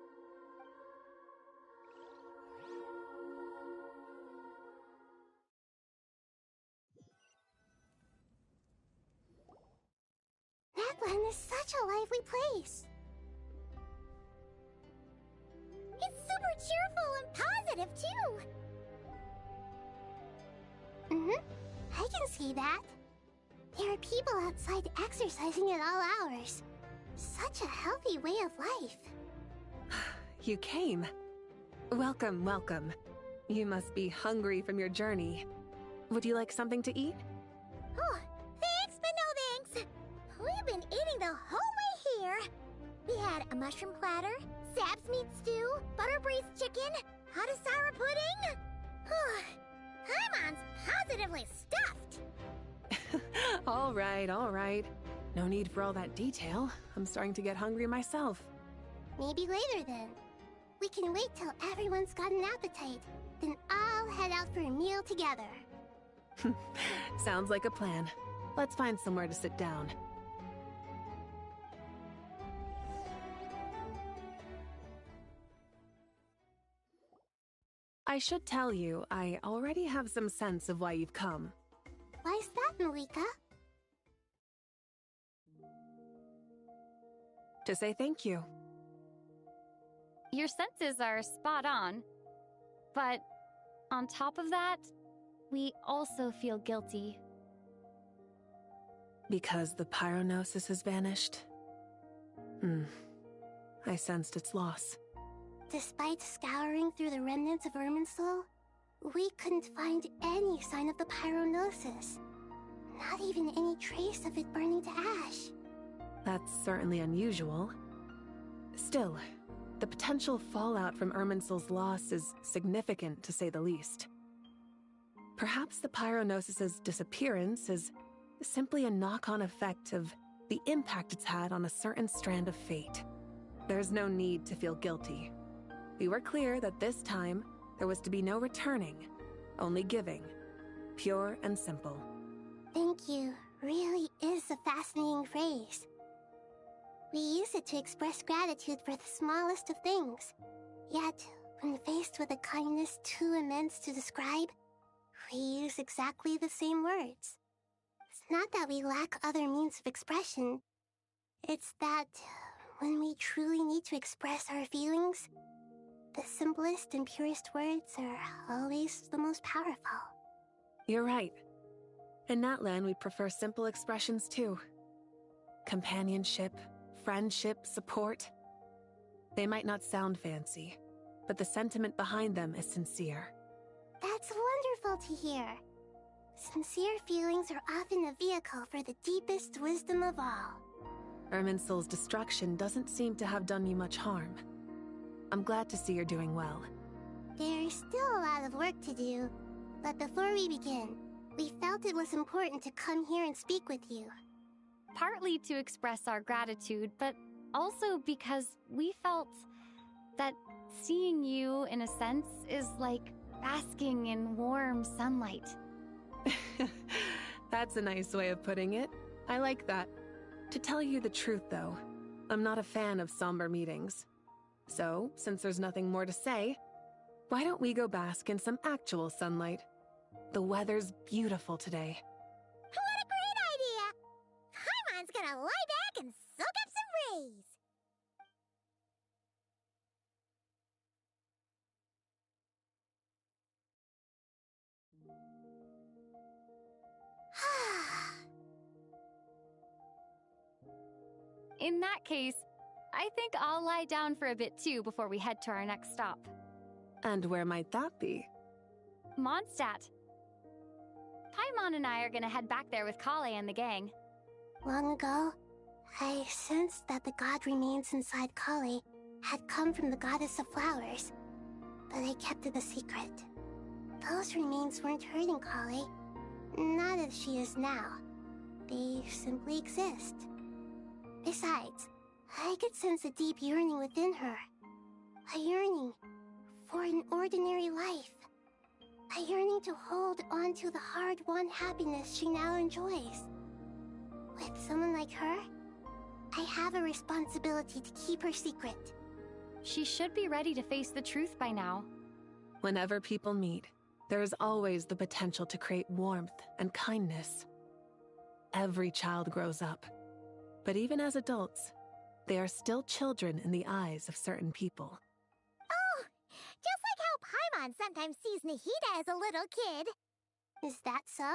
Natlan is such a lively place. It's super cheerful and positive, too. I can see that. There are people outside exercising at all hours. Such a healthy way of life. You came. Welcome, welcome. You must be hungry from your journey. Would you like something to eat? Oh, thanks, but no thanks. We've been eating the whole way here. We had a mushroom platter, sap's meat stew, butter braised chicken, Hadasara pudding. Paimon's positively stuffed. All right. No need for all that detail. I'm starting to get hungry myself. Maybe later then. We can wait till everyone's got an appetite. Then I'll head out for a meal together. Sounds like a plan. Let's find somewhere to sit down. I should tell you, I already have some sense of why you've come. Why's that, Malika? To say thank you. Your senses are spot on. But on top of that, we also feel guilty. Because the pyronosis has vanished? I sensed its loss. Despite scouring through the remnants of Irminsul, we couldn't find any sign of the pyronosis. Not even any trace of it burning to ash. That's certainly unusual. Still, the potential fallout from Irminsul's loss is significant, to say the least. Perhaps the pyronosis's disappearance is simply a knock-on effect of the impact it's had on a certain strand of fate. There's no need to feel guilty. We were clear that this time, there was to be no returning, only giving. Pure and simple. Thank you really is a fascinating phrase. We use it to express gratitude for the smallest of things. Yet, when faced with a kindness too immense to describe, we use exactly the same words. It's not that we lack other means of expression. It's that when we truly need to express our feelings, the simplest and purest words are always the most powerful. You're right. In Natlan, we prefer simple expressions too. Companionship, friendship, support. They might not sound fancy, but the sentiment behind them is sincere. That's wonderful to hear. Sincere feelings are often a vehicle for the deepest wisdom of all. Irminsul's destruction doesn't seem to have done you much harm. I'm glad to see you're doing well. There's still a lot of work to do, but before we begin, we felt it was important to come here and speak with you. Partly to express our gratitude, but also because we felt that seeing you, in a sense, is like basking in warm sunlight. That's a nice way of putting it. I like that. To tell you the truth, though, I'm not a fan of somber meetings. So, since there's nothing more to say, why don't we go bask in some actual sunlight? The weather's beautiful today. What a great idea! Paimon's gonna lie back and soak up some rays. In that case, I think I'll lie down for a bit too before we head to our next stop. And where might that be? Mondstadt. Paimon and I are gonna head back there with Kale and the gang. Long ago, I sensed that the god remains inside Kali had come from the goddess of flowers, but I kept it a secret. Those remains weren't hurting Kali, not as she is now. They simply exist. Besides, I could sense a deep yearning within her. A yearning for an ordinary life. A yearning to hold on to the hard-won happiness she now enjoys. With someone like her, I have a responsibility to keep her secret. She should be ready to face the truth by now. Whenever people meet, there is always the potential to create warmth and kindness. Every child grows up, but even as adults, they are still children in the eyes of certain people. Oh, just like how Paimon sometimes sees Nahida as a little kid. Is that so?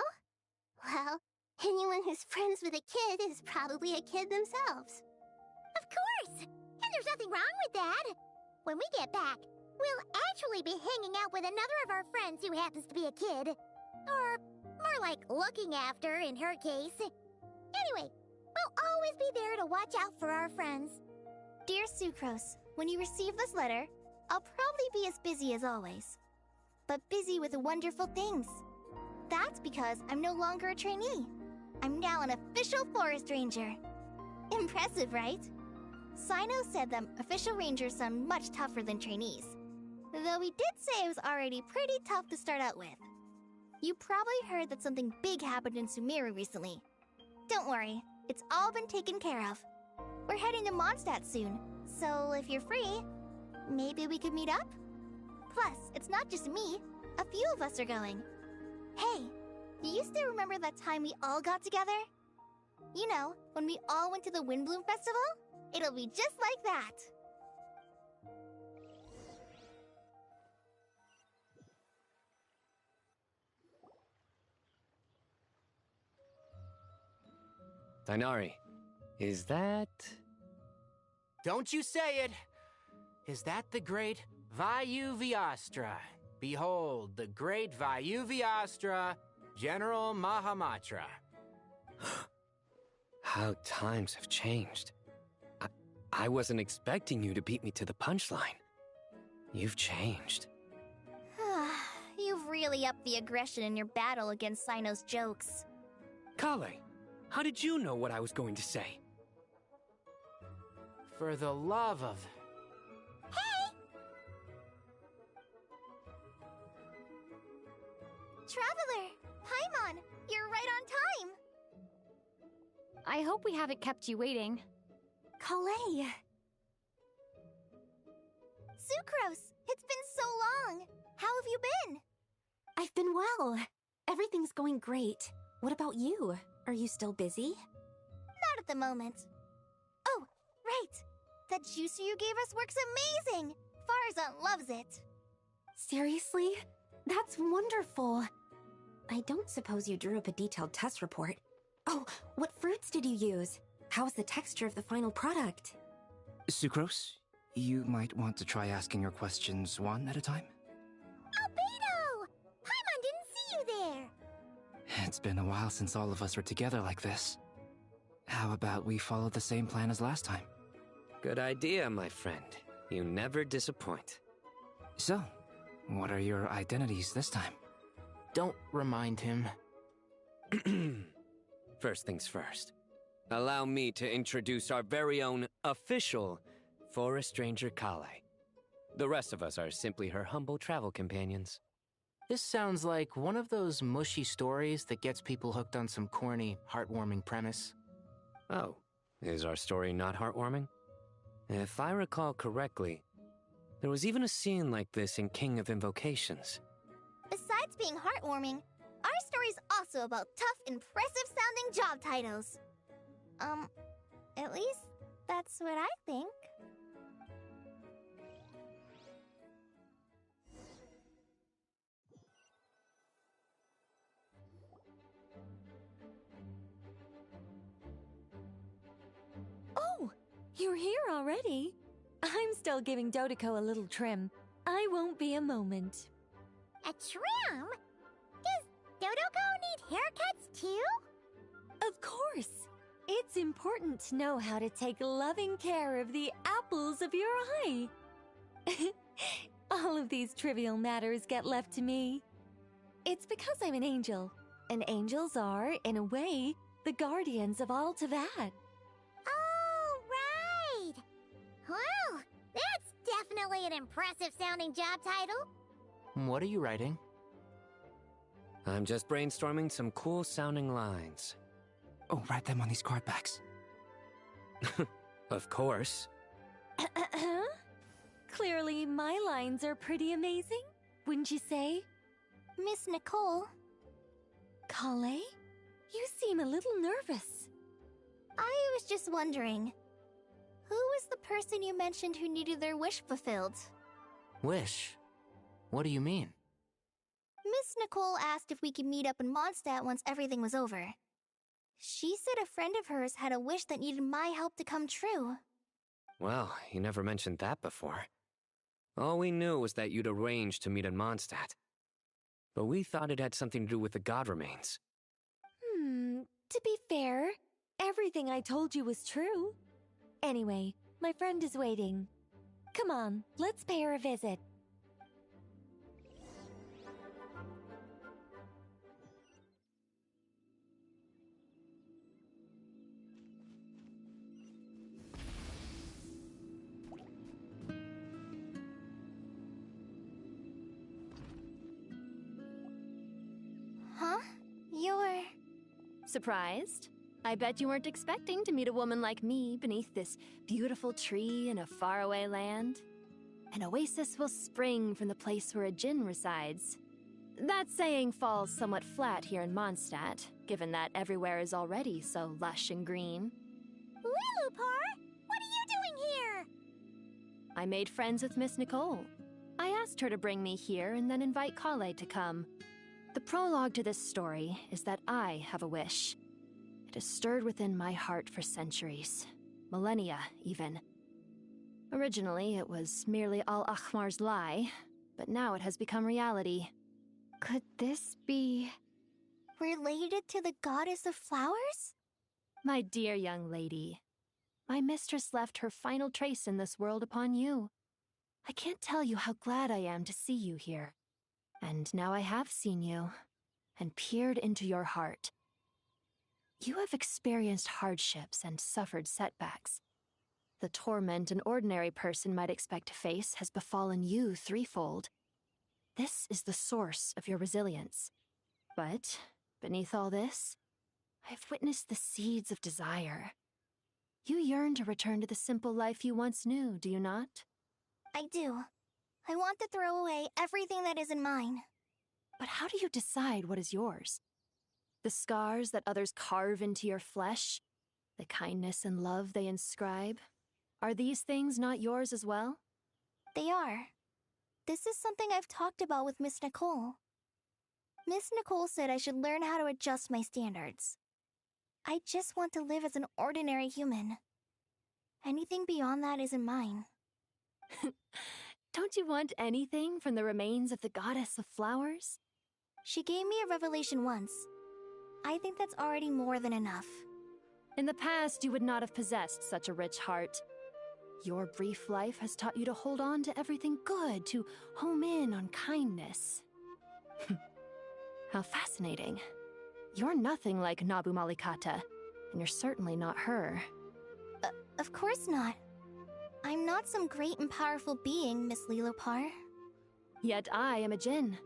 Well, anyone who's friends with a kid is probably a kid themselves. Of course! And there's nothing wrong with that. When we get back, we'll actually be hanging out with another of our friends who happens to be a kid. Or more like looking after, in her case. Anyway, we'll always be there to watch out for our friends. Dear Sucrose, when you receive this letter, I'll probably be as busy as always. But busy with wonderful things. That's because I'm no longer a trainee. I'm now an official forest ranger. Impressive, right? Sino said that official rangers sound much tougher than trainees. Though he did say it was already pretty tough to start out with. You probably heard that something big happened in Sumeru recently. Don't worry, it's all been taken care of. We're heading to Mondstadt soon, so if you're free, maybe we could meet up? Plus, it's not just me. A few of us are going. Hey, do you still remember that time we all got together? You know, when we all went to the Windbloom Festival? It'll be just like that. Dainari, is that... Don't you say it! Is that the great Vayu-Vyastra? Behold, the great Vayu-Vyastra, General Mahamatra. How times have changed. I wasn't expecting you to beat me to the punchline. You've changed. You've really upped the aggression in your battle against Sino's jokes. Kale, how did you know what I was going to say? For the love of... Hey! Traveler! Paimon, you're right on time! I hope we haven't kept you waiting. Kale! Sucrose, it's been so long! How have you been? I've been well. Everything's going great. What about you? Are you still busy? Not at the moment. Oh, right! That juicer you gave us works amazing! Farzan loves it! Seriously? That's wonderful. I don't suppose you drew up a detailed test report. Oh, what fruits did you use? How's the texture of the final product? Sucrose, you might want to try asking your questions one at a time. Albedo! Paimon didn't see you there! It's been a while since all of us were together like this. How about we follow the same plan as last time? Good idea, my friend. You never disappoint. So, what are your identities this time? Don't remind him. First things first. Allow me to introduce our very own official Forest Ranger Kale. The rest of us are simply her humble travel companions. This sounds like one of those mushy stories that gets people hooked on some corny, heartwarming premise. Oh, is our story not heartwarming? If I recall correctly, there was even a scene like this in King of Invocations. Besides being heartwarming, our story's also about tough, impressive-sounding job titles. At least that's what I think. Oh, You're here already? I'm still giving Dodeko a little trim. I won't be a moment. A trim? Does Dodoko need haircuts too? Of course. It's important to know how to take loving care of the apples of your eye. All of these trivial matters get left to me. It's because I'm an angel, and angels are, in a way, the guardians of all Tavad. Oh, right! Well, that's definitely an impressive-sounding job title. What are you writing? I'm just brainstorming some cool-sounding lines. Oh, write them on these card backs. Of course. Clearly, my lines are pretty amazing, wouldn't you say? Miss Nicole. Kale? You seem a little nervous. I was just wondering, who was the person you mentioned who needed their wish fulfilled? Wish? What do you mean? Miss Nicole asked if we could meet up in Mondstadt once everything was over. She said a friend of hers had a wish that needed my help to come true. Well, you never mentioned that before. All we knew was that you'd arranged to meet in Mondstadt. But we thought it had something to do with the god remains. To be fair, everything I told you was true. Anyway, my friend is waiting. Come on, let's pay her a visit. Huh? You're... Surprised? I bet you weren't expecting to meet a woman like me beneath this beautiful tree in a faraway land. An oasis will spring from the place where a djinn resides. That saying falls somewhat flat here in Mondstadt, given that everywhere is already so lush and green. Lilupar, what are you doing here? I made friends with Miss Nicole. I asked her to bring me here and then invite Kale to come. The prologue to this story is that I have a wish. It has stirred within my heart for centuries. Millennia, even. Originally, it was merely Al-Ahmar's lie, but now it has become reality. Could this be... related to the goddess of flowers? My dear young lady, my mistress left her final trace in this world upon you. I can't tell you how glad I am to see you here. And now I have seen you, and peered into your heart. You have experienced hardships and suffered setbacks. The torment an ordinary person might expect to face has befallen you threefold. This is the source of your resilience. But, beneath all this, I've witnessed the seeds of desire. You yearn to return to the simple life you once knew, do you not? I do. I want to throw away everything that isn't mine. But how do you decide what is yours? The scars that others carve into your flesh? The kindness and love they inscribe? Are these things not yours as well? They are. This is something I've talked about with Miss Nicole. Miss Nicole said I should learn how to adjust my standards. I just want to live as an ordinary human. Anything beyond that isn't mine. Don't you want anything from the remains of the goddess of flowers? She gave me a revelation once. I think that's already more than enough. In the past, you would not have possessed such a rich heart. Your brief life has taught you to hold on to everything good, to home in on kindness. How fascinating. You're nothing like Nabu Malikata, and you're certainly not her. Of course not. I'm not some great and powerful being, Miss Lilopar. Yet I am a djinn.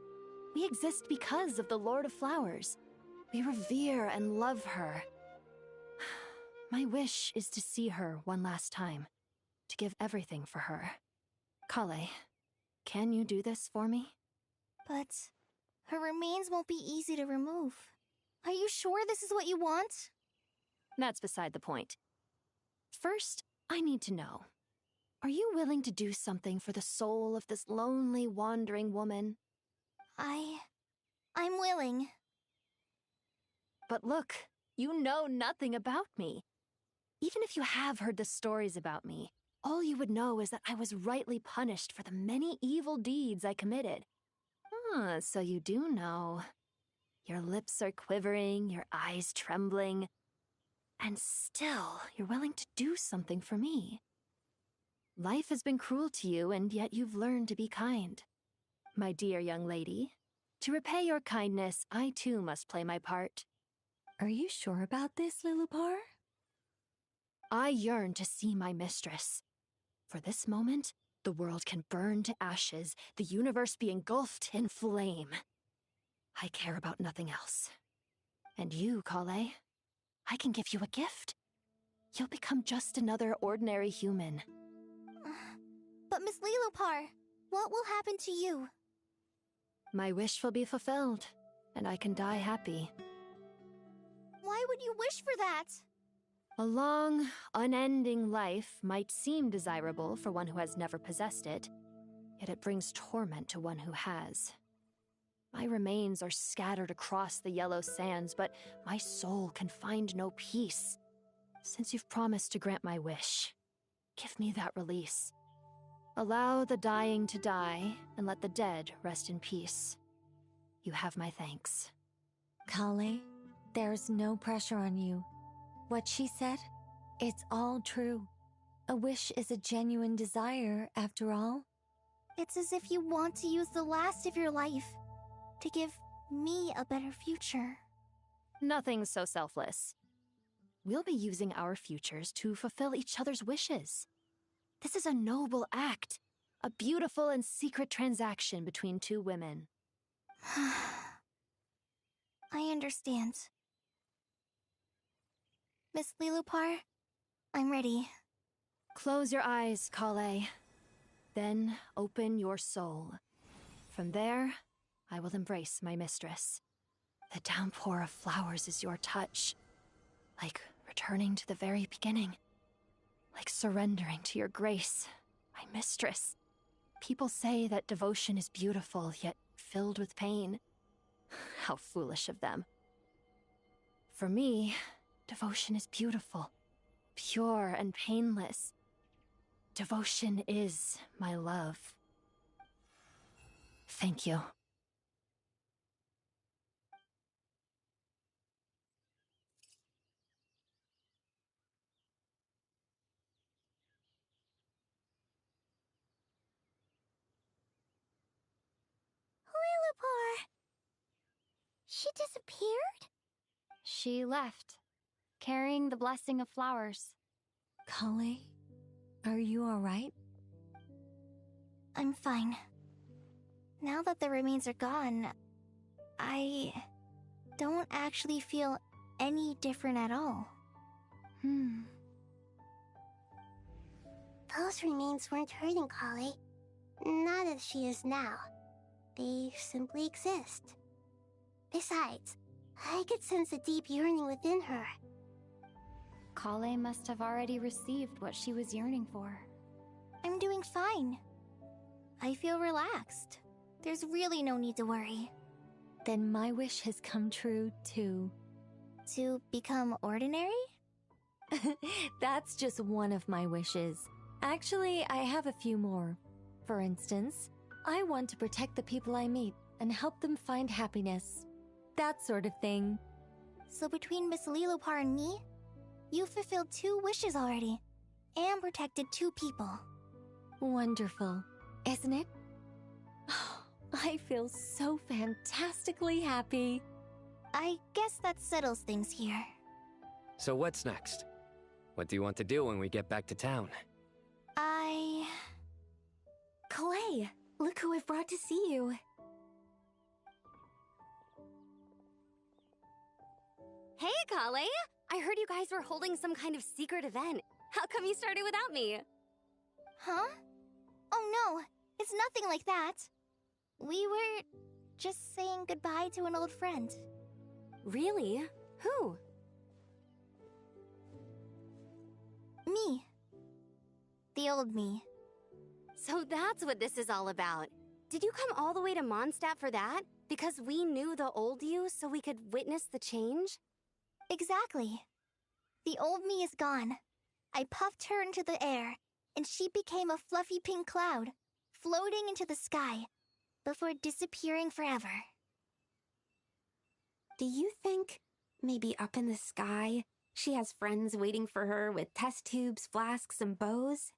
We exist because of the Lord of Flowers. We revere and love her. My wish is to see her one last time, to give everything for her. Kale, can you do this for me? But her remains won't be easy to remove. Are you sure this is what you want? That's beside the point. First, I need to know. Are you willing to do something for the soul of this lonely, wandering woman? I'm willing. But look, you know nothing about me. Even if you have heard the stories about me, all you would know is that I was rightly punished for the many evil deeds I committed. Ah, so you do know. Your lips are quivering, your eyes trembling, and still you're willing to do something for me. Life has been cruel to you, and yet you've learned to be kind. My dear young lady, to repay your kindness, I too must play my part. Are you sure about this, Lilupar? I yearn to see my mistress. For this moment, the world can burn to ashes, the universe be engulfed in flame. I care about nothing else. And you, Kale, I can give you a gift. You'll become just another ordinary human. But Miss Lilupar, what will happen to you? My wish will be fulfilled, and I can die happy. Why would you wish for that? A long, unending life might seem desirable for one who has never possessed it, yet it brings torment to one who has. My remains are scattered across the yellow sands, but my soul can find no peace. Since you've promised to grant my wish, give me that release. Allow the dying to die, and let the dead rest in peace. You have my thanks. Kale, there's no pressure on you. What she said, it's all true. A wish is a genuine desire, after all. It's as if you want to use the last of your life to give me a better future. Nothing's so selfless. We'll be using our futures to fulfill each other's wishes. This is a noble act, a beautiful and secret transaction between two women. I understand. Miss Lilupar, I'm ready. Close your eyes, Kale. Then open your soul. From there, I will embrace my mistress. The downpour of flowers is your touch. Like returning to the very beginning. Like surrendering to your grace, my mistress. People say that devotion is beautiful, yet filled with pain. How foolish of them. For me, devotion is beautiful, pure and painless. Devotion is my love. Thank you. Lilupar! She disappeared? She left, carrying the blessing of flowers. Kale, are you alright? I'm fine. Now that the remains are gone, I don't actually feel any different at all. Those remains weren't hurting Kale. Not as she is now. They simply exist. Besides, I could sense a deep yearning within her. Kale must have already received what she was yearning for. I'm doing fine. I feel relaxed. There's really no need to worry. Then my wish has come true, too. To become ordinary? That's just one of my wishes. Actually, I have a few more. For instance, I want to protect the people I meet and help them find happiness. That sort of thing. So between Miss Lilupar and me, you've fulfilled 2 wishes already, and protected 2 people. Wonderful, isn't it? I feel so fantastically happy. I guess that settles things here. So what's next? What do you want to do when we get back to town? Kale, look who I've brought to see you. Hey, Kale! I heard you guys were holding some kind of secret event. How come you started without me? Huh? Oh no, it's nothing like that. We were just saying goodbye to an old friend. Really? Who? Me. The old me. So that's what this is all about. Did you come all the way to Mondstadt for that? Because we knew the old you so we could witness the change? Exactly. The old me is gone, I puffed her into the air, and she became a fluffy pink cloud, floating into the sky, before disappearing forever. Do you think, maybe up in the sky, she has friends waiting for her with test tubes, flasks, and bows?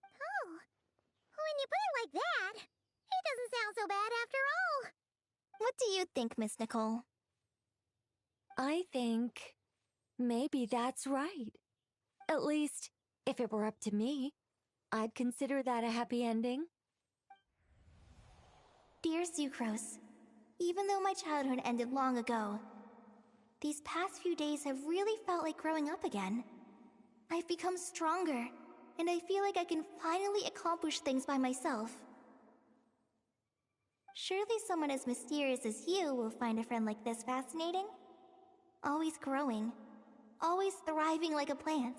Oh, when you put it like that, it doesn't sound so bad after all. What do you think, Miss Nicole? I think maybe that's right. At least, if it were up to me, I'd consider that a happy ending. Dear Sucrose, even though my childhood ended long ago, these past few days have really felt like growing up again. I've become stronger, and I feel like I can finally accomplish things by myself. Surely someone as mysterious as you will find a friend like this fascinating? Always growing, always thriving like a plant.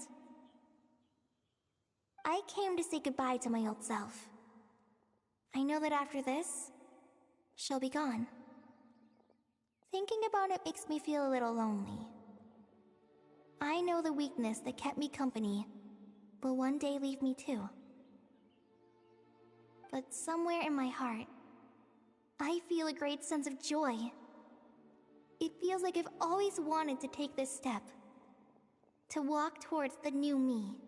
I came to say goodbye to my old self. I know that after this, she'll be gone. Thinking about it makes me feel a little lonely. I know the weakness that kept me company will one day leave me too. But somewhere in my heart, I feel a great sense of joy. It feels like I've always wanted to take this step, to walk towards the new me.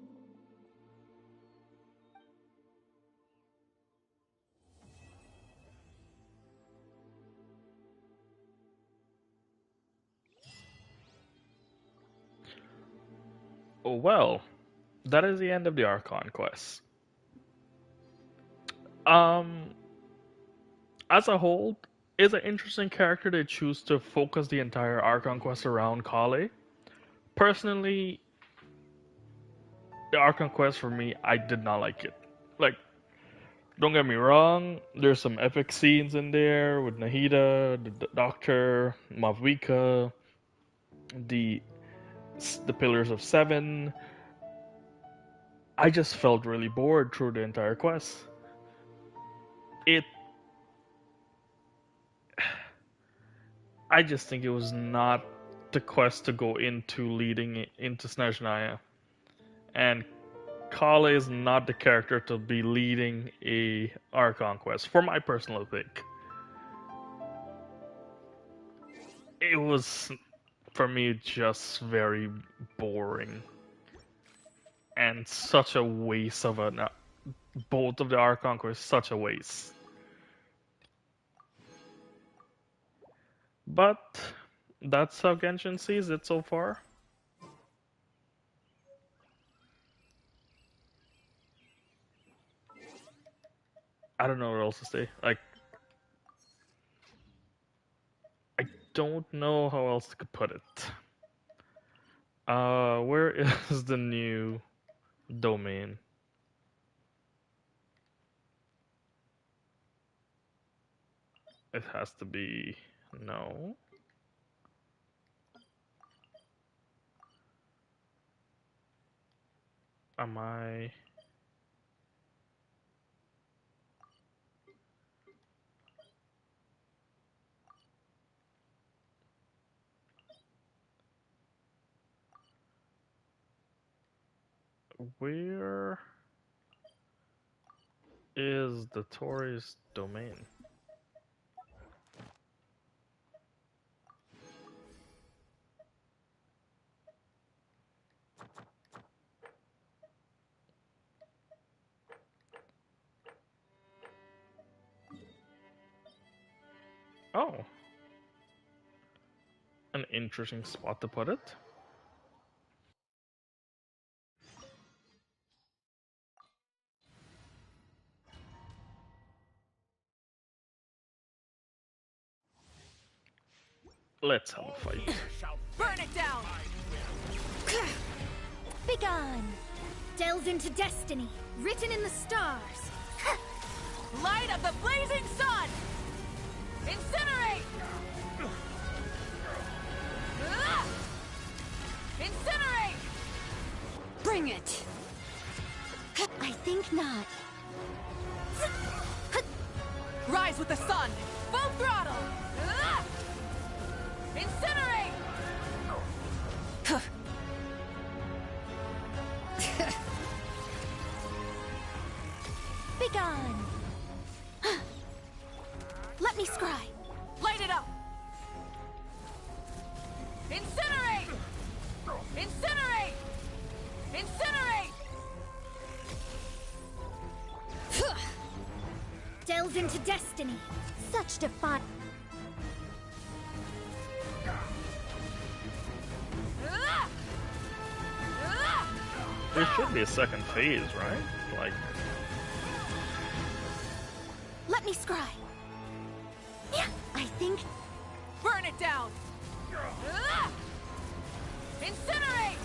Oh, well, that is the end of the Archon quest. As a whole, it's an interesting character they choose to focus the entire Archon quest around Kale. Personally, the Archon quest for me, I did not like it. Like, don't get me wrong, there's some epic scenes in there with Nahida, the Doctor, Mavwika, the Pillars of Seven. I just felt really bored through the entire quest. I just think it was not the quest to go into leading into Snezhnaya. And Kale is not the character to be leading a Archon quest, for my personal pick. It was, for me, just very boring. And such a waste of both of the Archon quests, such a waste. But that's how Genshin sees it so far. I don't know what else to say. Like, I don't know how else to put it. Where is the new domain? It has to be... no. Am I... where is the Tories domain? Oh. An interesting spot to put it. Let's have a fight. Burn it down! Begone! Delve into destiny, written in the stars. Light of the blazing sun! Incinerate! Incinerate! Bring it! I think not. Rise with the sun! Full throttle! Incinerate! Delves into destiny. Such defiance. There should be a second phase, right? Like, Let me scry. Yeah, I think. Burn it down! Incinerate!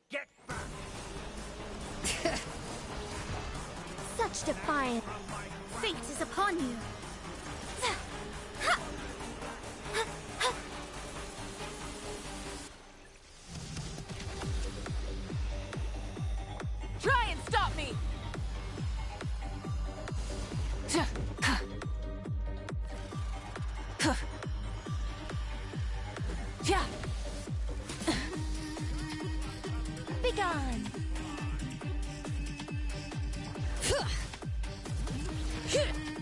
Get back! Such defiance. Fate is upon you. Try and stop me! Begone.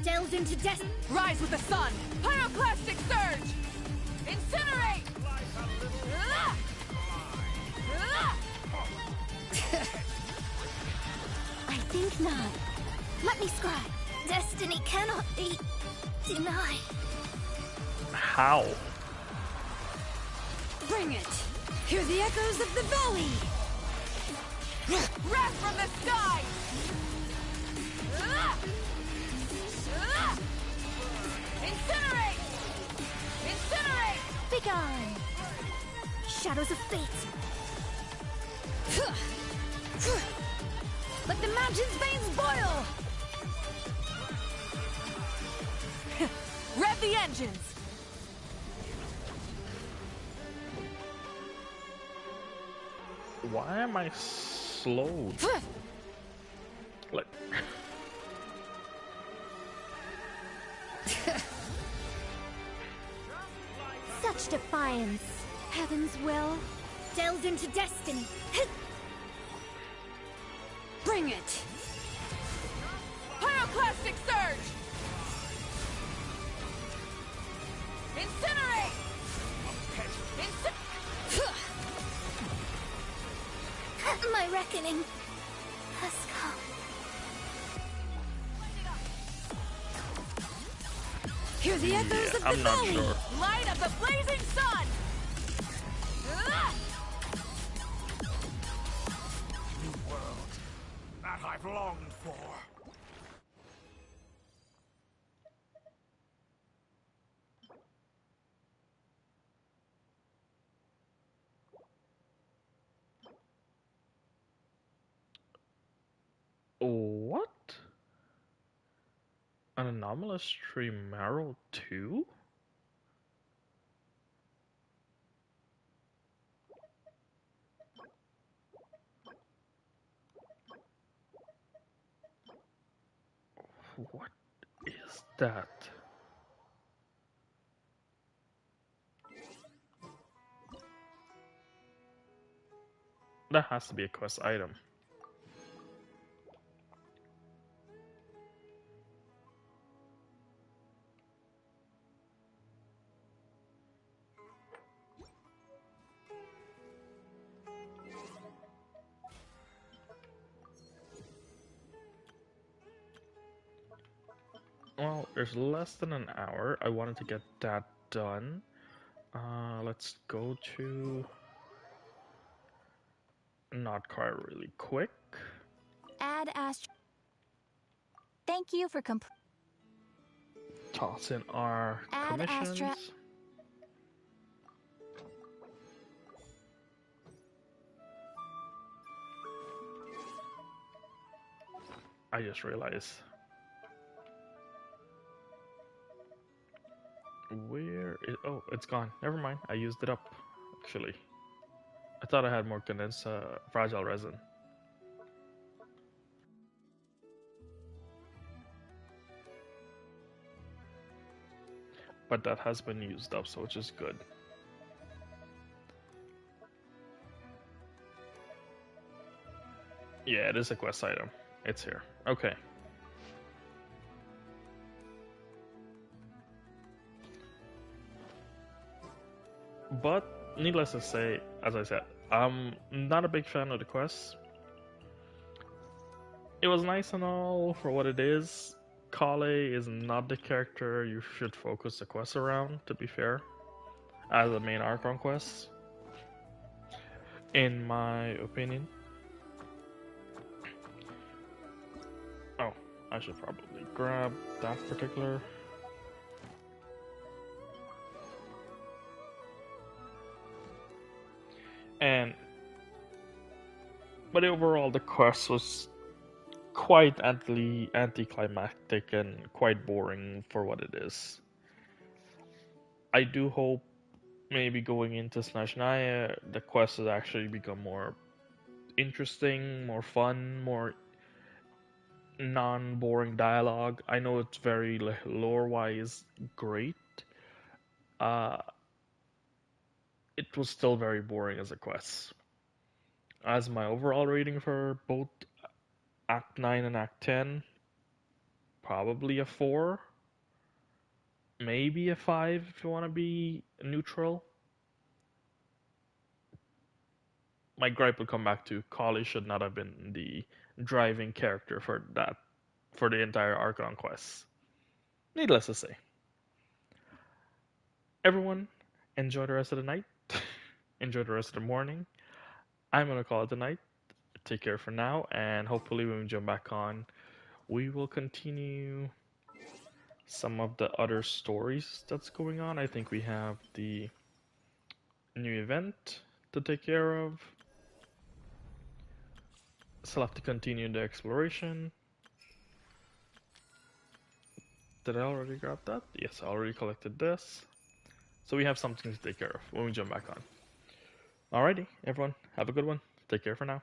Delves into destiny. Rise with the sun! Pyroclastic surge! Incinerate! I think not. Let me scry. Destiny cannot be denied. how? Bring it. Hear the echoes of the valley. Wrath from the sky! Incinerate! Incinerate! Begone. Shadows of fate. Let the mountain's veins boil. Rev the engines! Why am I slowed? Like, Such defiance. Heaven's will delves into destiny. Bring it. Pyroclastic surge! Incinerate! My reckoning has come. Hear the echoes of the I'm not valley. sure. Light of the blazing sun! New world that I've longed for. what? An anomalous tree marrow 2? What is that? That has to be a quest item. Well, there's less than an hour. I wanted to get that done. Let's go to Notcar really quick. Add Astro. Thank you for Toss in our Add commissions. Astra. I just realized. Where is... Oh, it's gone. Never mind. I used it up, actually. I thought I had more condensed fragile resin. But that has been used up, so which is good. Yeah, it is a quest item. It's here. Okay. But needless to say, as I said, I'm not a big fan of the quests. It was nice and all for what it is. Kale is not the character you should focus the quest around, to be fair, as a main Archon quest, in my opinion. Oh, I should probably grab that particular. But overall, the quest was quite anticlimactic and quite boring for what it is. I do hope maybe going into Snezhnaya, the quest has actually become more interesting, more fun, more non-boring dialogue. I know it's very lore-wise great. It was still very boring as a quest. As my overall rating for both Act 9 and Act 10, probably a 4. Maybe a 5 if you want to be neutral. My gripe would come back to Kali should not have been the driving character for the entire Archon quest. Needless to say. Everyone, enjoy the rest of the night. Enjoy the rest of the morning. I'm gonna call it a night. Take care for now, and hopefully when we jump back on, we will continue some of the other stories that's going on. I think we have the new event to take care of. Still have to continue the exploration. Did I already grab that? Yes, I already collected this. So we have something to take care of when we jump back on. Alrighty, everyone, have a good one. Take care for now.